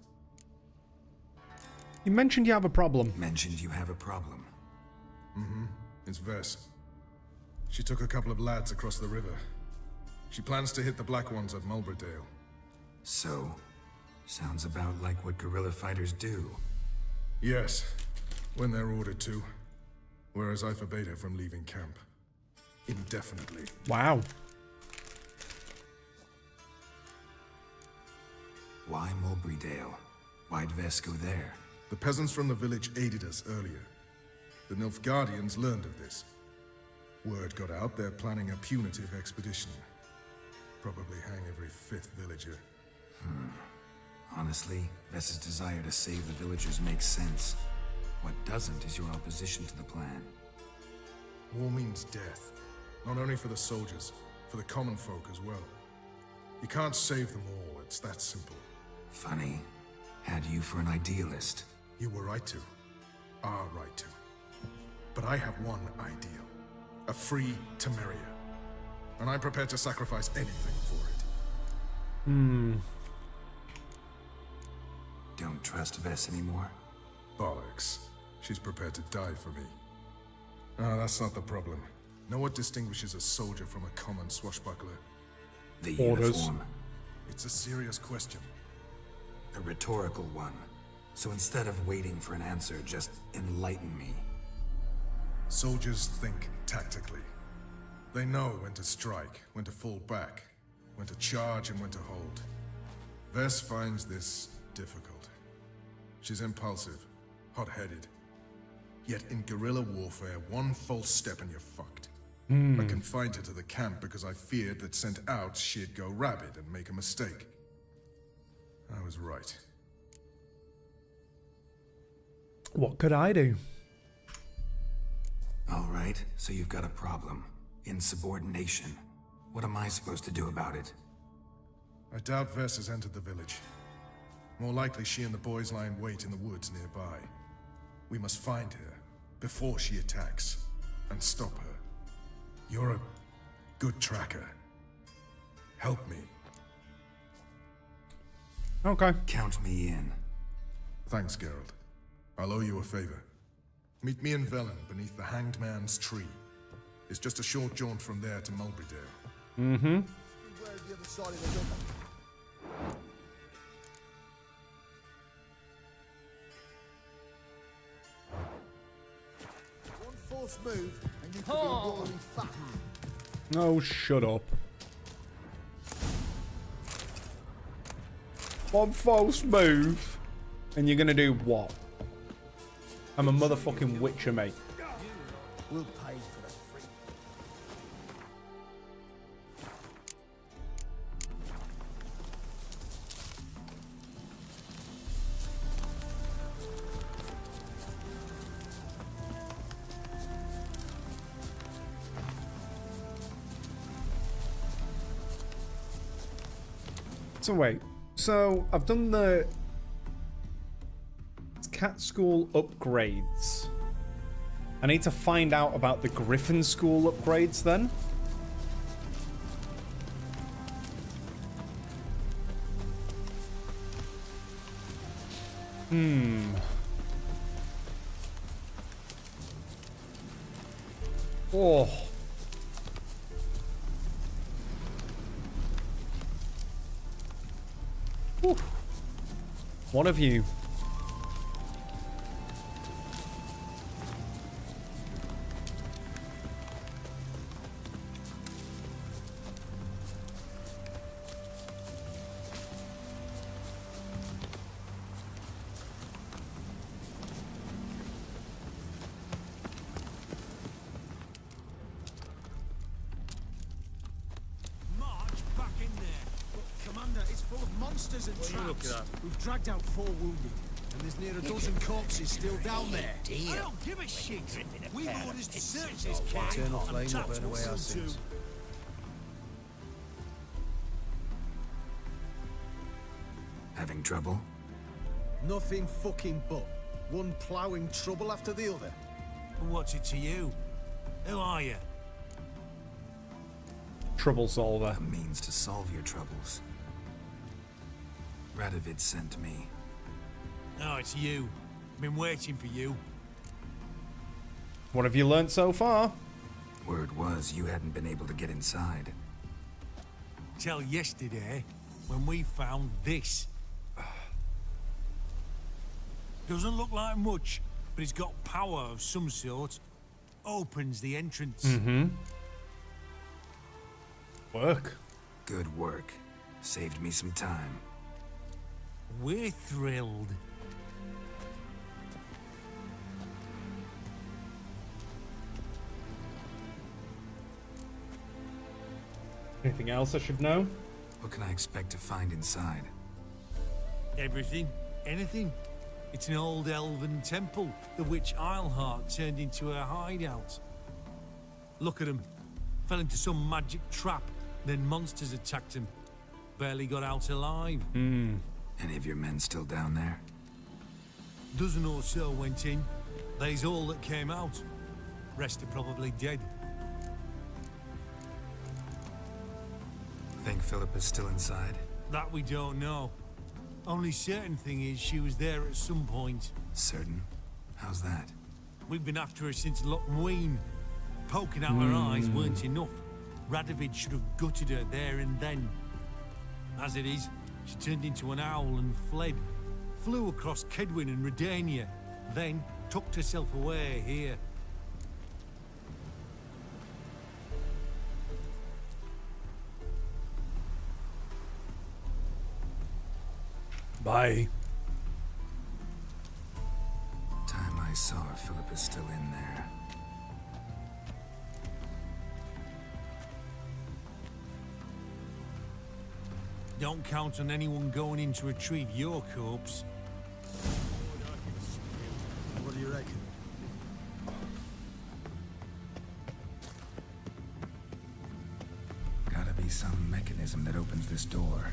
You mentioned you have a problem. Mentioned you have a problem. Mm-hmm. It's Vess. She took a couple of lads across the river. She plans to hit the Black Ones at Mulberdale. So, sounds about like what guerrilla fighters do. Yes, when they're ordered to. Whereas I forbade her from leaving camp. Indefinitely. Wow. Why Mulberdale? Why'd Vess go there? The peasants from the village aided us earlier. The Nilfgaardians learned of this. Word got out they're planning a punitive expedition. Probably hang every 5th villager. Honestly, Vess's desire to save the villagers makes sense. What doesn't is your opposition to the plan. War means death. Not only for the soldiers, for the common folk as well. You can't save them all, it's that simple. Funny. Had you for an idealist. You were right to. Are right to. But I have one ideal. A free Temeria. And I'm prepared to sacrifice anything for it. Don't trust Vess anymore? Bollocks. She's prepared to die for me. Ah, that's not the problem. Know what distinguishes a soldier from a common swashbuckler? The uniform. It's a serious question. A rhetorical one. So instead of waiting for an answer, just enlighten me. Soldiers think tactically. They know when to strike, when to fall back, when to charge and when to hold. Vess finds this difficult. She's impulsive, hot-headed. Yet in guerrilla warfare, one false step and you're fucked. I confined her to the camp because I feared that sent out she'd go rabid and make a mistake. I was right. What could I do? All right, so you've got a problem. Insubordination. What am I supposed to do about it? I doubt Vess has entered the village. More likely she and the boys lie in wait in the woods nearby. We must find her before she attacks and stop her. You're a good tracker. Help me. Okay. Count me in. Thanks, Geralt. I'll owe you a favor. Meet me in Velen beneath the Hanged Man's tree. It's just a short jaunt from there to Mulberdale. Mm-hmm. One false move, and you could be royally fat. Oh, shut up. One false move, and you're gonna do what? I'm a motherfucking witcher, mate. We'll pay for the free. So wait, so I've done the Cat School upgrades. I need to find out about the Griffin School upgrades then. Oh. Whew. One of you. We've dragged out 4 wounded, and there's near a dozen corpses still down there. I don't give a shit. We've orders to search this camp. Eternal flame will burn away our sins. Having trouble? Nothing fucking but. One ploughing trouble after the other. What's it to you? Who are you? Trouble solver. A means to solve your troubles. Radovid sent me. Oh, it's you. Been waiting for you. What have you learnt so far? Word was you hadn't been able to get inside. Till yesterday, when we found this. Doesn't look like much, but it's got power of some sort. Opens the entrance. Mm-hmm. Work. Good work. Saved me some time. We're thrilled. Anything else I should know? What can I expect to find inside? Everything. Anything. It's an old elven temple, the witch Isleheart turned into a hideout. Look at him. Fell into some magic trap, then monsters attacked him. Barely got out alive. Any of your men still down there? Dozen or so went in. They's all that came out. Rest are probably dead. Think Philippa's still inside? That we don't know. Only certain thing is she was there at some point. Certain? How's that? We've been after her since Lochmuin. Poking out her eyes weren't enough. Radovid should have gutted her there and then. As it is, she turned into an owl and fled. Flew across Kedwin and Redania, then tucked herself away here. Bye. Time I saw her, Philippa's still in there. Don't count on anyone going in to retrieve your corpse. What do you reckon? Gotta be some mechanism that opens this door.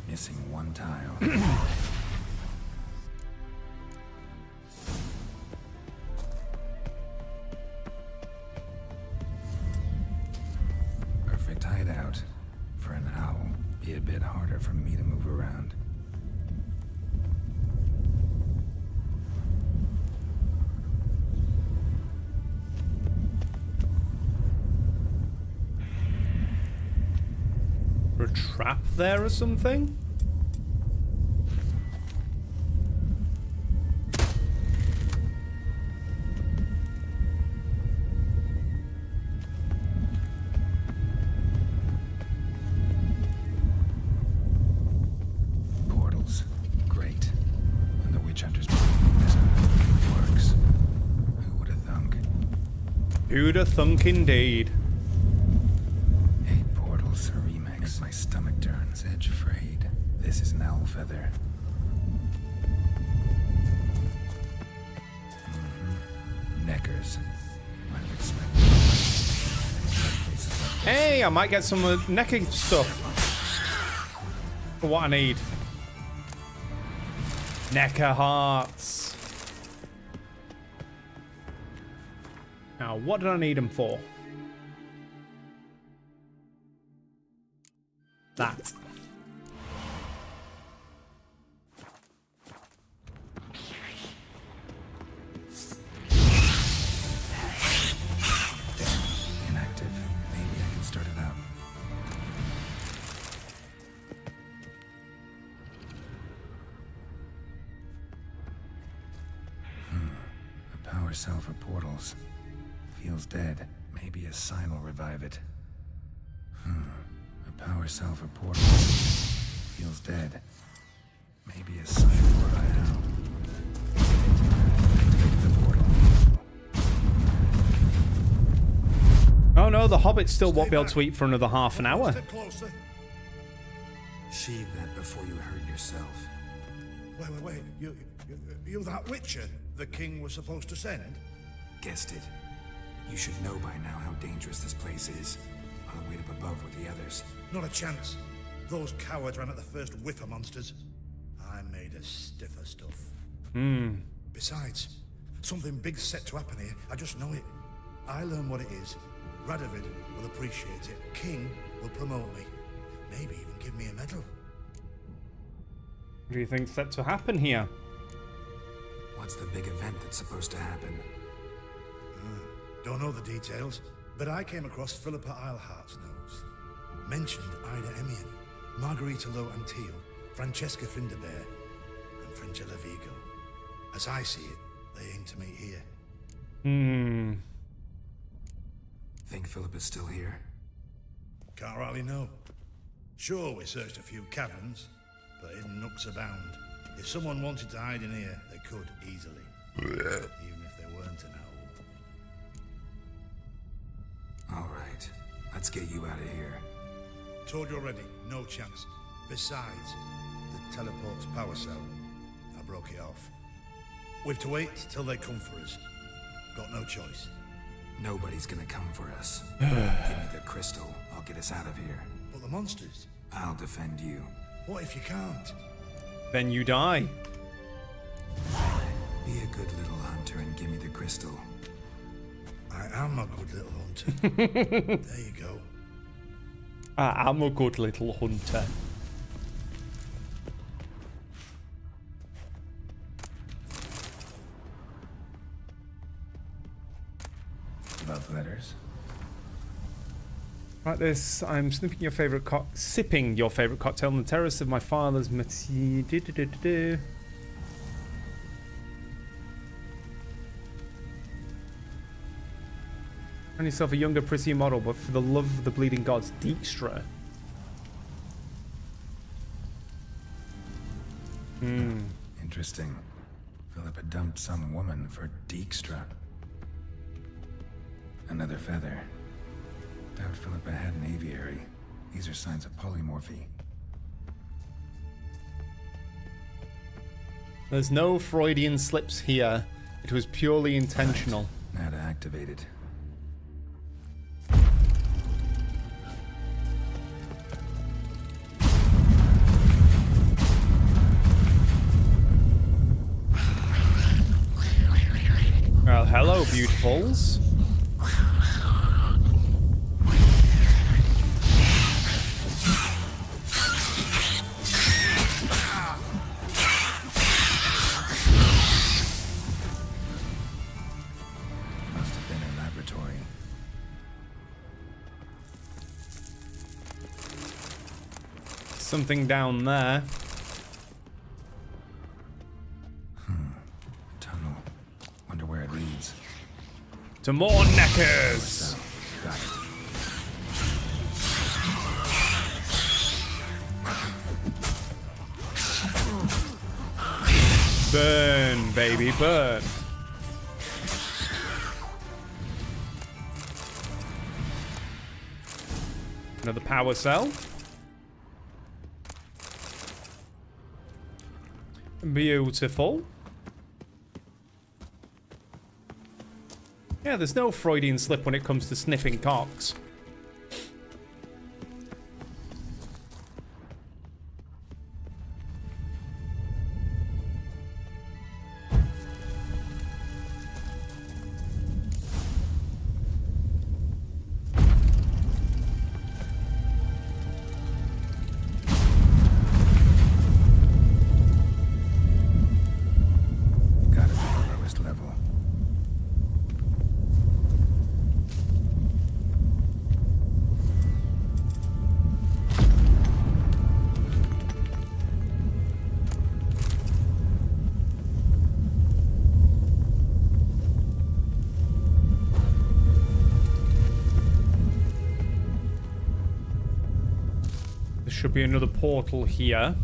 Missing one tile. Perfect hideout. For an owl, be a bit harder for me to move around. A trap there or something? Portals. Great. And the witch hunters works. Who would have thunk? Who'd have thunk indeed? Portals, a remix. My stomach turns edge frayed. This is an owl feather. Neckers. Might have expected. Hey, I might get some Necker stuff. For what I need. Necker hearts. Now, what did I need them for? That. Inactive. Maybe I can start it up. A power cell for portals. Feels dead. Maybe a sign will revive it. A power cell for portals. Feels dead. Maybe a sign will revive it. Activate the portal. Oh no, the Hobbit still won't be able to eat for another half an hour. Sheathe that before you hurt yourself. Wait. You that Witcher the king was supposed to send? Guessed it. You should know by now how dangerous this place is. I'll wait up above with the others. Not a chance. Those cowards ran at the first whiff of monsters. I'm made of stiffer stuff. Besides, something big's set to happen here. I just know it. I learn what it is. Radovid will appreciate it. King will promote me. Maybe even give me a medal. What do you think's set to happen here? What's the big event that's supposed to happen? Don't know the details, but I came across Philippa Eilhart's notes. Mentioned Ida Emian, Margarita Lo Antille, Francesca Finderbear, and Fringilla Vigo. As I see it, they aim to meet here. Think Philippa's still here? Can't rightly know. Sure, we searched a few caverns, but hidden nooks abound. If someone wanted to hide in here, they could easily. Even if they weren't an owl. All right, let's get you out of here. Told you already, no chance. Besides, the teleport's power cell, I broke it off. We've to wait till they come for us. Got no choice. Nobody's gonna come for us. Give me the crystal, I'll get us out of here. But the monsters? I'll defend you. What if you can't? Then you die. Be a good little hunter and give me the crystal. I am a good little hunter. There you go. I am a good little hunter. Love letters. Like this, I'm sipping your favorite cocktail on the terrace of my father's Find yourself a younger, prettier model, but for the love of the bleeding gods, Dijkstra. Interesting. Philippa dumped some woman for Dijkstra. Another feather. Doubt Philippa had an aviary. These are signs of polymorphy. There's no Freudian slips here. It was purely intentional. Now to activate it. Well, hello, beautifuls. Must have been a laboratory. Something down there. Tunnel. Wonder where it leads. To more neckers! Got it. Burn, baby, burn. Another power cell. Beautiful. Yeah, there's no Freudian slip when it comes to sniffing cocks. Gotta be the lowest level. There should be another portal here.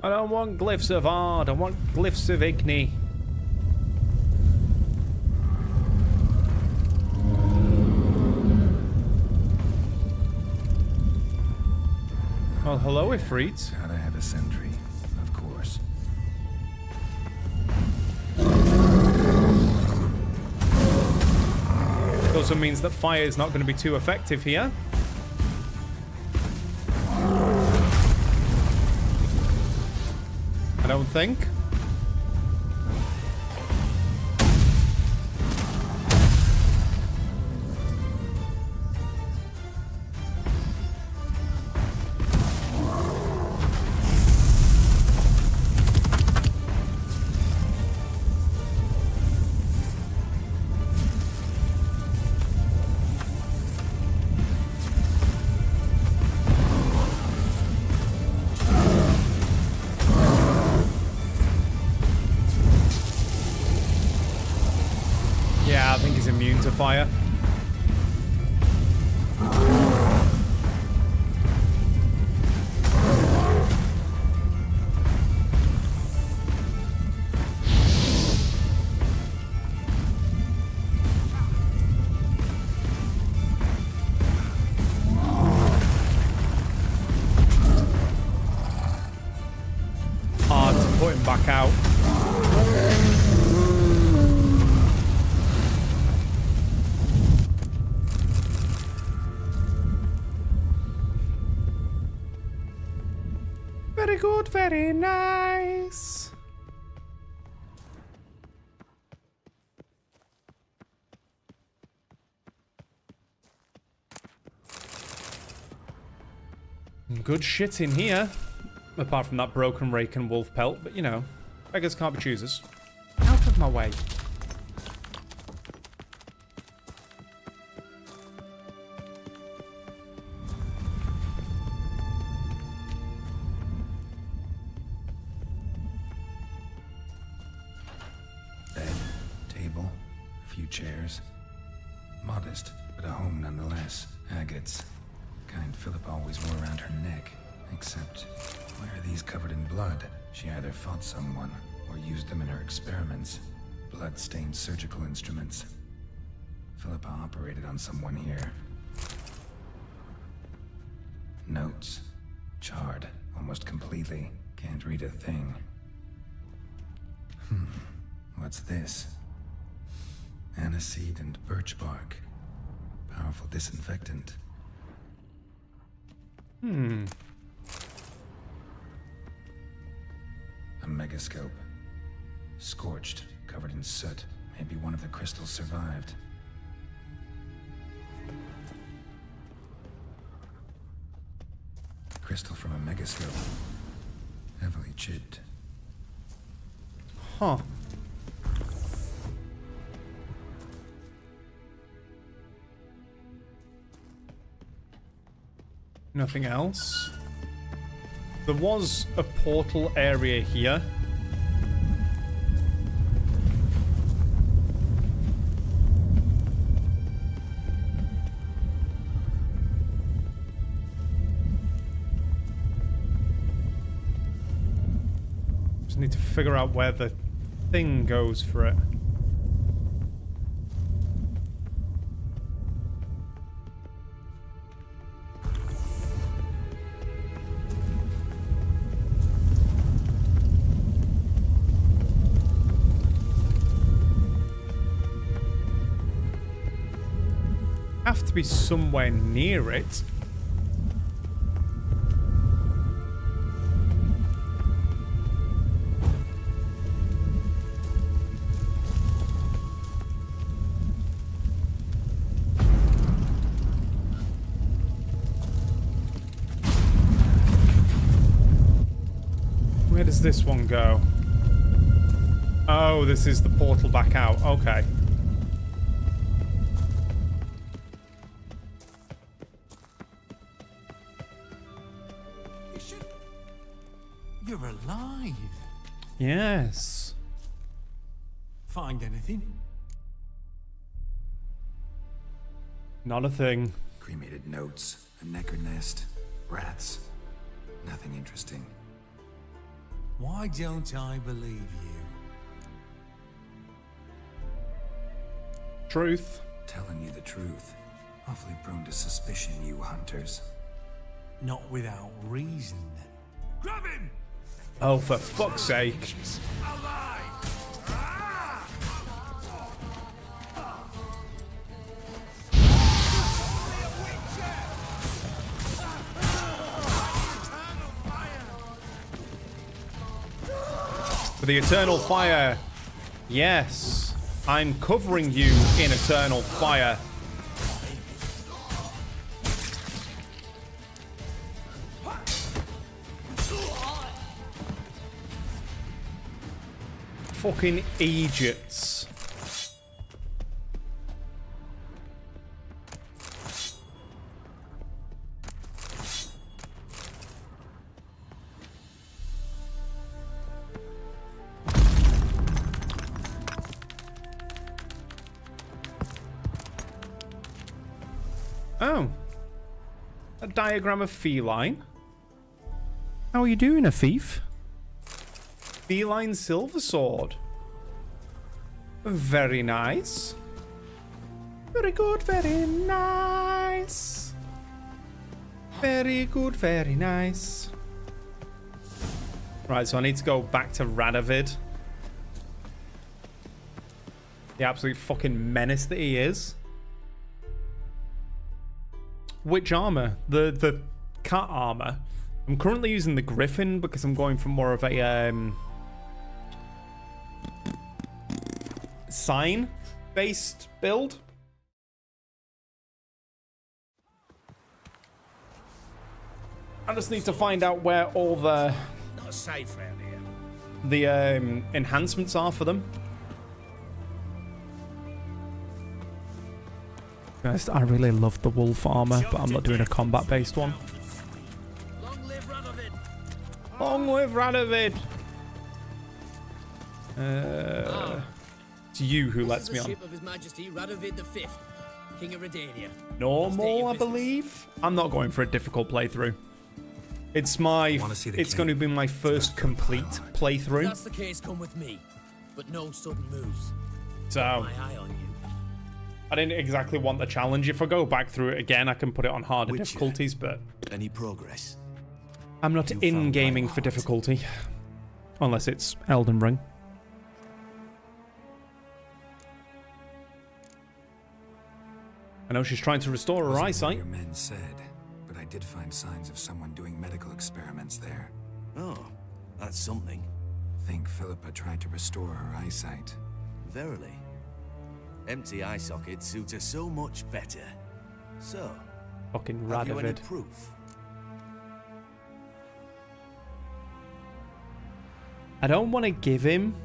I don't want glyphs of Ard. I want glyphs of Igni. Well, hello, Ifrit. Gotta have a sentry, of course. Also means that fire is not going to be too effective here. I don't think. Yeah, I think he's immune to fire. Hard to put him back out. Very good, very nice. Good shit in here. Apart from that broken rake and wolf pelt, but you know, beggars can't be choosers. Out of my way. Bed, table, a few chairs. Modest, but a home nonetheless. Agates. Kind Philip always wore around her neck. Except, why are these covered in blood? She either fought someone, or used them in her experiments. Blood-stained surgical instruments. Philippa operated on someone here. Notes. Charred, almost completely. Can't read a thing. What's this? Aniseed and birch bark. Powerful disinfectant. A megascope. Scorched, covered in soot. Maybe one of the crystals survived. Crystal from a megascope. Heavily chipped. Huh. Nothing else. There was a portal area here. Just need to figure out where the thing goes for it. Have to be somewhere near it. Where does this one go? Oh, this is the portal back out. Okay. You're alive. Yes. Find anything? Not a thing. Cremated notes, a necker nest, rats. Nothing interesting. Why don't I believe you? Truth. Telling you the truth. Awfully prone to suspicion, you hunters. Not without reason. Grab him! Oh, for fuck's sake. For the eternal fire. Yes. I'm covering you in eternal fire. Fucking idiots. Oh. A diagram of feline. How are you doing, Afif? Feline silver sword. Very nice. Very good, very nice. Very good, very nice. Right, so I need to go back to Radovid. The absolute fucking menace that he is. Which armor? The cat armor. I'm currently using the Griffin because I'm going for more of a sign based build. I just need to find out where all the Not safe around here. the enhancements are for them. Guys, I really love the wolf armor, but I'm not doing a combat based one. Long live Radovid! Long live Radovid! It's you who lets me on. Ship of His Majesty Radovid V, King of Redania. Normal, I believe. I'm not going for a difficult playthrough. It's my. It's going to be my first complete playthrough. If that's the case, come with me, but no sudden moves. So. My eye on you. I didn't exactly want the challenge. If I go back through it again, I can put it on harder difficulties, but any progress? I'm not in gaming for difficulty, unless it's Elden Ring. I know she's trying to restore her eyesight. Your men said, but I did find signs of someone doing medical experiments there. Oh, that's something. Think Philippa tried to restore her eyesight. Verily. Empty eye sockets suit her so much better. So, fucking have you any Radovid. proof? I don't want to give him.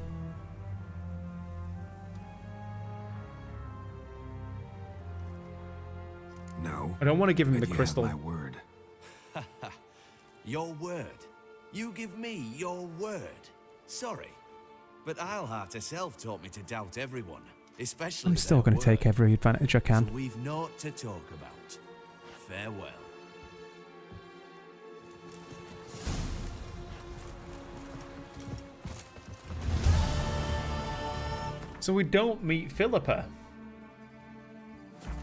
No. I don't want to give him the you crystal. have my word. Your word. You give me your word. Sorry, but Eilhart herself taught me to doubt everyone. Especially I'm still going to take every advantage I can. So we've naught to talk about. Farewell. So we don't meet Philippa.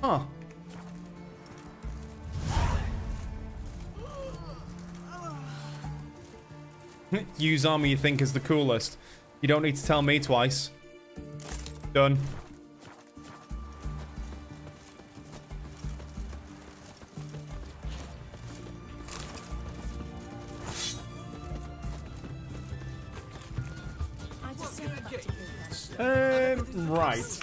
Huh. Use armor you think is the coolest. You don't need to tell me twice. Done. Right.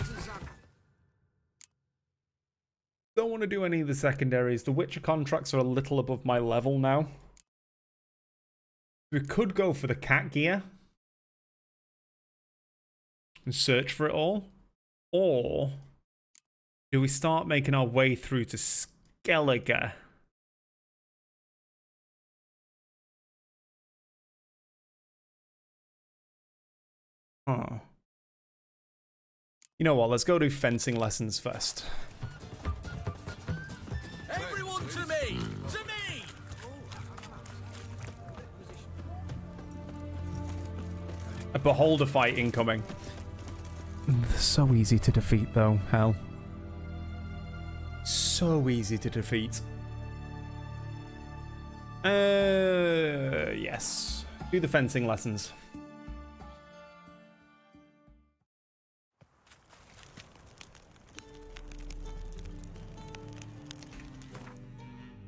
Don't want to do any of the secondaries. The Witcher contracts are a little above my level now. We could go for the cat gear and search for it all. Or do we start making our way through to Skellige? Huh. You know what? Let's go do fencing lessons first. Everyone to me! To me! A beholder fight incoming. So easy to defeat, though, hell. So easy to defeat. Yes. Do the fencing lessons.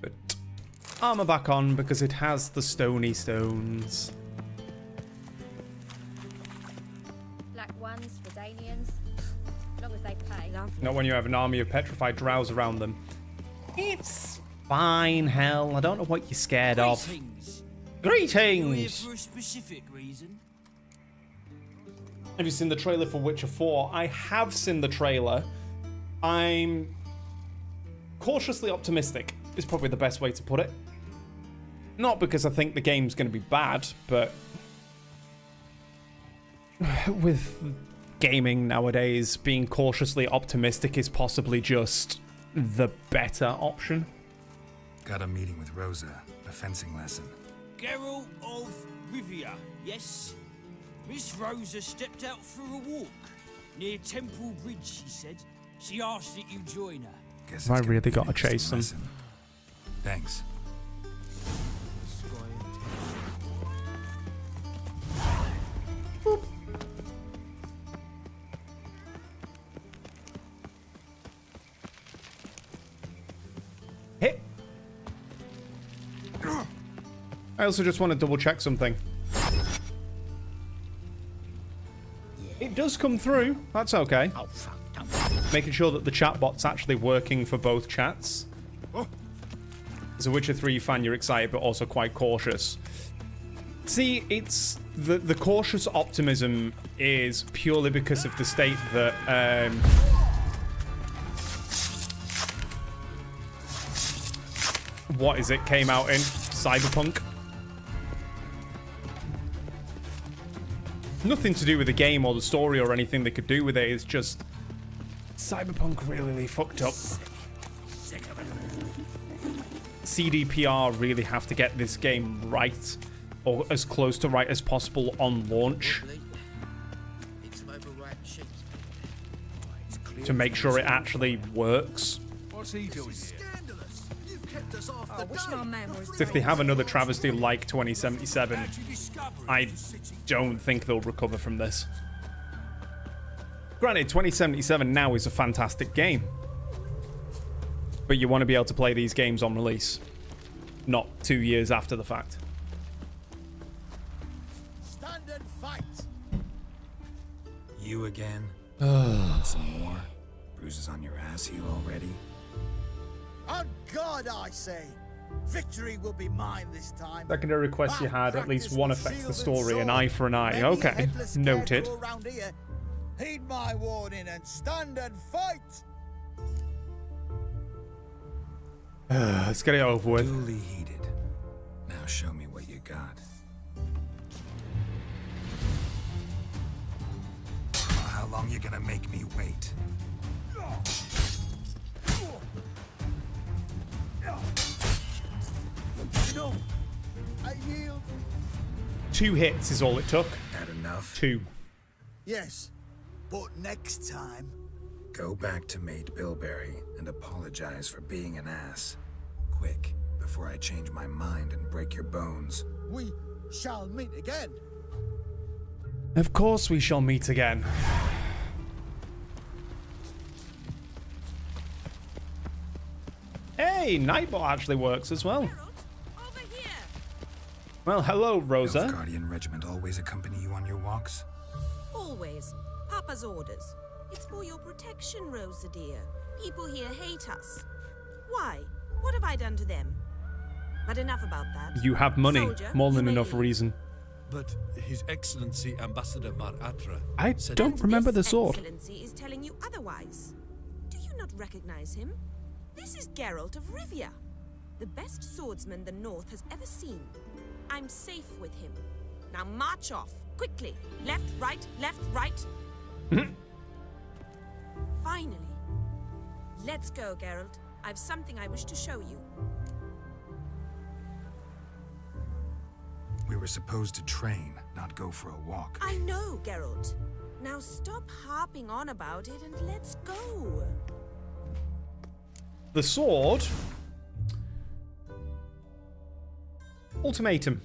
But armor back on because it has the stony stones. Black ones for Danians. As long as they pay. Not when you have an army of petrified drows around them. It's fine, hell. I don't know what you're scared of. Greetings! You're here for a specific reason? Have you seen the trailer for Witcher 4? I have seen the trailer. I'm cautiously optimistic, is probably the best way to put it. Not because I think the game's going to be bad, but with gaming nowadays, being cautiously optimistic is possibly just the better option. Got a meeting with Rosa, a fencing lesson. Geralt of Rivia, yes? Miss Rosa stepped out for a walk near Temple Bridge, she said. She asked that you join her. Guess Have I really got to chase them? Thanks. Boop. Hit. I also just want to double check something. It does come through. That's okay. Making sure that the chatbot's actually working for both chats. As a Witcher 3 fan, you're excited, but also quite cautious. See, it's the cautious optimism is purely because of the state that what is it came out in Cyberpunk. Nothing to do with the game or the story or anything they could do with it. It's just Cyberpunk really fucked up. CDPR really have to get this game right, or as close to right as possible on launch, to make sure it actually works. What's he doing here? So if they have another travesty like 2077, I don't think they'll recover from this. Granted, 2077 now is a fantastic game, but you want to be able to play these games on release, not 2 years after the fact. Stand and fight. You again? Want some more? Bruises on your ass heel already? On God, I say, victory will be mine this time. Secondary request you had, at least one affects the story, an eye for an eye. Okay, noted. Heed my warning and stand and fight. Let's get it over with. Duly heated. Now show me what you got. How long you gonna make me wait? No, I yield. 2 hits is all it took. Had enough? 2. Yes, but next time. Go back to Mate Bilberry and apologize for being an ass. Quick, before I change my mind and break your bones. We shall meet again. Of course we shall meet again. Hey, Nightbot actually works as well. Well, hello, Rosa. Guardian Regiment always accompany you on your walks? Always. Papa's orders. It's for your protection, Rosa dear. People here hate us. Why? What have I done to them? But enough about that. You have money. Soldier, More than you may enough leave. reason. But His Excellency Ambassador Var Atra I don't remember the sword. Excellency is telling you otherwise. Do you not recognize him? This is Geralt of Rivia, the best swordsman the North has ever seen. I'm safe with him. Now march off, quickly. Left, right, Finally. Let's go, Geralt. I've something I wish to show you. We were were supposed to train, not go for a walk. I know, Geralt. Now stop harping on about it and let's go. The sword. Ultimatum.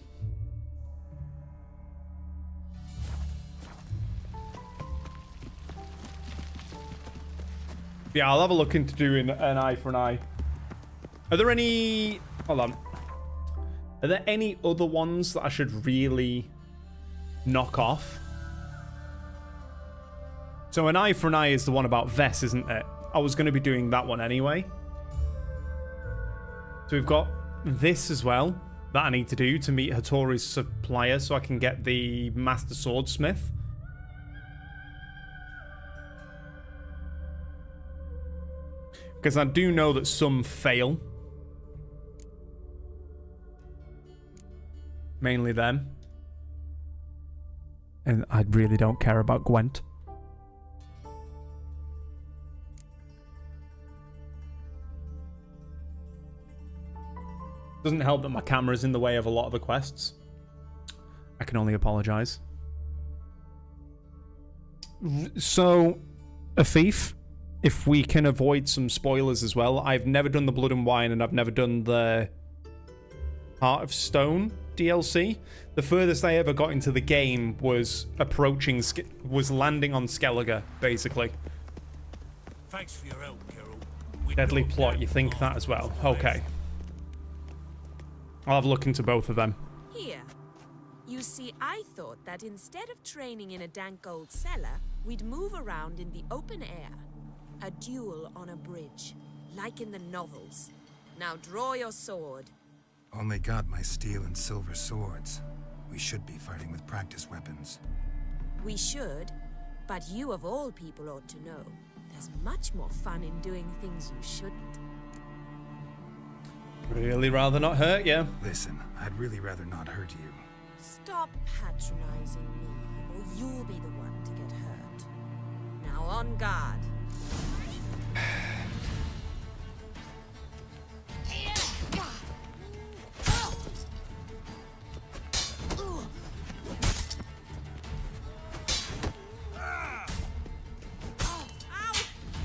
Yeah, I'll have a look into doing an eye for an eye. Are there any... Hold on. Are there any other ones that I should really knock off? So an eye for an eye is the one about Vess, isn't it? I was going to be doing that one anyway. So we've got this as well that I need to do to meet Hattori's supplier so I can get the Master Swordsmith. Because I do know that some fail. Mainly them. And I really don't care about Gwent. Doesn't help that my camera's in the way of a lot of the quests. I can only apologize. So, Afif, if we can avoid some spoilers as well. I've never done the Blood and Wine and I've never done the Heart of Stone DLC. The furthest I ever got into the game was landing on Skellige, basically. Thanks for your help, Geralt. Deadly Plot, you think that as well? Okay. I'll have a look into both of them. Here. You see, I thought that instead of training in a dank old cellar, we'd move around in the open air. A duel on a bridge, like in the novels. Now draw your sword. Only got my steel and silver swords. We should be fighting with practice weapons. We should, but you of all people ought to know. There's much more fun in doing things you shouldn't. Really rather not hurt you. Listen, I'd really rather not hurt you. Stop patronizing me, or you'll be the one to get hurt. Now on guard.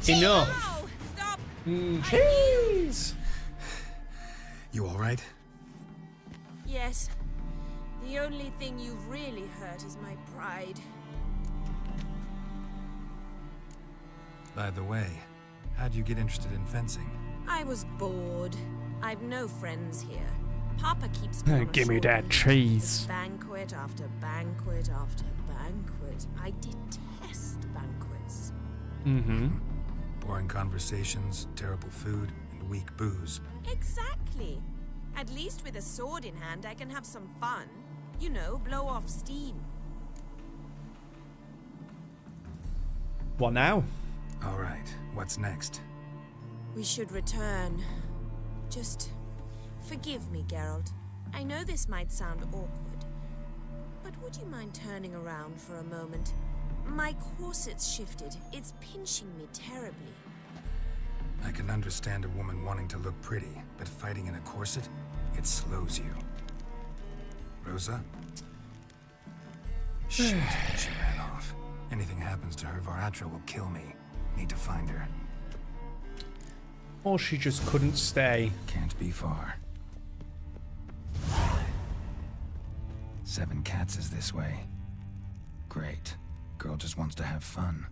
Enough. Ow! Stop! Jeez. You all right? Yes. The only thing you've really hurt is my pride. By the way, how'd you get interested in fencing? I was bored. I've no friends here. Papa keeps me on Give me shore that leave. cheese. Banquet after banquet after banquet. I detest banquets. Mm-hmm. Boring conversations, terrible food, and weak booze. Exactly. At least with a sword in hand, I can have some fun. You know, blow off steam. What now? All right, what's next? We should return. Just forgive me, Geralt. I know this might sound awkward, but would you mind turning around for a moment? My corset's shifted. It's pinching me terribly. I can understand a woman wanting to look pretty, but fighting in a corset, it slows you. Rosa? Shit, she ran off. Anything happens to her, Varatra will kill me. Need to find her. Or she just couldn't stay. Can't be far. 7 Cats is this way. Great. Girl just wants to have fun.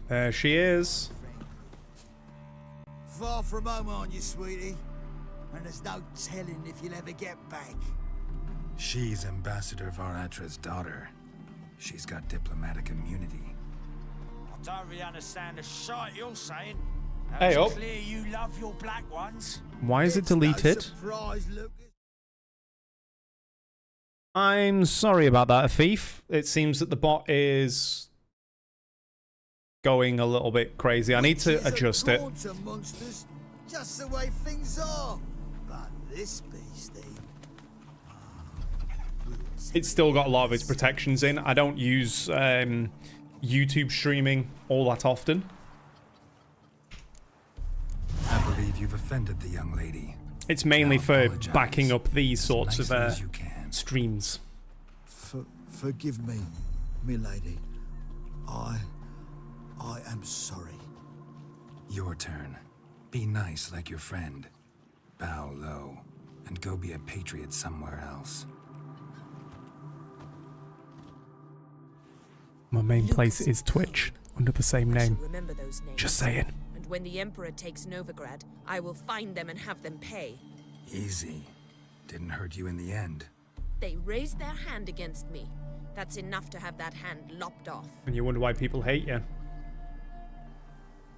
There she is. Far from home, aren't you, sweetie? And there's no telling if you'll ever get back. She's Ambassador Varatra's daughter. She's got diplomatic immunity. I don't really understand the shite you're saying. Hey, It's clear you love your black ones. Why is it deleted? Surprise, Lucas. I'm sorry about that, Afif. It seems that the bot is going a little bit crazy. I need to adjust it. To monsters, just the way things are. But this beastie, we'll necessary. It's still got a lot of its protections in. I don't use YouTube streaming all that often. I believe you've offended the young lady. It's mainly Now for apologize backing up these sorts nicely of as you can. streams. Forgive me, milady. I am sorry. Your turn. Be nice like your friend. Bow low, and go be a patriot somewhere else. My main place is Twitch, under the same name. Remember those names. Just saying. And when the Emperor takes Novigrad, I will find them and have them pay. Easy. Didn't hurt you in the end. They raised their hand against me. That's enough to have that hand lopped off. And you wonder why people hate you.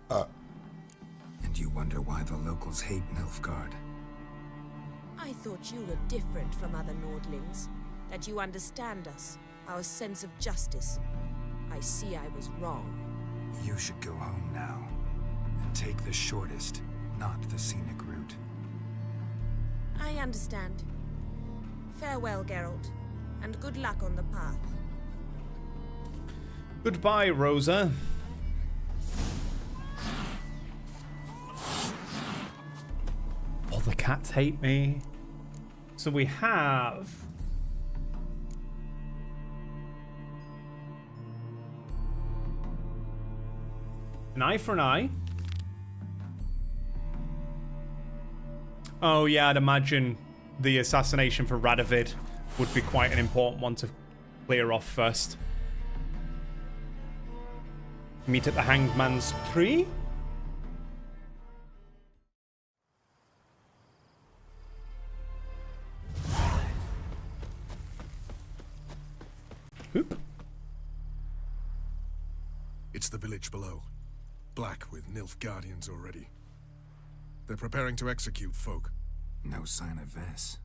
And you wonder why the locals hate Nilfgaard. I thought you were different from other Nordlings. That you understand us, our sense of justice. I see I was wrong. You should go home now. And take the shortest, not the scenic route. I understand. Farewell, Geralt. And good luck on the path. Goodbye, Rosa. All the cats hate me. So we have... an eye for an eye. Oh yeah, I'd imagine the assassination for Radovid would be quite an important one to clear off first. Meet at the Hangman's Tree. Oop. It's the village below. Black with Nilfgaardians already. They're preparing to execute folk. No sign of Vess.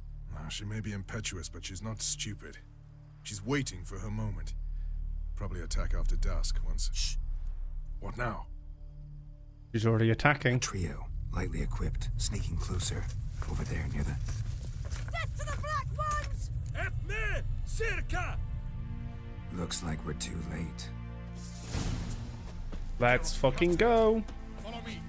She may be impetuous, but she's not stupid. She's waiting for her moment. Probably attack after dusk once... Shh! What now? She's already attacking. A trio, lightly equipped, sneaking closer. Over there near the... Death to the Black Ones! Efme! Circa! Looks like we're too late. Let's fucking go. Follow me.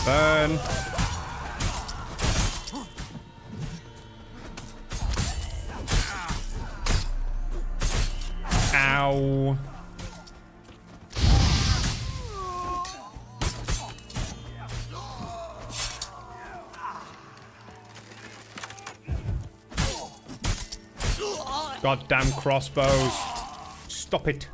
Burn. Ow. Goddamn crossbows. Stop it.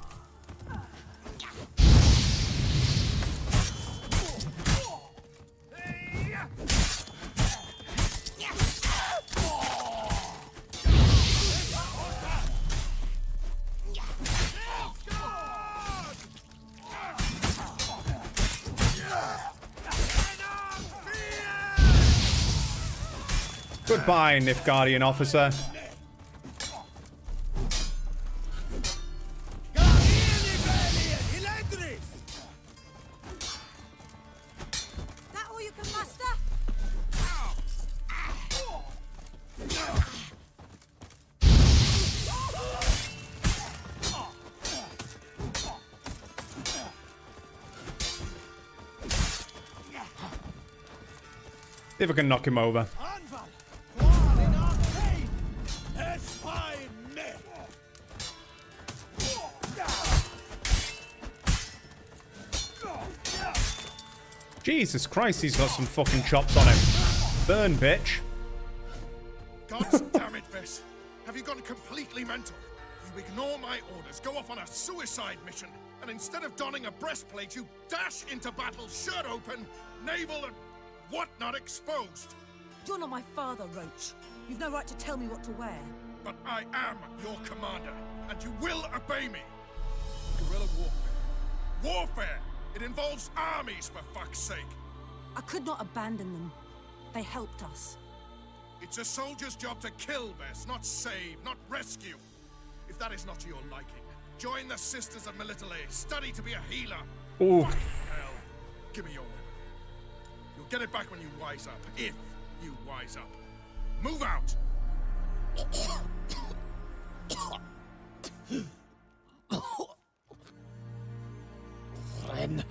Goodbye, Nilfgaardian officer. That all you can muster? See if I can knock him over. Jesus Christ, he's got some fucking chops on him. Burn, bitch. God damn it, Vess. Have you gone completely mental? You ignore my orders, go off on a suicide mission, and instead of donning a breastplate, you dash into battle, shirt open, navel and whatnot exposed. You're not my father, Roach. You've no right to tell me what to wear. But I am your commander, and you will obey me. Guerrilla warfare. Warfare! It involves armies, for fuck's sake. I could not abandon them. They helped us. It's a soldier's job to kill, Bess, not save, not rescue. If that is not to your liking, join the Sisters of Melitele. Study to be a healer. Ooh. Fucking hell. Give me your weapon. You'll get it back when you wise up. If you wise up. Move out! Ren.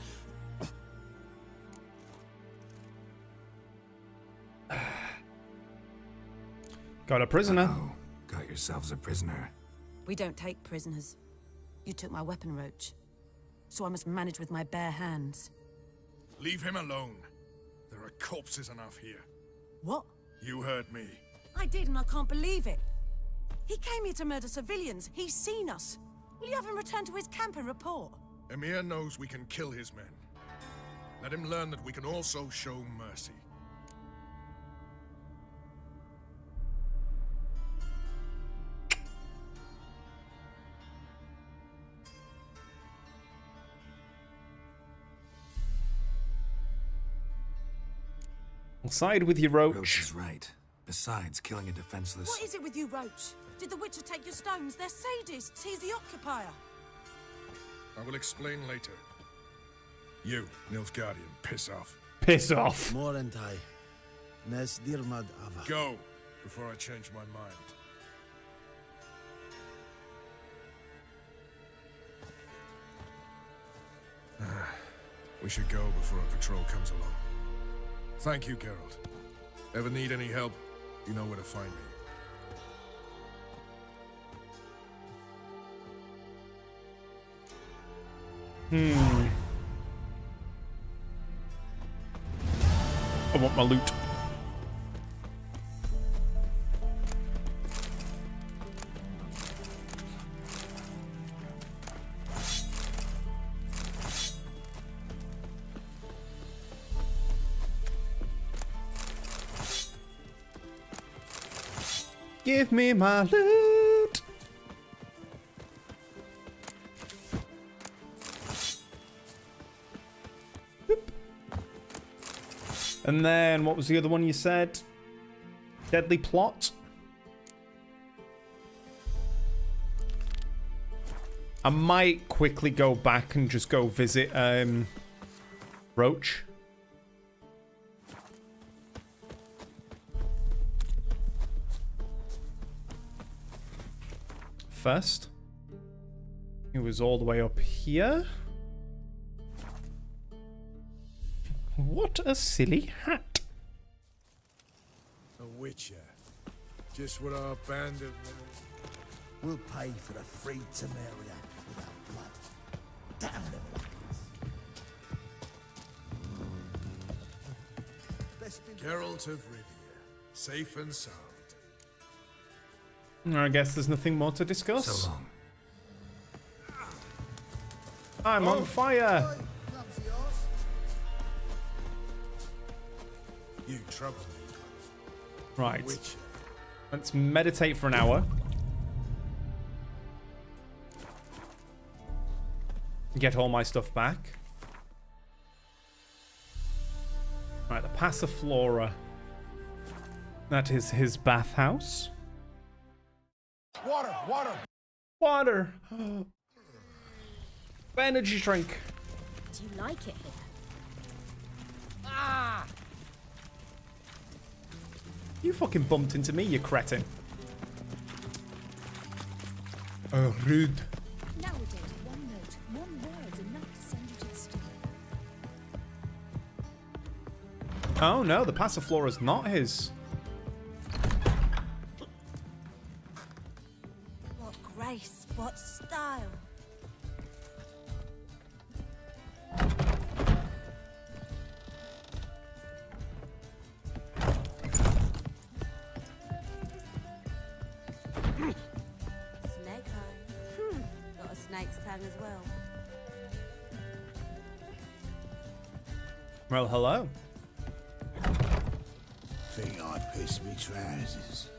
Got a prisoner. Oh, got yourselves a prisoner. We don't take prisoners. You took my weapon, Roach. So I must manage with my bare hands. Leave him alone. There are corpses enough here. What? You heard me. I did, and I can't believe it. He came here to murder civilians. He's seen us. Will you have him return to his camp and report? Emir knows we can kill his men. Let him learn that we can also show mercy. I'll side with you, Roach. Roach is right. Besides killing a defenseless... What is it with you, Roach? Did the Witcher take your stones? They're sadists. He's the occupier. I will explain later. You, Nilfgaardian, piss off. Piss off. Morentai. Nes Dirmad Ava. Go, before I change my mind. We should go before a patrol comes along. Thank you, Geralt. Ever need any help, you know where to find me. I want my loot. Give me my loot. Boop. And then, what was the other one you said? Deadly Plot? I might quickly go back and just go visit Roach. First. It was all the way up here. What a silly hat. A Witcher. Just what our band of... We'll pay for the free Temeria without blood. Damn them lads. Geralt of Rivia. Safe and sound. I guess there's nothing more to discuss. So long. I'm on fire. You trouble me. Right. Witcher. Let's meditate for an hour. Get all my stuff back. Right, the Passiflora. That is his bathhouse. Water, water. Water. Energy drink. Do you like it here? Ah! You fucking bumped into me, you cretin. Oh, rude. Nowadays, one note, one word's enough to send you to the stone. Oh no, the Passiflora's not his. What grace, what style. Snake eye. Got a snake's tongue as well. Well, hello. Think I pissed me trousers.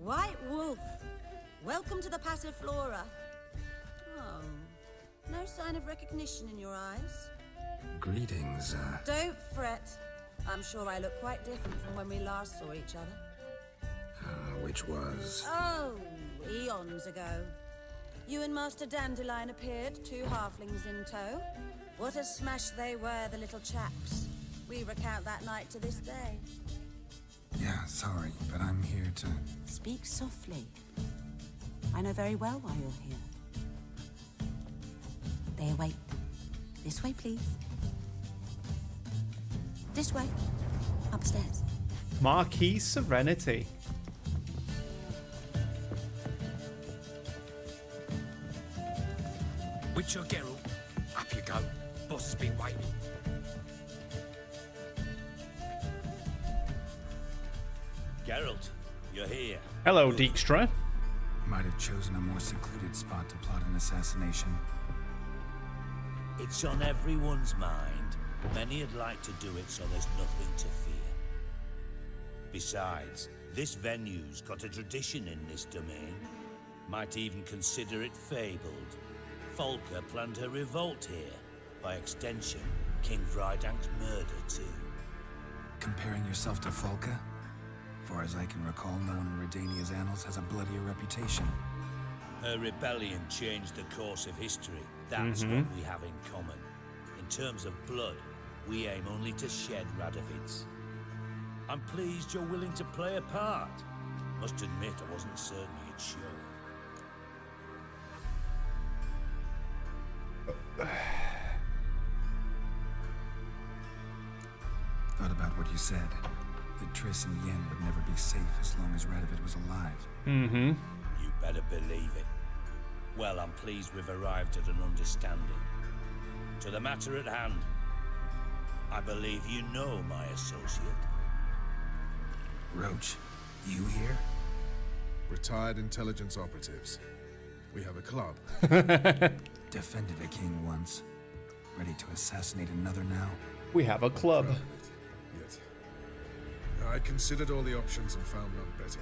White Wolf, welcome to the Passiflora. No sign of recognition in your eyes? Greetings, Don't fret. I'm sure I look quite different from when we last saw each other. which was... Oh, eons ago. You and Master Dandelion appeared, 2 halflings in tow. What a smash they were, the little chaps. We recount that night to this day. Yeah, sorry, but I'm here to... Speak softly. I know very well why you're here. They await. This way, please. This way. Upstairs. Marquis Serenity. Witcher Geralt, up you go. Boss has been waiting. Geralt, you're here. Hello, Dijkstra. Might have chosen a more secluded spot to plot an assassination. It's on everyone's mind. Many would like to do it, so there's nothing to fear. Besides, this venue's got a tradition in this domain. Might even consider it fabled. Folka planned her revolt here. By extension, King Vrydank's murder too. Comparing yourself to Folka? Far as I can recall, no one in Redania's annals has a bloodier reputation. Her rebellion changed the course of history. That's what we have in common. In terms of blood, we aim only to shed Radovid's. I'm pleased you're willing to play a part. Must admit, I wasn't certain you'd show. Thought about what you said. That Triss and Yen would never be safe as long as Radovid was alive. You better believe it. Well, I'm pleased we've arrived at an understanding. To the matter at hand, I believe you know my associate. Roach, you here? Retired intelligence operatives. We have a club. Defended a king once. Ready to assassinate another now? We have a club. Yet. I considered all the options and found none better.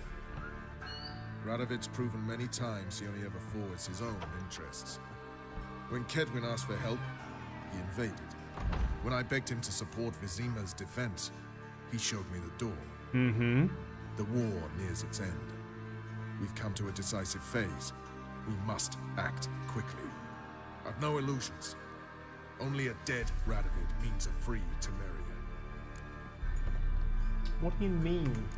Radovid's proven many times he only ever forwards his own interests. When Kedwin asked for help, he invaded. When I begged him to support Vizima's defense, he showed me the door. The war nears its end. We've come to a decisive phase. We must act quickly. I've no illusions. Only a dead Radovid means a free Temeria. What do you mean?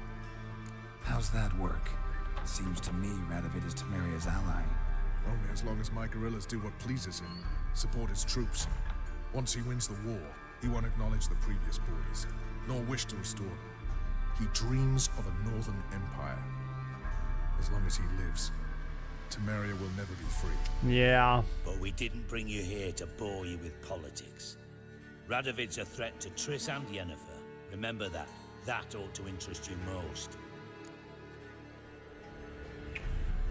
How's that work? Seems to me Radovid is Temeria's ally. Only as long as my guerrillas do what pleases him. Support his troops. Once he wins the war, he won't acknowledge the previous borders, nor wish to restore them. He dreams of a northern empire. As long as he lives, Temeria will never be free. Yeah. But we didn't bring you here to bore you with politics. Radovid's a threat to Triss and Yennefer. Remember that. That ought to interest you most.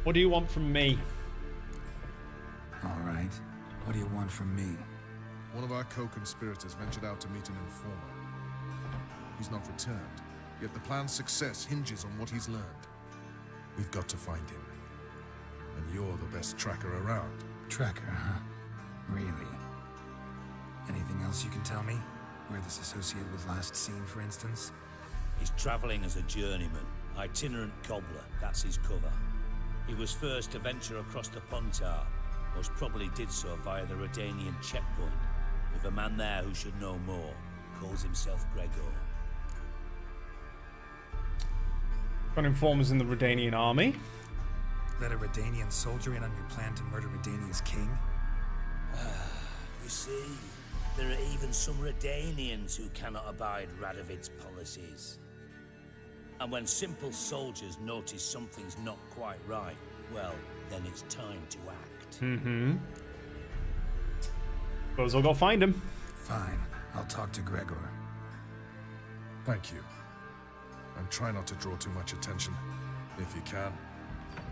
What do you want from me? All right. What do you want from me? One of our co-conspirators ventured out to meet an informer. He's not returned, yet the plan's success hinges on what he's learned. We've got to find him. And you're the best tracker around. Tracker, huh? Really? Anything else you can tell me? Where this associate was last seen, for instance? He's traveling as a journeyman, itinerant cobbler, that's his cover. He was first to venture across the Pontar, most probably did so via the Redanian checkpoint, with a man there who should know more, calls himself Gregor. Got informers in the Redanian army. Let a Redanian soldier in on your plan to murder Redania's king? You see, there are even some Redanians who cannot abide Radovid's policies. And when simple soldiers notice something's not quite right, well, then it's time to act. Suppose I'll go find him. Fine. I'll talk to Gregor. Thank you. And try not to draw too much attention, if you can.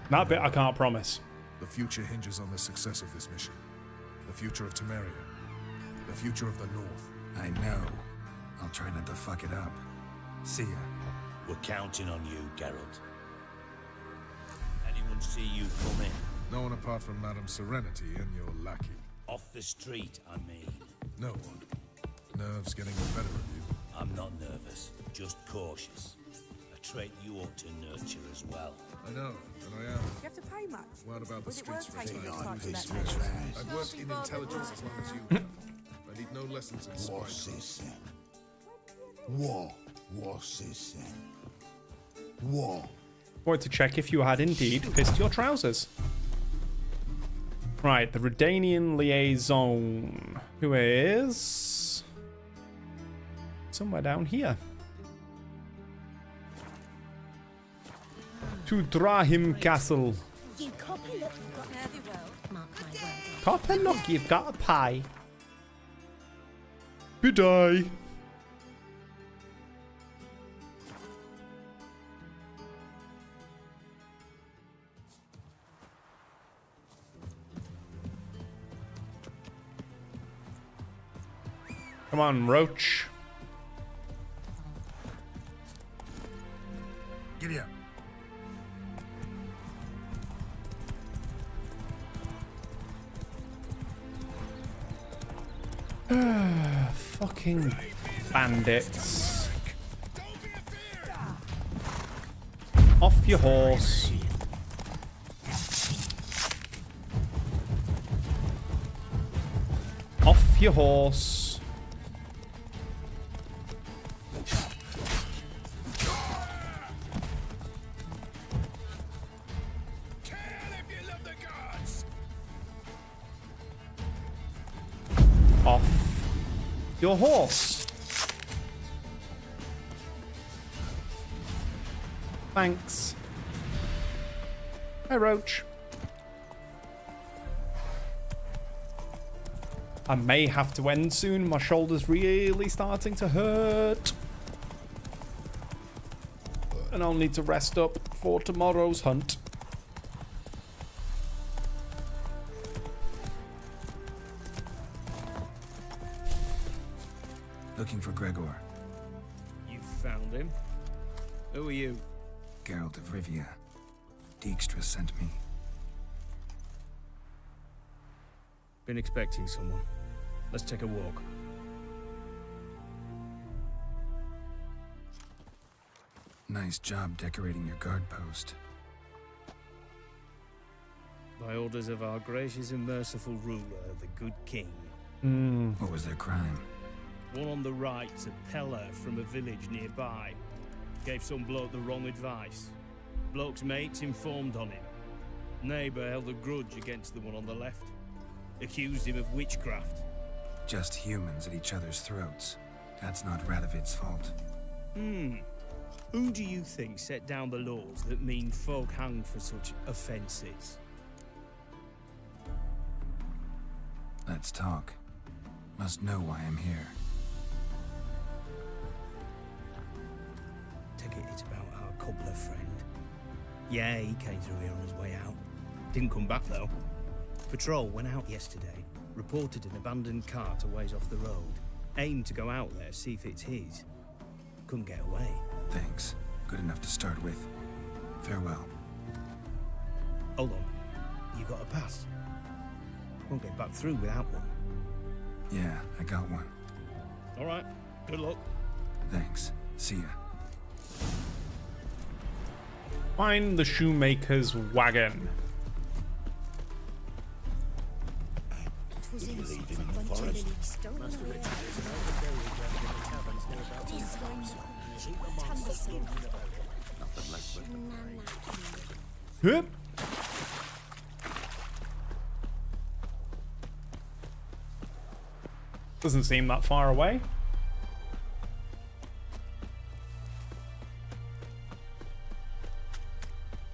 That bit I can't promise. The future hinges on the success of this mission. The future of Temeria. The future of the North. I know. I'll try not to fuck it up. See ya. We're counting on you, Geralt. Anyone see you come in? No one apart from Madame Serenity and your lackey? Off the street, I mean. No one. Nerves getting the better of you. I'm not nervous, just cautious. A trait you ought to nurture as well. I know, and I am. You have to pay much. What about the Was it worth streets taking for the time? time for that? I've worked in intelligence as long as you have. I need no lessons in What's spy. this then? What's this then? What? Wanted to check if you had indeed pissed your trousers. Right, the Redanian liaison, who is somewhere down here. To Drahim Castle. You copper look, you've got nervy well. Mark my words. Copper look, you've got a pie. Bidai. Come on, Roach. Giddy up. Fucking bandits. Off your horse. Off your horse. Off your horse. Thanks. Hi, Roach. I may have to end soon. My shoulder's really starting to hurt. And I'll need to rest up for tomorrow's hunt. Looking for Gregor. You found him? Who are you? Geralt of Rivia. Dijkstra sent me. Been expecting someone. Let's take a walk. Nice job decorating your guard post. By orders of our gracious and merciful ruler, the good king. What was their crime? One on the right's a peller from a village nearby. Gave some bloke the wrong advice. Bloke's mates informed on him. Neighbour held a grudge against the one on the left. Accused him of witchcraft. Just humans at each other's throats. That's not Radovid's fault. Who do you think set down the laws that mean folk hanged for such offences? Let's talk. Must know why I'm here. Take it it's about our cobbler friend. Yeah, he came through here on his way out. Didn't come back though. Patrol went out yesterday, reported an abandoned cart a ways off the road. Aimed to go out there, see if it's his. Couldn't get away. Thanks. Good enough to start with. Farewell. Hold on. You got a pass? Won't get back through without one. Yeah, I got one. All right. Good luck. Thanks. See ya. Find the shoemaker's wagon. Hup. Doesn't seem that far away.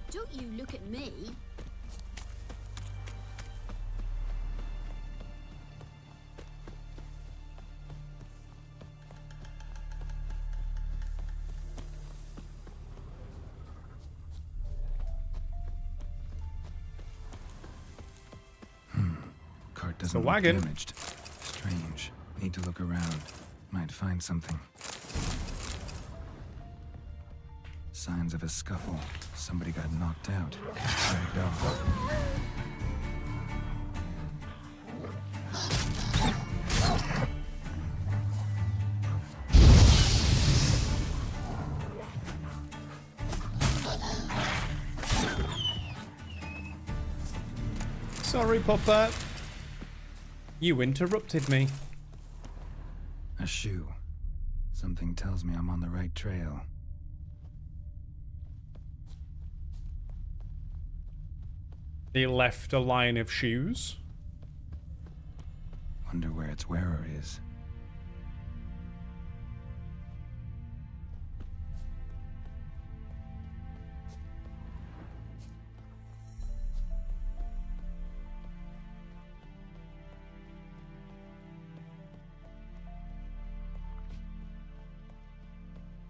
Don't you look at me. Cart doesn't look wagon. damaged. Strange. Need to look around. Might find something. Signs of a scuffle. Somebody got knocked out. Dragged off. Sorry, Puffer. You interrupted me. A shoe. Something tells me I'm on the right trail. They left a line of shoes. Wonder where its wearer is.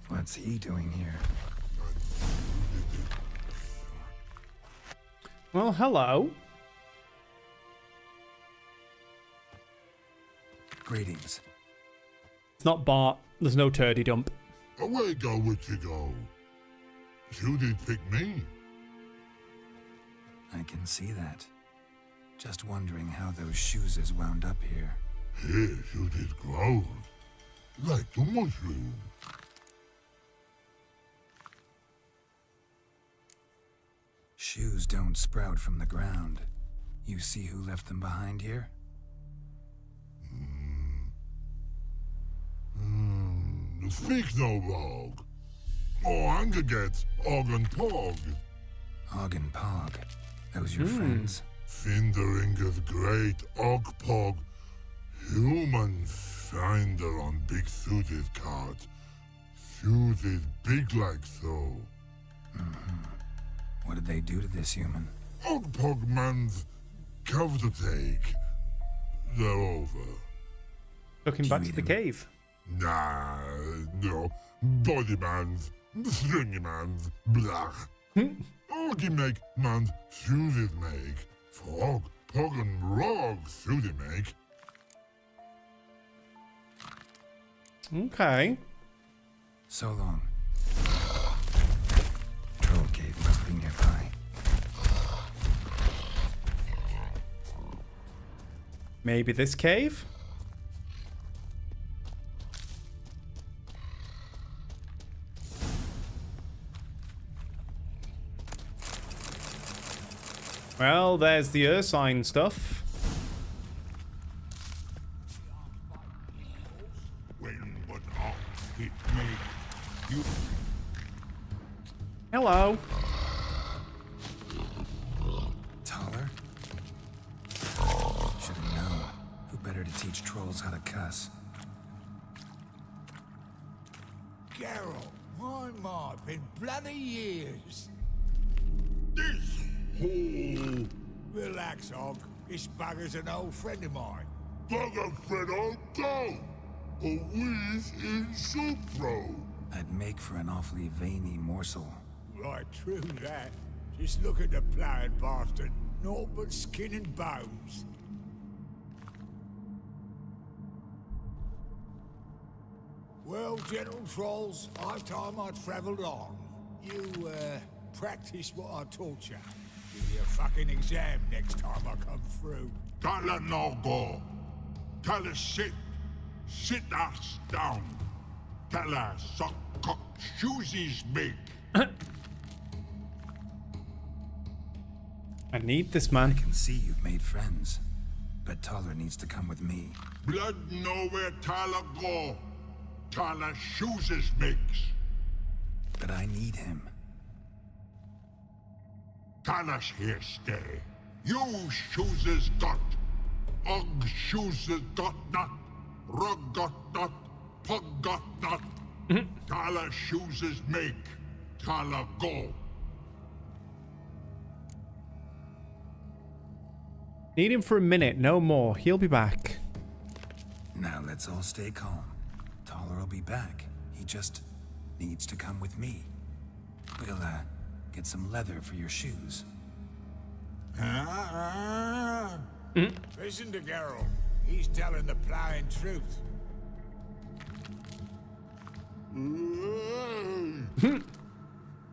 What's he doing here? Well, hello. Greetings. It's not Bart. There's no turdy dump. Away go with you go. You did pick me. I can see that. Just wondering how those shoes is wound up here. Yes, you did grow. Like the mushroom. Shoes don't sprout from the ground. You see who left them behind here? Speak no log. Oh, anger gets Og and Pog. Og and Pog. Those your friends? Finderingeth great Og Pog. Human finder on big suited cart. Suited big like so. What did they do to this human? Og Pog man's cover to take. They're over. Took him back to the cave. Nah, no. Body man's, stringy man's, blach. Oggy make man's suited make. Frog, Pog and Rog suited make. Okay. So long. Troll cave must be nearby. Maybe this cave? Well, there's the Ursine stuff. Hello. Taller? Should have known. Who better to teach trolls how to cuss? Geralt, my, been bloody years. This hole. Relax, Og. This bugger's an old friend of mine. Bugger friend old go. A whiz in soup throw. I'd make for an awfully veiny morsel. Right, true that. Just look at the ploughing bastard. Naught but skin and bones. Well, General Trolls, high time I travelled on. You, practice what I taught you. Give you a fucking exam next time I come through. Tala no go. Tala sit. Sit ass down. Tala suck cock shoesies big. I need this man. I can see you've made friends. But Taller needs to come with me. Blood nowhere Tala go. Tala shoesies makes. But I need him. Tala's here stay. You shoeses got. Og shoeses got not. Rug got not. Pug got not. Tala shoeses make. Tala go. Need him for a minute, no more. He'll be back. Now let's all stay calm. Taller will be back. He just needs to come with me. We'll, get some leather for your shoes. Listen to Geralt. He's telling the ploughing truth.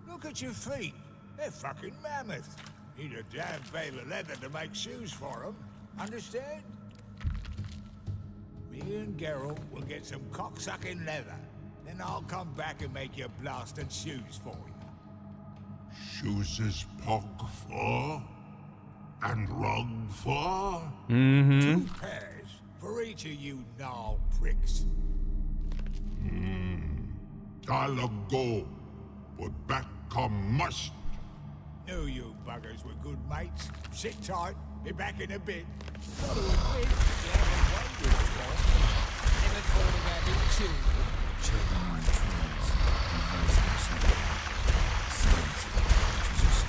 Look at your feet. They're fucking mammoth. Need a damn bale of leather to make shoes for them. Understand? Me and Geralt will get some cocksucking leather. Then I'll come back and make you blasted shoes for you. Shoeses pog for? And Rugfar? Mm-hmm. 2 pairs for each of you gnarled pricks. I'll go, but back come must. Knew you buggers were good mates. Sit tight, be back in a bit. Got to admit, you haven't waited long. Never thought about it children. Children are in trolls, and vice versa. Science, creatures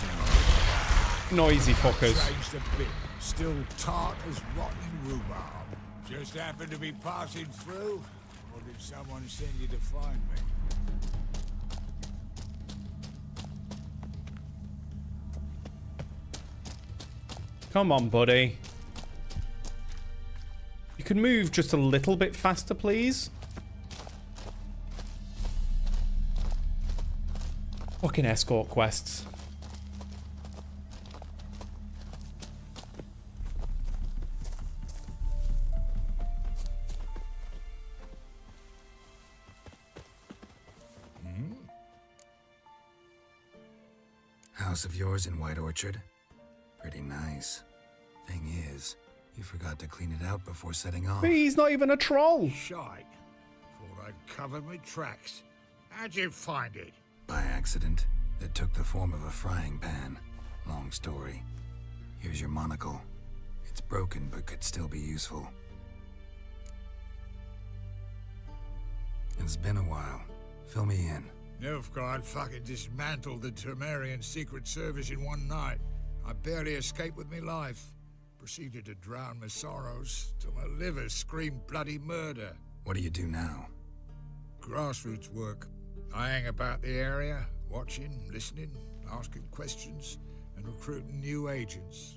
are Noisy fuckers. Changed a bit. Still tart as rotten rhubarb. Just happened to be passing through, or did someone send you to find me? Come on, buddy. You can move just a little bit faster, please. Fucking escort quests. House of yours in White Orchard? Pretty nice. Thing is, you forgot to clean it out before setting off. He's not even a troll. Shite. Thought I'd covered my tracks. How'd you find it? By accident. It took the form of a frying pan. Long story. Here's your monocle. It's broken but could still be useful. It's been a while. Fill me in. Nilfgaard fucking dismantled the Temerian Secret Service in one night. I barely escaped with my life. Proceeded to drown my sorrows till my liver screamed bloody murder. What do you do now? Grassroots work. I hang about the area, watching, listening, asking questions, and recruiting new agents.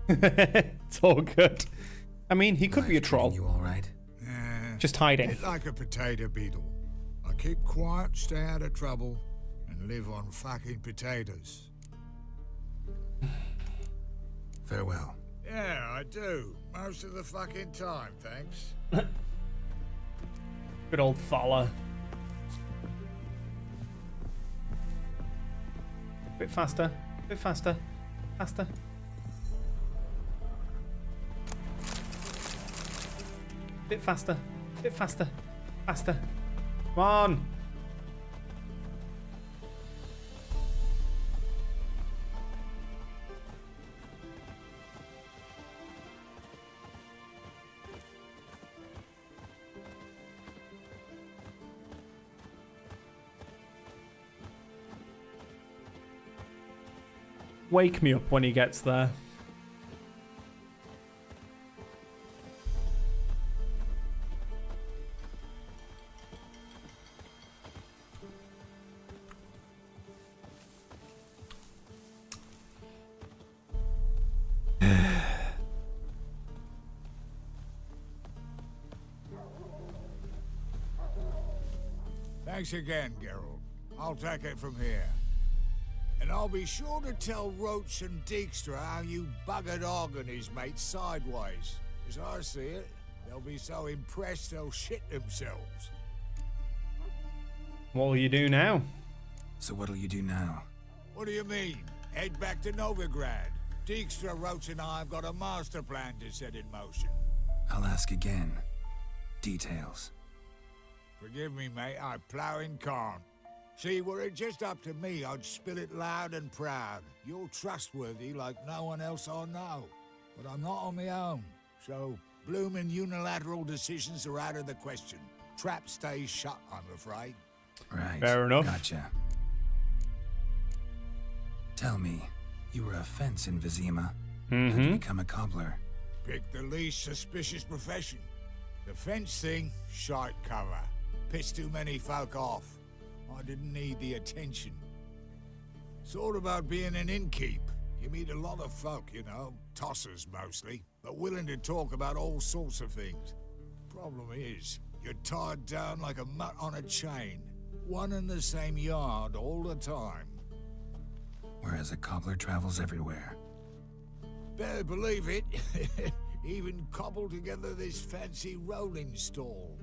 It's all good. I mean, he could be a troll. You all right? Just hiding. Bit like a potato beetle. I keep quiet, stay out of trouble, and live on fucking potatoes. Farewell. Yeah, I do. Most of the fucking time, thanks. Good old Thala. Bit faster. Bit faster. Faster. Bit faster. Bit faster. Faster. Come on. Wake me up when he gets there. Thanks again, Geralt. I'll take it from here. And I'll be sure to tell Roach and Dijkstra how you buggered Og and his mates sideways. As I see it, they'll be so impressed they'll shit themselves. What'll you do now? So what'll you do now? What do you mean? Head back to Novigrad. Dijkstra, Roach and I have got a master plan to set in motion. I'll ask again. Details. Forgive me, mate, I plowing can't. See, were it just up to me, I'd spill it loud and proud. You're trustworthy like no one else I know. But I'm not on my own, so bloomin' unilateral decisions are out of the question. Trap stays shut, I'm afraid. Right. Fair enough. Gotcha. Tell me, you were a fence in Vizima. How'd you become a cobbler? Pick the least suspicious profession. The fence thing, shite cover. Pissed too many folk off. I didn't need the attention. Sort about being an innkeep. You meet a lot of folk, you know, tossers mostly, but willing to talk about all sorts of things. Problem is, you're tied down like a mutt on a chain. One and the same yard all the time. Whereas a cobbler travels everywhere. Better believe it. Even cobbled together this fancy rolling stall.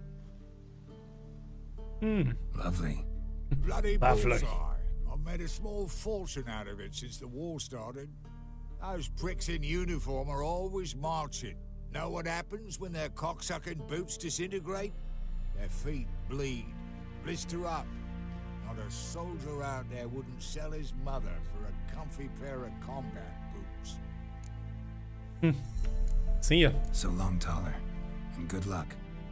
Lovely. Bloody Lovely. bullseye. I've made a small fortune out of it since the war started. Those pricks in uniform are always marching. Know what happens when their cocksucking boots disintegrate? Their feet bleed, blister up. Not a soldier out there wouldn't sell his mother for a comfy pair of combat boots. See ya. So long, Taller, and good luck.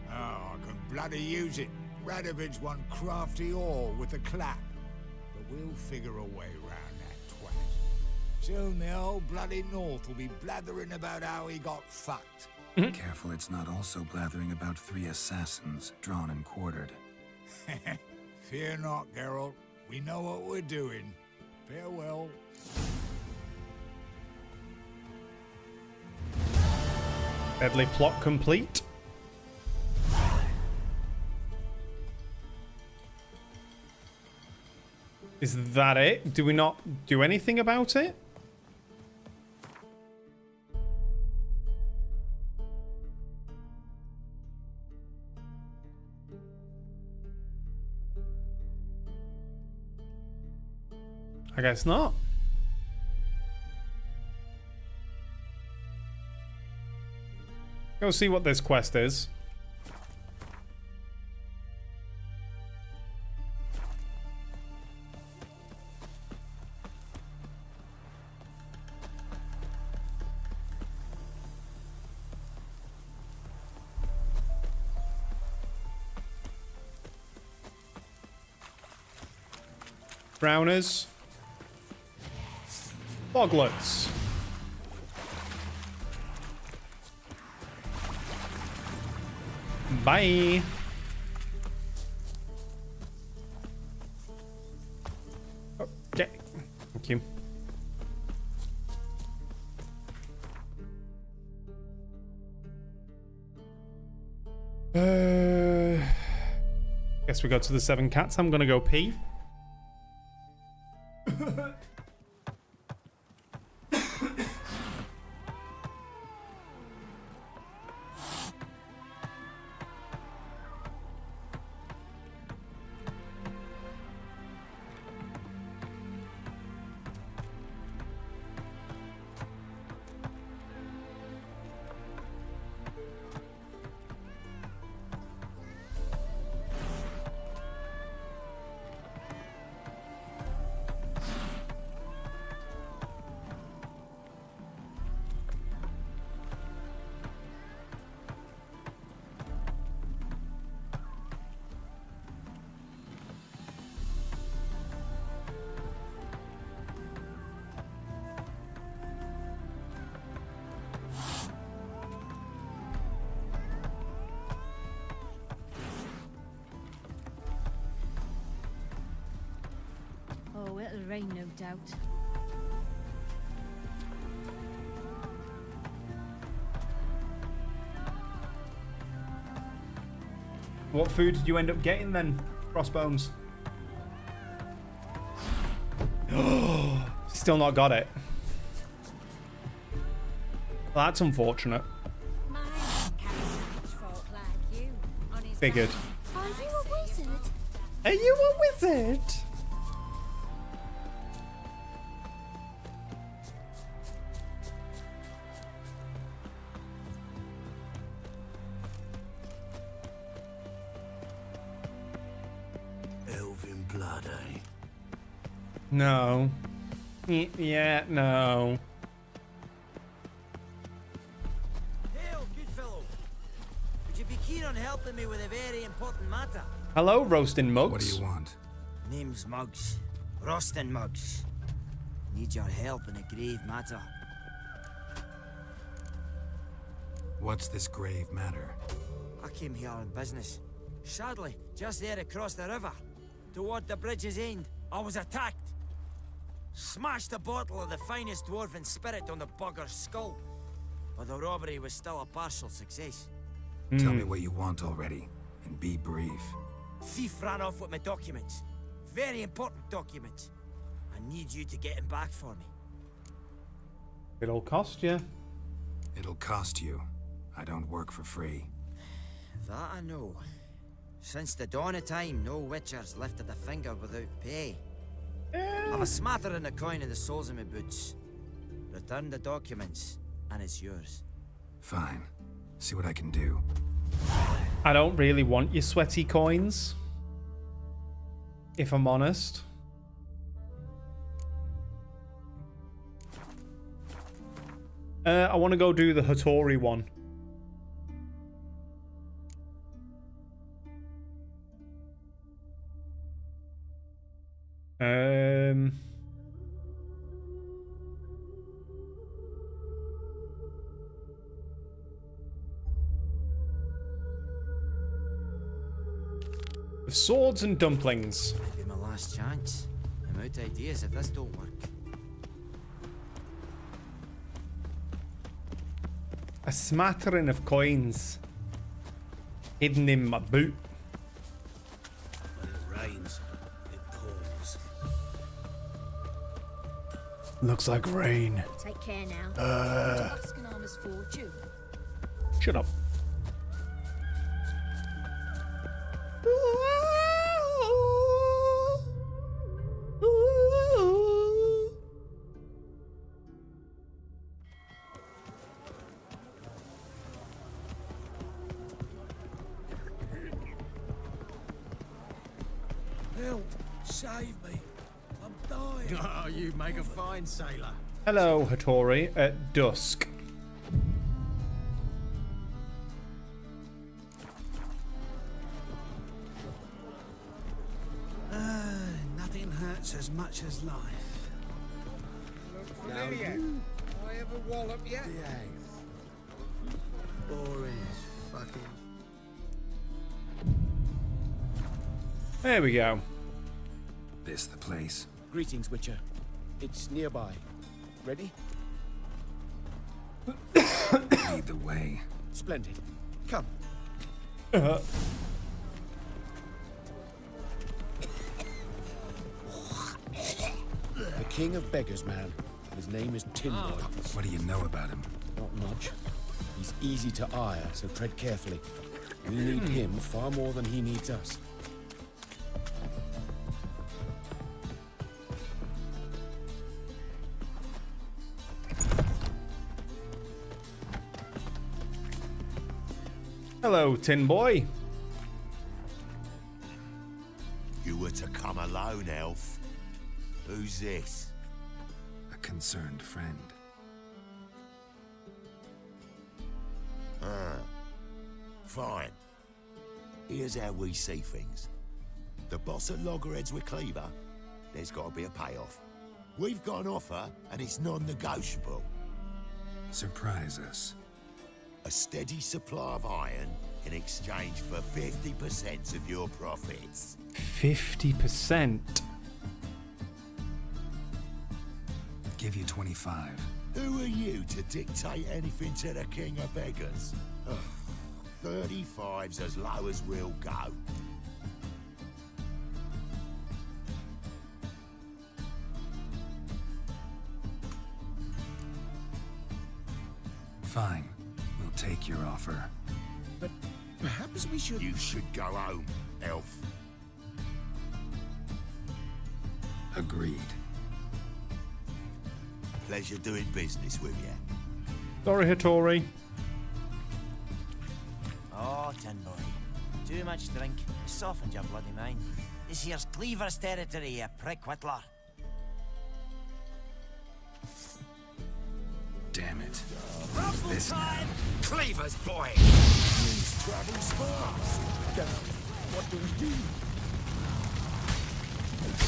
Oh, I can bloody use it. Radovid's one crafty all with a clap. But we'll figure a way round that twat. Soon the whole bloody North will be blathering about how he got fucked. Careful it's not also blathering about 3 assassins drawn and quartered. Fear not, Geralt. We know what we're doing. Farewell. Deadly plot complete. Is that it? Do we not do anything about it? I guess not. Go see what this quest is. Browners. Boglets. Bye. Okay. Thank you. Guess we go to the 7 cats. I'm gonna go pee. Oh, it'll rain, no doubt. What food did you end up getting then, Crossbones? Still not got it. Well, that's unfortunate. Figured. Are you a wizard? Are you a wizard? Elven blood, eh? No. Yeah, no. Hail, good fellow. Would you be keen on helping me with a very important matter? Hello, Roasting Mugs. What do you want? Name's Muggs. Rostin Muggs. Need your help in a grave matter. What's this grave matter? I came here on business. Sadly, just there across the river, toward the bridge's end, I was attacked. Smashed a bottle of the finest dwarven spirit on the bugger's skull. But the robbery was still a partial success. Tell me what you want already, and be brief. Thief ran off with my documents. Very important documents. I need you to get him back for me. It'll cost you. It'll cost you. I don't work for free. That I know. Since the dawn of time, no witcher's lifted a finger without pay. I've a smattering of coin in the soles of my boots. Return the documents, and it's yours. Fine. See what I can do. I don't really want your sweaty coins, if I'm honest. I want to go do the Hattori one. Swords and dumplings. Might be my last chance. I'm out of ideas if this don't work. A smattering of coins hidden in my boot. When it rains, it pours. Looks like rain. Take care now. Tuscana's fortune. Shut up. Help! Save me! I'm dying! Oh, you make a fine sailor. Hello, Hattori. At dusk. Nothing hurts as much as life. Look familiar. I ever wallop yet? Boring as fucking. There we go. This the place. Greetings, Witcher. It's nearby. Ready? Lead the way. Splendid. Come. The king of beggars, man. His name is Tinboy. What do you know about him? Not much. He's easy to ire, so tread carefully. We need him far more than he needs us. Hello, Tin Boy. You were to come alone, elf. Who's this? A concerned friend. Fine. Here's how we see things. The boss at Loggerheads with Cleaver, there's got to be a payoff. We've got an offer, and it's non-negotiable. Surprise us. A steady supply of iron in exchange for 50% of your profits. 50%? Give you 25. Who are you to dictate anything to the king of beggars? Ugh, 35's as low as we'll go. Fine. We'll take your offer. But perhaps we should... You should go home, elf. Agreed. Pleasure doing business with you. Sorry, Hattori. Oh, Tin Boy. Too much drink. Softened your bloody mind. This here's Cleaver's territory, you prick whittler. Damn it. Rumble This time! Cleaver's boy! Please travel sparks. What do we do?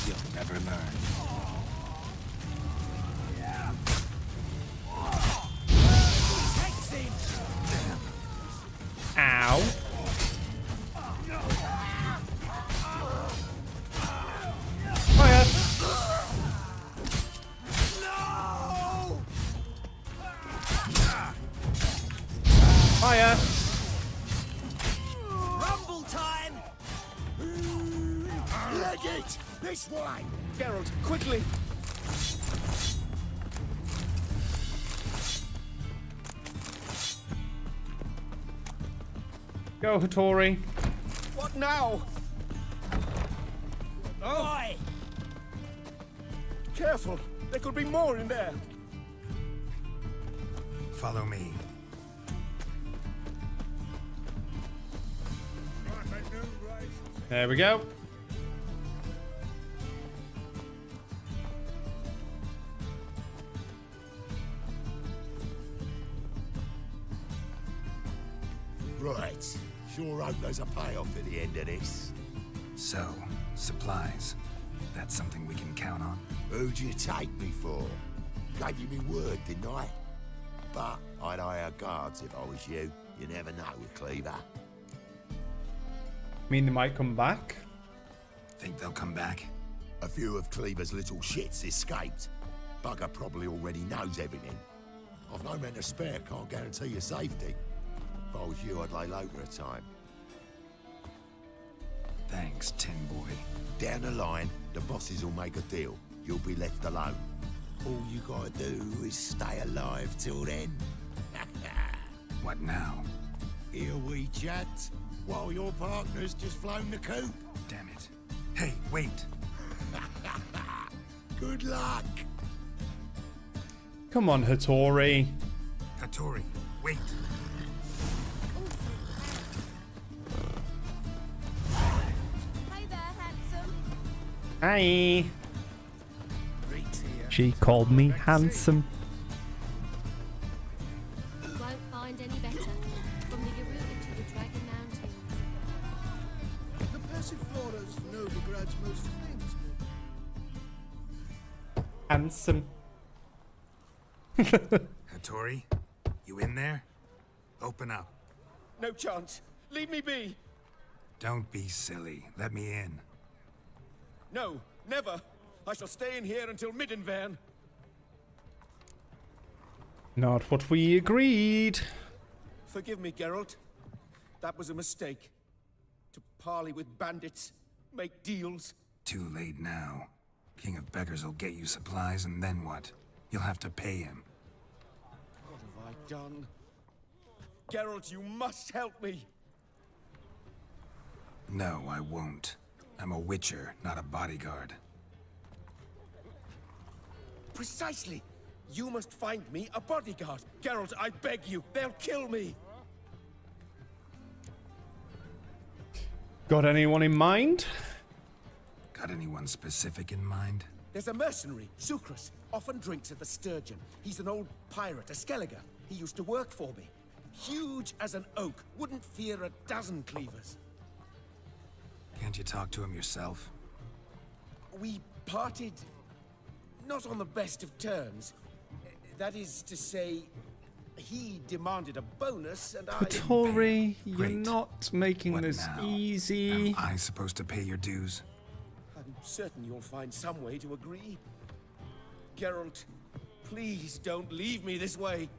You'll never learn. Takes him! Ow. Fire. No! Fire. Rumble time! Leg it! This way! Geralt, quickly! Go, Hattori. What now? Oh! Careful! There could be more in there! Follow me. There we go. Right. Sure hope there's a payoff at the end of this. So, supplies. That's something we can count on. Who'd you take me for? Gave you me word, didn't I? But I'd hire guards if I was you. You never know with Cleaver. Mean they might come back? Think they'll come back? A few of Cleaver's little shits escaped. Bugger probably already knows everything. I've no men to spare, can't guarantee your safety. If I was you, I'd lay low for a time. Thanks, Tin Boy. Down the line, the bosses will make a deal. You'll be left alone. All you gotta do is stay alive till then. What now? Here we chat, while your partner's just flown the coop. Damn it. Hey, wait! Good luck! Come on, Hattori. Hattori, wait! Hey there, handsome. Hi. She called me handsome. Won't find any better. From the Yaruga to the Dragon Mountains. The Passiflora's Novigrad's most famous. Handsome. Hattori, you in there? Open up. No chance. Leave me be. Don't be silly. Let me in. No, never. I shall stay in here until Middenvern. Not what we agreed. Forgive me, Geralt. That was a mistake. To parley with bandits, make deals. Too late now. King of Beggars will get you supplies, and then what? You'll have to pay him. What have I done? Geralt, you must help me. No, I won't. I'm a witcher, not a bodyguard. Precisely. You must find me a bodyguard. Geralt, I beg you. They'll kill me. Got anyone in mind? Got anyone specific in mind? There's a mercenary, Sucrus. Often drinks at the Sturgeon. He's an old pirate, a Skelliger. He used to work for me. Huge as an oak. Wouldn't fear a dozen cleavers. Can't you talk to him yourself? We parted not on the best of terms. That is to say, he demanded a bonus and I... Hattori, you're Great. not making What this now? easy. Am I supposed to pay your dues? I'm certain you'll find some way to agree. Geralt, please don't leave me this way.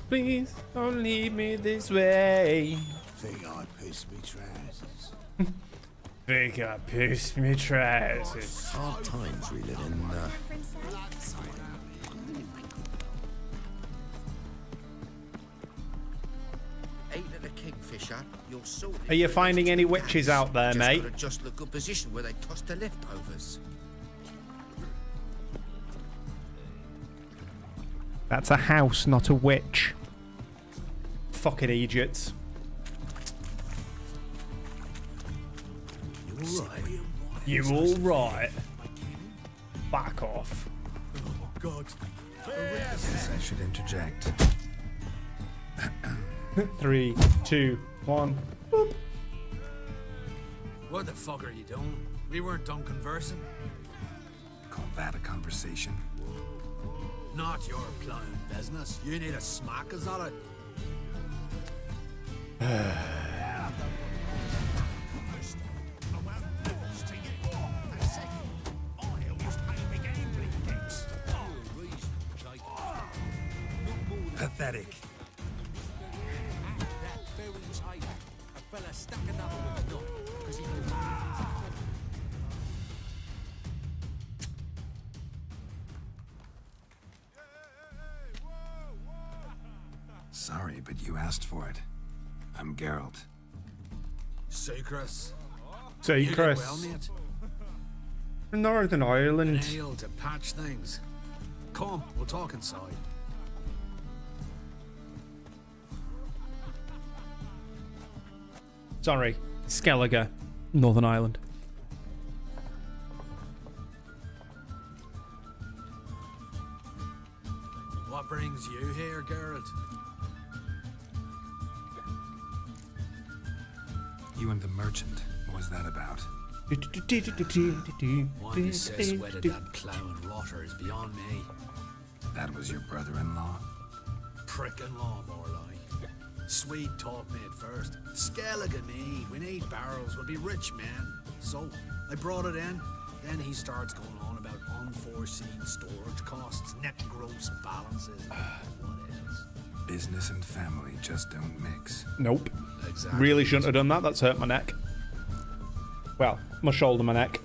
Please don't leave me this way. Think I pissed me trousers. Think I pissed me trousers. Hard times we live in. Ain't it a kingfisher? You're sorted. Are you finding any witches out there, Just mate? got to just the good position where they toss the leftovers. That's a house, not a witch. Fucking idiots. You alright? You alright? Back off. Oh, God. Yes, I should interject. 3, 2, 1. Boop. What the fuck are you doing? We weren't done conversing. Call that a conversation? Not your clown business. You need a smack us at it. Pathetic. That very tight. A fella stuck another with a knot, 'cause he could... Sorry, but you asked for it. I'm Geralt. Say, Chris. Say, You did Chris. well, mate. Northern Ireland. An ale to patch things. Come, we'll talk inside. Sorry, Skellige, Northern Ireland. What brings you here, Geralt? You and the merchant. What was that about? Why you says whether that plough and rotter is beyond me. That was your brother-in-law? Prick-in-law, more like. Swede taught me at first. Skellige me. We need barrels. We'll be rich men. So, I brought it in. Then he starts going on about unforeseen storage costs, net gross balances, what else? Business and family just don't mix. Nope. Exactly. Really shouldn't have done that. That's hurt my neck. Well, my shoulder, my neck.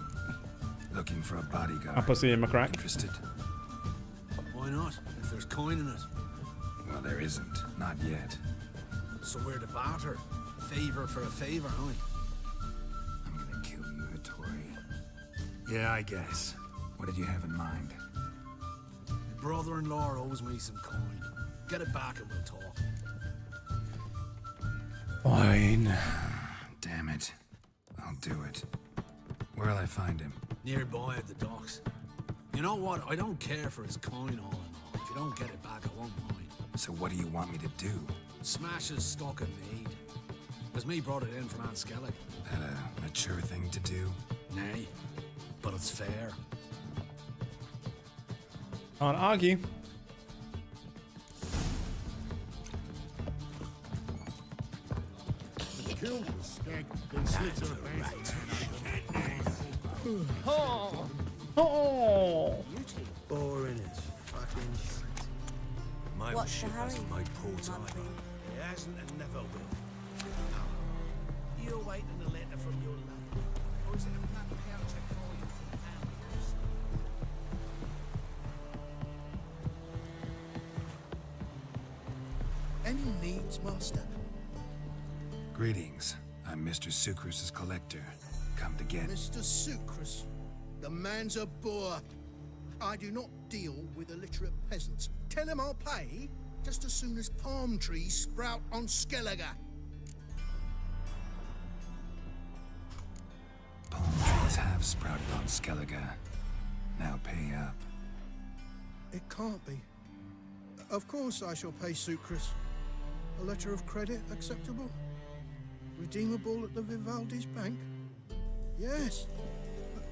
Looking for a bodyguard. My pussy and my crack. Interested? Why not? If there's coin in it. Well, there isn't. Not yet. So we're to barter. Favor for a favor, aye? I'm gonna kill you, Hattori. Yeah, I guess. What did you have in mind? My brother-in-law owes me some coin. Get it back and we'll talk. Fine. Damn it. I'll do it. Where'll I find him? Nearby at the docks. You know what? I don't care for his coin all in all. If you don't get it back, I won't mind. So what do you want me to do? Smash his stock in mead. As me brought it in from Aunt Skellig. That a mature thing to do? Nay, but it's fair. Can't argue. Kill the stag, then slit her face. Oh. Oh. Boring as fucking shit. My What's the ship hurry? hasn't made port either. It hasn't and never will. You're waiting a letter from your love. Or is it a flat pouch to call you from Ambrose? Any needs, Master? Greetings. I'm Mr. Sucrus's collector. Come to get... Mr. Sucrus, the man's a boor. I do not deal with illiterate peasants. Tell him I'll pay just as soon as palm trees sprout on Skellige. Palm trees have sprouted on Skellige. Now pay up. It can't be. Of course I shall pay Sucrus. A letter of credit acceptable? Redeemable at the Vivaldi's bank? Yes.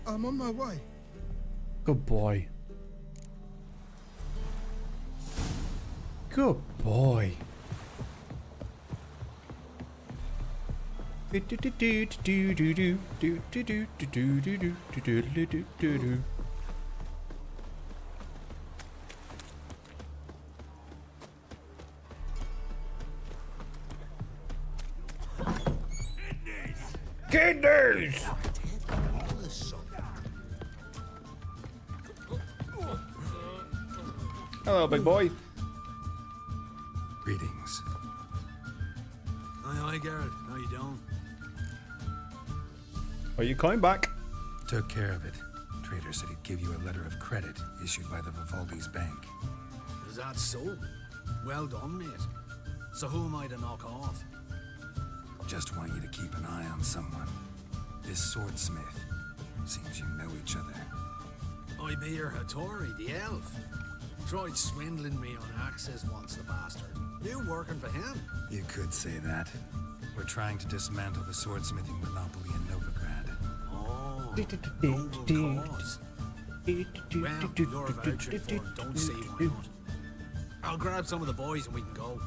I'm on my way. Good boy. Good boy. Kidneys! Hello, big boy. Greetings. Aye, Geralt. How you doing? Are you coming back? Took care of it. Trader said he'd give you a letter of credit issued by the Vivaldi's bank. Is that so? Well done, mate. So who am I to knock off? Just want you to keep an eye on someone. This swordsmith. Seems you know each other. I be your Hattori, the elf. Tried swindling me on axes once, the bastard. You working for him? You could say that. We're trying to dismantle the swordsmithing monopoly in Novigrad. Oh, noble cause. Well, you're vouching for it. Don't say why not. I'll grab some of the boys and we can go.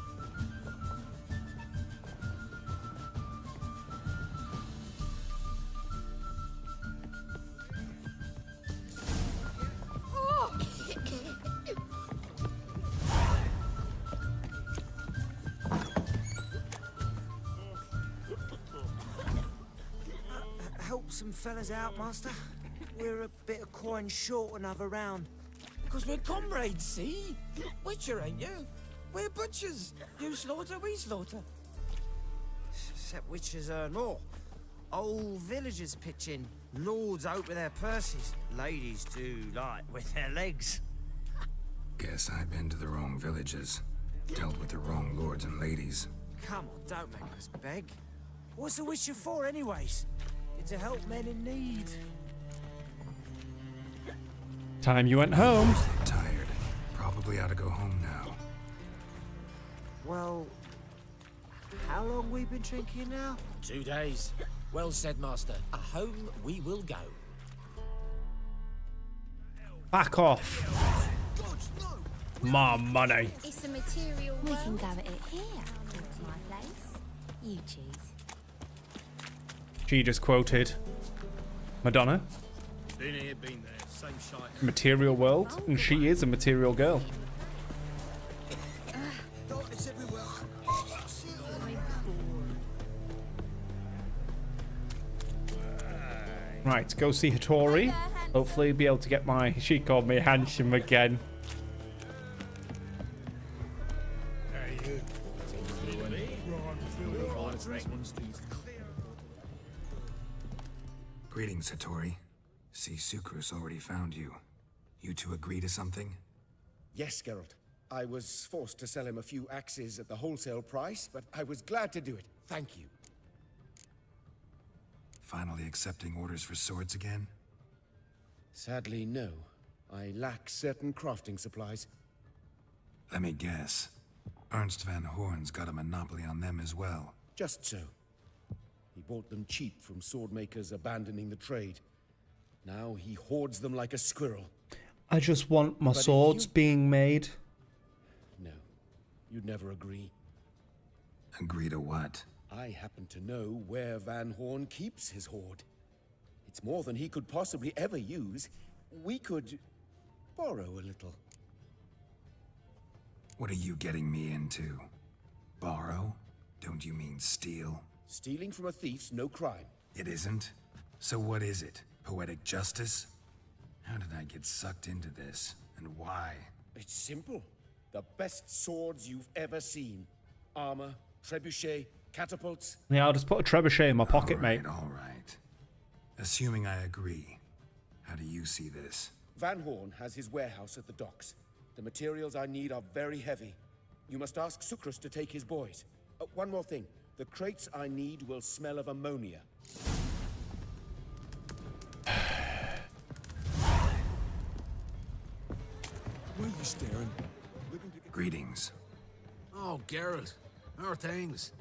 Help some fellas out, Master. We're a bit of coin short another round. Because we're comrades, see? Witcher, ain't you? We're butchers. You slaughter, we slaughter. Except witches earn more. Old villagers pitch in. Lords out with their purses. Ladies do like with their legs. Guess I've been to the wrong villages. Dealt with the wrong lords and ladies. Come on, don't make us beg. What's the Witcher for, anyways? It's to help men in need. Time you went home. Tired. Probably ought to go home now. Well, how long we been drinking now? 2 days. Well said, Master. Home we will go. Back off. My money. It's a material world. We can go at it here. It's my place. You choose. She just quoted Madonna. Been here, been there. Same shite. Material world, and she is a material girl. Right, go see Hattori. Hopefully be able to get my... She called me handsome again. Greetings, Hattori. See, Sukrus already found you. You two agree to something? Yes, Geralt. I was forced to sell him a few axes at the wholesale price, but I was glad to do it. Thank you. Finally accepting orders for swords again? Sadly, no. I lack certain crafting supplies. Let me guess. Ernst van Horn's got a monopoly on them as well. Just so. He bought them cheap from swordmakers abandoning the trade. Now he hoards them like a squirrel. I just want my swords being made. No, you'd never agree. Agree to what? I happen to know where Van Horn keeps his hoard. It's more than he could possibly ever use. We could borrow a little. What are you getting me into? Borrow? Don't you mean steal? Stealing from a thief's no crime. It isn't? So what is it? Poetic justice? How did I get sucked into this? And why? It's simple. The best swords you've ever seen. Armor, trebuchet, catapults. Yeah, I'll just put a trebuchet in my pocket, mate. All right. Assuming I agree, how do you see this? Van Horn has his warehouse at the docks. The materials I need are very heavy. You must ask Sukrus to take his boys. One more thing. The crates I need will smell of ammonia. Where are you staring? Greetings. Oh, Geralt. How are things?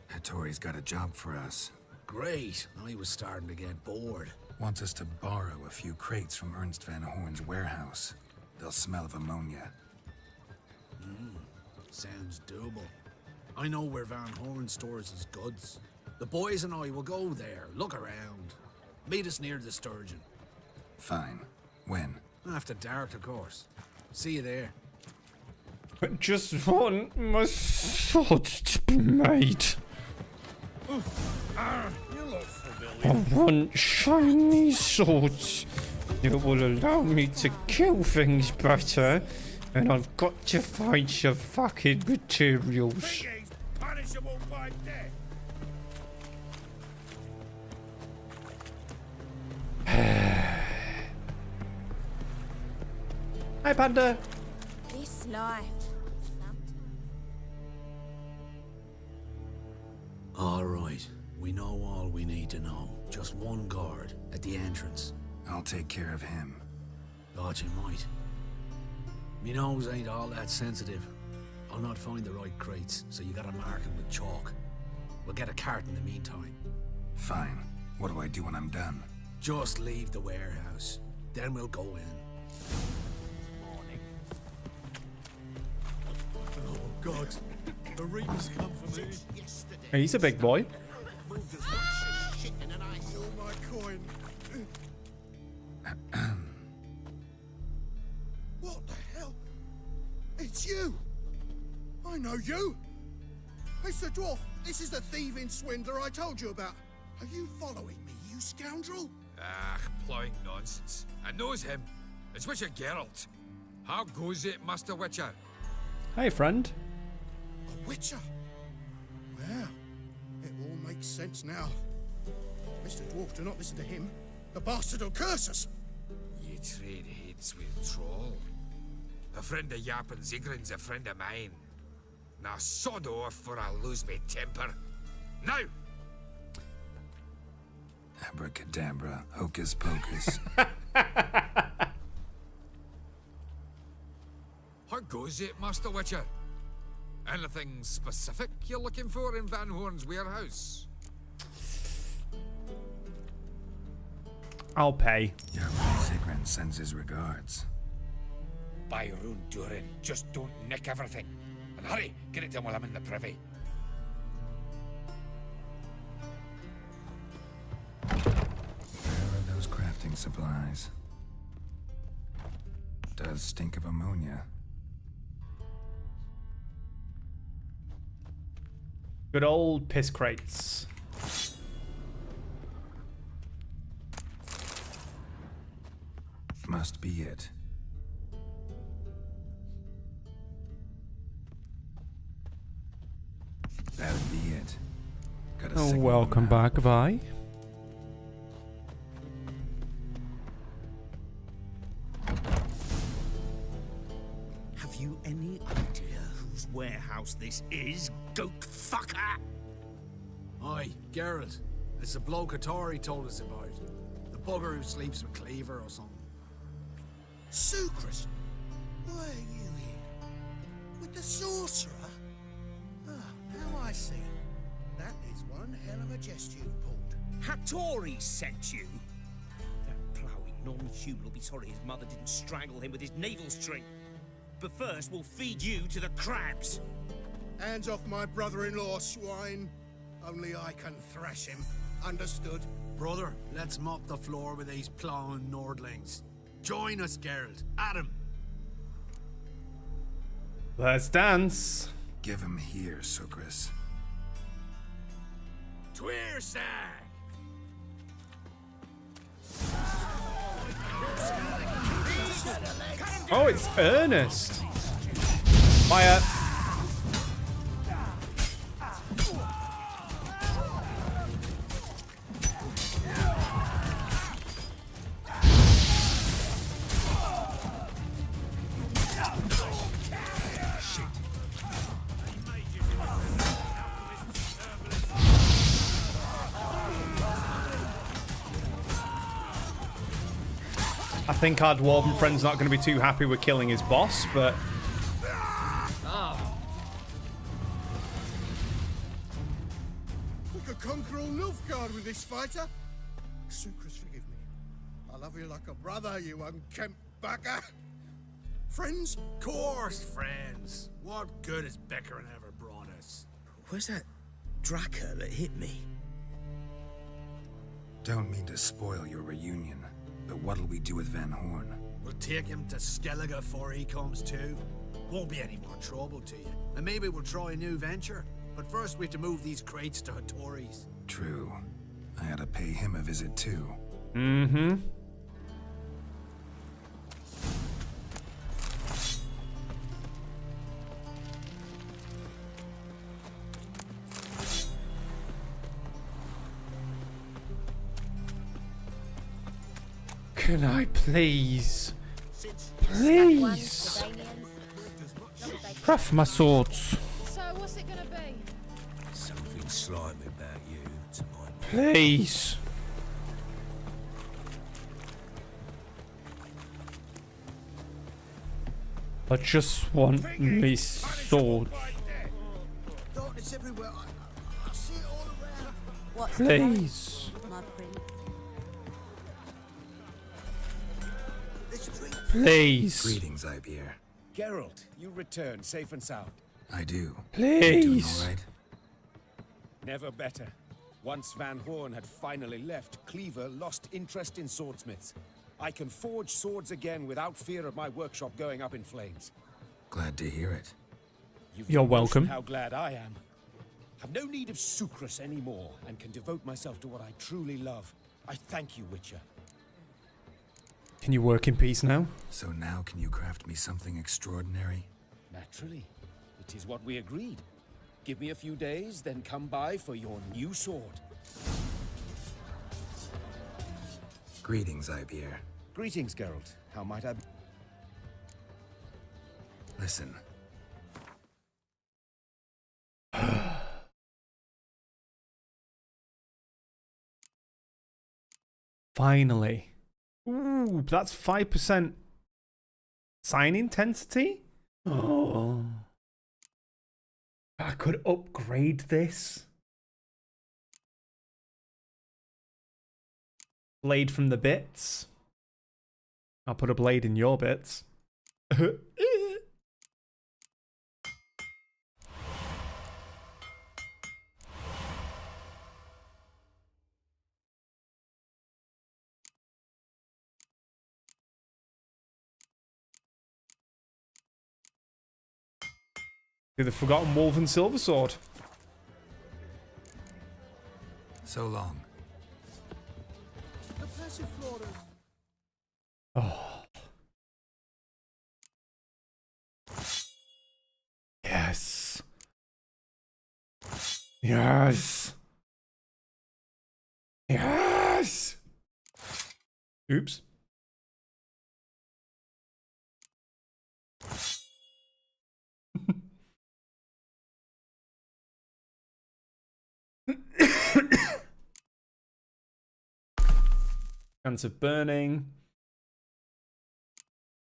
Hattori's got a job for us. Great. I was starting to get bored. Wants us to borrow a few crates from Ernst van Horn's warehouse. They'll smell of ammonia. Sounds doable. I know where Van Horn stores his goods. The boys and I will go there, look around. Meet us near the Sturgeon. Fine. When? After dark, of course. See you there. I just want my swords to be made. I want shiny swords that will allow me to kill things better, and I've got to find some fucking materials. Punishable by death. Hi, Panda. This life. All right. We know all we need to know. Just one guard at the entrance. I'll take care of him. Thought you might. Me nose ain't all that sensitive. I'll not find the right crates, so you gotta mark them with chalk. We'll get a cart in the meantime. Fine. What do I do when I'm done? Just leave the warehouse. Then we'll go in. Oh, God. The Reapers come for me. He's a big boy. My coin. What the hell? It's you! I know you! Mr. Dwarf, this is the thieving swindler I told you about. Are you following me, you scoundrel? Ah, ploying nonsense. I knows him. It's Witcher Geralt. How goes it, Master Witcher? Hey, friend. A witcher? Well, it all makes sense now. Mr. Dwarf, do not listen to him. The bastard will curse us. You trade heads with Troll. A friend of Yappin Zigrin's a friend of mine. Now sod off for I lose me temper. Now! Abracadabra, hocus pocus. How goes it, Master Witcher? Anything specific you're looking for in Van Horn's warehouse? I'll pay. Jarvan Zigrin sends his regards. By Rune Durin, just don't nick everything. And hurry, get it done while I'm in the privy. Where are those crafting supplies? Does stink of ammonia. Good old piss crates. Must be it. That'd be it. Got a signal Welcome now. back, Vi. Have you any idea whose warehouse this is, goat fucker? Aye, Geralt. It's the bloke Atari told us about. The bugger who sleeps with Cleaver or something. Sucrus, why are you here? With the sorcerer? Oh, now I see. That is one hell of a jest you've pulled. Hattori sent you? That ploughing non-human will be sorry his mother didn't strangle him with his navel string. But first, we'll feed you to the crabs. Hands off my brother-in-law, swine. Only I can thrash him. Understood? Brother, let's mop the floor with these plowing Nordlings. Join us, Geralt. Adam. Let's dance. Give him here, Sucrus. Tweersag! Oh, it's Ernest. Fire. I think our dwarven friend's not going to be too happy with killing his boss, but... We could conquer all Nilfgaard with this fighter. Sucrus, forgive me. I love you like a brother, you unkempt bugger. Friends? Course, friends. What good has Beckerin ever brought us? Where's that Draka that hit me? Don't mean to spoil your reunion, but what'll we do with Van Horn? We'll take him to Skellige before he comes too. Won't be any more trouble to you. And maybe we'll try a new venture. But first we have to move these crates to Hattori's. True. I ought to pay him a visit too. Mm-hmm. Can I please? Please! Craft my swords. So, what's it gonna be? Something slimy about you, to my mind. Please. I just want me swords. Darkness everywhere. I see it all around. What's Please. my prince? Please. Greetings, Ibeer. Geralt, you return safe and sound. I do. Please. You doing all right? Never better. Once Van Horn had finally left, Cleaver lost interest in swordsmiths. I can forge swords again without fear of my workshop going up in flames. Glad to hear it. You're no notion welcome. How glad I am. Have no need of Sucrus anymore, and can devote myself to what I truly love. I thank you, Witcher. Can you work in peace now? So now can you craft me something extraordinary? Naturally. It is what we agreed. Give me a few days, then come by for your new sword. Greetings, Ibeer. Greetings, Geralt. How might I be? Listen. Finally. Ooh, that's 5% sign intensity? Oh. I could upgrade this. Blade from the bits. I'll put a blade in your bits. Do the Forgotten Wolven Silver Sword. So long. Oh. Yes. Yes. Yes. Oops. Chance of burning.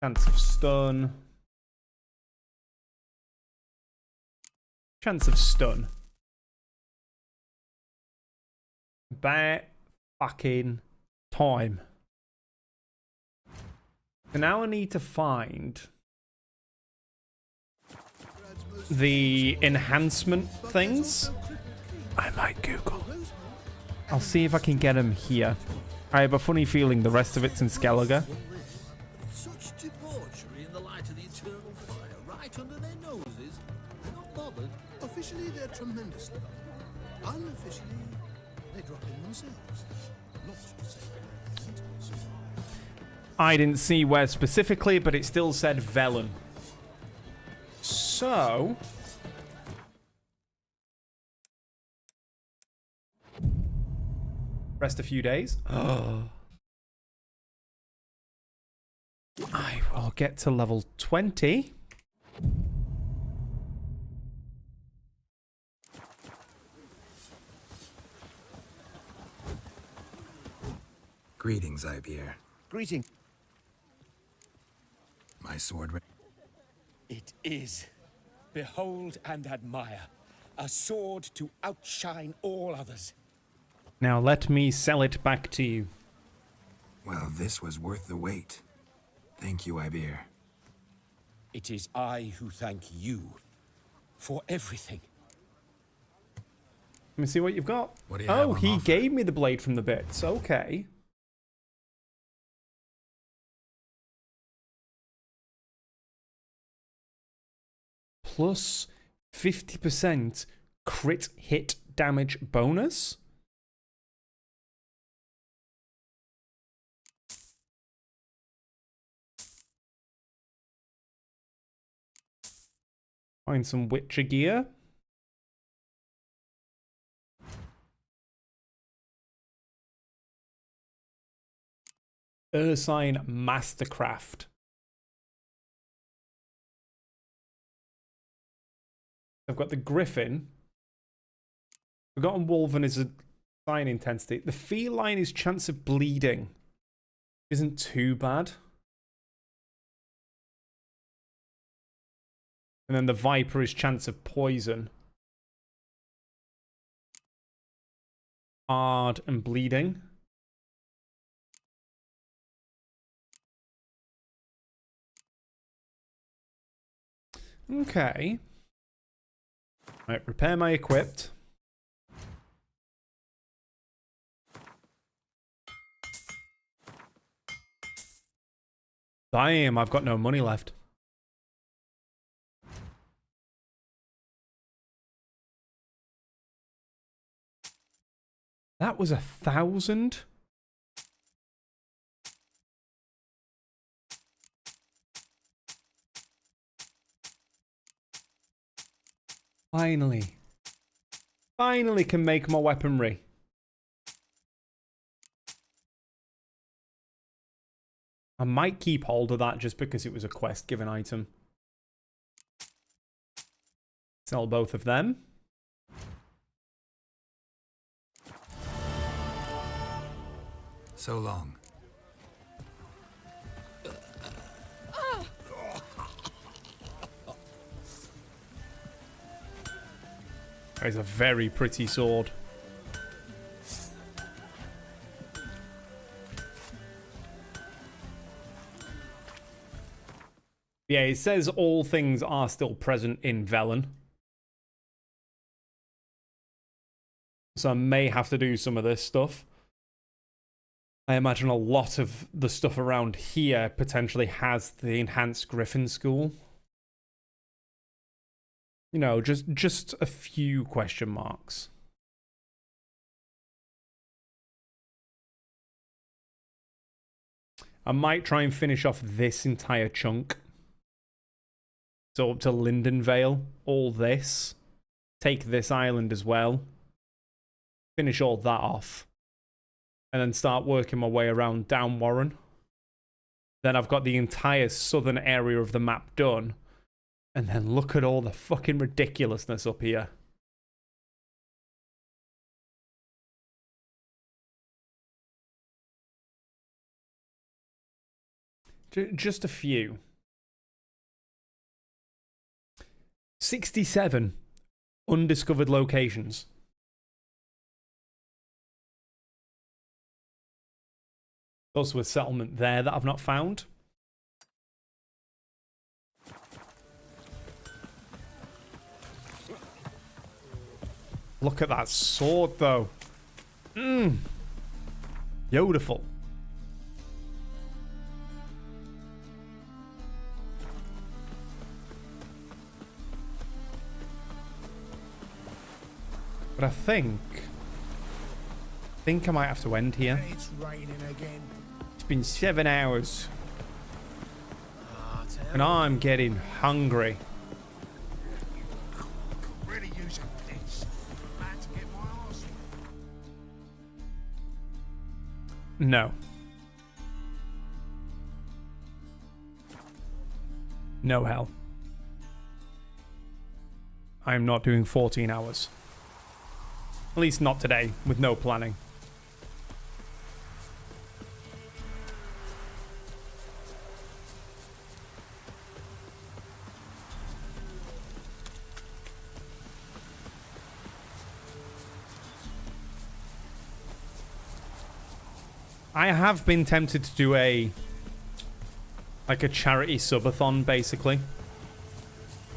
Chance of stun. Chance of stun. About fucking time. So now I need to find the enhancement things. I might Google. I'll see if I can get them here. I have a funny feeling the rest of it's in Skellige. Such debauchery in the light of the eternal fire, right under their noses. They're not bothered. Officially, they're tremendously bothered. Unofficially, they drop in themselves. Not just say I didn't see where specifically, but it still said Velen. So... rest a few days. Oh. I will get to level 20. Greetings, Ibeer. Greetings. My sword. It is. Behold and admire. A sword to outshine all others. Now let me sell it back to you. Well, this was worth the wait. Thank you, Ibeer. It is I who thank you for everything. Let me see what you've got. What do you have on he offer? gave me the blade from the bits. Okay. Plus 50% crit hit damage bonus. Find some Witcher gear. Ursine Mastercraft. I've got the Griffin. Forgotten Wolven is a sign intensity. The Feline is chance of bleeding. Isn't too bad. And then the Viper is chance of poison. Hard and bleeding. Okay. Right, repair my equipped. Damn, I've got no money left. That was 1,000? Finally. Finally can make my weaponry. I might keep hold of that just because it was a quest-given item. Sell both of them. So long. That is a very pretty sword. Yeah, it says all things are still present in Velen. So I may have to do some of this stuff. I imagine a lot of the stuff around here potentially has the enhanced Griffin School. You know, just a few question marks. I might try and finish off this entire chunk. So up to Lindenvale, all this. Take this island as well. Finish all that off. And then start working my way around down Warren. Then I've got the entire southern area of the map done. And then look at all the fucking ridiculousness up here. Just a few. 67 undiscovered locations. Also a settlement there that I've not found. Look at that sword, though. Beautiful. But I think I might have to end here. It's raining again. It's been 7 hours. And I'm getting hungry. Really use a piss. Glad to get my arse. No. No hell. I am not doing 14 hours. At least not today, with no planning. I have been tempted to do a charity subathon, basically.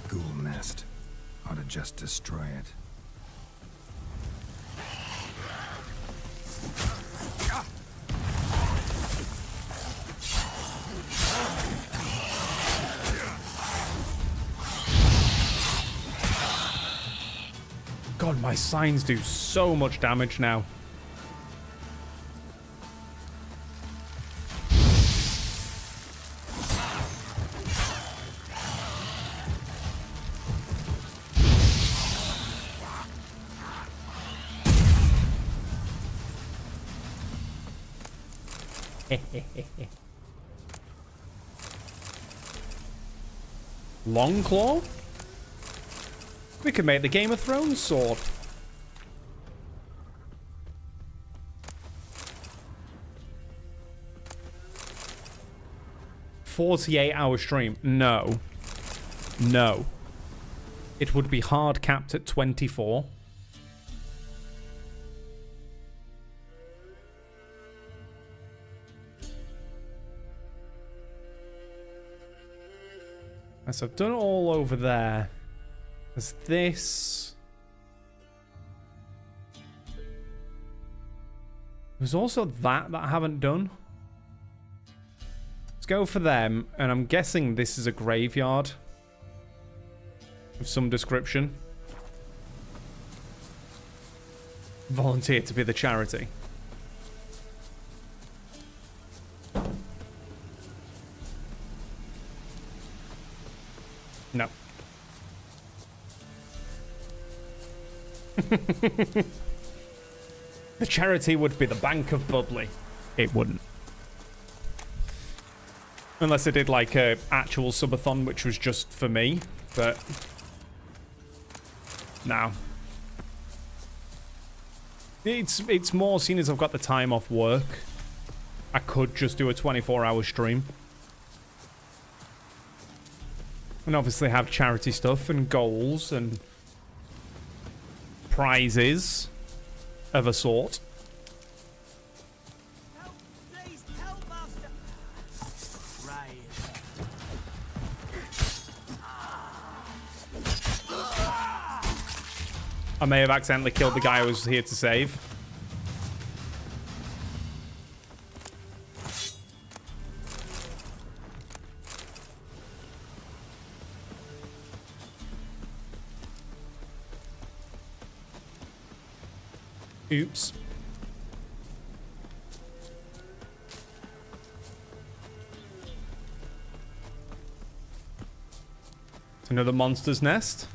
Ghoul nest. Ought to just destroy it. God, my signs do so much damage now. Longclaw? We could make the Game of Thrones sword. $48-hour stream. No. No. It would be hard capped at 24. So I've done it all over there. There's this. There's also that I haven't done. Let's go for them, and I'm guessing this is a graveyard of some description. Volunteer to be the charity. No. The charity would be the Bank of Bubbly. It wouldn't. Unless I did like a actual subathon, which was just for me, but no. It's more seen as I've got the time off work. I could just do a 24-hour stream. And obviously have charity stuff and goals and prizes of a sort. I may have accidentally killed the guy I was here to save. Oops. It's another monster's nest.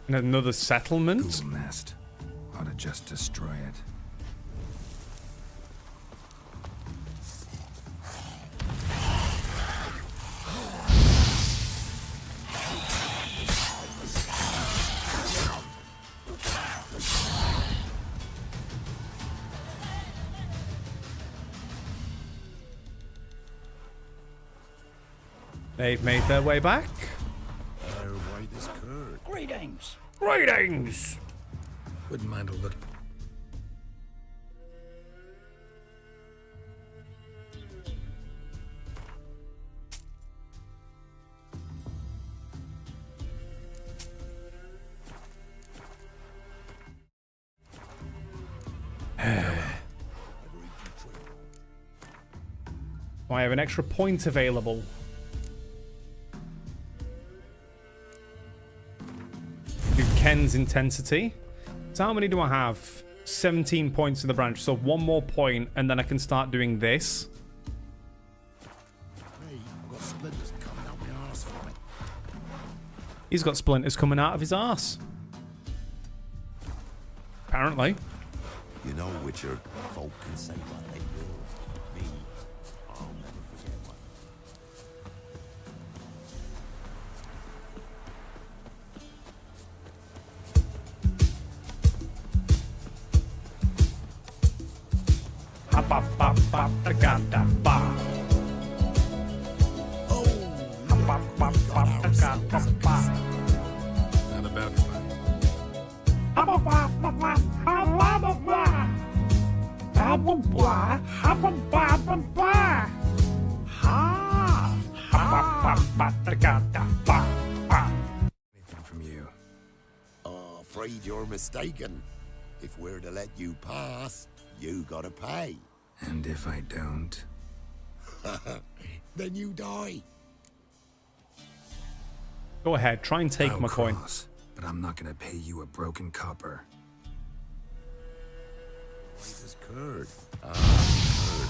And another settlement. Ghoul nest. Ought to just destroy it. They've made their way back. Greetings. Greetings. Wouldn't mind a little. I have an extra point available. Do Ken's intensity. So how many do I have? 17 points in the branch. So one more point, and then I can start doing this. Hey, I've got splinters coming out my arse on me. He's got splinters coming out of his arse. Apparently. You know, Witcher, folk can say what they will. Me, I'll never forget one. Not about the money. Anything from you? Oh, afraid you're mistaken. If we're to let you pass, you gotta pay. And if I don't? Then you die. Go ahead, try and take I'll my coin. cross, but I'm not gonna pay you a broken copper. This is curd. Curd.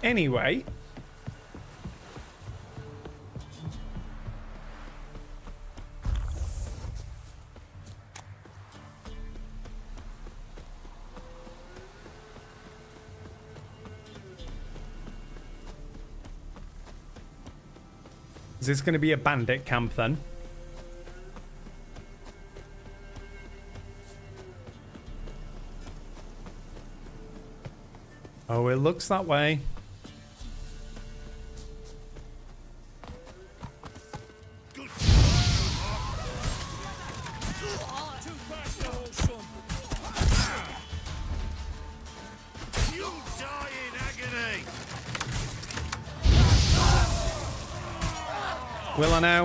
Anyway. Is this going to be a bandit camp then? Oh, it looks that way. Will I now?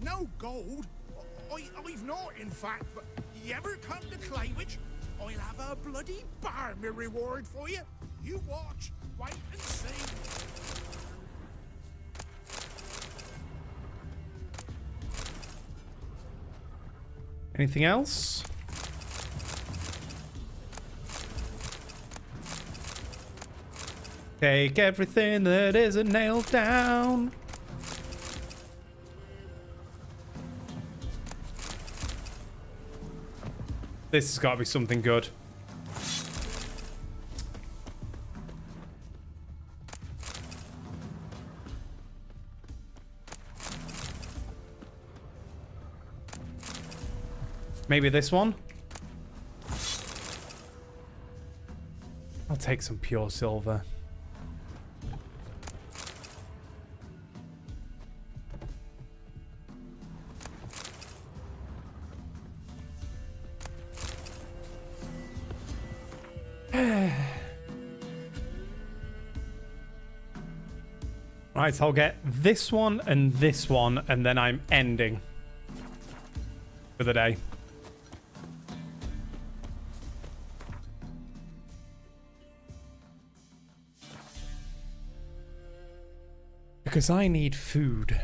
no gold. I've not, in fact, but you ever come to Claywich? I'll have a bloody bar me reward for you. You watch, wait and see. Anything else? Take everything that isn't nailed down. This has got to be something good. Maybe this one? I'll take some pure silver. Right, I'll get this one, and then I'm ending for the day. Because I need food.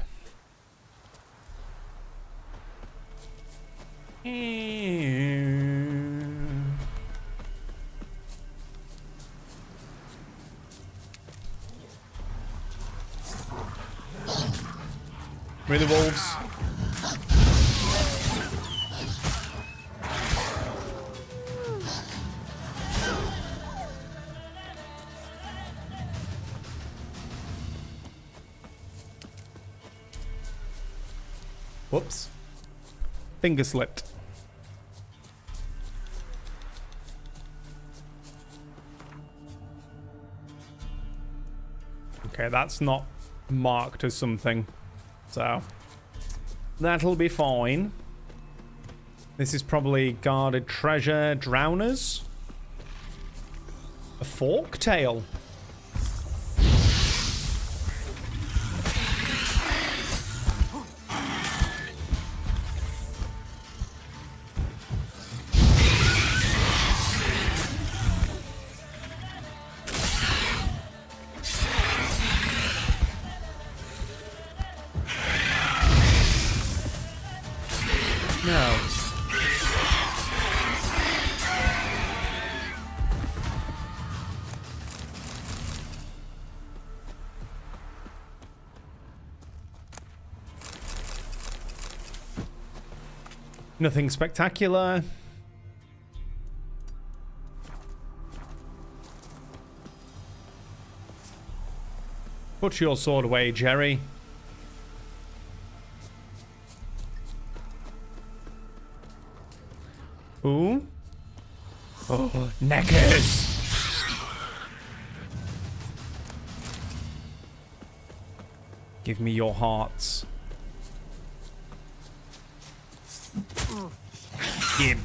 Where are the wolves? Whoops. Finger slipped. Okay, that's not marked as something. So, that'll be fine. This is probably guarded treasure, drowners. A fork tail. No. Nothing spectacular. Put your sword away, Jerry. Ooh. Oh, neckers. Give me your hearts. Gib.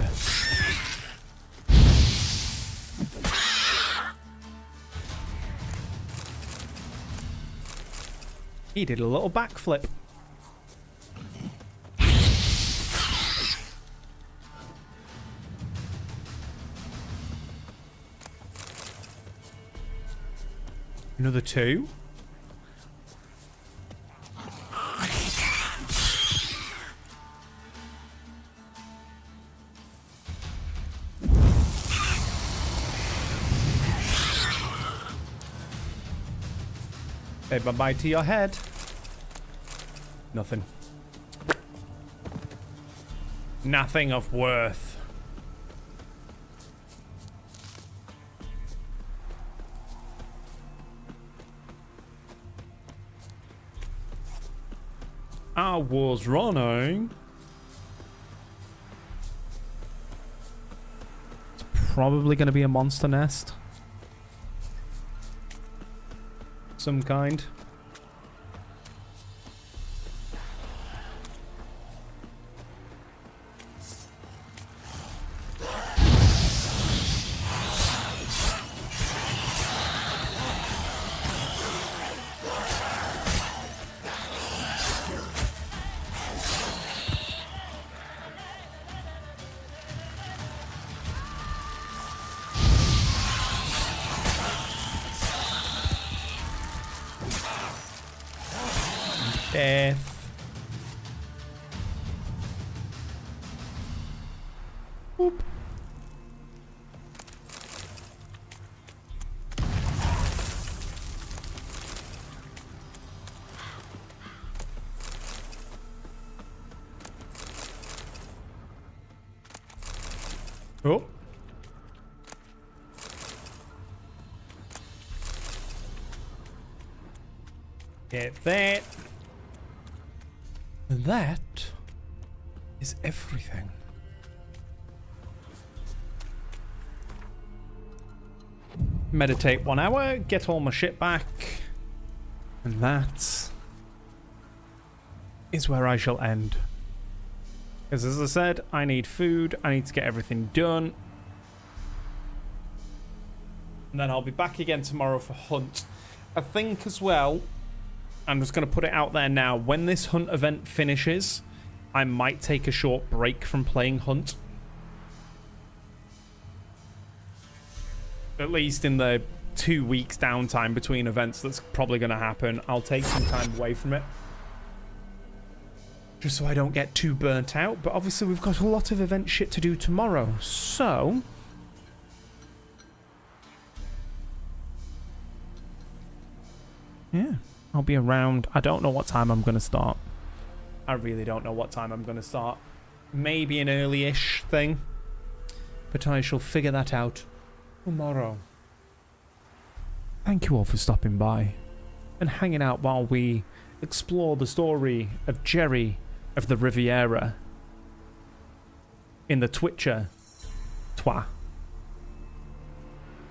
He did a little backflip. Another two. Say bye-bye to your head. Nothing. Nothing of worth. I was running. It's probably going to be a monster nest. Some kind. Oop. Oh. Get that. And that is everything. Meditate 1 hour, get all my shit back. And that is where I shall end. Because as I said, I need food, I need to get everything done. And then I'll be back again tomorrow for Hunt. I think as well, I'm just going to put it out there now, when this Hunt event finishes, I might take a short break from playing Hunt. At least in the 2 weeks downtime between events that's probably going to happen, I'll take some time away from it. Just so I don't get too burnt out. But obviously we've got a lot of event shit to do tomorrow. So yeah, I'll be around. I don't know what time I'm going to start. I really don't know what time I'm going to start. Maybe an early-ish thing. But I shall figure that out tomorrow. Thank you all for stopping by and hanging out while we explore the story of Jerry of the Riviera in the Twitcher Twa.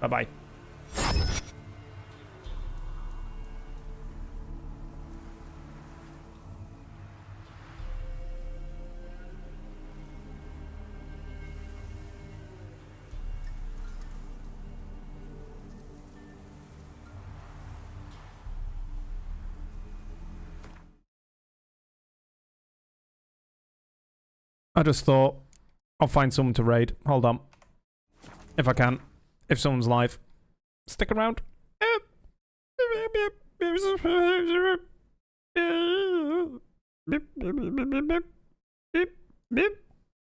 Bye-bye. I just thought I'll find someone to raid. Hold on. If I can. If someone's live. Stick around.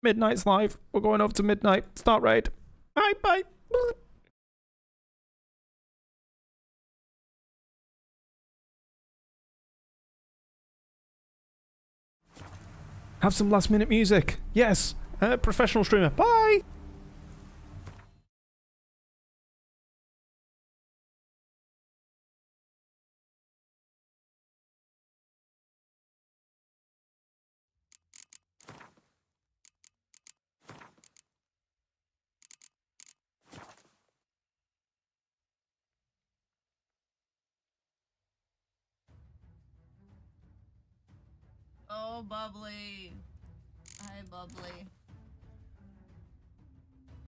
Midnight's live. We're going over to midnight. Start raid. Bye bye. Have some last minute music. Yes. Professional streamer. Bye. Oh, Bubbly. Hi, Bubbly.